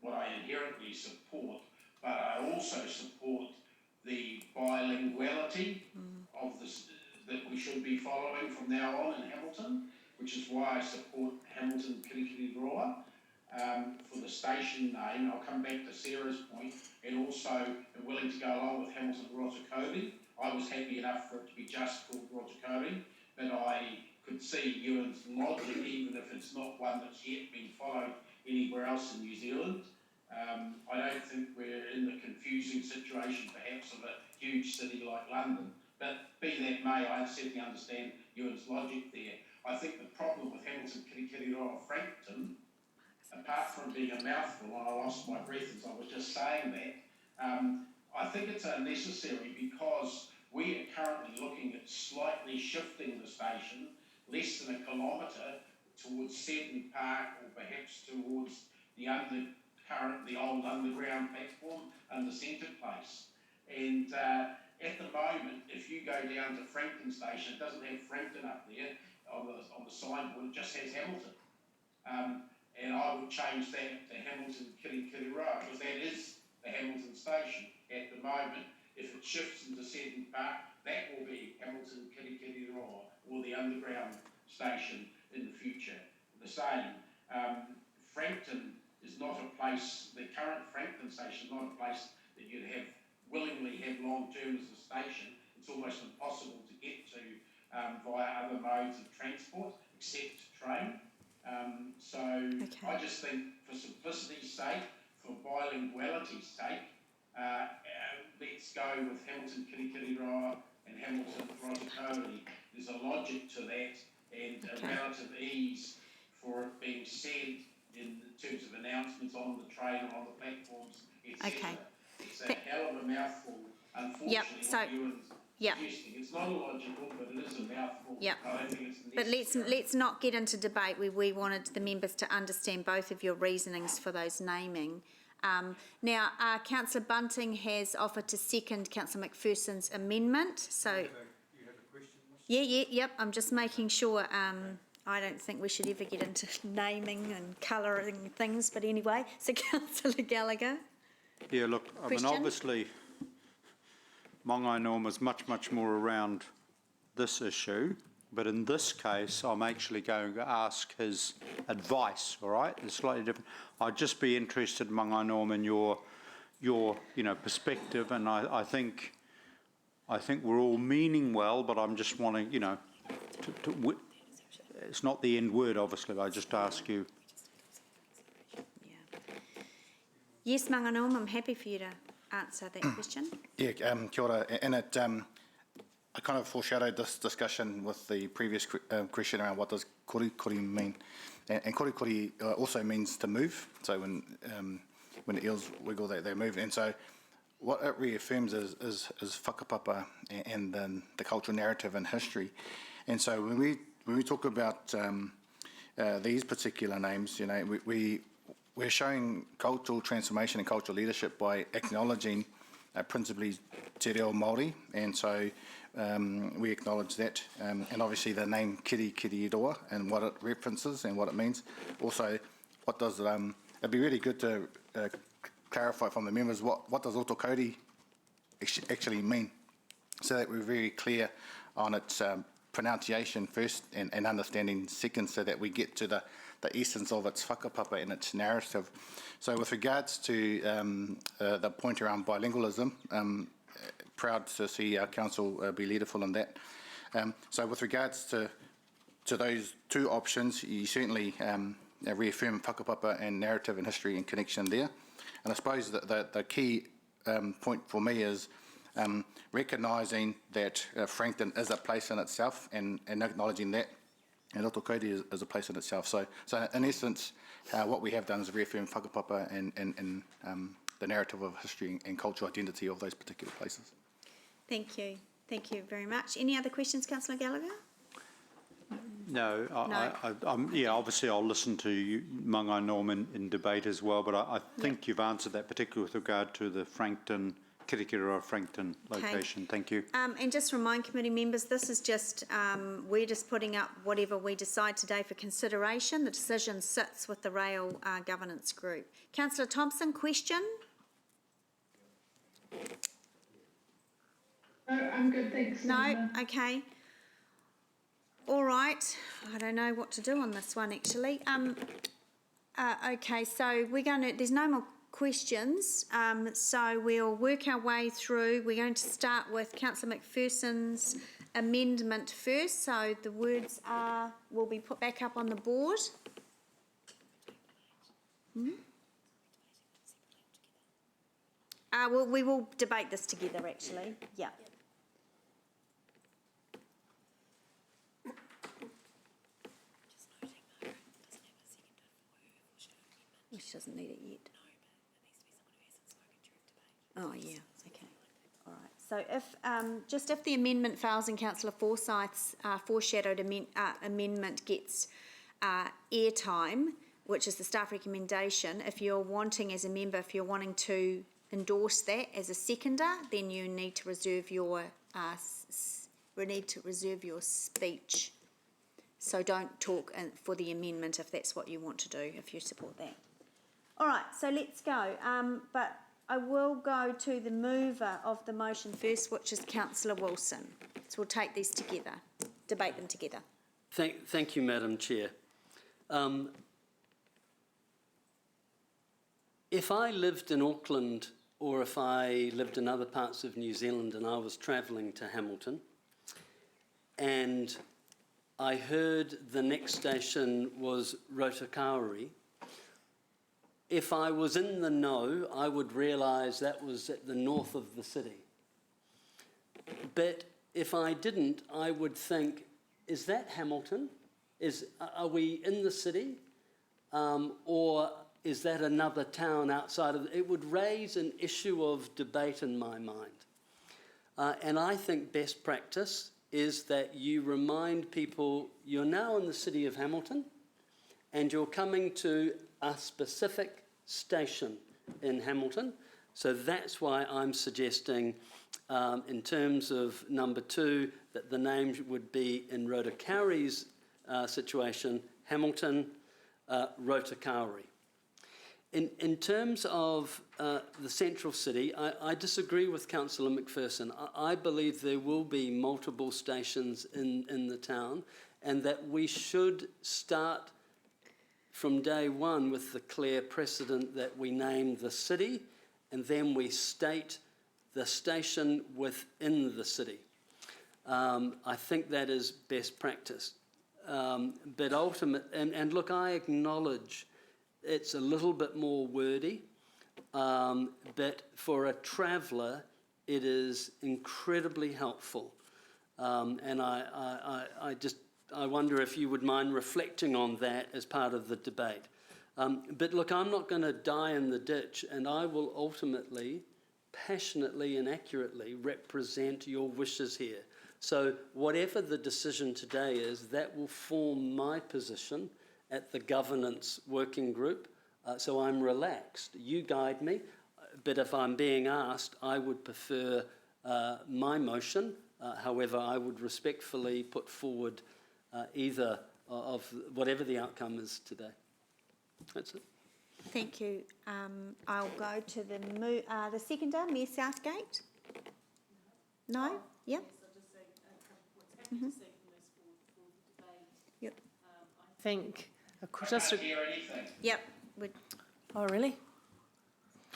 what I inherently support, but I also support the bilinguality of this that we should be following from now on in Hamilton, which is why I support Hamilton Kirikiri Roa. For the station name, I'll come back to Sarah's point, and also am willing to go along with Hamilton Rotokauri. I was happy enough for it to be just called Rotokauri, but I could see Ewan's logic, even if it's not one that's yet been followed anywhere else in New Zealand. I don't think we're in the confusing situation, perhaps, of a huge city like London. But be that may, I certainly understand Ewan's logic there. I think the problem with Hamilton Kirikiri Roa Frankton, apart from being a mouthful, and I lost my breath as I was just saying that, I think it's unnecessary because we are currently looking at slightly shifting the station less than a kilometre towards Seton Park, or perhaps towards the old underground platform and the centre place. And at the moment, if you go down to Frankton Station, it doesn't have Frankton up there on the signboard, it just has Hamilton. And I would change that to Hamilton Kirikiri Roa, because that is the Hamilton Station at the moment. If it shifts into Seton Park, that will be Hamilton Kirikiri Roa, or the underground station in the future. The same. Frankton is not a place, the current Frankton Station is not a place that you'd willingly have long term as a station. It's almost impossible to get to via other modes of transport, except train. I just think for simplicity's sake, for bilinguality's sake, let's go with Hamilton Kirikiri Roa and Hamilton Rotokauri. There's a logic to that, and a relative ease for it being said in terms of announcements on the train, on the platforms, etc. It's a hell of a mouthful, unfortunately, what Ewan's suggesting. It's not illogical, but it is a mouthful. I don't think it's necessary. But let's not get into debate where we wanted the members to understand both of your reasonings for those naming. Now, Councillor Bunting has offered to second Councillor McPherson's amendment. So, you have a question? I'm just making sure. I don't think we should ever get into naming and colouring things, but anyway. So, Councillor Gallagher. Yeah, look, I mean, obviously, Mongai Norm is much more around this issue, but in this case, I'm actually going to ask his advice, all right? It's slightly different. I'd just be interested, Mongai Norm, in your perspective, and I think we're all meaning well, but I'm just wanting, it's not the end word, obviously. I just ask you. Yes, Manganorm, I'm happy for you to answer that question. Yeah, kia ora. And I kind of foreshadowed this discussion with the previous question around what does korikori mean. And korikori also means to move. So when the eels wiggle, they move. And so what it reaffirms is whakapapa and then the cultural narrative and history. And so when we talk about these particular names, we're showing cultural transformation and cultural leadership by acknowledging principally Te Reo Māori, and so we acknowledge that, and obviously the name Kirikiriroa and what it references and what it means. Also, what does it'd be really good to clarify from the members what does Otokauri actually mean, so that we're very clear on its pronunciation first and understanding second, so that we get to the essence of its whakapapa and its narrative. So with regards to the point around bilingualism, proud to see our council be leaderful in that. So with regards to those two options, you certainly reaffirm whakapapa and narrative and history and connection there. And I suppose that the key point for me is recognising that Frankton is a place in itself, and acknowledging that, and Otokauri is a place in itself. So in essence, what we have done is reaffirm whakapapa and the narrative of history and cultural identity of those particular places. Thank you. Thank you very much. Any other questions, Councillor Gallagher? No. Obviously I'll listen to you, Mangai Norm, in debate as well, but I think you've answered that, particularly with regard to the Frankton, Kirikiriroa Frankton location. Okay. Thank you. And just remind committee members, this is just, we're just putting up whatever we decide today for consideration. The decision sits with the Rail Governance Group. Councillor Thompson, question? No, I'm good, thanks. No? Okay. All right. I don't know what to do on this one, actually. Okay, so there's no more questions, so we'll work our way through. We're going to start with Councillor McPherson's amendment first, so the words will be put back up on the board. We will debate this together, actually. Yeah. She doesn't need it yet. Oh, yeah, okay. All right. So if the amendment fails and Councillor Forsyth's foreshadowed amendment gets airtime, which is the staff recommendation, if you're wanting as a member, if you're wanting to endorse that as a seconder, then you need to reserve your speech. So don't talk for the amendment if that's what you want to do, if you support that. All right, so let's go. But I will go to the mover of the motion first, which is Councillor Wilson. So we'll take these together, debate them together. Thank you, Madam Chair. If I lived in Auckland, or if I lived in other parts of New Zealand and I was travelling to Hamilton, and I heard the next station was Rotokauri, if I was in the know, I would realise that was at the north of the city. But if I didn't, I would think, is that Hamilton? Are we in the city? Or is that another town outside of it? Would raise an issue of debate in my mind. And I think best practice is that you remind people you're now in the city of Hamilton and you're coming to a specific station in Hamilton. So that's why I'm suggesting, in terms of number 2, that the name would be, in Rotokauri's situation, Hamilton, Rotokauri. In terms of the central city, I disagree with Councillor McPherson. I believe there will be multiple stations in the town, and that we should start from day one with the clear precedent that we name the city and then we state the station within the city. I think that is best practice. But and look, I acknowledge it's a little bit more wordy, but for a traveller, it is incredibly helpful. And I wonder if you would mind reflecting on that as part of the debate. But look, I'm not going to die in the ditch, and I will ultimately, passionately and accurately represent your wishes here. So whatever the decision today is, that will form my position at the governance working group. So I'm relaxed. You guide me, but if I'm being asked, I would prefer my motion. However, I would respectfully put forward either of whatever the outcome is today. That's it. Thank you. I'll go to the seconder, Mayor Southgate. No? Yep. Yep. I think just I can't hear anything. Yep. Oh, really?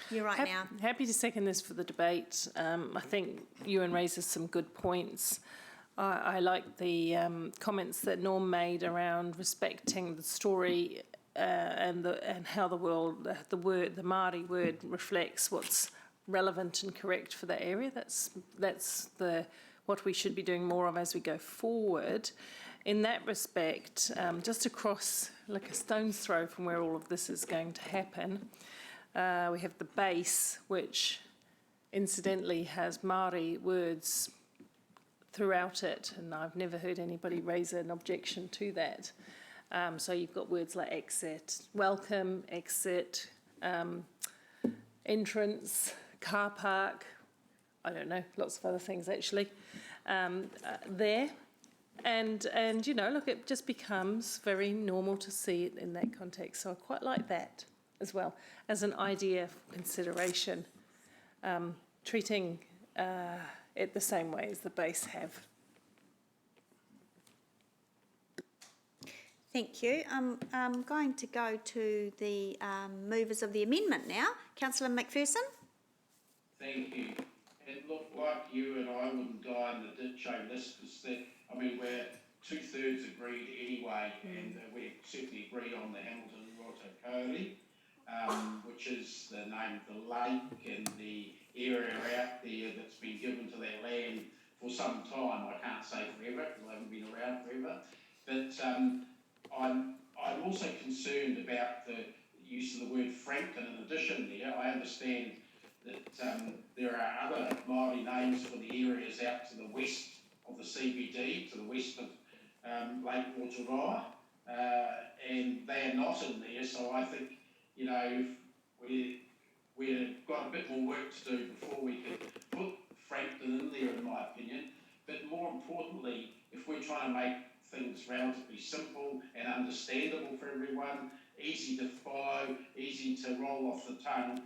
You're right now. Happy to second this for the debate. I think Ewan raises some good points. I like the comments that Norm made around respecting the story and how the Māori word reflects what's relevant and correct for that area. That's what we should be doing more of as we go forward. In that respect, just across like a stone's throw from where all of this is going to happen, we have the base, which incidentally has Māori words throughout it, and I've never heard anybody raise an objection to that. So you've got words like exit, welcome, exit, entrance, car park, I don't know, lots of other things actually, there. And you know, look, it just becomes very normal to see it in that context. So I quite like that as well as an idea for consideration, treating it the same way as the base have. Thank you. I'm going to go to the movers of the amendment now. Councillor McPherson. Thank you. It looked like you and I wouldn't die in the ditch over this because, I mean, we're 2/3 agreed anyway, and we certainly agree on the Hamilton Rotokauri, which is the name of the lake and the area out there that's been given to that land for some time. I can't say forever because I haven't been around forever, but I'm also concerned about the use of the word Frankton in addition there. I understand that there are other Māori names for the areas out to the west of the CBD, to the west of Lake Rotorua, and they're not in there, so I think, you know, we've got a bit more work to do before we can put Frankton in there, in my opinion. But more importantly, if we're trying to make things relatively simple and understandable for everyone, easy to follow, easy to roll off the tongue,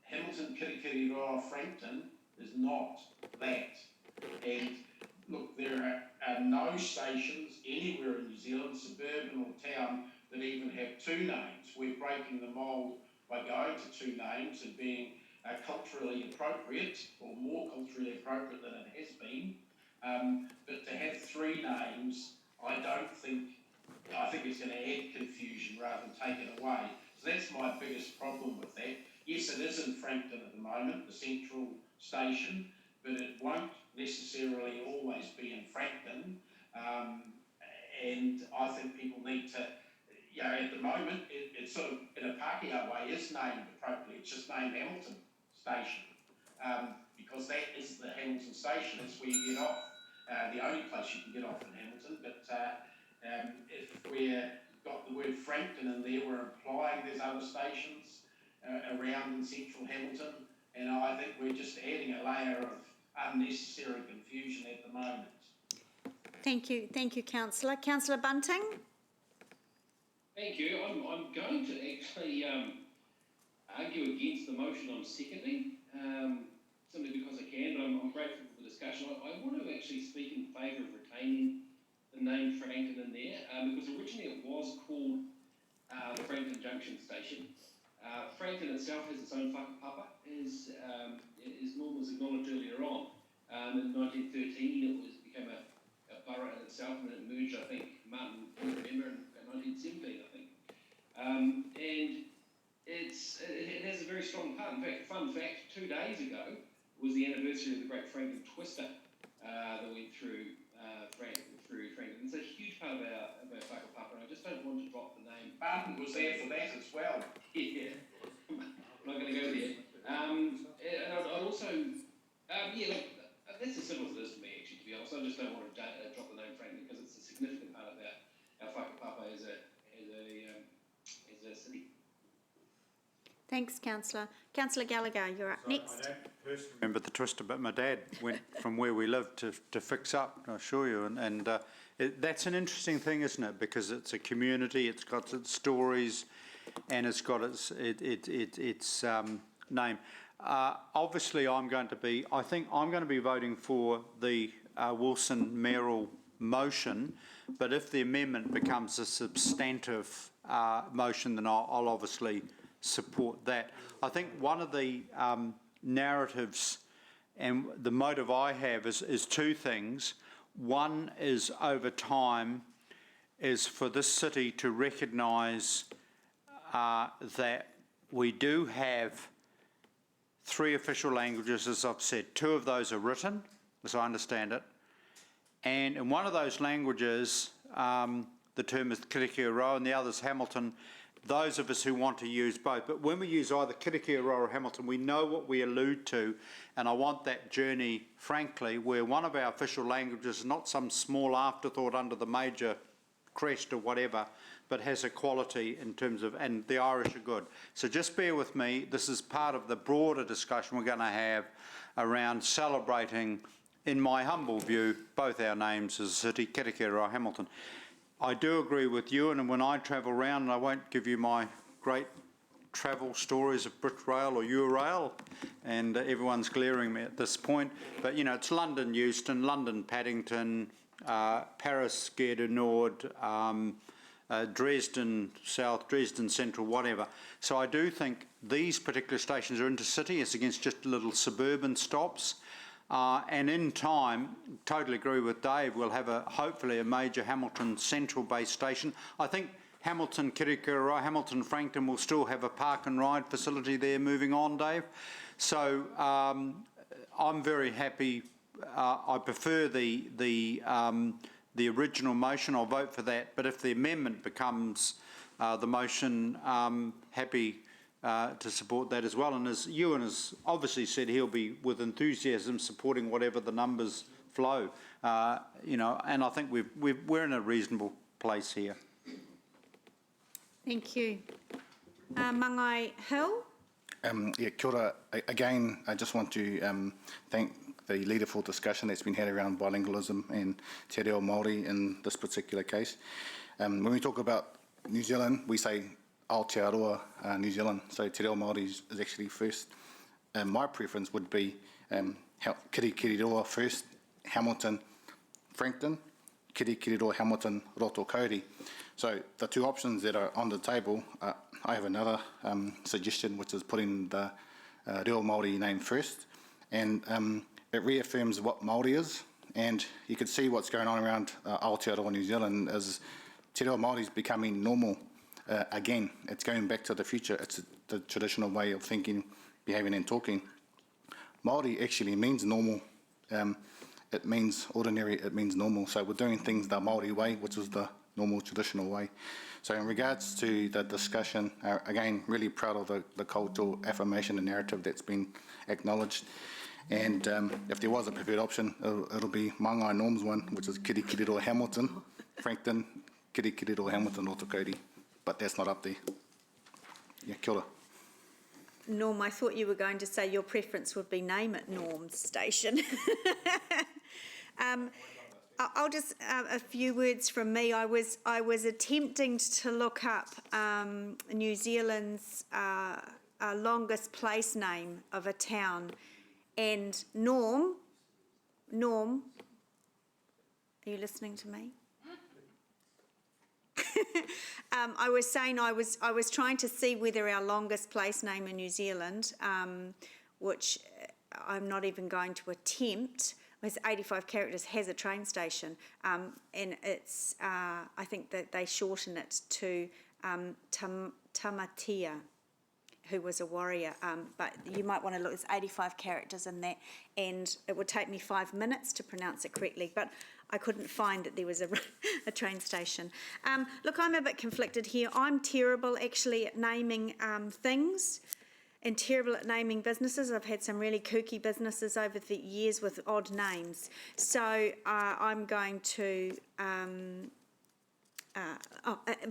Hamilton, Kirikiriroa, Frankton is not that. And look, there are no stations anywhere in New Zealand, suburban or town, that even have two names. We're breaking the mould by going to two names and being culturally appropriate, or more culturally appropriate than it has been. But to have three names, I think it's going to add confusion rather than take it away. So that's my biggest problem with that. Yes, it is in Frankton at the moment, the central station, but it won't necessarily always be in Frankton. And I think people need to, you know, at the moment, it's sort of, in a Pākehā way, is named appropriately. It's just named Hamilton Station, because that is the Hamilton Station. It's where you get off, the only place you can get off in Hamilton. But if we've got the word Frankton in there, we're implying there's other stations around in central Hamilton, and I think we're just adding a layer of unnecessary confusion at the moment. Thank you, Councillor. Councillor Bunting. Thank you. I'm going to actually argue against the motion I'm seconding, simply because I can, but I'm grateful for the discussion. I want to actually speak in favour of retaining the name Frankton in there, because originally it was called the Frankton Junction Station. Frankton itself has its own whakapapa, as Norm was acknowledged earlier on. In 1913 it became a borough in itself, and then it merged, I think, Martin will remember, in 1917, I think. And it has a very strong part. In fact, fun fact, 2 days ago was the anniversary of the Great Frankton Twister that went through Frankton. It's a huge part of our whakapapa, and I just don't want to drop the name. Martin was there for that as well. Yeah, I'm not going to go there. And I'd also, look, that's as simple as it is for me, actually, to be honest. also just don't want to drop the name Franklin because it's a significant part of our whakapapa as a city. Thanks, Councillor. Councillor Gallagher, you're up next. I don't personally remember the twist, but my dad went from where we lived to fix up, I assure you, and that's an interesting thing, isn't it? Because it's a community, it's got its stories, and it's got its name. Obviously, I think I'm going to be voting for the Wilson mayoral motion, but if the amendment becomes a substantive motion, then I'll obviously support that. I think one of the narratives and the motive I have is two things. One is over time is for this city to recognise that we do have 3 official languages, as I've said. 2 of those are written, as I understand it. And in one of those languages, the term is Kirikiriroa and the other is Hamilton. Those of us who want to use both. But when we use either Kirikiriroa or Hamilton, we know what we allude to. And I want that journey, frankly, where one of our official languages is not some small afterthought under the major crest or whatever, but has a quality in terms of, and the Irish are good. So just bear with me. This is part of the broader discussion we're going to have around celebrating, in my humble view, both our names as a city, Kirikiriroa or Hamilton. I do agree with you, and when I travel around, and I won't give you my great travel stories of BritRail or Eurail, and everyone's glaring at me at this point, but you know, it's London Euston, London Paddington, Paris Gare du Nord, Dresden South, Dresden Central, whatever. So I do think these particular stations are intercity, it's against just little suburban stops. And in time, totally agree with Dave, we'll have hopefully a major Hamilton Central-based station. I think Hamilton Kirikiriroa, Hamilton Frankton will still have a park and ride facility there moving on, Dave. So I'm very happy. I prefer the original motion. I'll vote for that. But if the amendment becomes the motion, happy to support that as well. And as Ewan has obviously said, he'll be with enthusiasm supporting whatever the numbers flow. You know, and I think we're in a reasonable place here. Thank you. Mangai Hill? Yeah, kia ora. Again, I just want to thank the leader for discussion that's been had around bilingualism and te reo Māori in this particular case. When we talk about New Zealand, we say Aotearoa New Zealand, so te reo Māori is actually first. My preference would be Kirikiriroa first, Hamilton, Frankton, Kirikiriroa, Hamilton, Roto Kauri. So the 2 options that are on the table, I have another suggestion, which is putting the reo Māori name first, and it reaffirms what Māori is, and you can see what's going on around Aotearoa New Zealand as te reo Māori is becoming normal. Again, it's going back to the future. It's the traditional way of thinking, behaving and talking. Māori actually means normal. It means ordinary, it means normal. So we're doing things the Māori way, which is the normal traditional way. So in regards to the discussion, again, really proud of the cultural affirmation and narrative that's been acknowledged. And if there was a preferred option, it'll be Mangai Norm's one, which is Kirikiriroa Hamilton, Frankton, Kirikiriroa Hamilton, Roto Kauri. But that's not up there. Yeah, kia ora. Norm, I thought you were going to say your preference would be name it Norm's station. I'll just, a few words from me. I was attempting to look up New Zealand's longest place name of a town, and Norm, are you listening to me? I was saying I was trying to see whether our longest place name in New Zealand, which I'm not even going to attempt, was 85 characters, has a train station, and it's I think that they shorten it to Tamatea, who was a warrior, but you might want to look, there's 85 characters in that, and it would take me 5 minutes to pronounce it correctly, but I couldn't find that there was a train station. Look, I'm a bit conflicted here. I'm terrible actually at naming things. and terrible at naming businesses. I've had some really kooky businesses over the years with odd names. So I'm going to,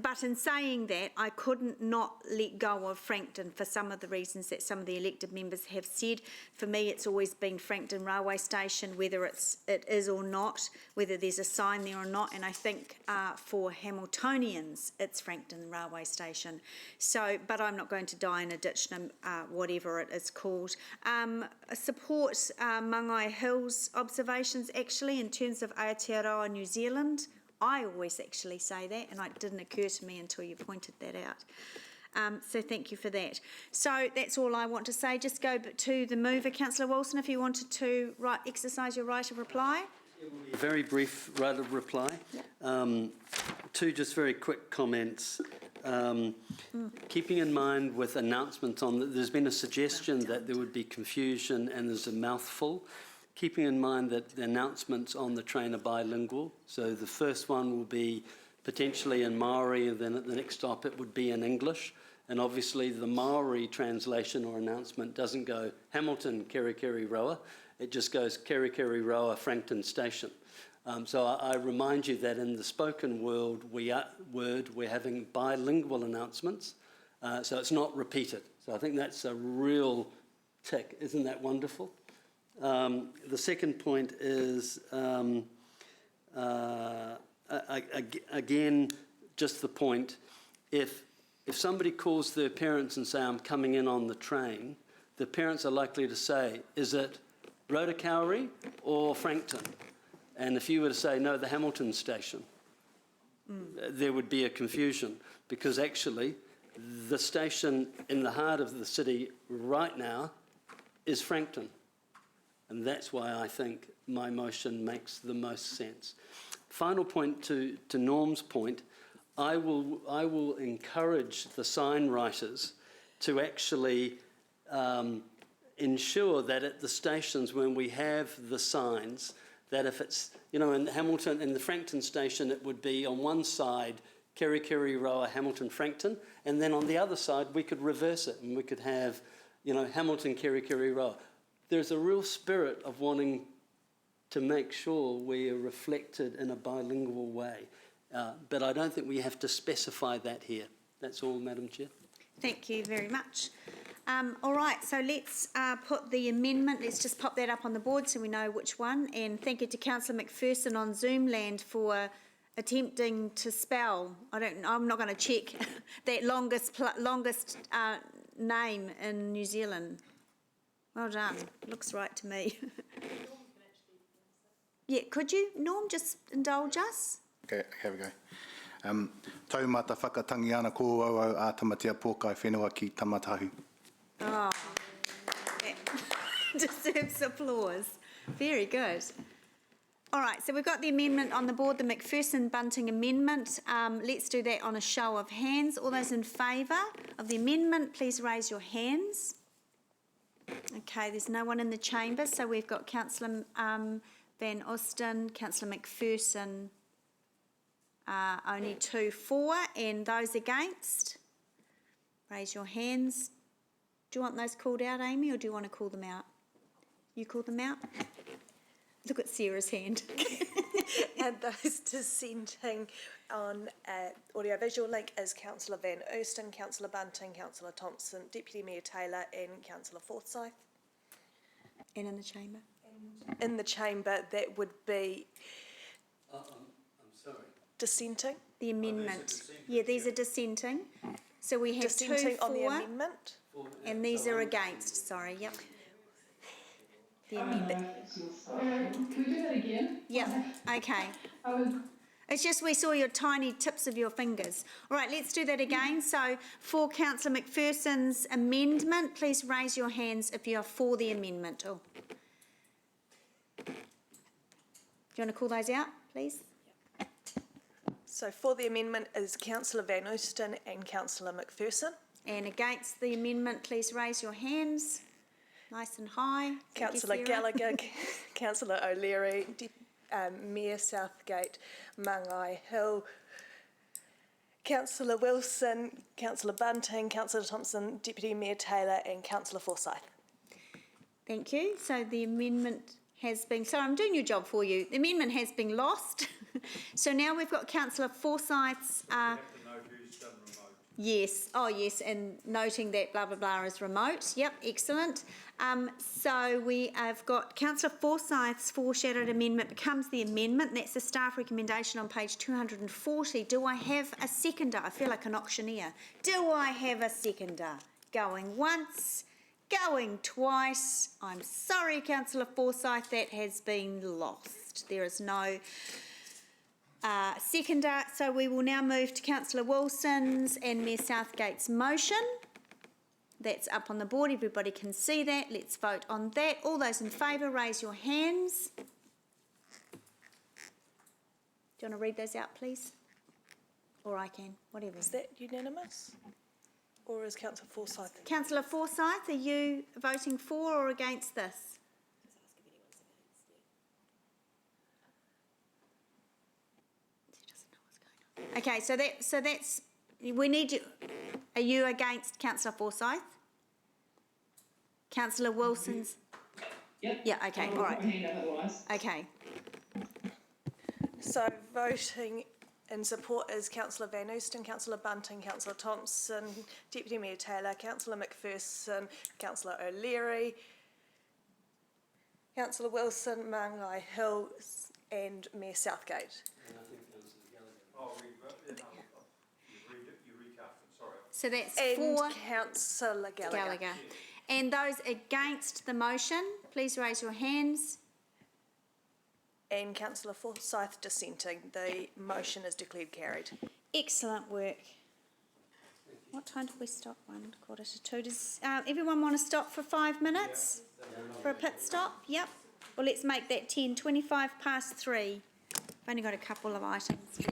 but in saying that, I couldn't not let go of Frankton for some of the reasons that some of the elected members have said. For me, it's always been Frankton Railway Station, whether it is or not, whether there's a sign there or not. And I think for Hamiltonians, it's Frankton Railway Station. So, but I'm not going to die in a ditch, whatever it is called. Support Mangai Hills observations, actually, in terms of Aotearoa, New Zealand. I always actually say that, and it didn't occur to me until you pointed that out. So thank you for that. So that's all I want to say. Just go to the mover, Councillor Wilson, if you wanted to exercise your right of reply. A very brief right of reply. Two just very quick comments. Keeping in mind with announcements on, there's been a suggestion that there would be confusion and there's a mouthful. Keeping in mind that the announcements on the train are bilingual, so the first one will be potentially in Maori, and then at the next stop it would be in English. And obviously the Maori translation or announcement doesn't go Hamilton Kerikeri Roa, it just goes Kerikeri Roa Frankton Station. So I remind you that in the spoken word we're having bilingual announcements, so it's not repeated. So I think that's a real tick. Isn't that wonderful? The second point is, again, just the point, if somebody calls their parents and say, I'm coming in on the train, the parents are likely to say, is it Rotokauri or Frankton? And if you were to say, no, the Hamilton station, there would be a confusion, because actually the station in the heart of the city right now is Frankton. And that's why I think my motion makes the most sense. Final point to Norm's point, I will encourage the sign writers to actually ensure that at the stations when we have the signs, that if it's, in Hamilton, in the Frankton station, it would be on one side, Kerikeri Roa, Hamilton, Frankton, and then on the other side, we could reverse it and we could have, Hamilton, Kerikeri Roa. There's a real spirit of wanting to make sure we are reflected in a bilingual way. But I don't think we have to specify that here. That's all, Madam Chair. Thank you very much. All right, so let's put the amendment, let's just pop that up on the board so we know which one. And thank you to Councillor McPherson on Zoom land for attempting to spell, I'm not going to check, that longest name in New Zealand. Well done. Looks right to me. Yeah, could you, Norm, just indulge us? Okay, here we go. Taumata whakatangi ana ko au a tamatia pōkai whenua ki tamatahu. Oh, deserves applause. Very good. All right, so we've got the amendment on the board, the McPherson-Bunting amendment. Let's do that on a show of hands. All those in favour of the amendment, please raise your hands. Okay, there's no one in the chamber, so we've got Councillor Van Osten, Councillor McPherson, only 2 for, and those against, raise your hands. Do you want those called out, Amy, or do you want to call them out? You call them out? Look at Sarah's hand. And those dissenting on audiovisual link is Councillor Van Osten, Councillor Bunting, Councillor Thompson, Deputy Mayor Taylor and Councillor Forsyth. And in the chamber? In the chamber, that would be I'm sorry. Dissenting. The amendment. Yeah, these are dissenting. So we have dissenting 2 for on the amendment. And these are against, sorry, yep. The amendment. Can we do that again? Yep, okay. It's just we saw your tiny tips of your fingers. All right, let's do that again. So for Councillor McPherson's amendment, please raise your hands if you are for the amendment. Oh. Do you want to call those out, please? So for the amendment is Councillor Van Osten and Councillor McPherson. And against the amendment, please raise your hands. Nice and high. Councillor Gallagher, Councillor O'Leary, Mayor Southgate, Mangai Hill, Councillor Wilson, Councillor Bunting, Councillor Thompson, Deputy Mayor Taylor and Councillor Forsyth. Thank you. So the amendment has been, sorry, I'm doing your job for you. The amendment has been lost. So now we've got Councillor Forsyth's, yes, oh yes, and noting that blah, blah, blah is remote. Yep, excellent. So we have got Councillor Forsyth's foreshadowed amendment becomes the amendment. That's the staff recommendation on page 240. Do I have a seconder? I feel like an auctioneer. Do I have a seconder? Going once, going twice. I'm sorry, Councillor Forsyth, that has been lost. There is no seconder. So we will now move to Councillor Wilson's and Mayor Southgate's motion. That's up on the board. Everybody can see that. Let's vote on that. All those in favour, raise your hands. Do you want to read those out, please? Or I can, whatever. Is that unanimous? Or is Councillor Forsyth? Councillor Forsyth, are you voting for or against this? Okay, so that's we need you. Are you against Councillor Forsyth? Councillor Wilson's. Yep. Yeah. Okay. All right. Put my hand up otherwise. Okay. So voting in support is Councillor Van Oosten, Councillor Bunting, Councillor Thompson, Deputy Mayor Taylor, Councillor McPherson, Councillor O'Leary, Councillor Wilson, Mangai Hill and Mayor Southgate. So that's and four. Councillor Gallagher. And those against the motion, please raise your hands. And Councillor Forsyth dissenting. The motion is declared carried. Excellent work. What time did we stop? 1:45. Does everyone want to stop for 5 minutes? For a pit stop? Yep. Well, let's make that 10, 25 past 3. I've only got a couple of items.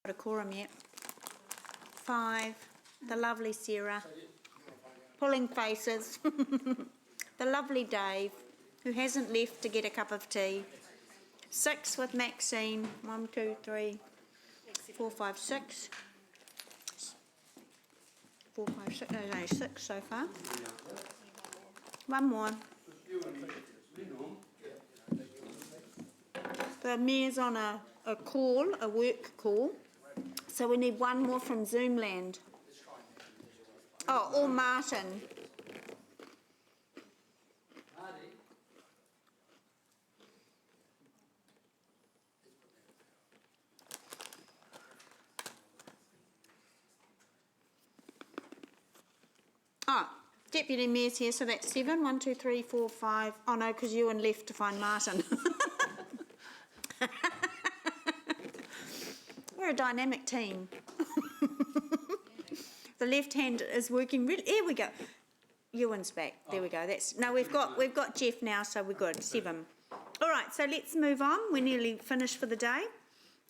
a quorum yet. 5, the lovely Sarah, pulling faces. The lovely Dave, who hasn't left to get a cup of tea. 6 with Maxine. 1, 2, 3, 4, 5, 6. 4, 5, 6. There's only 6 so far. One more. The mayor's on a call, a work call. So we need one more from Zoomland. Oh, or Martin. Oh, Deputy Mayor's here, so that's 7. 1, 2, 3, 4, 5. Oh no, because Ewan left to find Martin. We're a dynamic team. The left hand is working really. Here we go. Ewan's back. There we go. We've got Jeff now, so we're good. 7. All right, so let's move on. We're nearly finished for the day.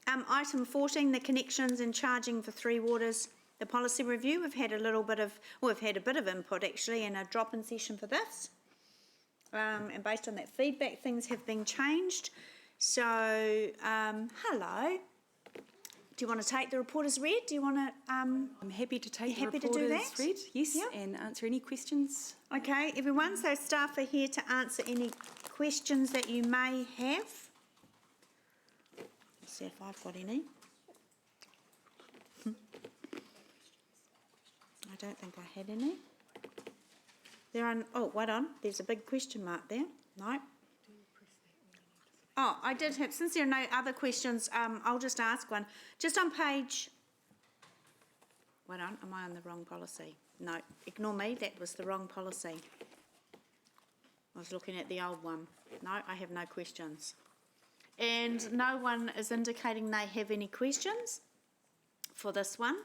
Item 14, the connections and charging for Three Waters. The policy review. We've had a bit of input actually in a drop-in session for this. And based on that feedback, things have been changed. So, hello. Do you want to take the report as read? Do you want to? I'm happy to take the report as read, yes, and answer any questions. Okay, everyone. So staff are here to answer any questions that you may have. Let's see if I've got any. I don't think I had any. Wait on. There's a big question mark there. No. Oh, I did have, since there are no other questions, I'll just ask one. Just on page, wait on, am I on the wrong policy? No, ignore me, that was the wrong policy. I was looking at the old one. No, I have no questions. And no one is indicating they have any questions for this one.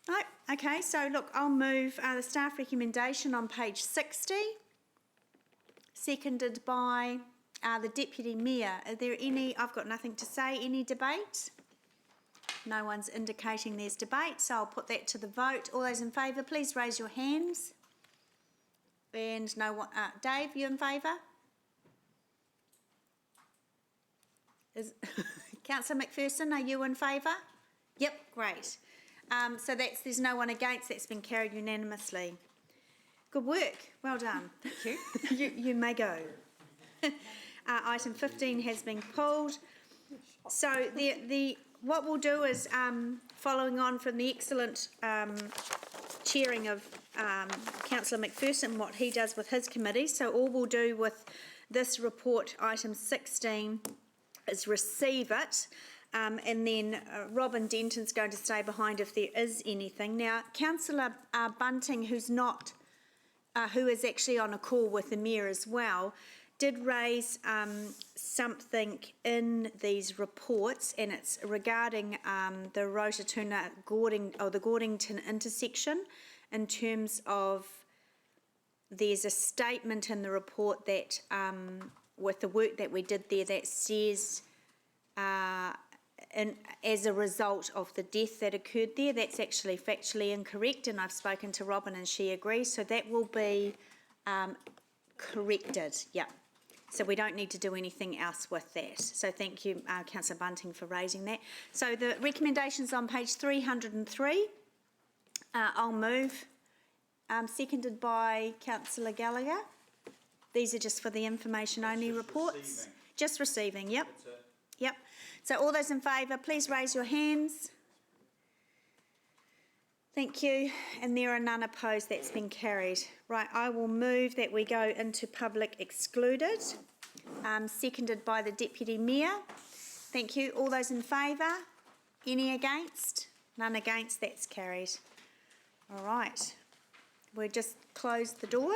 No, okay, so look, I'll move the staff recommendation on page 60, seconded by the Deputy Mayor. Are there any, I've got nothing to say, any debate? No one's indicating there's debate, so I'll put that to the vote. All those in favour, please raise your hands. And no one, Dave, you in favour? Councillor McPherson, are you in favour? Yep, great. So there's no one against, that's been carried unanimously. Good work, well done. Thank you. You may go. Item 15 has been pulled. So what we'll do is, following on from the excellent chairing of Councillor McPherson, what he does with his committee, so all we'll do with this report, item 16, is receive it, and then Robin Denton's going to stay behind if there is anything. Now, Councillor Bunting, who is actually on a call with the Mayor as well, did raise something in these reports, and it's regarding the Rototuna the Gordington intersection, in terms of there's a statement in the report that with the work that we did there that says as a result of the death that occurred there, that's actually factually incorrect, and I've spoken to Robin and she agrees, so that will be corrected, yeah. So we don't need to do anything else with that. So thank you, Councillor Bunting, for raising that. So the recommendations on page 303, I'll move, seconded by Councillor Gallagher. These are just for the information only reports. Just receiving, yep. Yep. So all those in favour, please raise your hands. Thank you. And there are none opposed. That's been carried. Right, I will move that we go into public excluded, seconded by the Deputy Mayor. Thank you. All those in favour? Any against? None against. That's carried. All right. We'll just close the door.